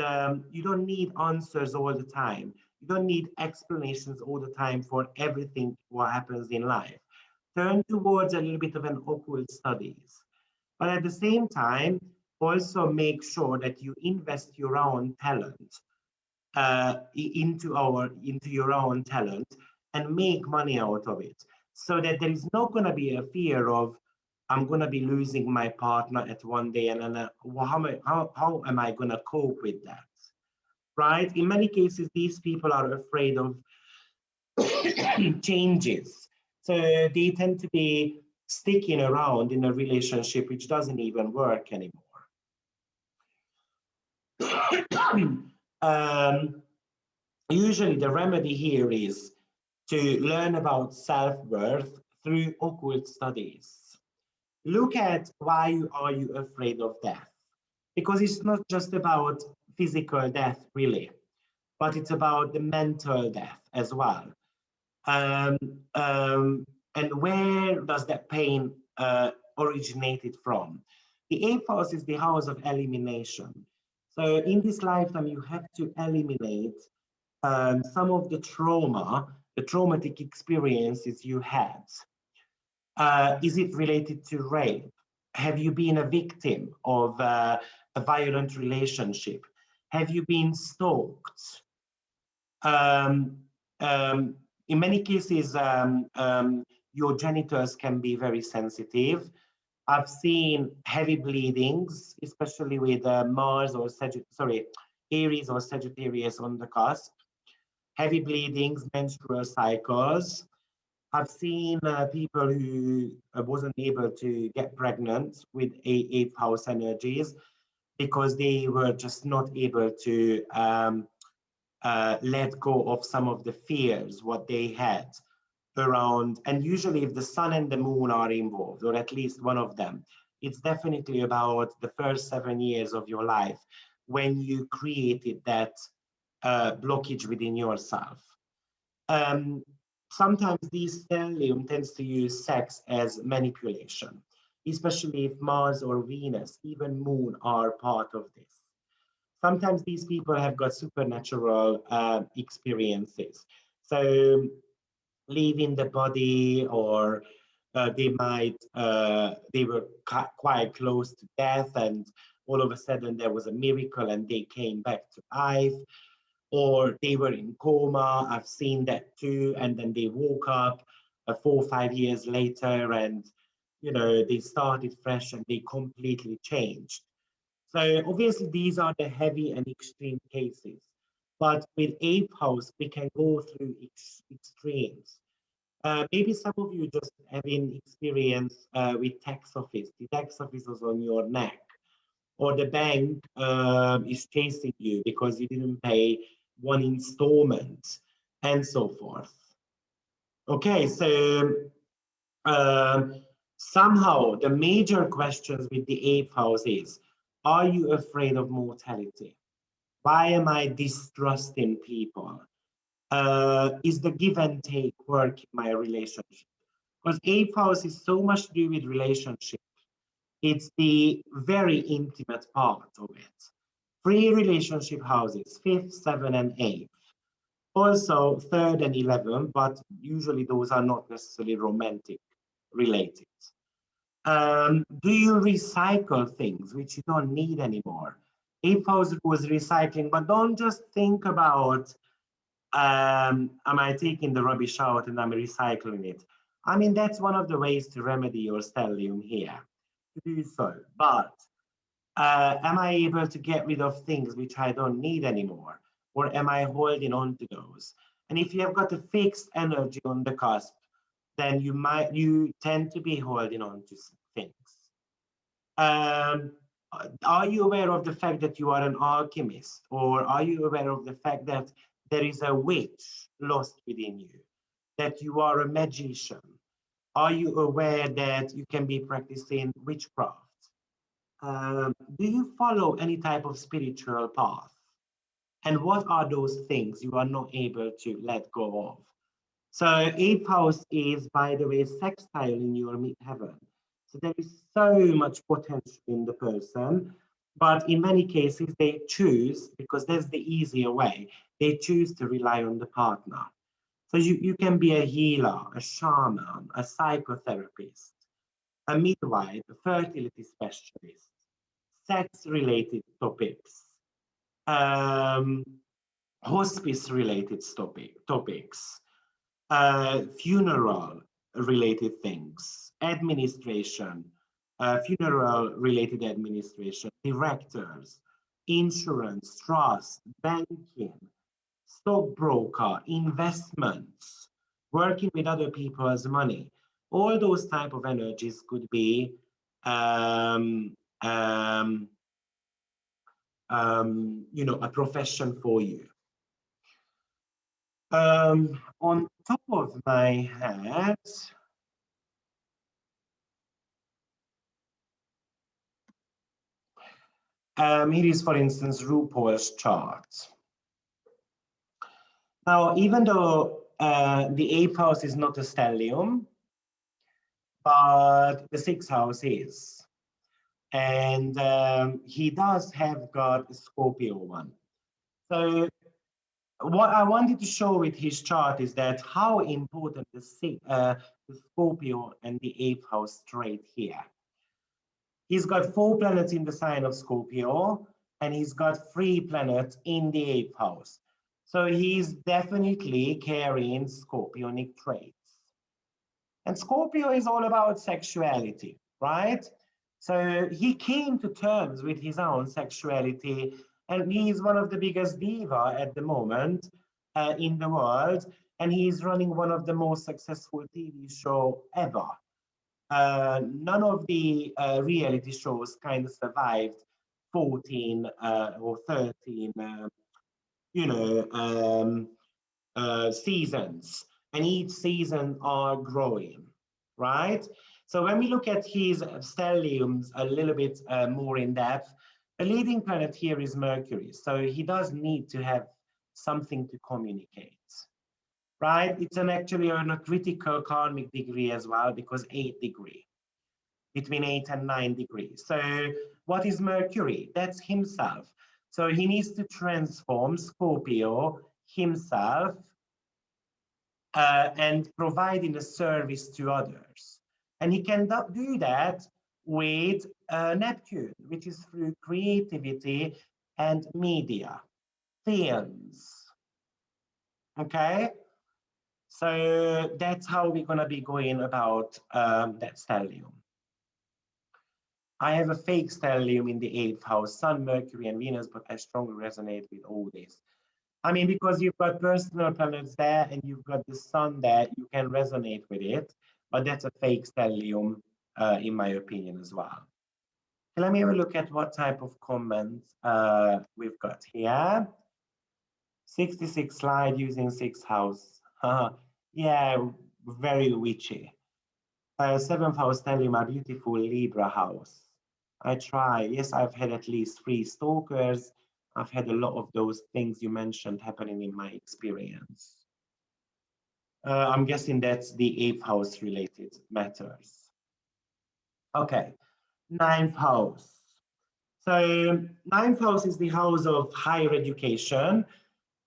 you don't need answers all the time. You don't need explanations all the time for everything what happens in life. turn towards a little bit of an occult studies. But at the same time, also make sure that you invest your own talent into your own talent and make money out of it, so that there is not going to be a fear of I'm going to be losing my partner at one day, and then how am I going to cope with that, right? In many cases, these people are afraid of changes, so they tend to be sticking around in a relationship which doesn't even work anymore. um, Usually the remedy here is to learn about self-worth through occult studies. Look at why are you afraid of death? Because it's not just about physical death, really, but it's about the mental death as well. Um, um, and where does that pain originated from? The eighth house is the house of elimination. So in this lifetime, you have to eliminate some of the trauma, the traumatic experiences you had. Is it related to rape? Have you been a victim of a violent relationship? Have you been stalked? Um, um, in many cases, your genitals can be very sensitive. I've seen heavy bleedings, especially with Mars or Aries or Sagittarius on the cusp. Heavy bleedings, menstrual cycles. I've seen people who wasn't able to get pregnant with eighth house energies because they were just not able to let go of some of the fears what they had around. And usually if the sun and the moon are involved, or at least one of them, it's definitely about the first 7 years of your life when you created that blockage within yourself. Um, Sometimes this stellium tends to use sex as manipulation, especially if Mars or Venus, even Moon, are part of this. Sometimes these people have got supernatural experiences. So leaving the body, or they were quite close to death, and all of a sudden there was a miracle and they came back to life, or they were in coma. I've seen that too. And then they woke up 4 or 5 years later, and they started fresh and they completely changed. So obviously these are the heavy and extreme cases. But with eighth house, we can go through extremes. Maybe some of you just having experience with tax office. The tax office was on your neck, or the bank is chasing you because you didn't pay one installment, and so forth. Okay, so somehow the major questions with the eighth house is, are you afraid of mortality? Why am I distrusting people? Is the give and take work in my relationship? Because eighth house is so much to do with relationship. It's the very intimate part of it. Three relationship houses, fifth, seven, and eighth. Also third and 11, but usually those are not necessarily romantic related. Do you recycle things which you don't need anymore? Eighth house was recycling, but don't just think about, am I taking the rubbish out and I'm recycling it? I mean, that's one of the ways to remedy your stellium here, to do so. But am I able to get rid of things which I don't need anymore? Or am I holding on to those? And if you have got a fixed energy on the cusp, then you tend to be holding on to things. Um, are you aware of the fact that you are an alchemist? Or are you aware of the fact that there is a witch lost within you? That you are a magician? Are you aware that you can be practicing witchcraft? Do you follow any type of spiritual path? And what are those things you are not able to let go of? So eighth house is, by the way, sextile in your midheaven. So there is so much potential in the person, but in many cases they choose, because that's the easier way, they choose to rely on the partner. So you can be a healer, a shaman, a psychotherapist, a midwife, a fertility specialist, sex-related topics, um, hospice-related topics, funeral-related things, administration, funeral-related administration, directors, insurance, trust, banking, stockbroker, investments, working with other people's money. All those type of energies could be um, um, a profession for you. On top of my head, here is, for instance, RuPaul's chart. Now, even though the eighth house is not a stellium, but the sixth house is. And he does have got a Scorpio one. So what I wanted to show with his chart is that how important the Scorpio and the eighth house trait here. He's got 4 planets in the sign of Scorpio, and he's got 3 planets in the eighth house. So he's definitely carrying Scorpionic traits. And Scorpio is all about sexuality, right? So he came to terms with his own sexuality, and he's one of the biggest diva at the moment in the world, and he's running one of the most successful TV show ever. None of the reality shows kind of survived 14 or 13, seasons, and each season are growing, right? So when we look at his stelliums a little bit more in depth, the leading planet here is Mercury. So he does need to have something to communicate, right? It's actually on a critical karmic degree as well, because 8 degree, between 8 and 9 degrees. So what is Mercury? That's himself. So he needs to transform Scorpio himself and providing a service to others. And he can do that with Neptune, which is through creativity and media, films. Okay? So that's how we're going to be going about that stellium. I have a fake stellium in the 8th house, Sun, Mercury, and Venus, but I strongly resonate with all this. I mean, because you've got personal planets there and you've got the Sun there, you can resonate with it, but that's a fake stellium, in my opinion, as well. Okay, let me have a look at what type of comments we've got here. 66 slide using 6th house. Yeah, very witchy. 7th house stellium, a beautiful Libra house. I try. Yes, I've had at least 3 stalkers. I've had a lot of those things you mentioned happening in my experience. I'm guessing that's the 8th house related matters. Okay, 9th house. So 9th house is the house of higher education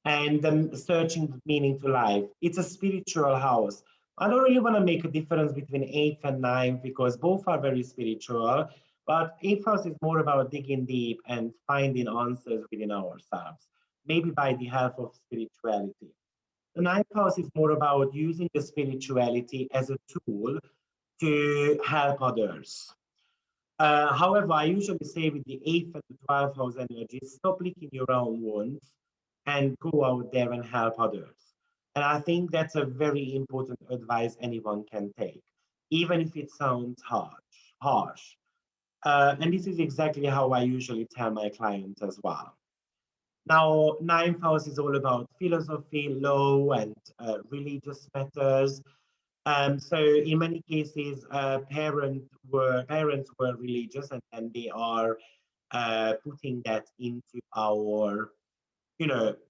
and searching meaning to life. It's a spiritual house. I don't really want to make a difference between 8th and 9th because both are very spiritual, but 8th house is more about digging deep and finding answers within ourselves, maybe by the help of spirituality. The 9th house is more about using the spirituality as a tool to help others. However, I usually say with the 8th and the 12th house energy, stop licking your own wounds and go out there and help others. And I think that's a very important advice anyone can take, even if it sounds harsh. And this is exactly how I usually tell my clients as well. Now, 9th house is all about philosophy, law, and religious matters. So in many cases, parents were religious, and they are putting that into our,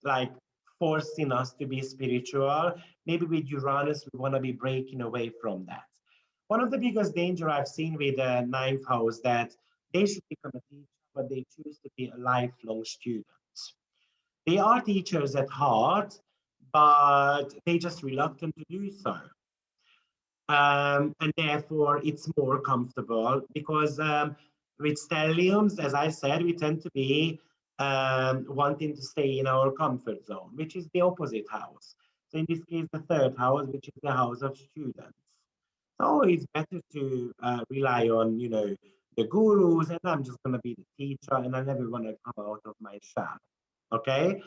like forcing us to be spiritual. Maybe with Uranus, we want to be breaking away from that. One of the biggest danger I've seen with the 9th house that they should become a teacher, but they choose to be a lifelong student. They are teachers at heart, but they just reluctant to do so. And therefore it's more comfortable because with stelliums, as I said, we tend to be wanting to stay in our comfort zone, which is the opposite house. So in this case, the third house, which is the house of students. So it's better to rely on, you know, the gurus, and I'm just going to be the teacher, and I never want to come out of my shell. Okay.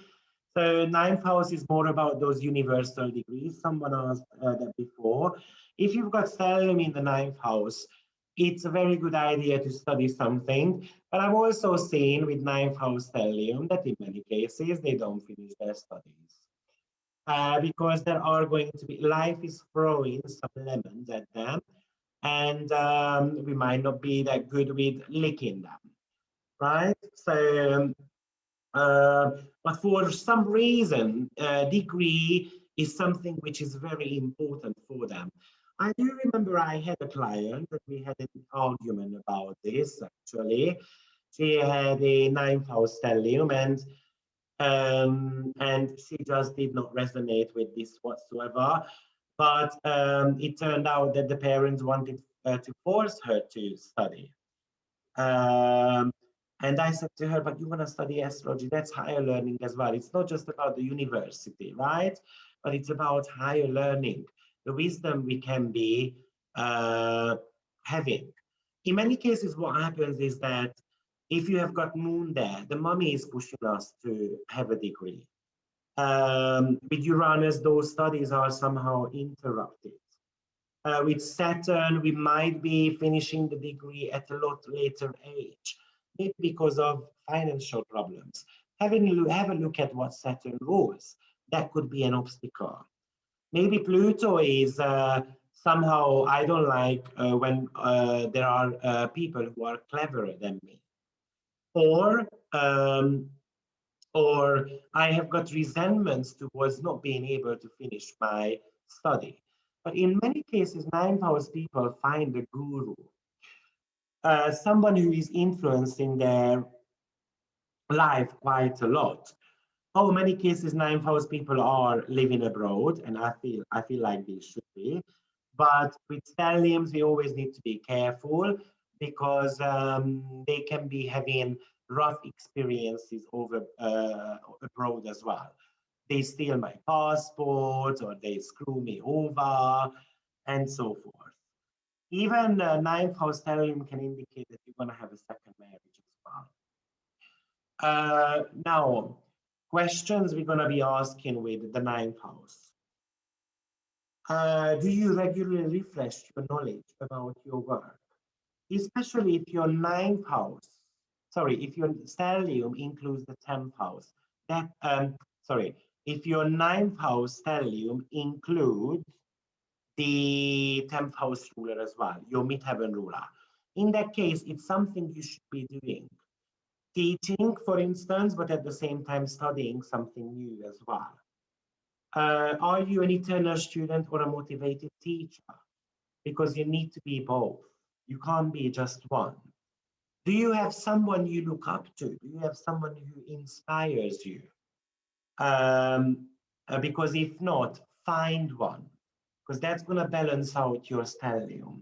So ninth house is more about those universal degrees. Someone asked that before. If you've got stellium in the ninth house, it's a very good idea to study something. But I've also seen with ninth house stellium that in many cases they don't finish their studies. Because there are going to be, life is throwing some lemons at them, and we might not be that good with licking them, right? So but for some reason, degree is something which is very important for them. I do remember I had a client that we had an argument about this actually. She had a ninth house stellium, and she just did not resonate with this whatsoever. But it turned out that the parents wanted to force her to study. Um, and I said to her, but you want to study astrology, that's higher learning as well. It's not just about the university, right? But it's about higher learning, the wisdom we can be having. In many cases, what happens is that if you have got moon there, the mommy is pushing us to have a degree. With Uranus, those studies are somehow interrupted. With Saturn, we might be finishing the degree at a lot later age, maybe because of financial problems. Have a look at what Saturn rules. That could be an obstacle. Maybe Pluto is somehow, I don't like when there are people who are cleverer than me. Or, um, or I have got resentments towards not being able to finish my study. But in many cases, ninth house people find a guru, someone who is influencing their life quite a lot. Oh, many cases, ninth house people are living abroad, and I feel like they should be. But with stelliums, we always need to be careful because they can be having rough experiences over abroad as well. They steal my passport or they screw me over and so forth. Even ninth house stellium can indicate that you're going to have a second marriage as well. Now, questions we're going to be asking with the ninth house. Do you regularly refresh your knowledge about your work? Especially if your ninth house, sorry, if your stellium includes the 10th house, that, sorry, if your ninth house stellium includes the 10th house ruler as well, your midheaven ruler. In that case, it's something you should be doing. Teaching, for instance, but at the same time studying something new as well. Are you an eternal student or a motivated teacher? Because you need to be both. You can't be just one. Do you have someone you look up to? Do you have someone who inspires you? Because if not, find one, because that's going to balance out your stellium.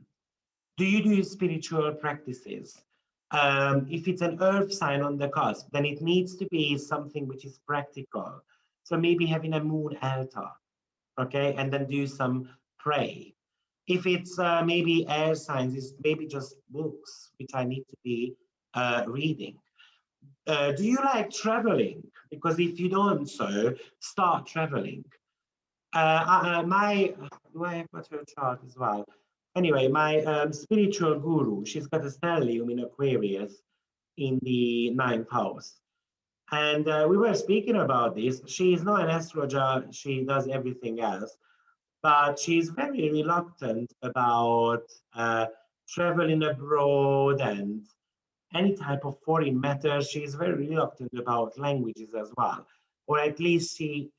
Do you do spiritual practices? If it's an earth sign on the cusp, then it needs to be something which is practical. So maybe having a moon altar, okay, and then do some pray. If it's maybe air signs, it's maybe just books which I need to be reading. Do you like traveling? Because if you don't, so start traveling. Do I have got her chart as well? Anyway, my spiritual guru, she's got a stellium in Aquarius in the ninth house. And we were speaking about this. She is not an astrologer, she does everything else, but she's very reluctant about traveling abroad and any type of foreign matter. She's very reluctant about languages as well, or at least she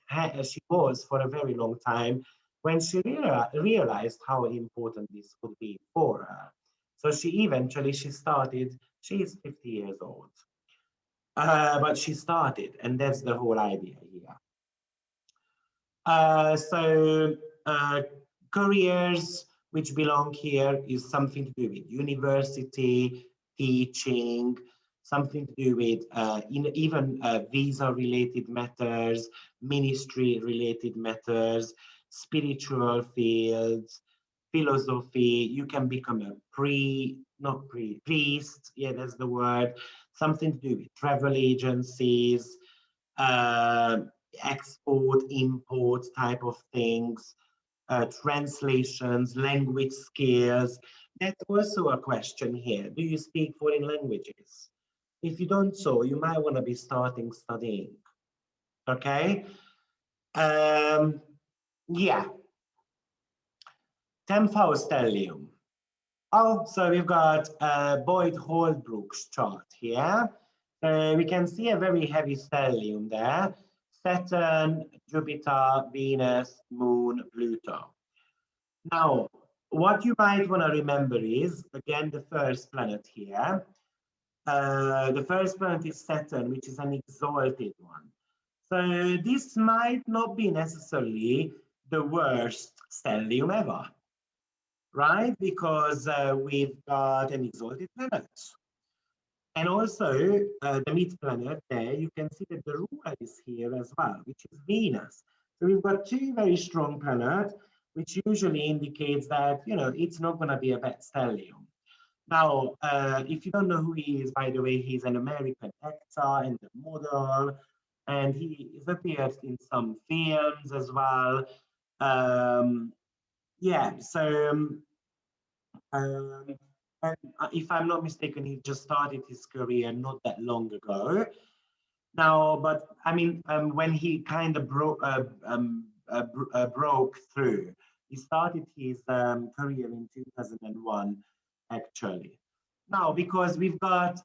was for a very long time when she realized how important this would be for her. So she started. She is 50 years old, but she started, and that's the whole idea here. So careers which belong here is something to do with university, teaching, something to do with even visa-related matters, ministry-related matters, spiritual fields, philosophy. You can become a priest, yeah, that's the word, something to do with travel agencies, uh, export, import type of things, translations, language skills. That's also a question here. Do you speak foreign languages? If you don't so, you might want to be starting studying. Okay? Um, yeah. 10th house stellium. Oh, so we've got Boyd Holbrook's chart here. We can see a very heavy stellium there. Saturn, Jupiter, Venus, Moon, Pluto. Now, what you might want to remember is, again, the first planet here. The first planet is Saturn, which is an exalted one. So this might not be necessarily the worst stellium ever, right? Because we've got an exalted planet. And also the mid planet there, you can see that the ruler is here as well, which is Venus. So we've got two very strong planets, which usually indicates that, you know, it's not going to be a bad stellium. Now, if you don't know who he is, by the way, he's an American actor and a model, and he has appeared in some films as well. Yeah, so and if I'm not mistaken, he just started his career not that long ago. Now, but I mean, when he kind of broke through, he started his career in 2001, actually. Now, because we've got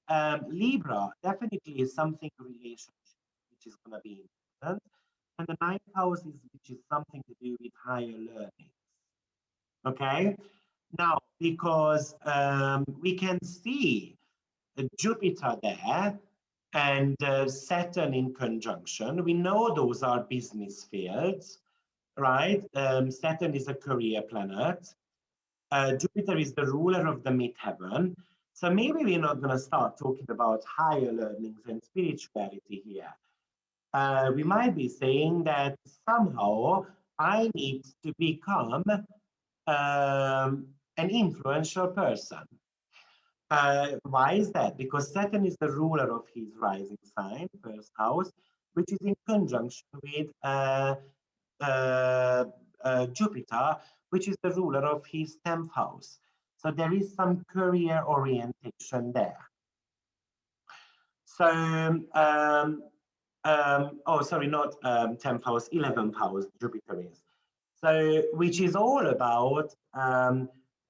Libra, definitely is something relationship, which is going to be important. And the ninth house is, which is something to do with higher learning. Okay. Now, because we can see Jupiter there and Saturn in conjunction, we know those are business fields, right? Saturn is a career planet. Jupiter is the ruler of the midheaven. So maybe we're not going to start talking about higher learnings and spirituality here. We might be saying that somehow I need to become an influential person. Why is that? Because Saturn is the ruler of his rising sign, first house, which is in conjunction with uh, Jupiter, which is the ruler of his 10th house. So there is some career orientation there. So, oh, sorry, not 10th house, 11th house, Jupiter is. So, which is all about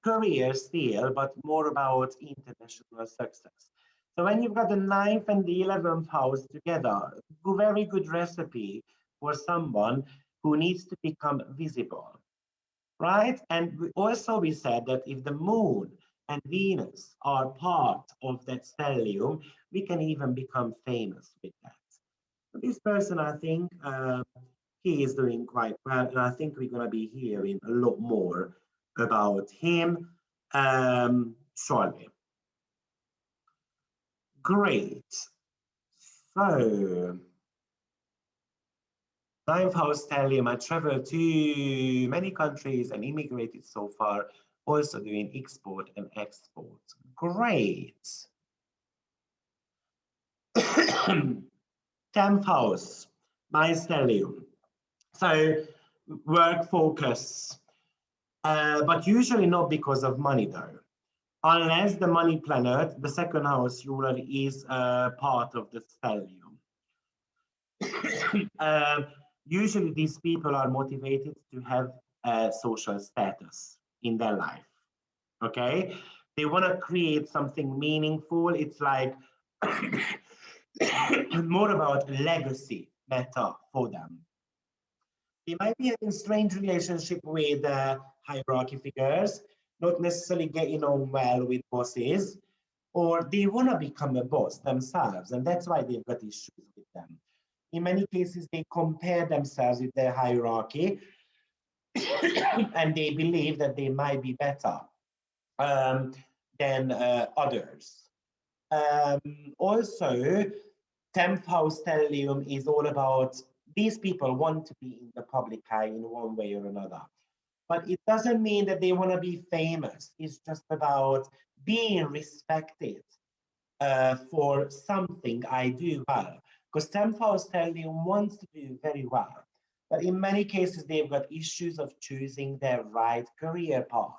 career still, but more about international success. So when you've got the 9th and the 11th house together, very good recipe for someone who needs to become visible, right? And also we said that if the moon and Venus are part of that stellium, we can even become famous with that. So this person, I think, he is doing quite well, and I think we're going to be hearing a lot more about him shortly. Great. So, ninth house stellium, I traveled to many countries and immigrated so far, also doing export and export. Great. 10th house, my stellium. So, work focus, but usually not because of money though. Unless the money planet, the second house ruler, is part of the stellium. Usually these people are motivated to have a social status in their life, okay? They want to create something meaningful. It's like more about legacy matter for them. They might be having strange relationship with hierarchy figures, not necessarily getting on well with bosses, or they want to become a boss themselves, and that's why they've got issues with them. In many cases, they compare themselves with their hierarchy and they believe that they might be better um, than others. Also, 10th house stellium is all about these people want to be in the public eye in one way or another. But it doesn't mean that they want to be famous. It's just about being respected for something I do well. Because 10th house stellium wants to do very well. But in many cases, they've got issues of choosing their right career path.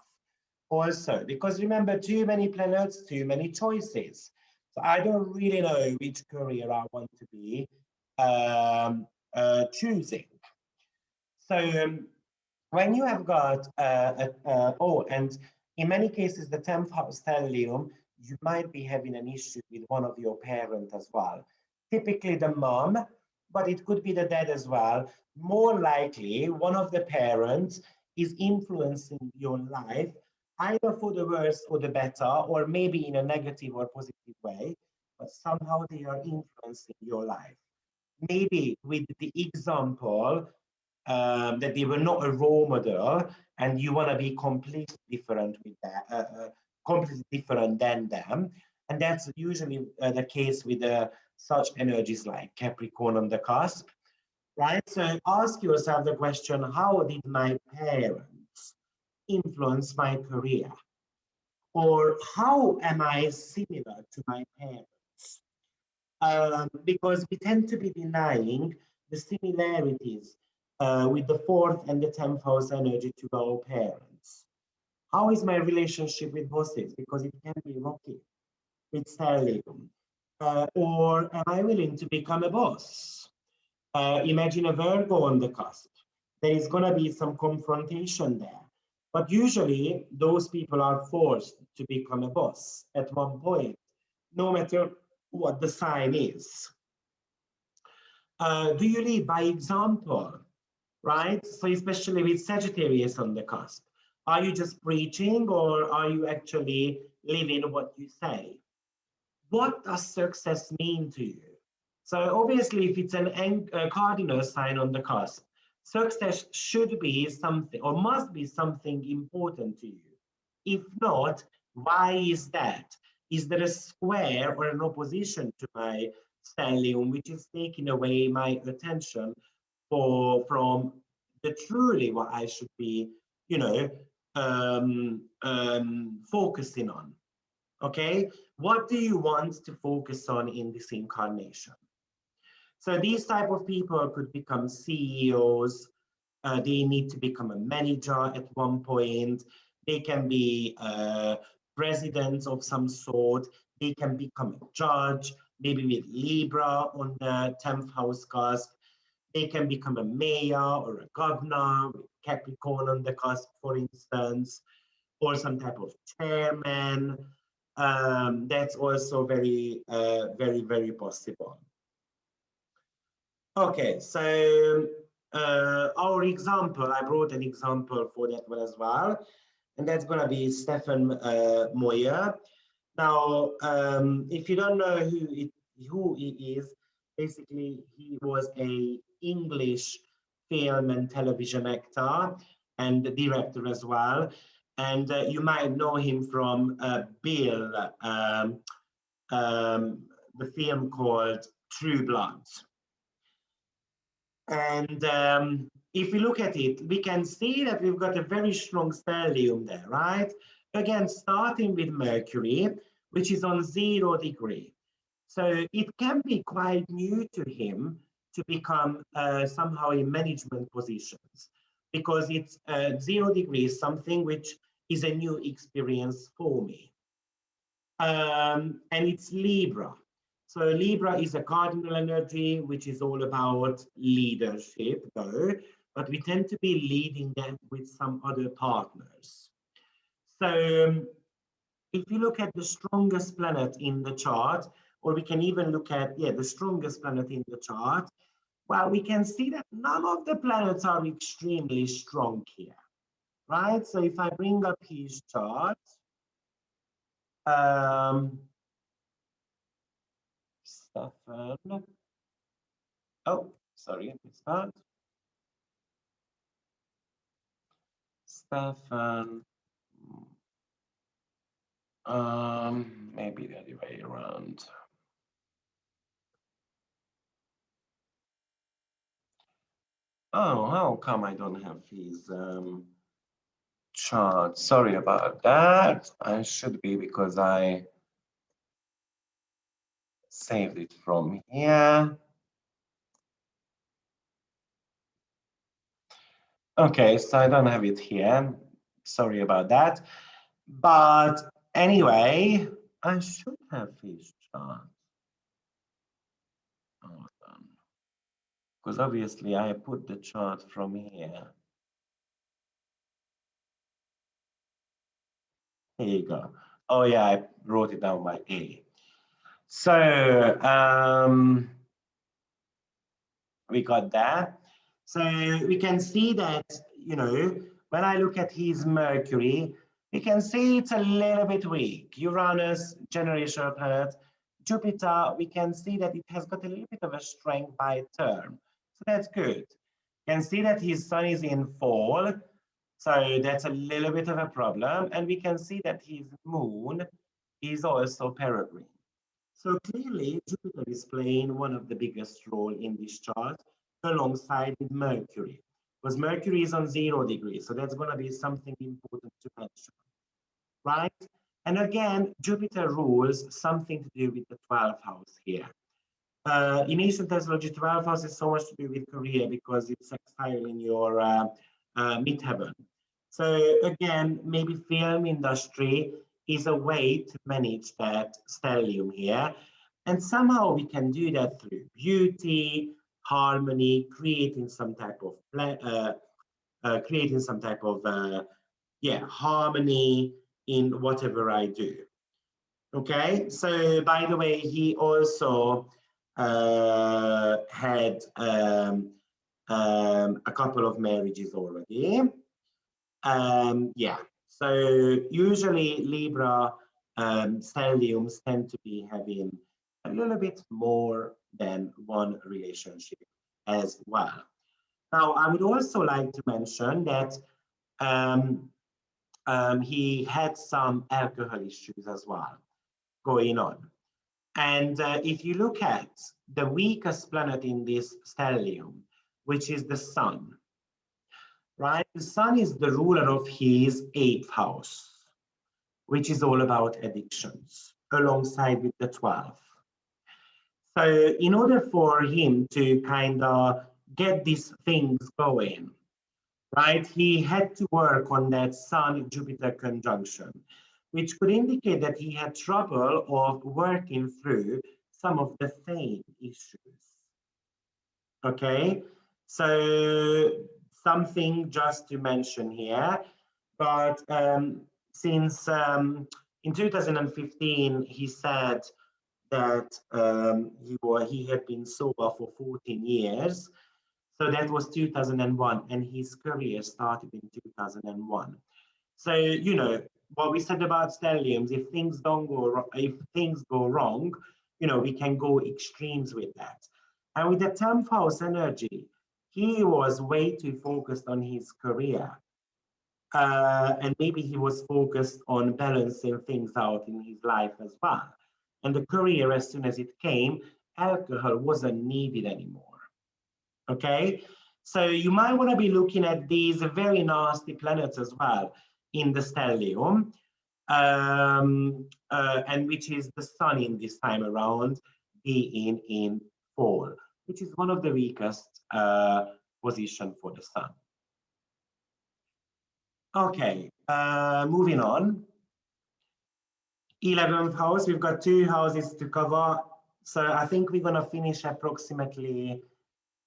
Also, because remember, too many planets, too many choices. So I don't really know which career I want to be choosing. So when you have got, and in many cases, the 10th house stellium, you might be having an issue with one of your parents as well. Typically the mom, but it could be the dad as well. More likely, one of the parents is influencing your life, either for the worse or the better, or maybe in a negative or positive way, but somehow they are influencing your life. Maybe with the example that they were not a role model and you want to be completely different with that, completely different than them. And that's usually the case with such energies like Capricorn on the cusp, right? So ask yourself the question, how did my parents influence my career? Or how am I similar to my parents? Because we tend to be denying the similarities with the fourth and the 10th house energy to our parents. How is my relationship with bosses? Because it can be rocky with stellium. Or am I willing to become a boss? Imagine a Virgo on the cusp. There is going to be some confrontation there. But usually, those people are forced to become a boss at one point, no matter what the sign is. Do you lead by example, right? So especially with Sagittarius on the cusp, are you just preaching or are you actually living what you say? What does success mean to you? So obviously, if it's a cardinal sign on the cusp, success should be something or must be something important to you. If not, why is that? Is there a square or an opposition to my stellium, which is taking away my attention from the truly what I should be, you know, focusing on? Okay, what do you want to focus on in this incarnation? So these type of people could become CEOs. They need to become a manager at one point. They can be presidents of some sort. They can become a judge, maybe with Libra on the 10th house cusp. They can become a mayor or a governor with Capricorn on the cusp, for instance, or some type of chairman. That's also very possible. Okay, so our example, I brought an example for that one as well, and that's going to be Stefan Moyer. Now, if you don't know who he is, basically he was a English film and television actor and director as well, and you might know him from Bill, the film called True Blood. And if we look at it, we can see that we've got a very strong stellium there, right? Again, starting with Mercury, which is on 0 degree. So it can be quite new to him to become somehow in management positions because it's 0 degrees, something which is a new experience for me. And it's Libra. So Libra is a cardinal energy, which is all about leadership, though, but we tend to be leading them with some other partners. So if you look at the strongest planet in the chart, or we can even look at, the strongest planet in the chart, well, we can see that none of the planets are extremely strong here, right? So if I bring up his chart, Stefan. Oh, sorry, it's not. Stefan. Maybe the other way around. Oh, how come I don't have his chart? Sorry about that. I should be because I saved it from here. Okay, so I don't have it here. Sorry about that. But anyway, I should have his chart. Hold on. Because obviously I put the chart from here. Here you go. Oh yeah, I wrote it down by A. So we got that. So we can see that, you know, when I look at his Mercury, we can see it's a little bit weak. Uranus, generational planet. Jupiter, we can see that it has got a little bit of a strength by term. So that's good. You can see that his sun is in fall. So that's a little bit of a problem. And we can see that his moon is also peregrine. So clearly, Jupiter is playing one of the biggest role in this chart alongside with Mercury, because Mercury is on 0 degrees. So that's going to be something important to mention, right? And again, Jupiter rules something to do with the 12th house here. In Eastern astrology, 12th house is so much to do with career because it's sextile in your midheaven. So again, maybe film industry is a way to manage that stellium here. And somehow we can do that through beauty, harmony, creating some type of harmony in whatever I do. Okay, so by the way, he also had a couple of marriages already. Yeah, so usually Libra stelliums tend to be having a little bit more than one relationship as well. Now, I would also like to mention that um, he had some alcohol issues as well going on. And if you look at the weakest planet in this stellium, which is the sun, right? The sun is the ruler of his 8th house, which is all about addictions, alongside with the 12th. So in order for him to kind of get these things going, right, he had to work on that Sun-Jupiter conjunction, which could indicate that he had trouble of working through some of the fame issues. Okay, so something just to mention here, but since in 2015 he said that he had been sober for 14 years. So that was 2001, and his career started in 2001. So you know what we said about stelliums. If things go wrong, you know we can go extremes with that. And with the 10th house energy, he was way too focused on his career, and maybe he was focused on balancing things out in his life as well. And the career, as soon as it came, alcohol wasn't needed anymore. Okay, so you might want to be looking at these very nasty planets as well in the stellium, and which is the sun in this time around being in fall, which is one of the weakest position for the sun. Okay, moving on. 11th house, we've got 2 houses to cover. So I think we're going to finish approximately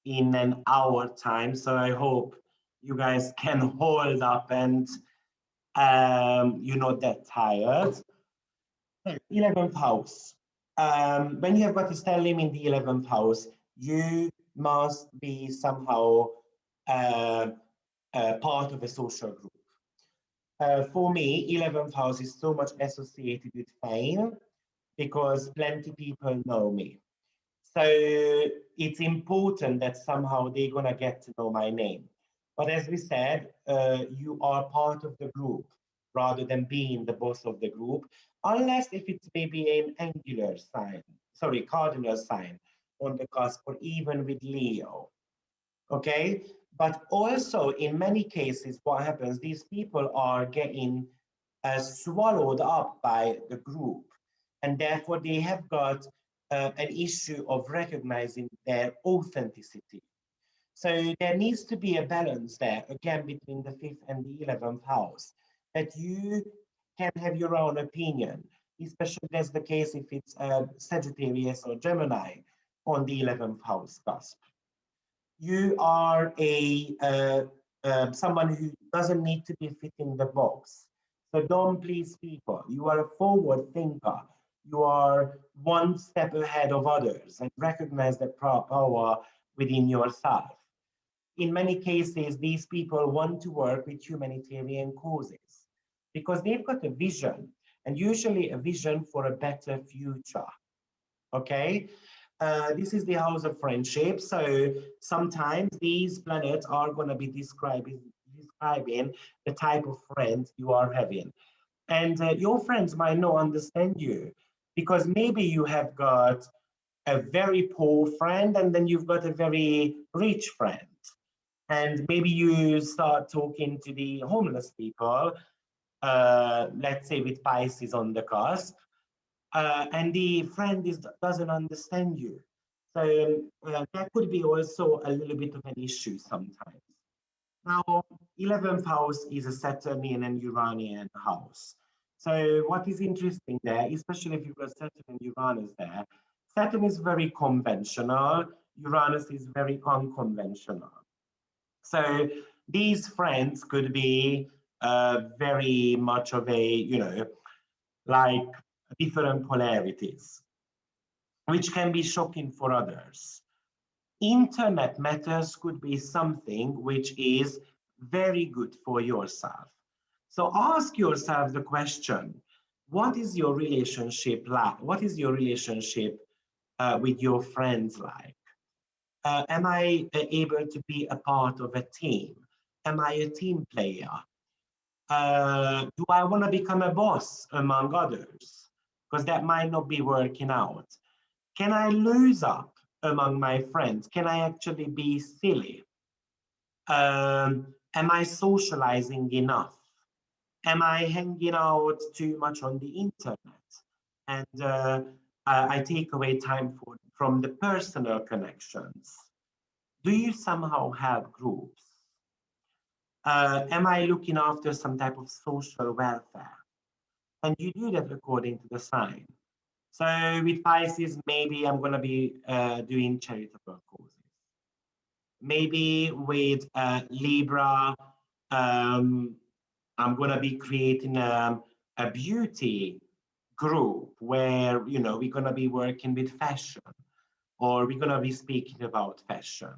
in an hour time. So I hope you guys can hold up and you're not that tired. 11th house. When you have got a stellium in the 11th house, you must be somehow part of a social group. For me, 11th house is so much associated with fame because plenty people know me. So it's important that somehow they're gonna get to know my name. But as we said, you are part of the group rather than being the boss of the group, unless if it's maybe an angular sign, sorry, cardinal sign on the cusp, or even with Leo. Okay, but also in many cases what happens, these people are getting swallowed up by the group, and therefore they have got an issue of recognizing their authenticity. So there needs to be a balance there, again, between the 5th and the 11th house, that you can have your own opinion, especially as the case if it's Sagittarius or Gemini on the 11th house cusp. You are someone who doesn't need to be fitting the box. So don't please people. You are a forward thinker. You are one step ahead of others and recognize the power within yourself. In many cases, these people want to work with humanitarian causes because they've got a vision, and usually a vision for a better future. Okay? This is the house of friendship. So sometimes these planets are going to be describing the type of friends you are having. And your friends might not understand you because maybe you have got a very poor friend and then you've got a very rich friend. And maybe you start talking to the homeless people, let's say with Pisces on the cusp, and the friend doesn't understand you. So that could be also a little bit of an issue sometimes. Now, 11th house is a Saturnian and Uranian house. So what is interesting there, especially if you've got Saturn and Uranus there, Saturn is very conventional, Uranus is very unconventional. So these friends could be very much of a, like different polarities, which can be shocking for others. Internet matters could be something which is very good for yourself. So ask yourself the question, what is your relationship like? What is your relationship with your friends like? Am I able to be a part of a team? Am I a team player? Do I want to become a boss among others? Because that might not be working out. Can I lose up among my friends? Can I actually be silly? Am I socializing enough? Am I hanging out too much on the internet? And I take away time from the personal connections. Do you somehow have groups? Am I looking after some type of social welfare? And you do that according to the sign. So with Pisces, maybe I'm going to be doing charitable causes. Maybe with Libra, I'm going to be creating a beauty group where, we're going to be working with fashion, or we're going to be speaking about fashion.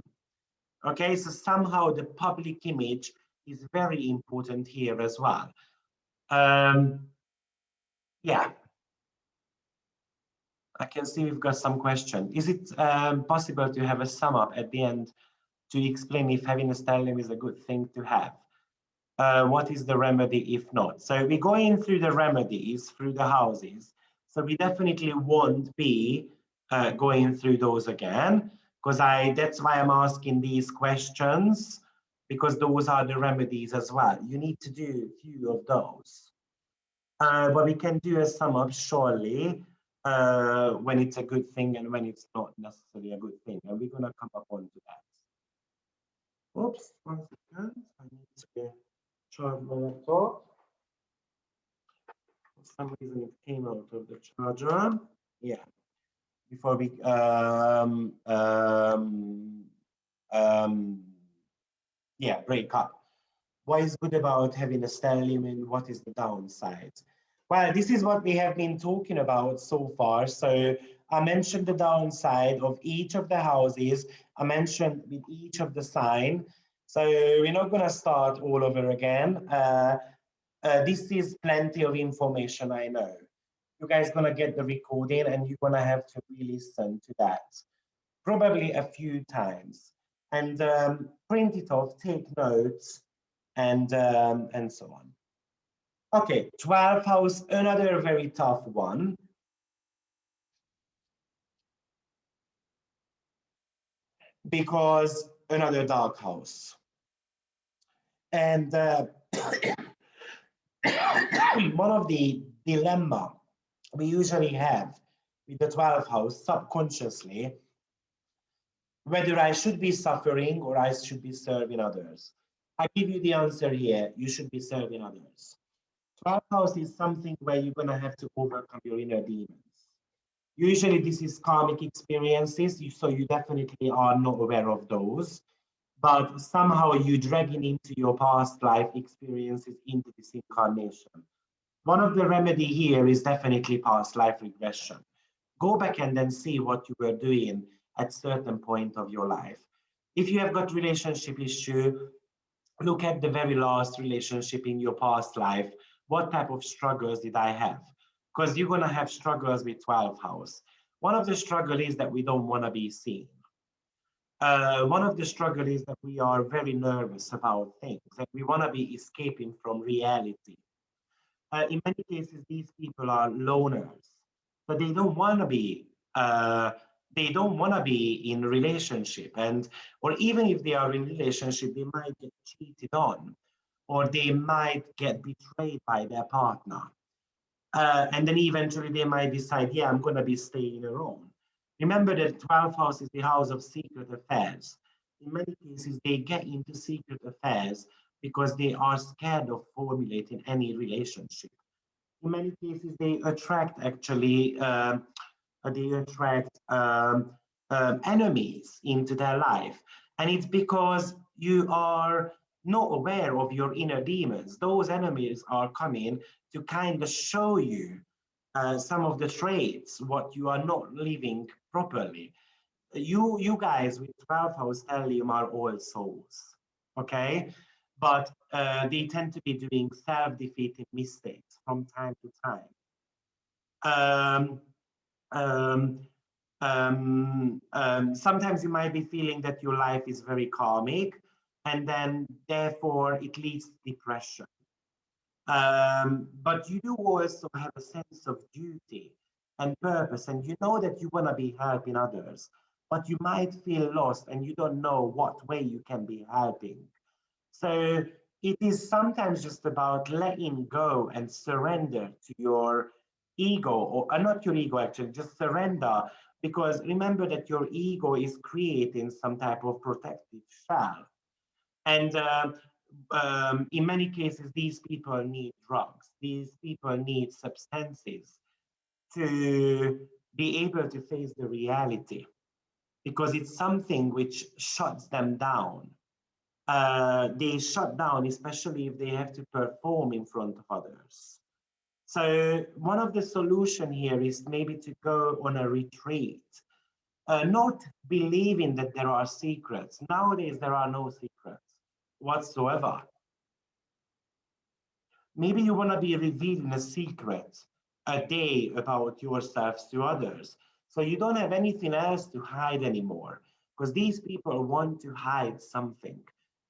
Okay, so somehow the public image is very important here as well. Yeah, I can see we've got some questions. Is it possible to have a sum up at the end to explain if having a stellium is a good thing to have? What is the remedy if not? So we're going through the remedies through the houses. So we definitely won't be going through those again, because that's why I'm asking these questions, because those are the remedies as well. You need to do a few of those. But we can do a sum up surely when it's a good thing and when it's not necessarily a good thing. And we're going to come up onto that. Oops, 1 second. I need to charge my laptop. For some reason it came out of the charger. Yeah. Before we break up. What is good about having a stellium and what is the downside? Well, this is what we have been talking about so far. So I mentioned the downside of each of the houses. I mentioned with each of the sign. So we're not going to start all over again. This is plenty of information, I know. You guys going to get the recording and you're going to have to re-listen to that. probably a few times, and print it off, take notes, and so on. Okay, 12th house, another very tough one. Because another dark house. And one of the dilemma we usually have with the 12th house subconsciously, whether I should be suffering or I should be serving others. I give you the answer here, you should be serving others. 12th house is something where you're going to have to overcome your inner demons. Usually this is karmic experiences, so you definitely are not aware of those, but somehow you dragging into your past life experiences into this incarnation. One of the remedy here is definitely past life regression. Go back and then see what you were doing at certain point of your life. If you have got relationship issue, look at the very last relationship in your past life. What type of struggles did I have? Because you're going to have struggles with 12th house. One of the struggle is that we don't want to be seen. One of the struggle is that we are very nervous about things, and we want to be escaping from reality. In many cases, these people are loners, but they don't want to be. They don't want to be in relationship, and or even if they are in relationship, they might get cheated on, or they might get betrayed by their partner, and then eventually they might decide, yeah, I'm going to be staying alone. Remember that 12th house is the house of secret affairs. In many cases, they get into secret affairs because they are scared of formulating any relationship. In many cases, they attract actually, they attract enemies into their life. And it's because you are not aware of your inner demons. Those enemies are coming to kind of show you some of the traits, what you are not living properly. You guys with 12th house stellium are all souls, okay? But they tend to be doing self-defeating mistakes from time to time. Um, Sometimes you might be feeling that your life is very karmic, and then therefore it leads to depression. But you do also have a sense of duty and purpose, and you know that you want to be helping others, but you might feel lost and you don't know what way you can be helping. So it is sometimes just about letting go and surrender to your ego, or not your ego actually, just surrender, because remember that your ego is creating some type of protective shell. And in many cases, these people need drugs. These people need substances to be able to face the reality, because it's something which shuts them down. They shut down, especially if they have to perform in front of others. So one of the solution here is maybe to go on a retreat, not believing that there are secrets. Nowadays, there are no secrets whatsoever. Maybe you want to be revealing a secret a day about yourselves to others. So you don't have anything else to hide anymore, because these people want to hide something.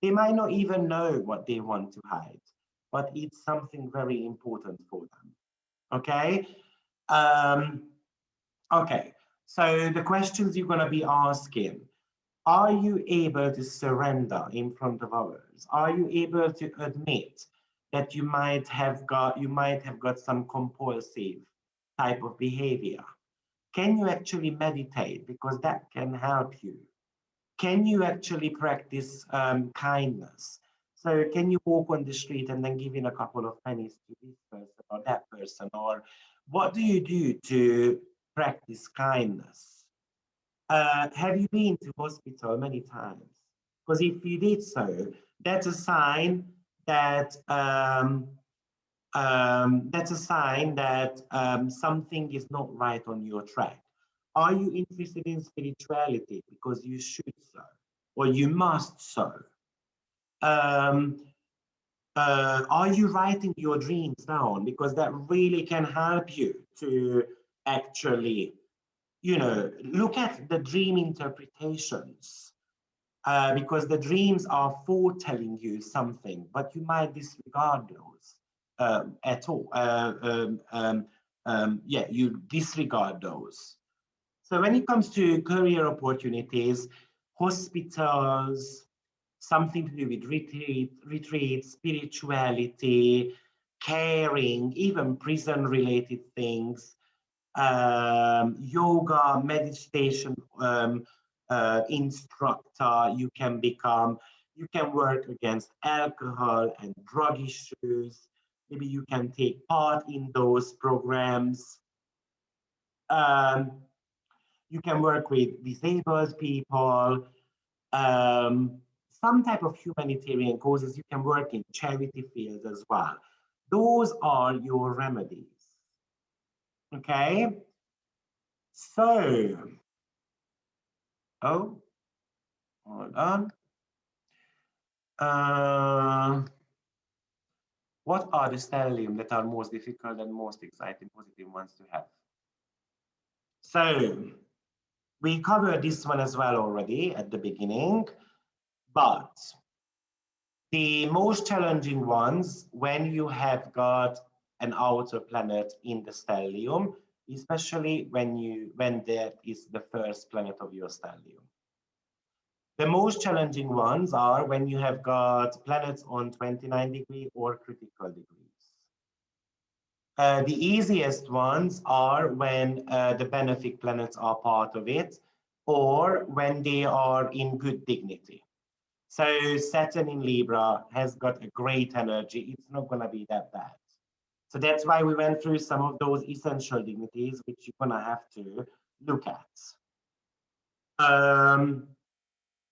They might not even know what they want to hide, but it's something very important for them. Okay? Um, okay. So the questions you're going to be asking, are you able to surrender in front of others? Are you able to admit that you might have got some compulsive type of behavior? Can you actually meditate? Because that can help you. Can you actually practice kindness? So can you walk on the street and then give in a couple of pennies to this person or that person? Or what do you do to practice kindness? Have you been to hospital many times? Because if you did so, that's a sign that something is not right on your track. Are you interested in spirituality? Because you should so, or you must so. Um, are you writing your dreams down? Because that really can help you to actually you know, look at the dream interpretations, because the dreams are foretelling you something, but you might disregard those at all. Yeah, you disregard those. So when it comes to career opportunities, hospitals, something to do with retreat, spirituality, caring, even prison-related things, yoga, meditation instructor you can become. You can work against alcohol and drug issues. Maybe you can take part in those programs. Um, you can work with disabled people, some type of humanitarian causes. You can work in charity fields as well. Those are your remedies. Okay. So, oh, hold on. What are the stellium that are most difficult and most exciting positive ones to have? So, we covered this one as well already at the beginning, but the most challenging ones when you have got an outer planet in the stellium, especially when that is the first planet of your stellium. The most challenging ones are when you have got planets on 29-degree or critical degrees. The easiest ones are when the benefic planets are part of it, or when they are in good dignity. So Saturn in Libra has got a great energy. It's not going to be that bad. So that's why we went through some of those essential dignities, which you're going to have to look at.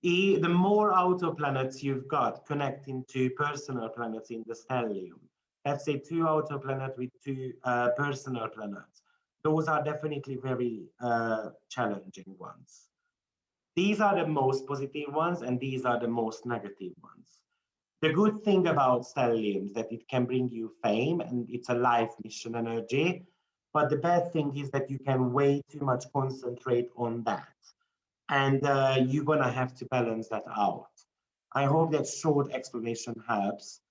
The more outer planets you've got connecting to personal planets in the stellium, let's say 2 outer planets with 2 personal planets, those are definitely very challenging ones. These are the most positive ones, and these are the most negative ones. The good thing about stellium is that it can bring you fame, and it's a life mission energy. But the bad thing is that you can way too much concentrate on that. And you're going to have to balance that out. I hope that short explanation helps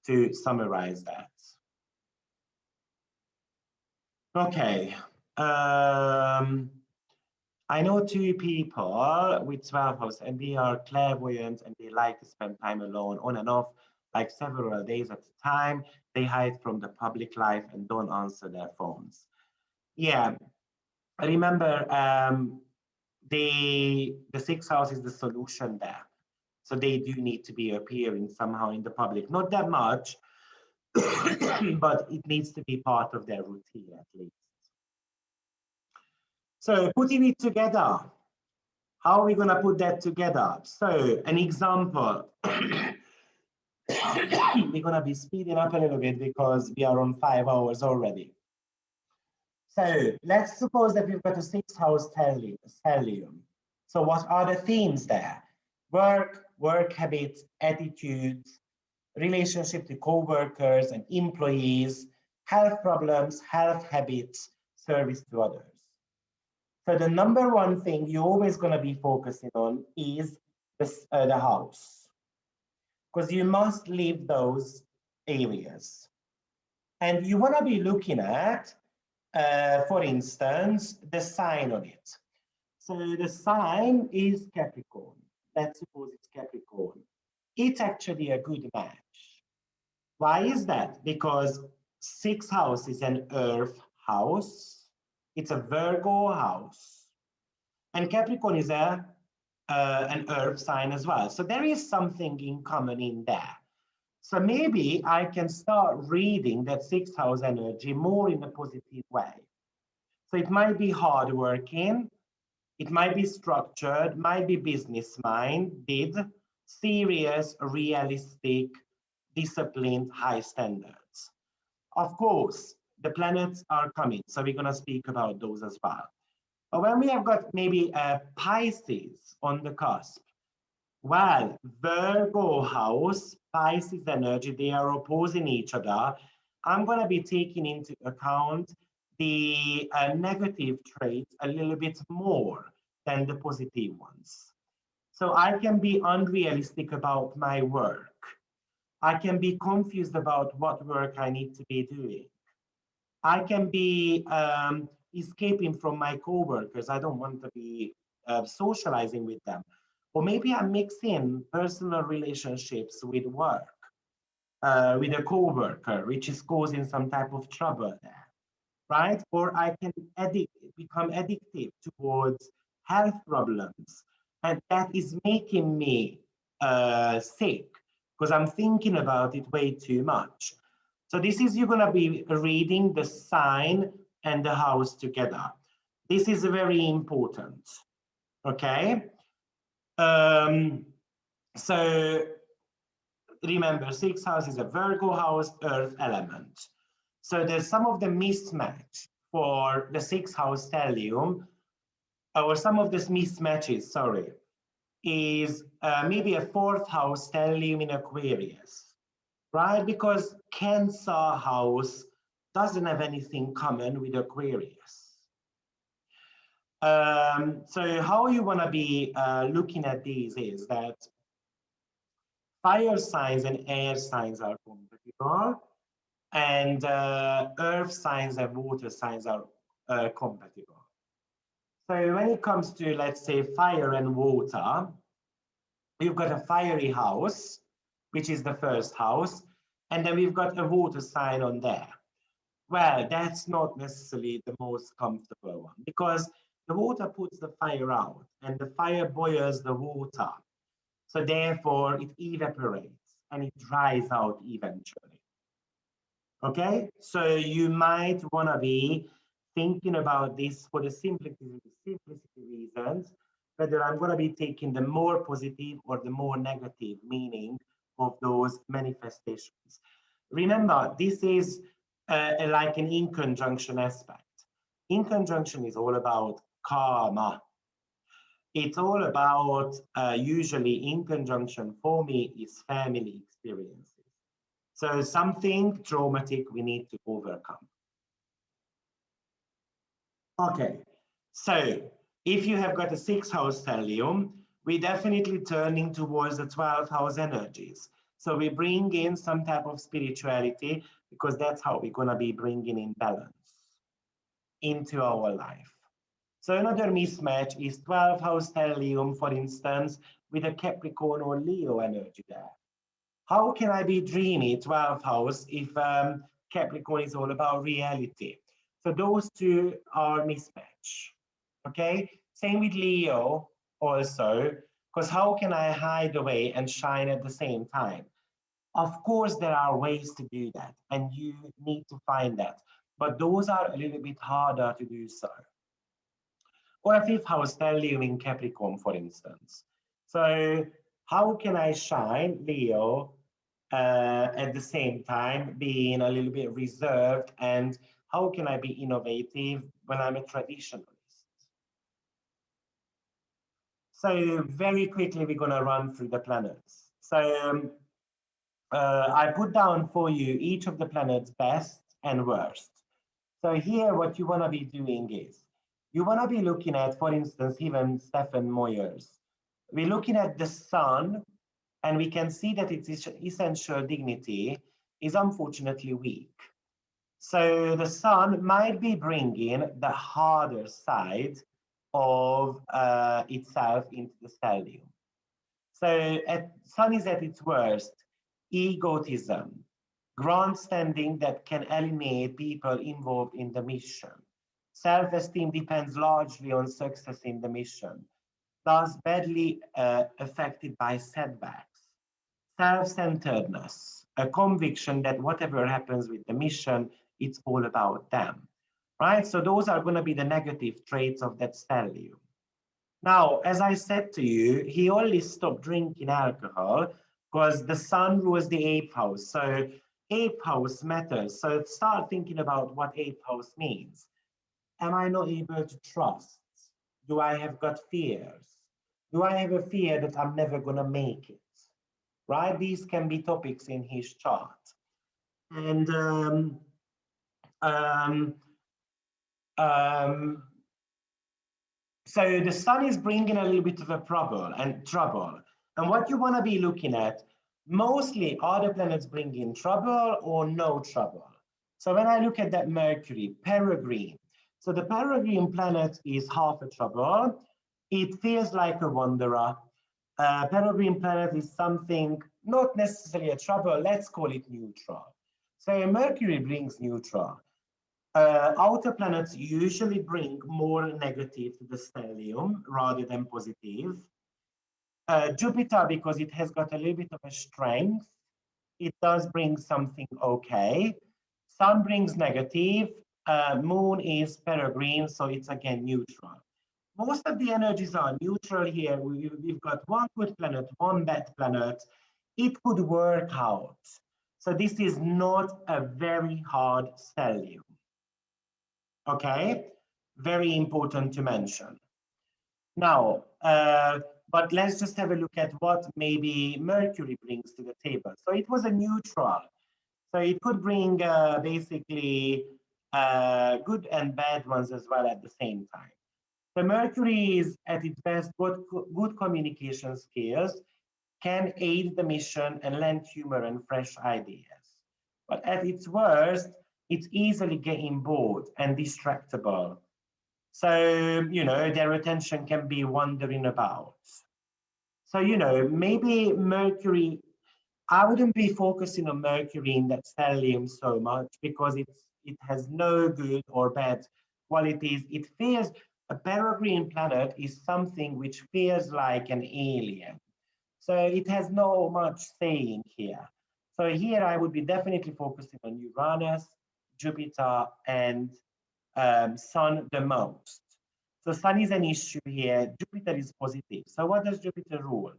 to summarize that. Okay. I know 2 people with 12 house, and they are clairvoyant, and they like to spend time alone on and off, like several days at a time. They hide from the public life and don't answer their phones. Yeah, I remember the 6th house is the solution there. So they do need to be appearing somehow in the public. Not that much, but it needs to be part of their routine at least. So putting it together, how are we going to put that together? So an example, we're going to be speeding up a little bit because we are on 5 hours already. So let's suppose that we've got a 6th house stellium. So what are the themes there? Work habits, attitudes, relationship to co-workers and employees, health problems, health habits, service to others. So the number one thing you're always going to be focusing on is the house, because you must leave those areas. And you want to be looking at, for instance, the sign on it. So the sign is Capricorn. Let's suppose it's Capricorn. It's actually a good match. Why is that? Because 6th house is an earth house. It's a Virgo house. And Capricorn is an earth sign as well. So there is something in common in there. So maybe I can start reading that 6th house energy more in a positive way. So it might be hardworking, it might be structured, might be business-minded, serious, realistic, disciplined, high standards. Of course, the planets are coming, so we're going to speak about those as well. But when we have got maybe a Pisces on the cusp, well, Virgo house, Pisces energy, they are opposing each other. I'm going to be taking into account the negative traits a little bit more than the positive ones. So I can be unrealistic about my work. I can be confused about what work I need to be doing. I can be escaping from my coworkers. I don't want to be socializing with them. Or maybe I'm mixing personal relationships with work, with a coworker, which is causing some type of trouble there, right? Or I can become addictive towards health problems. And that is making me sick because I'm thinking about it way too much. So this is, you're going to be reading the sign and the house together. This is very important, okay? So remember, sixth house is a Virgo house, earth element. So there's some of the mismatch for the sixth house stellium, or some of this mismatches, sorry, is maybe a fourth house stellium in Aquarius, right? Because Cancer house doesn't have anything common with Aquarius. So how you want to be looking at these is that fire signs and air signs are compatible, and earth signs and water signs are compatible. So when it comes to, let's say, fire and water, we've got a fiery house, which is the first house, and then we've got a water sign on there. Well, that's not necessarily the most comfortable one, because the water puts the fire out and the fire boils the water. So therefore it evaporates and it dries out eventually. Okay, so you might want to be thinking about this for the simplicity reasons, whether I'm going to be taking the more positive or the more negative meaning of those manifestations. Remember, this is like an in conjunction aspect. In conjunction is all about karma. It's all about, usually in conjunction for me, is family experiences. So something traumatic we need to overcome. Okay, so if you have got a sixth house stellium, we're definitely turning towards the 12th house energies. So we bring in some type of spirituality, because that's how we're going to be bringing in balance into our life. So another mismatch is 12th house stellium, for instance, with a Capricorn or Leo energy there. How can I be dreamy, 12th house, if Capricorn is all about reality? So those two are mismatch, okay? Same with Leo also, because how can I hide away and shine at the same time? Of course, there are ways to do that, and you need to find that, but those are a little bit harder to do so. Or a fifth house stellium in Capricorn, for instance. So how can I shine, Leo, at the same time being a little bit reserved, and how can I be innovative when I'm a traditionalist? So very quickly, we're going to run through the planets. So I put down for you each of the planets' best and worst. So here, what you want to be doing is, you want to be looking at, for instance, even Stephen Moyers. We're looking at the sun, and we can see that its essential dignity is unfortunately weak. So the sun might be bringing the harder side of itself into the stellium. So sun is at its worst, egotism, grandstanding that can alienate people involved in the mission. Self-esteem depends largely on success in the mission, thus badly affected by setbacks. Self-centeredness, a conviction that whatever happens with the mission, it's all about them, right? So those are going to be the negative traits of that stellium. Now, as I said to you, he only stopped drinking alcohol because the sun rules the eighth house. So eighth house matters. So start thinking about what eighth house means. Am I not able to trust? Do I have got fears? Do I have a fear that I'm never going to make it? Right? These can be topics in his chart. And Um, so the sun is bringing a little bit of a trouble. And what you want to be looking at, mostly are the planets bringing trouble or no trouble? So when I look at that Mercury, peregrine. So the peregrine planet is half a trouble. It feels like a wanderer. Peregrine planet is something, not necessarily a trouble, let's call it neutral. So Mercury brings neutral. Outer planets usually bring more negative to the stellium rather than positive. Jupiter, because it has got a little bit of a strength, it does bring something okay. Sun brings negative. Moon is peregrine, so it's again neutral. Most of the energies are neutral here. We've got one good planet, one bad planet. It could work out. So this is not a very hard stellium. Okay, very important to mention. Now, but let's just have a look at what maybe Mercury brings to the table. So it was a neutral. So it could bring basically good and bad ones as well at the same time. The Mercury is at its best good communication skills, can aid the mission and lend humor and fresh ideas. But at its worst, it's easily getting bored and distractible. So, their attention can be wandering about. So, maybe Mercury, I wouldn't be focusing on Mercury in that stellium so much because it has no good or bad qualities. It feels, a peregrine planet is something which feels like an alien. So it has no much saying here. So here I would be definitely focusing on Uranus, Jupiter, and Sun the most. So Sun is an issue here. Jupiter is positive. So what does Jupiter rule?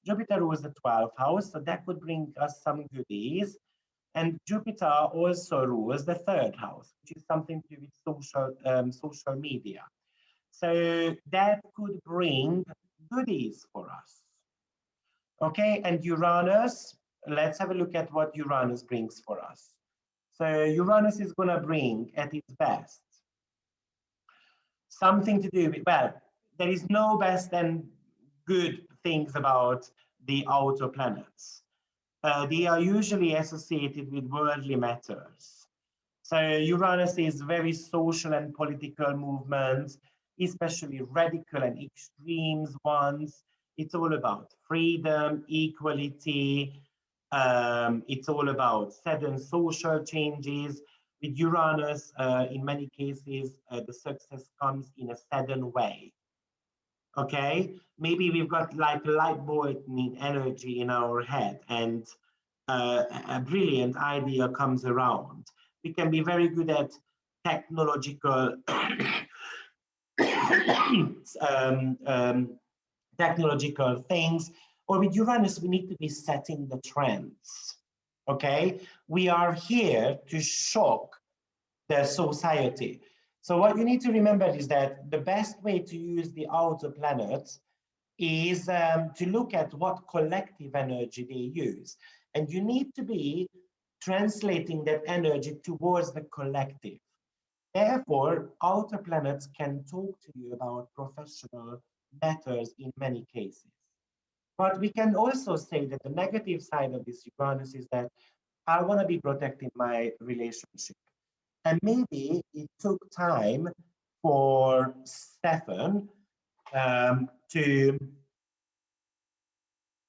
Jupiter rules the 12th house, so that could bring us some goodies. And Jupiter also rules the 3rd house, which is something to do with social media. So that could bring goodies for us. Okay, and Uranus, let's have a look at what Uranus brings for us. So Uranus is going to bring at its best something to do with, well, there is no best and good things about the outer planets. They are usually associated with worldly matters. So Uranus is very social and political movements, especially radical and extremes ones. It's all about freedom, equality. It's all about sudden social changes. With Uranus, in many cases, the success comes in a sudden way. Okay, maybe we've got like light bulb energy in our head, and a brilliant idea comes around. We can be very good at technological technological things, or with Uranus, we need to be setting the trends. Okay, we are here to shock the society. So what you need to remember is that the best way to use the outer planets is to look at what collective energy they use. And you need to be translating that energy towards the collective. Therefore, outer planets can talk to you about professional matters in many cases. But we can also say that the negative side of this Uranus is that I want to be protecting my relationship. And maybe it took time for Stefan to,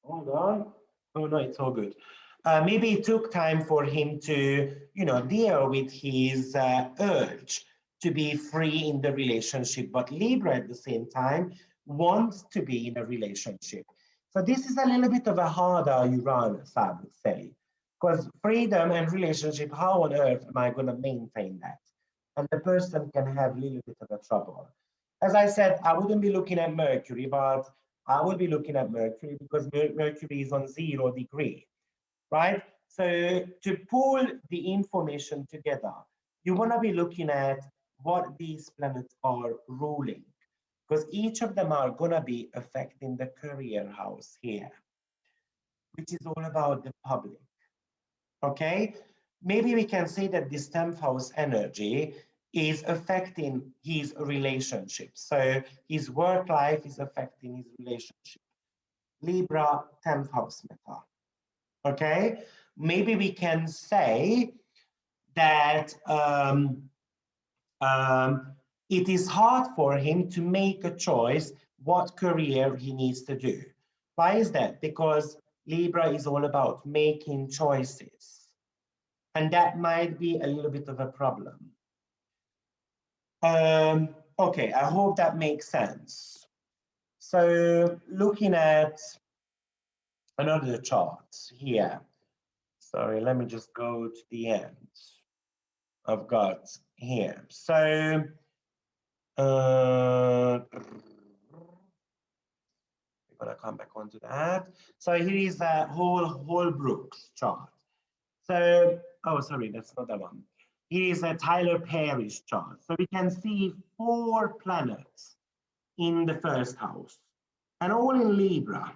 hold on. Oh no, it's all good. Maybe it took time for him to, deal with his urge to be free in the relationship. But Libra at the same time wants to be in a relationship. So this is a little bit of a harder Uranus, I would say. Because freedom and relationship, how on earth am I going to maintain that? And the person can have a little bit of a trouble. As I said, I wouldn't be looking at Mercury, but I would be looking at Mercury because Mercury is on 0 degree, right? So to pull the information together, you want to be looking at what these planets are ruling, because each of them are going to be affecting the career house here, which is all about the public. Okay, maybe we can say that this 10th house energy is affecting his relationship. So his work life is affecting his relationship. Libra, 10th house meta. Okay, maybe we can say that it is hard for him to make a choice what career he needs to do. Why is that? Because Libra is all about making choices. And that might be a little bit of a problem. Okay, I hope that makes sense. So looking at another chart here. Sorry, let me just go to the end. I've got here. So we're gonna come back onto that. So here is a Holbrook's chart. So, oh, sorry, that's not that one. Here is a Tyler Perry's chart. So we can see 4 planets in the first house and all in Libra.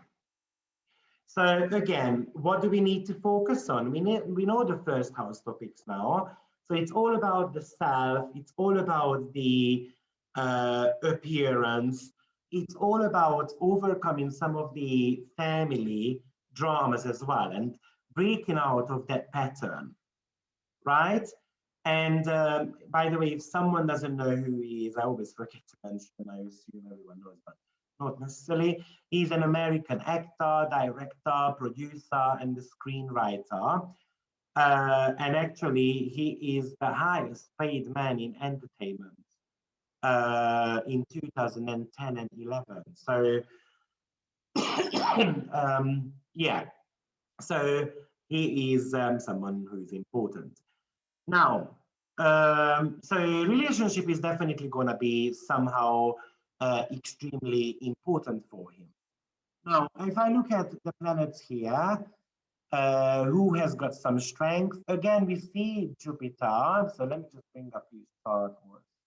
So again, what do we need to focus on? We know the first house topics now. So it's all about the self. It's all about the appearance. It's all about overcoming some of the family dramas as well and breaking out of that pattern, right? And by the way, if someone doesn't know who he is, I always forget to mention, I assume everyone knows, but not necessarily. He's an American actor, director, producer, and the screenwriter. And actually, he is the highest paid man in entertainment in 2010 and 11. So, yeah, so he is someone who is important. Now, so relationship is definitely going to be somehow extremely important for him. Now, if I look at the planets here, who has got some strength? Again, we see Jupiter. So let me just bring up his chart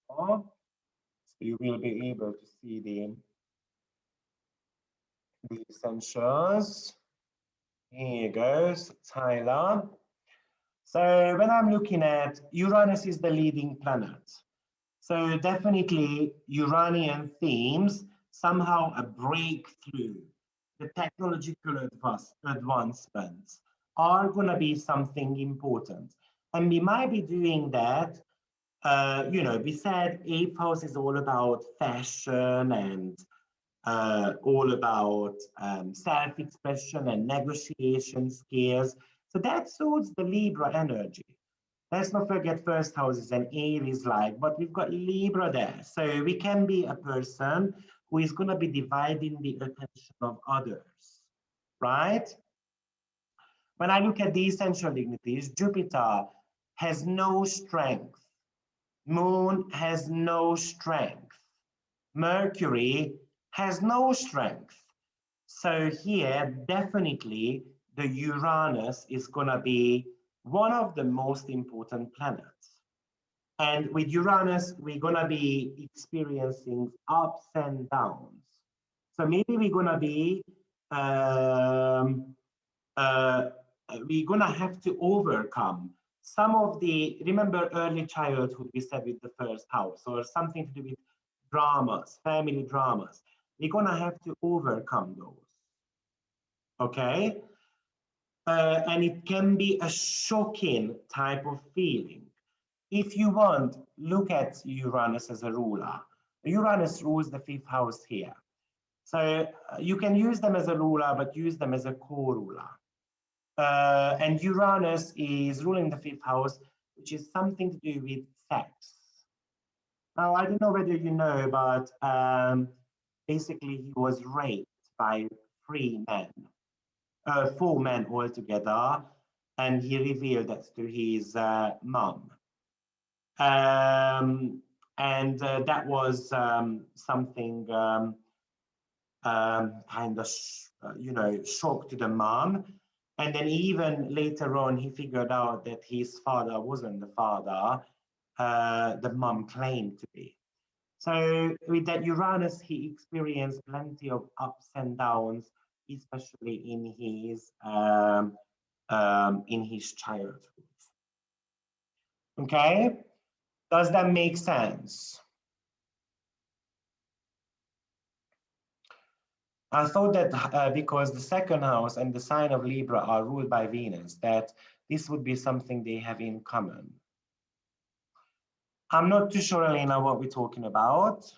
also. So you will be able to see the essentials. Here goes, Tyler. So when I'm looking at Uranus is the leading planet. So definitely Uranian themes, somehow a breakthrough, the technological advancements are going to be something important. And we might be doing that. You know, we said 8th house is all about fashion and all about self-expression and negotiation skills. So that suits the Libra energy. Let's not forget first house is an Aries like, but we've got Libra there. So we can be a person who is going to be dividing the attention of others, right? When I look at the essential dignities, Jupiter has no strength. Moon has no strength. Mercury has no strength. So here, definitely, the Uranus is going to be one of the most important planets. And with Uranus, we're going to be experiencing ups and downs. So maybe we're going to be, we're going to have to overcome some of the, remember early childhood, we said with the first house, or something to do with dramas, family dramas. We're going to have to overcome those. Okay? And it can be a shocking type of feeling. If you want, look at Uranus as a ruler. Uranus rules the 5th house here. So you can use them as a ruler, but use them as a co-ruler. And Uranus is ruling the 5th house, which is something to do with sex. Now, I don't know whether you know, but basically he was raped by 3 men. 4 men altogether, and he revealed that to his mom. And that was something kind of, you know, shock to the mom. And then even later on, he figured out that his father wasn't the father the mom claimed to be. So with that Uranus, he experienced plenty of ups and downs, especially in his childhood. Okay, Does that make sense? I thought that because the second house and the sign of Libra are ruled by Venus, that this would be something they have in common. I'm not too sure, Elena, what we're talking about.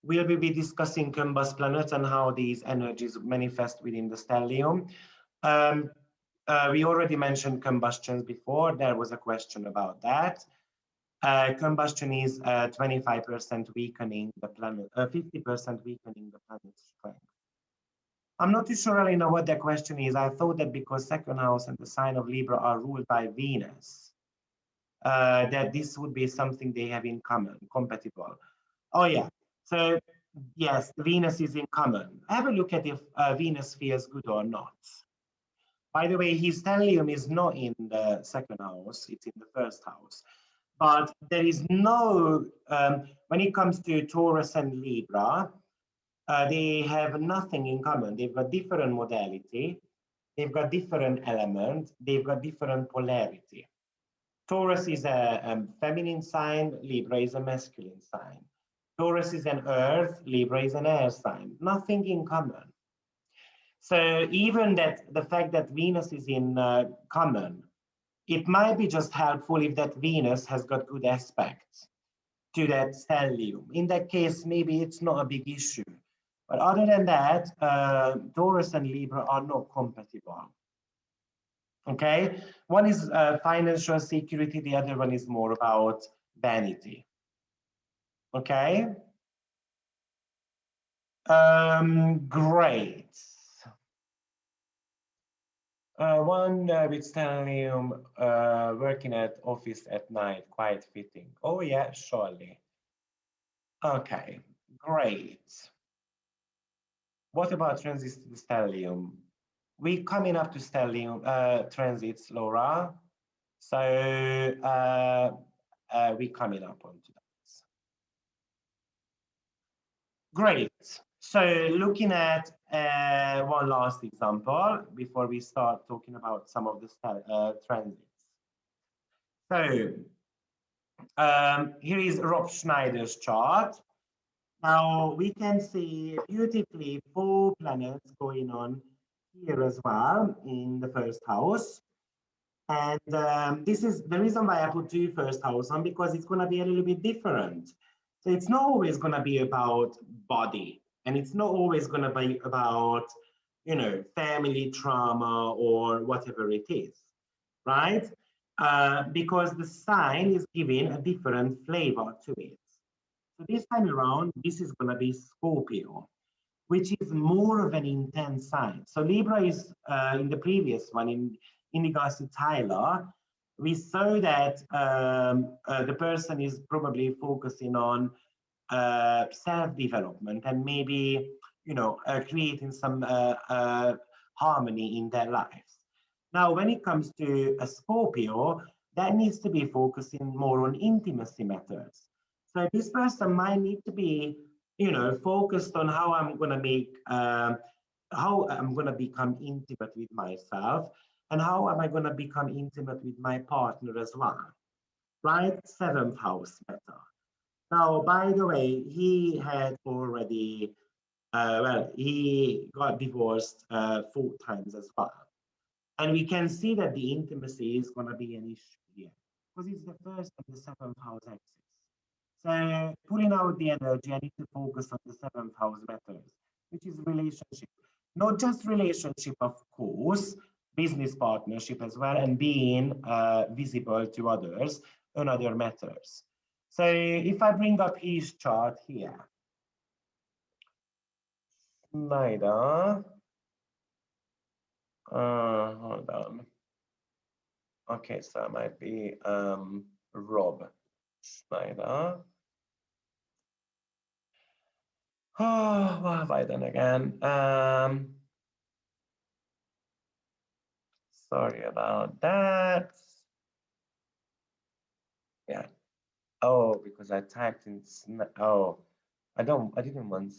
We'll be discussing combust planets and how these energies manifest within the stellium. We already mentioned combustions before. There was a question about that. Combustion is 25% weakening the planet, 50% weakening the planet's strength. I'm not too sure, Elena, what the question is. I thought that because second house and the sign of Libra are ruled by Venus, that this would be something they have in common, compatible. Oh yeah, so yes, Venus is in common. Have a look at if Venus feels good or not. By the way, his stellium is not in the second house, it's in the first house. But there is no, when it comes to Taurus and Libra, they have nothing in common. They've got different modality, they've got different elements, they've got different polarity. Taurus is a feminine sign, Libra is a masculine sign. Taurus is an earth, Libra is an air sign. Nothing in common. So even that the fact that Venus is in common, it might be just helpful if that Venus has got good aspects to that stellium. In that case, maybe it's not a big issue. But other than that, Taurus and Libra are not compatible. Okay, one is financial security, the other one is more about vanity. Okay, great. One with stellium working at office at night, quite fitting. Oh yeah, surely. Okay, great. What about transits to the stellium? We coming up to stellium transits, Laura. So we coming up onto that. Great. So looking at one last example before we start talking about some of the transits. So here is Rob Schneider's chart. Now we can see beautifully 4 planets going on here as well in the first house. And this is the reason why I put 2 first house on, because it's going to be a little bit different. So it's not always going to be about body, and it's not always going to be about, you know, family trauma or whatever it is, right? Because the sign is giving a different flavor to it. So this time around, this is going to be Scorpio, which is more of an intense sign. So Libra is in the previous one, in regards to Tyler, we saw that the person is probably focusing on self-development and maybe, you know, creating some harmony in their lives. Now, when it comes to a Scorpio, that needs to be focusing more on intimacy matters. So this person might need to be, you know, focused on how I'm going to make, how I'm going to become intimate with myself, and how am I going to become intimate with my partner as well, right? 7th house matter. Now, by the way, he had already, well, he got divorced 4 times as well. And we can see that the intimacy is going to be an issue here, because it's the 1st and the 7th house axis. So pulling out the energy, I need to focus on the 7th house matters, which is relationship. Not just relationship, of course, business partnership as well, and being visible to others on other matters. So if I bring up his chart here, Schneider, hold on. Okay, so it might be Rob Schneider. Oh, what have I done again? Sorry about that. Yeah. Oh, because I typed in, oh, I didn't want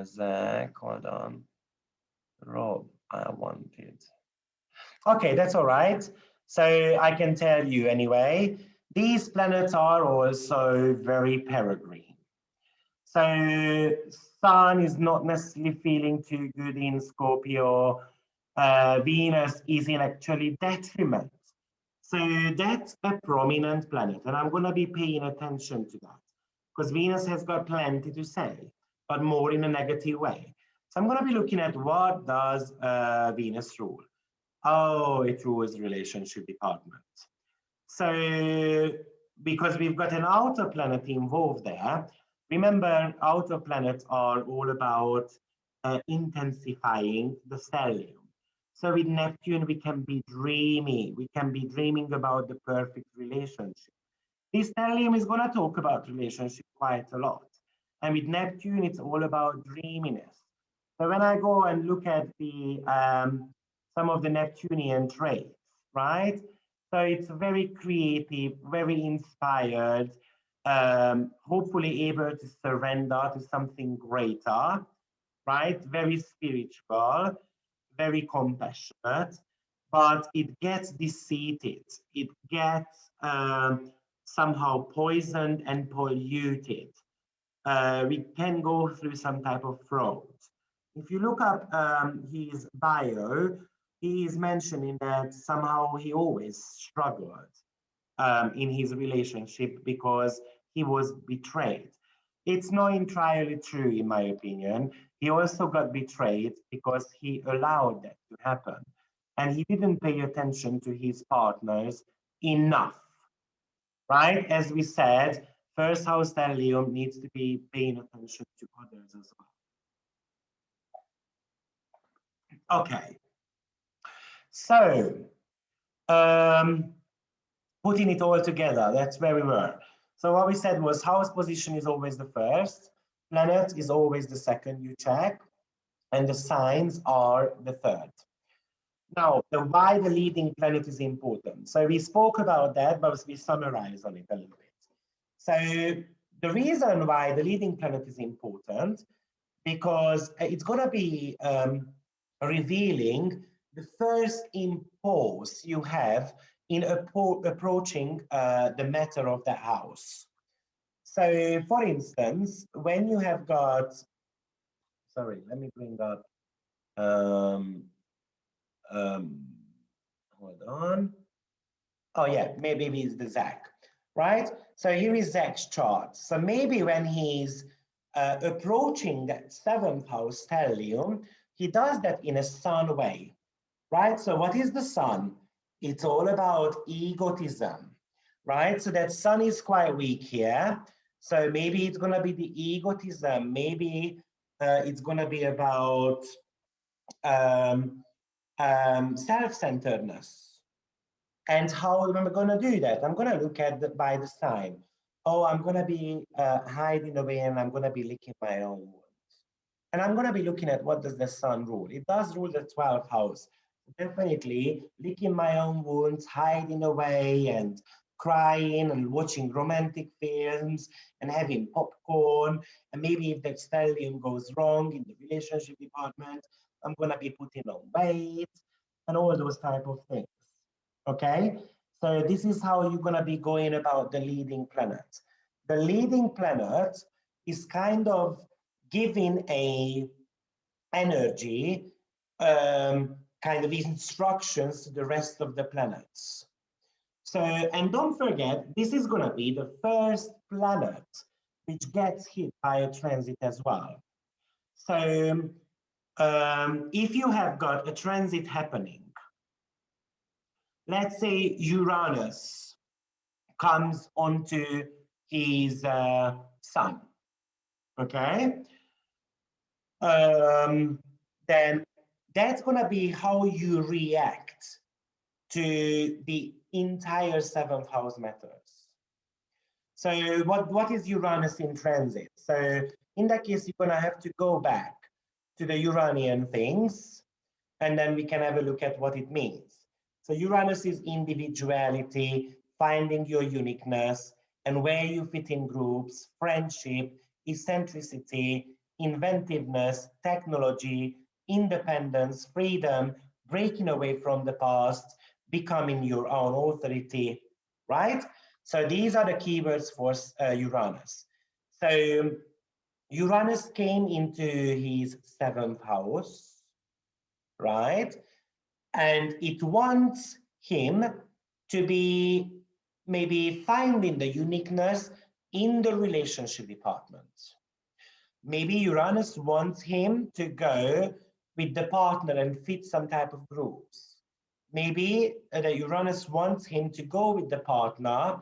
Zach, hold on. Rob, I wanted. Okay, that's all right. So I can tell you anyway These planets are also very peregrine. So Sun is not necessarily feeling too good in Scorpio. Venus is in actually detriment. So that's a prominent planet, and I'm going to be paying attention to that because Venus has got plenty to say, but more in a negative way. So I'm going to be looking at what does Venus rule. Oh, it rules relationship department. So because we've got an outer planet involved there, remember outer planets are all about intensifying the stellium. So with Neptune, we can be dreamy. We can be dreaming about the perfect relationship. This stellium is going to talk about relationship quite a lot. And with Neptune, it's all about dreaminess. So when I go and look at the some of the Neptunian traits, right? So it's very creative, very inspired, hopefully able to surrender to something greater, right? Very spiritual, very compassionate, but it gets defeated. It gets somehow poisoned and polluted. We can go through some type of fraud. If you look up his bio, he is mentioning that somehow he always struggled in his relationship because he was betrayed. It's not entirely true, in my opinion. He also got betrayed because he allowed that to happen. And he didn't pay attention to his partners enough, right? As we said, first house stellium needs to be paying attention to others as well. Okay, so putting it all together, that's where we were. So what we said was house position is always the first, planet is always the second you check, and the signs are the third. Now, why the leading planet is important. So we spoke about that, but we summarize on it a little bit. So the reason why the leading planet is important, because it's going to be revealing the first impulse you have in approaching the matter of the house. So for instance, when you have got, sorry, let me bring up, hold on. Oh yeah, maybe it's the Zach, right? So here is Zach's chart. So maybe when he's approaching that seventh house stellium, he does that in a sun way, right? So what is the sun? It's all about egotism, right? So that sun is quite weak here. So maybe it's going to be the egotism. Maybe it's going to be about self-centeredness. And how am I going to do that? I'm going to look at by the sign. Oh, I'm going to be hiding away and I'm going to be licking my own wounds. And I'm going to be looking at what does the sun rule. It does rule the 12th house. Definitely licking my own wounds, hiding away and crying and watching romantic films and having popcorn. And maybe if that stellium goes wrong in the relationship department, I'm going to be putting on weight and all those type of things. Okay, so this is how you're going to be going about the leading planet. The leading planet is kind of giving a energy, kind of instructions to the rest of the planets. So, and don't forget, this is going to be the first planet which gets hit by a transit as well. So if you have got a transit happening, let's say Uranus comes onto his sun, okay? Then that's going to be how you react to the entire seventh house matters. So what is Uranus in transit? So in that case, you're going to have to go back to the Uranian things, and then we can have a look at what it means. So Uranus is individuality, finding your uniqueness, and where you fit in groups, friendship, eccentricity, inventiveness, technology, independence, freedom, breaking away from the past, becoming your own authority, right? So these are the keywords for Uranus. So Uranus came into his 7th house, right? And it wants him to be maybe finding the uniqueness in the relationship department. Maybe Uranus wants him to go with the partner and fit some type of groups. Maybe the Uranus wants him to go with the partner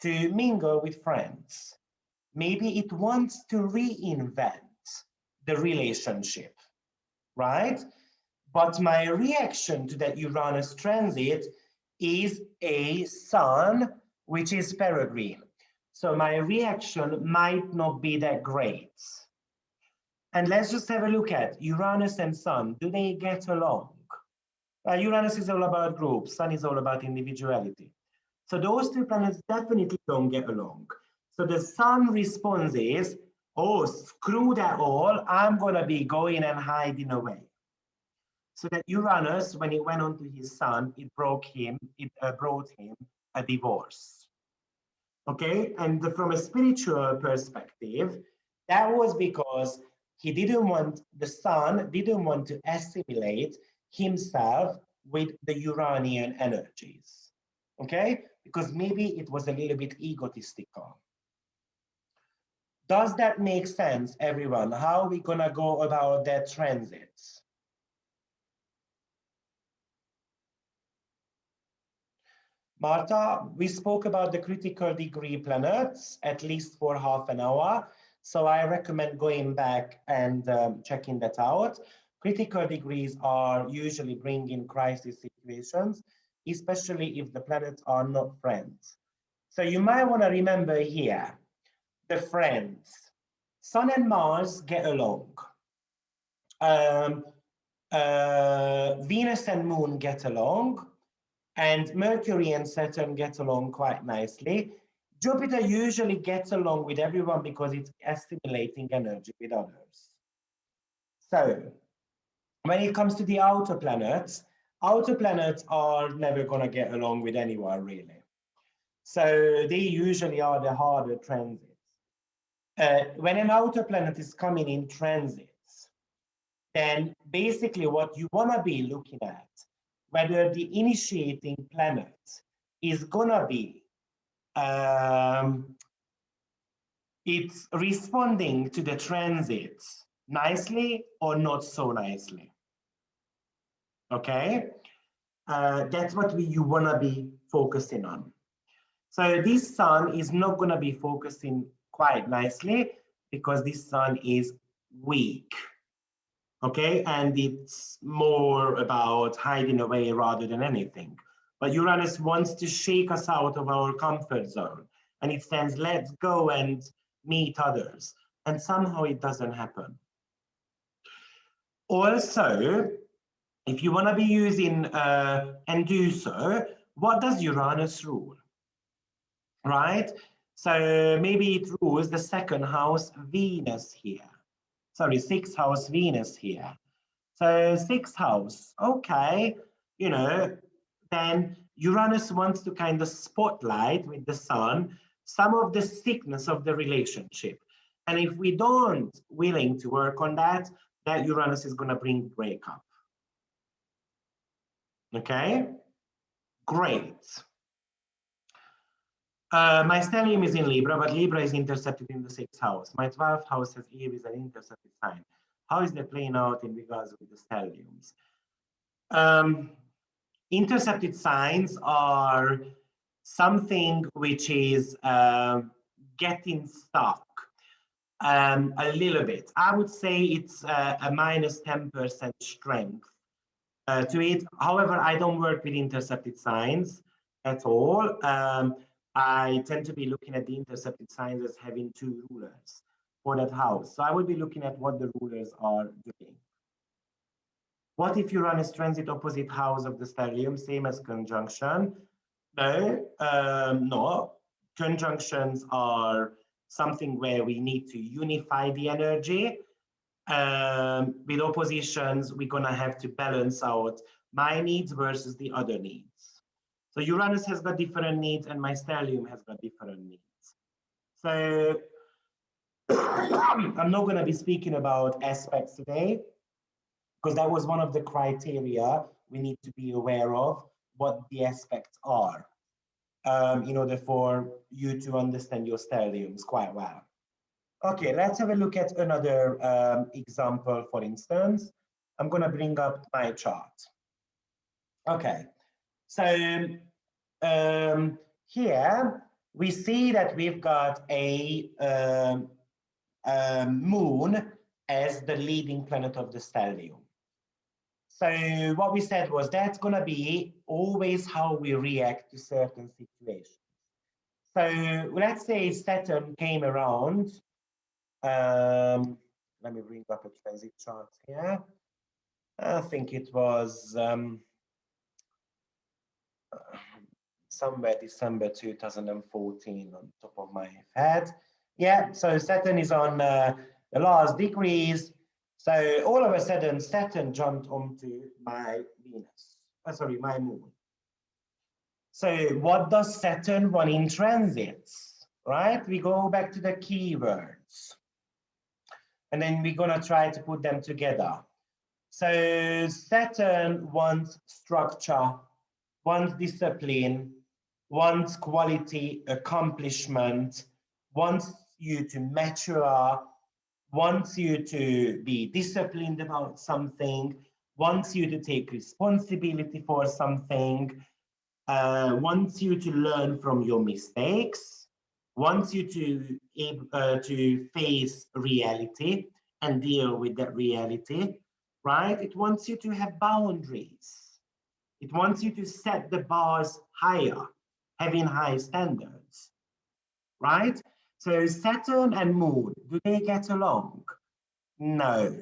to mingle with friends. Maybe it wants to reinvent the relationship, right? But my reaction to that Uranus transit is a sun, which is peregrine. So my reaction might not be that great. And let's just have a look at Uranus and Sun. Do they get along? Uranus is all about groups, Sun is all about individuality. So those two planets definitely don't get along. So the Sun response is, oh, screw that all, I'm gonna be going and hiding away. So that Uranus, when it went on to his Sun, it brought him a divorce. Okay, and from a spiritual perspective, that was because he didn't want, the Sun didn't want to assimilate himself with the Uranian energies. Okay, because maybe it was a little bit egotistical. Does that make sense, everyone? How are we gonna go about that transit? Marta, we spoke about the critical degree planets at least for half an hour. So I recommend going back and checking that out. Critical degrees are usually bringing crisis situations, especially if the planets are not friends. So you might want to remember here, the friends. Sun and Mars get along. Venus and Moon get along. And Mercury and Saturn get along quite nicely. Jupiter usually gets along with everyone because it's assimilating energy with others. So when it comes to the outer planets are never going to get along with anyone, really. So they usually are the harder transits. When an outer planet is coming in transits, then basically what you want to be looking at, whether the initiating planet is gonna be, it's responding to the transits nicely or not so nicely. Okay, that's what you wanna be focusing on. So this sun is not gonna be focusing quite nicely because this sun is weak. Okay, and it's more about hiding away rather than anything. But Uranus wants to shake us out of our comfort zone, and it says, let's go and meet others. And somehow it doesn't happen. Also, if you want to be using and do so, what does Uranus rule? Right? So maybe it rules the 2nd house Venus here. Sorry, 6th house Venus here. So 6th house, okay, you know, then Uranus wants to kind of spotlight with the sun some of the sickness of the relationship. And if we don't willing to work on that, that Uranus is going to bring breakup. Okay, great. My stellium is in Libra, but Libra is intercepted in the 6th house. My 12th house has Aries and intercepted sign. How is that playing out in regards with the stelliums? Intercepted signs are something which is getting stuck a little bit. I would say it's a minus 10% strength to it. However, I don't work with intercepted signs at all. I tend to be looking at the intercepted signs as having 2 rulers for that house. So I would be looking at what the rulers are doing. What if Uranus transit opposite house of the stellium, same as conjunction? No, no. Conjunctions are something where we need to unify the energy. With oppositions, we're gonna have to balance out my needs versus the other needs. So Uranus has got different needs and my stellium has got different needs. So I'm not going to be speaking about aspects today because that was one of the criteria we need to be aware of, what the aspects are, in order for you to understand your stelliums quite well. Okay, let's have a look at another example, for instance. I'm going to bring up my chart. Okay, so here we see that we've got a moon as the leading planet of the stellium. So what we said was that's going to be always how we react to certain situations. So let's say Saturn came around. Let me bring up a transit chart here. I think it was somewhere December 2014 on top of my head. Yeah, so Saturn is on the last degrees. So all of a sudden, Saturn jumped onto my Venus, my moon. So what does Saturn want in transits, right? We go back to the keywords. And then we're gonna try to put them together. So Saturn wants structure, wants discipline, wants quality, accomplishment, wants you to mature, wants you to be disciplined about something, wants you to take responsibility for something, wants you to learn from your mistakes, wants you to face reality and deal with that reality, right? It wants you to have boundaries. It wants you to set the bars higher, having high standards, right? So Saturn and Moon, do they get along? No.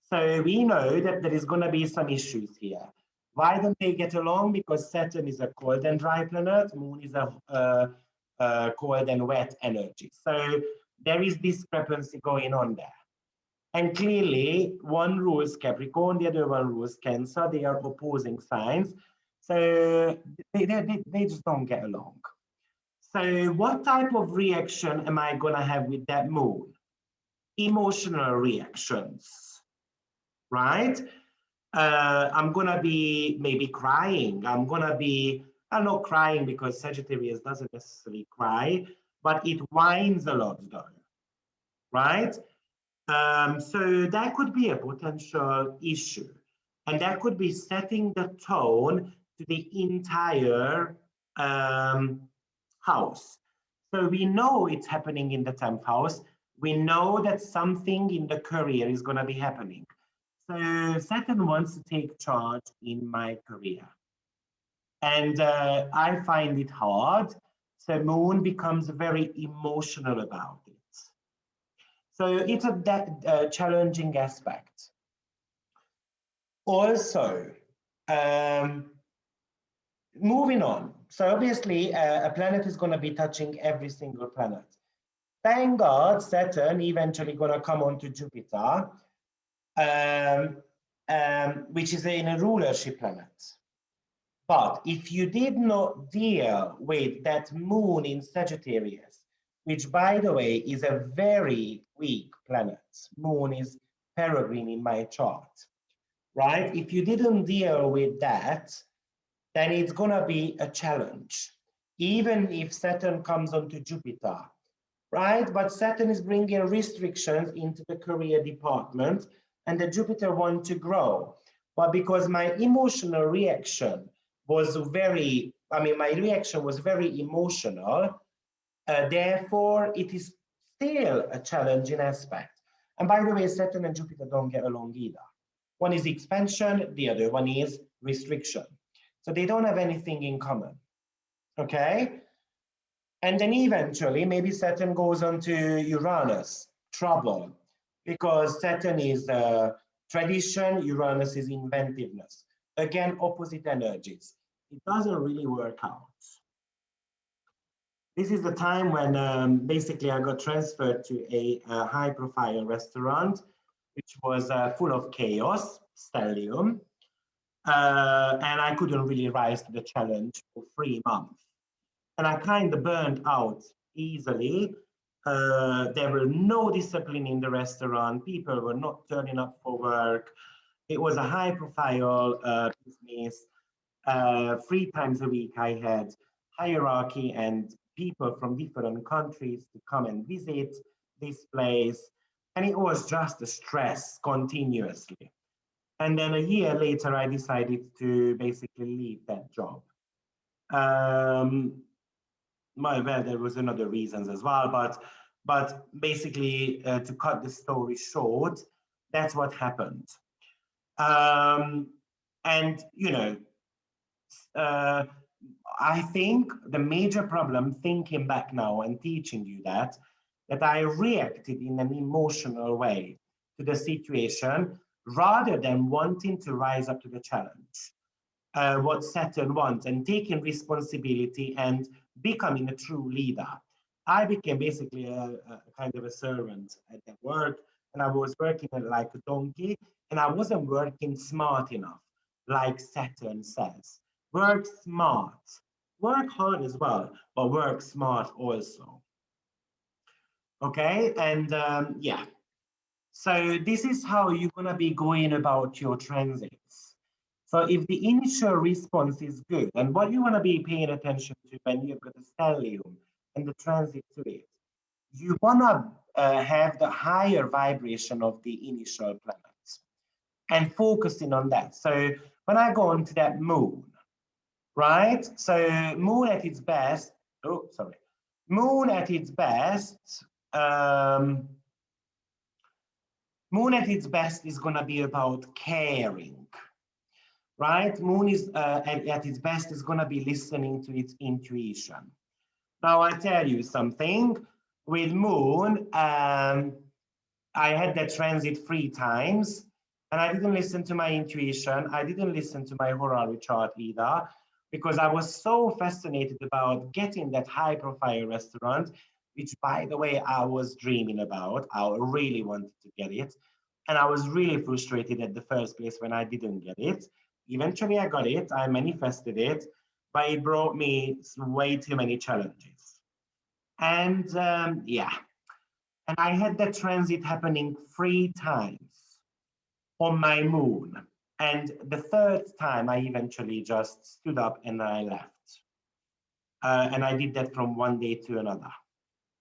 So we know that there is going to be some issues here. Why don't they get along? Because Saturn is a cold and dry planet, Moon is a cold and wet energy. So there is discrepancy going on there. And clearly, one rules Capricorn, the other one rules Cancer. They are opposing signs. So they just don't get along. So what type of reaction am I going to have with that moon? Emotional reactions, right? I'm going to be maybe crying. I'm not crying because Sagittarius doesn't necessarily cry, but it whines a lot though, right? So that could be a potential issue. And that could be setting the tone to the entire house. So we know it's happening in the 10th house. We know that something in the career is going to be happening. So Saturn wants to take charge in my career. And I find it hard. So Moon becomes very emotional about it. So it's a challenging aspect. Also, moving on. So obviously, a planet is going to be touching every single planet. Thank God, Saturn eventually going to come onto Jupiter, which is in a rulership planet. But if you did not deal with that moon in Sagittarius, which by the way is a very weak planet, moon is peregrine in my chart, right? If you didn't deal with that, then it's gonna be a challenge, even if Saturn comes onto Jupiter, right? But Saturn is bringing restrictions into the career department and the Jupiter wants to grow. But because my emotional reaction was my reaction was very emotional, therefore it is still a challenging aspect. And by the way, Saturn and Jupiter don't get along either. One is expansion, the other one is restriction. So they don't have anything in common, okay? And then eventually, maybe Saturn goes on to Uranus, trouble, because Saturn is tradition, Uranus is inventiveness. Again, opposite energies. It doesn't really work out. This is the time when basically I got transferred to a high-profile restaurant, which was full of chaos, stellium. And I couldn't really rise to the challenge for 3 months. And I kind of burned out easily. There were no discipline in the restaurant. People were not turning up for work. It was a high profile business. 3 times a week, I had hierarchy and people from different countries to come and visit this place. And it was just a stress continuously. And then a year later, I decided to basically leave that job. Um, well, there was another reasons as well, but basically, to cut the story short, that's what happened. Um, and you know, uh, I think the major problem, thinking back now and teaching you that I reacted in an emotional way to the situation rather than wanting to rise up to the challenge. What Saturn wants and taking responsibility and becoming a true leader. I became basically a kind of a servant at the work, and I was working like a donkey, and I wasn't working smart enough, like Saturn says. Work smart, work hard as well, but work smart also. Okay, and yeah. So this is how you're gonna be going about your transits. So if the initial response is good, and what you wanna be paying attention to when you've got a stellium and the transit to it, you wanna have the higher vibration of the initial planets and focusing on that. So when I go into that moon, right? So moon at its best, oh, sorry. Moon at its best, um, Moon at its best is going to be about caring, right? Moon is at its best is going to be listening to its intuition. Now, I tell you something. With Moon, I had that transit 3 times, and I didn't listen to my intuition. I didn't listen to my horary chart either, because I was so fascinated about getting that high-profile restaurant, which, by the way, I was dreaming about. I really wanted to get it. And I was really frustrated at the first place when I didn't get it. Eventually, I got it. I manifested it, but it brought me way too many challenges. And yeah, and I had that transit happening 3 times on my moon. And the third time, I eventually just stood up and I left. And I did that from one day to another.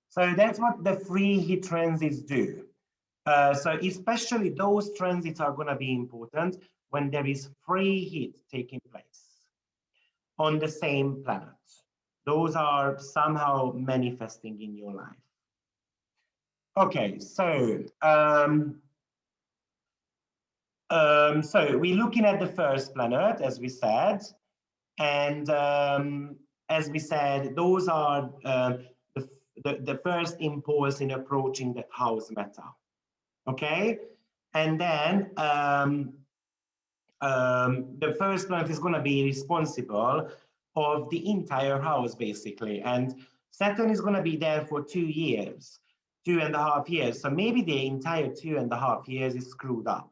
So that's what the free hit transits do. So especially those transits are going to be important when there is free hit taking place on the same planet. Those are somehow manifesting in your life. Okay, so we're looking at the first planet, as we said, and as we said, those are the first impulse in approaching that house meta. Okay, and then the first planet is going to be responsible of the entire house, basically, and Saturn is going to be there for 2 years, 2.5 years. So maybe the entire 2.5 years is screwed up.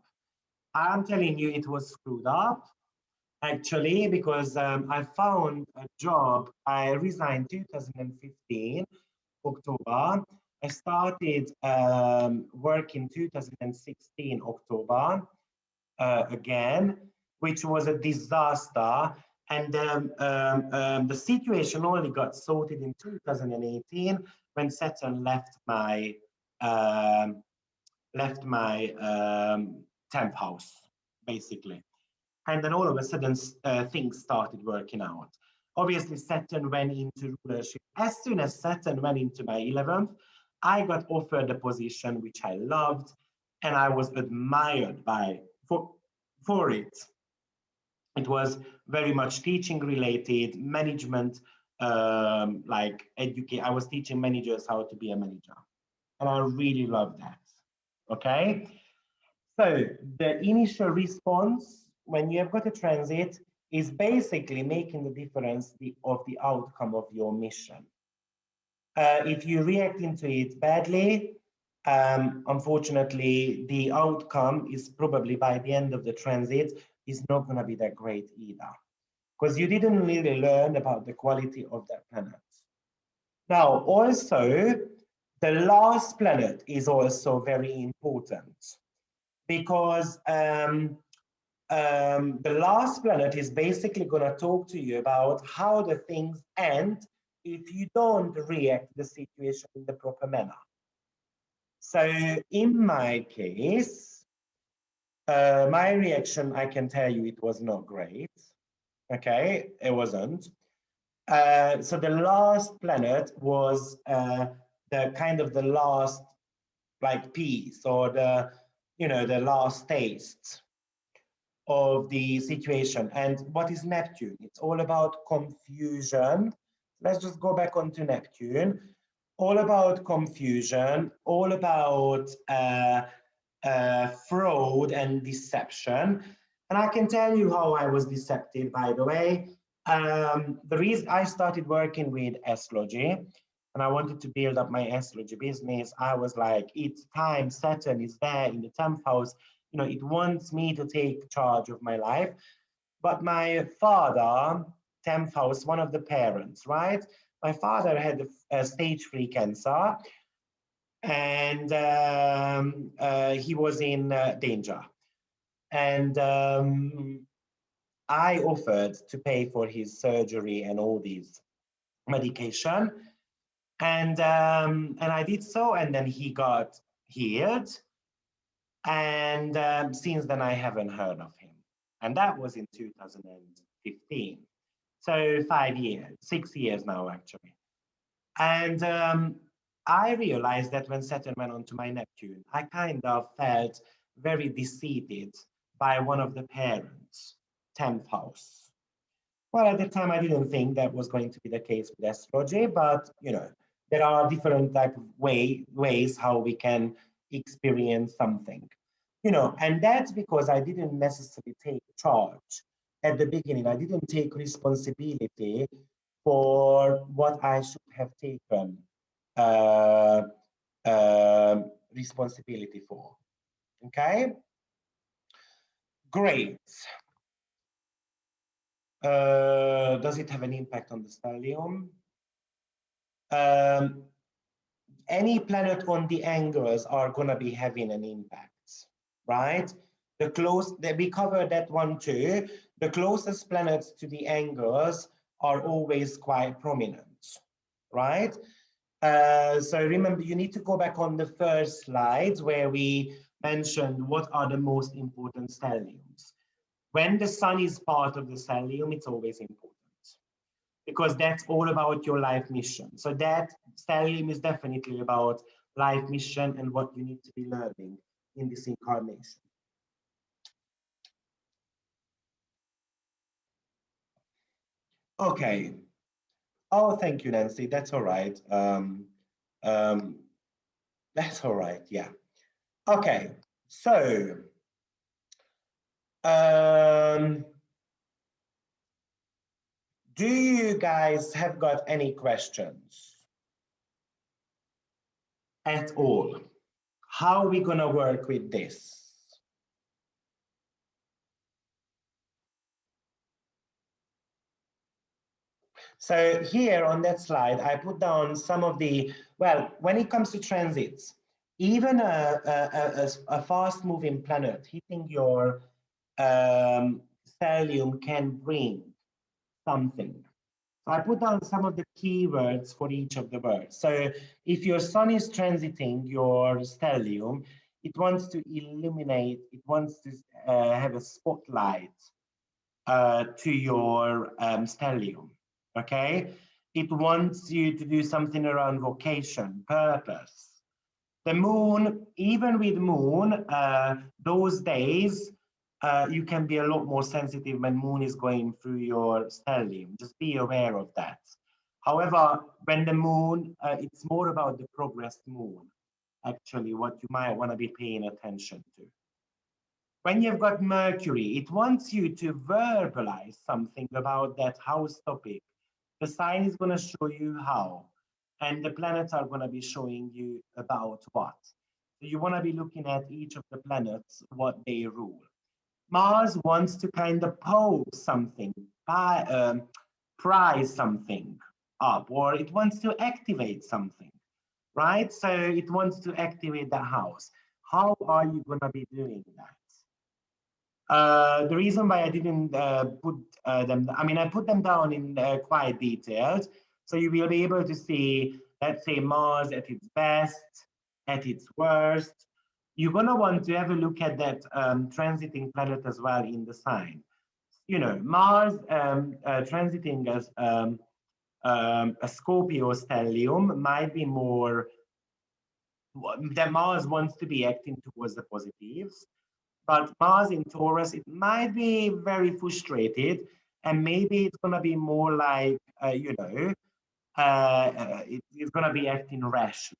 I'm telling you, it was screwed up actually, because I found a job. I resigned 2015 October. I started work in 2016 October again, which was a disaster. And the situation only got sorted in 2018 when Saturn left my 10th house, basically. And then all of a sudden, things started working out. Obviously, Saturn went into rulership. As soon as Saturn went into my 11th, I got offered a position which I loved, and I was admired for it. It was very much teaching related, management, like educate. I was teaching managers how to be a manager, and I really loved that. Okay, so the initial response when you have got a transit is basically making the difference of the outcome of your mission. If you react into it badly, unfortunately, the outcome is probably by the end of the transit, is not going to be that great either, because you didn't really learn about the quality of that planet. Now, also, the last planet is also very important, because the last planet is basically going to talk to you about how the things end if you don't react to the situation in the proper manner. So in my case, my reaction, I can tell you, it was not great. Okay, it wasn't. So the last planet was the kind of the last like piece, or the, you know, the last taste of the situation. And what is Neptune? It's all about confusion. Let's just go back onto Neptune. All about confusion, all about fraud and deception. And I can tell you how I was deceptive, by the way. The reason I started working with astrology and I wanted to build up my astrology business, I was like, it's time, Saturn is there in the 10th house. You know, it wants me to take charge of my life. But my father, 10th house, one of the parents, right? My father had a stage 3 cancer, and he was in danger. And I offered to pay for his surgery and all these medication. And I did so, and then he got healed. And since then, I haven't heard of him. And that was in 2015. So 5 years, 6 years now, actually. And I realized that when Saturn went onto my Neptune, I kind of felt very deceived by one of the parents, 10th house. Well, at the time, I didn't think that was going to be the case with astrology, but, you know, there are different type of ways how we can experience something, you know, and that's because I didn't necessarily take charge at the beginning. I didn't take responsibility for what I should have taken uh, responsibility for. Okay, great. Does it have an impact on the stellium? Any planet on the angles are going to be having an impact, right? We covered that one too. The closest planets to the angles are always quite prominent, right? So remember, you need to go back on the first slides where we mentioned what are the most important stelliums. When the sun is part of the stellium, it's always important, because that's all about your life mission. So that stellium is definitely about life mission and what you need to be learning in this incarnation. Okay. Oh, thank you, Nancy. That's all right. That's all right. Yeah. Okay. So, do you guys have got any questions at all? How are we going to work with this? So here on that slide, I put down some of the, well, when it comes to transits, even a fast-moving planet hitting your stellium can bring something. So I put down some of the keywords for each of the words. So if your sun is transiting your stellium, it wants to illuminate, it wants to have a spotlight to your stellium, okay? It wants you to do something around vocation, purpose. The moon, even with moon, those days, you can be a lot more sensitive when moon is going through your stellium. Just be aware of that. However, when the moon, it's more about the progressed moon, actually, what you might want to be paying attention to. When you've got Mercury, it wants you to verbalize something about that house topic. The sign is going to show you how, and the planets are going to be showing you about what. So you want to be looking at each of the planets, what they rule. Mars wants to kind of pose something, prize something up, or it wants to activate something, right? So it wants to activate the house. How are you going to be doing that? The reason why I didn't put them, I mean, I put them down in quite detailed. So you will be able to see, let's say, Mars at its best, at its worst. You're going to want to have a look at that transiting planet as well in the sign. You know, Mars transiting as a Scorpio stellium might be more that Mars wants to be acting towards the positives. But Mars in Taurus, it might be very frustrated, and maybe it's going to be more like, it's going to be acting rashly,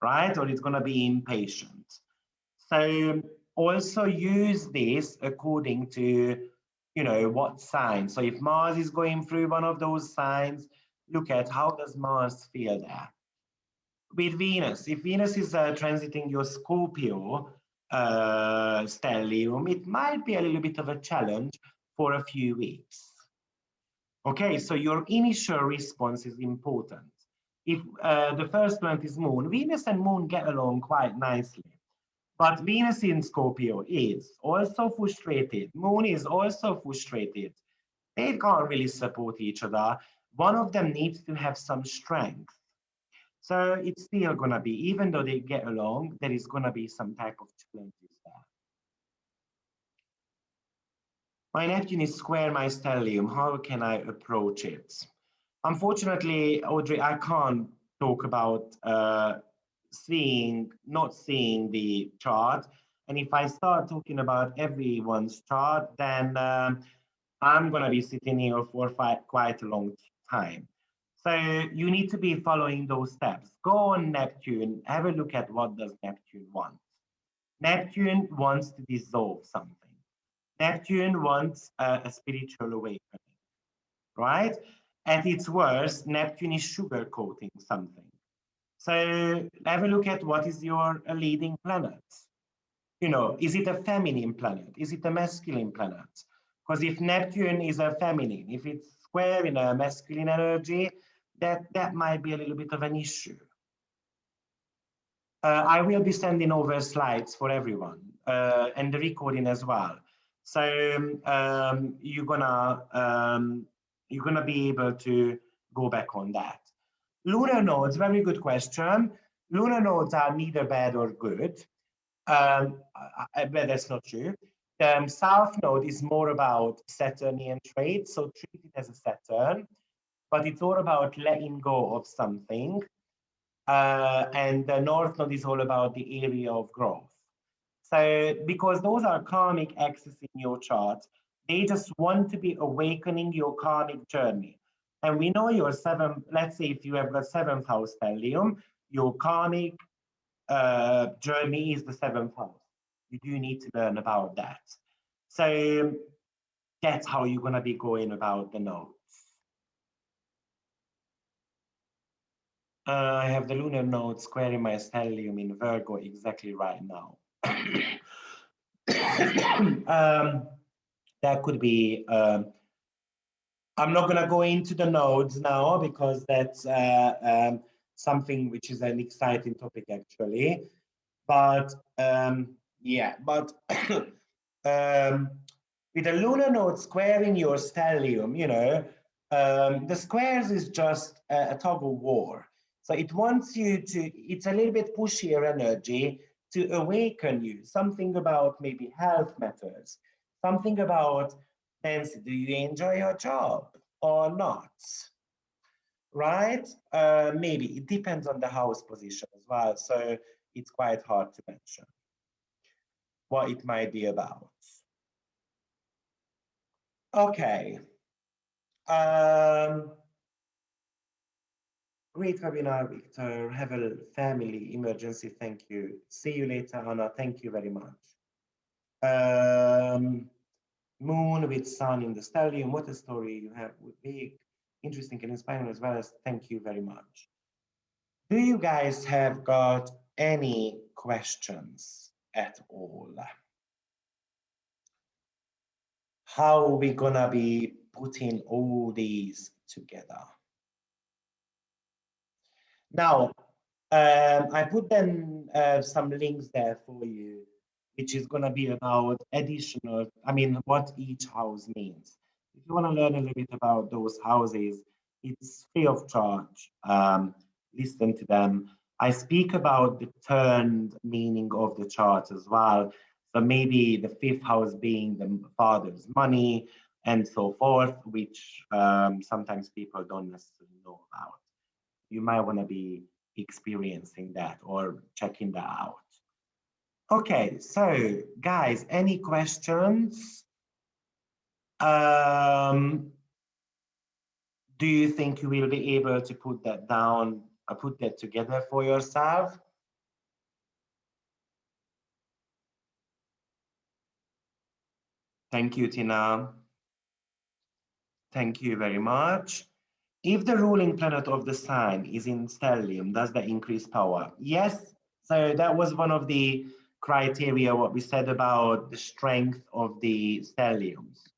right? Or it's going to be impatient. So also use this according to, what sign. So if Mars is going through one of those signs, look at how does Mars feel there. With Venus, if Venus is transiting your Scorpio stellium, it might be a little bit of a challenge for a few weeks. Okay, so your initial response is important. If the first planet is Moon, Venus and Moon get along quite nicely. But Venus in Scorpio is also frustrated. Moon is also frustrated. They can't really support each other. One of them needs to have some strength. So it's still going to be, even though they get along, there is going to be some type of challenges there. My Neptune is square my stellium. How can I approach it? Unfortunately, Audrey, I can't talk about not seeing the chart. And if I start talking about everyone's chart, then I'm going to be sitting here for quite a long time. So you need to be following those steps. Go on Neptune, have a look at what does Neptune want. Neptune wants to dissolve something. Neptune wants a spiritual awakening, right? At its worst, Neptune is sugarcoating something. So have a look at what is your leading planet. Is it a feminine planet? Is it a masculine planet? Because if Neptune is a feminine, if it's square in a masculine energy, that might be a little bit of an issue. I will be sending over slides for everyone and the recording as well. So you're gonna be able to go back on that. Lunar nodes, very good question. Lunar nodes are neither bad or good. But that's not true. The south node is more about Saturnian traits, so treat it as a Saturn, but it's all about letting go of something. And the north node is all about the area of growth. So because those are karmic axes in your chart, they just want to be awakening your karmic journey. And we know your let's say if you have got seventh house stellium, your karmic journey is the seventh house. You do need to learn about that. So that's how you're going to be going about the nodes. I have the lunar node squaring my stellium in Virgo exactly right now. That could be, I'm not going to go into the nodes now because that's something which is an exciting topic actually. But yeah, but with a lunar node squaring your stellium, the squares is just a tug of war. So it wants you to, it's a little bit pushier energy to awaken you, something about maybe health matters, something about, Nancy, do you enjoy your job or not? Right? Maybe it depends on the house position as well. So it's quite hard to mention what it might be about. Okay. Great webinar, Viktor. Have a family emergency. Thank you. See you later, Anna. Thank you very much. Moon with sun in the stellium. What a story you have. Big, interesting and inspiring as well as thank you very much. Do you guys have got any questions at all? how we're gonna be putting all these together. Now, I put then some links there for you, which is going to be about additional, what each house means. If you want to learn a little bit about those houses, it's free of charge. Listen to them. I speak about the turned meaning of the chart as well. So maybe the fifth house being the father's money and so forth, which sometimes people don't necessarily know about. You might want to be experiencing that or checking that out. Okay, so guys, any questions? Do you think you will be able to put that down, put that together for yourself? Thank you, Tina. Thank you very much. If the ruling planet of the sign is in stellium, does that increase power? Yes. So that was one of the criteria, what we said about the strength of the stelliums.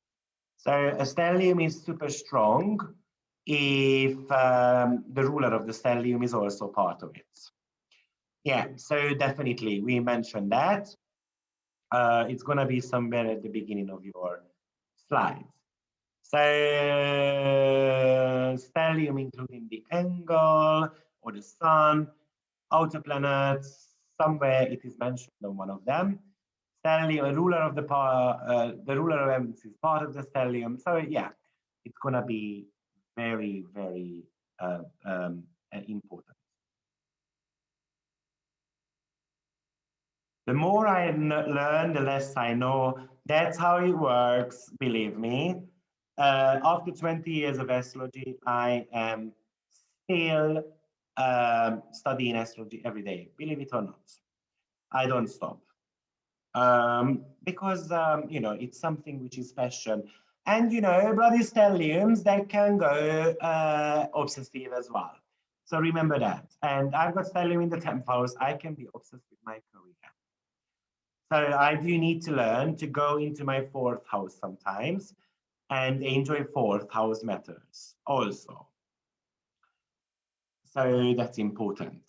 So a stellium is super strong if the ruler of the stellium is also part of it. Yeah, so definitely we mentioned that. It's going to be somewhere at the beginning of your slides. So stellium including the angle or the sun, outer planets, somewhere it is mentioned on one of them. Stellium, ruler of the power, the ruler of elements is part of the stellium. So yeah, it's gonna be very, very important. The more I learn, the less I know. That's how it works, believe me. After 20 years of astrology, I am still studying astrology every day, believe it or not. I don't stop. Because, it's something which is passion. And, bloody stelliums, they can go obsessive as well. So remember that. And I've got stellium in the 10th house. I can be obsessed with my career. So I do need to learn to go into my 4th house sometimes and enjoy 4th house matters also. So that's important.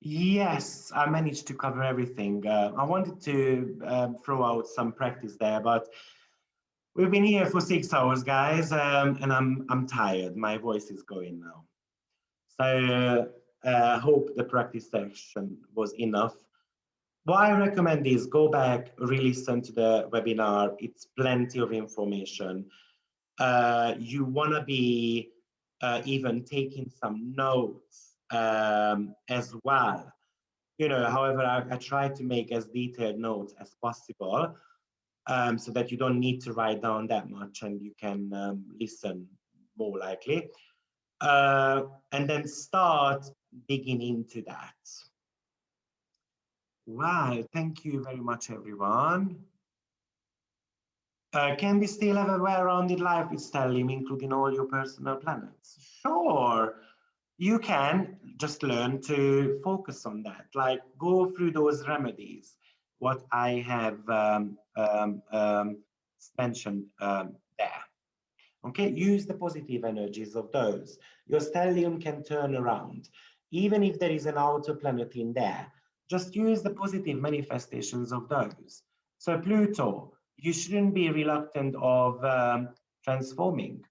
Yes, I managed to cover everything. I wanted to throw out some practice there, but we've been here for 6 hours, guys, and I'm tired. My voice is going now. So I hope the practice session was enough. What I recommend is go back, re-listen to the webinar. It's plenty of information. You want to be even taking some notes as well. However, I try to make as detailed notes as possible so that you don't need to write down that much and you can listen more likely. And then start digging into that. Wow, thank you very much, everyone. Can we still have a well-rounded life with stellium, including all your personal planets? Sure, you can just learn to focus on that, like go through those remedies, what I have mentioned there. Okay, use the positive energies of those. Your stellium can turn around. Even if there is an outer planet in there, just use the positive manifestations of those. So Pluto, you shouldn't be reluctant of transforming.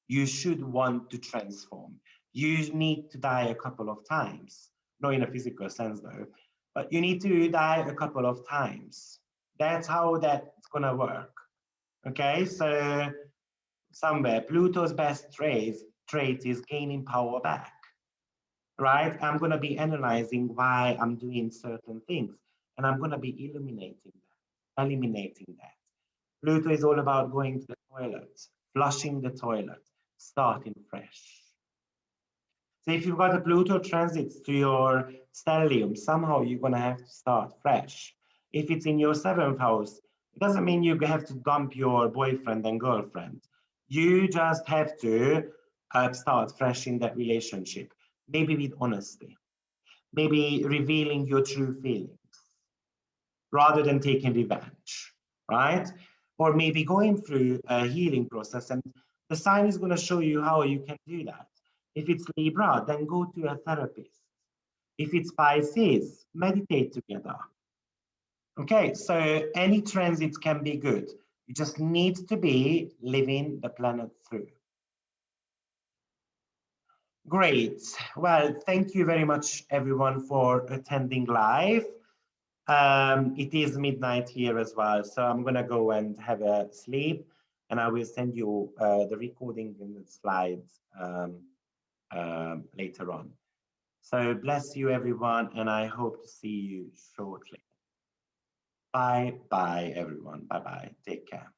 You should want to transform. You need to die a couple of times, not in a physical sense though, but you need to die a couple of times. That's how that's gonna work. Okay, so somewhere Pluto's best trait is gaining power back, right? I'm gonna be analyzing why I'm doing certain things, and I'm gonna be eliminating that. Pluto is all about going to the toilet, flushing the toilet, starting fresh. So if you've got a Pluto transits to your stellium, somehow you're gonna have to start fresh. If it's in your 7th house, it doesn't mean you have to dump your boyfriend and girlfriend. You just have to start fresh in that relationship, maybe with honesty, maybe revealing your true feelings rather than taking revenge. right? Or maybe going through a healing process, and the sign is going to show you how you can do that. If it's Libra, then go to a therapist. If it's Pisces, meditate together. Okay, so any transit can be good. You just need to be living the planet through. Great. Well, thank you very much, everyone, for attending live. It is midnight here as well, so I'm gonna go and have a sleep, and I will send you the recording and the slides later on. So bless you, everyone, and I hope to see you shortly. Bye, bye, everyone. Bye, bye. Take care.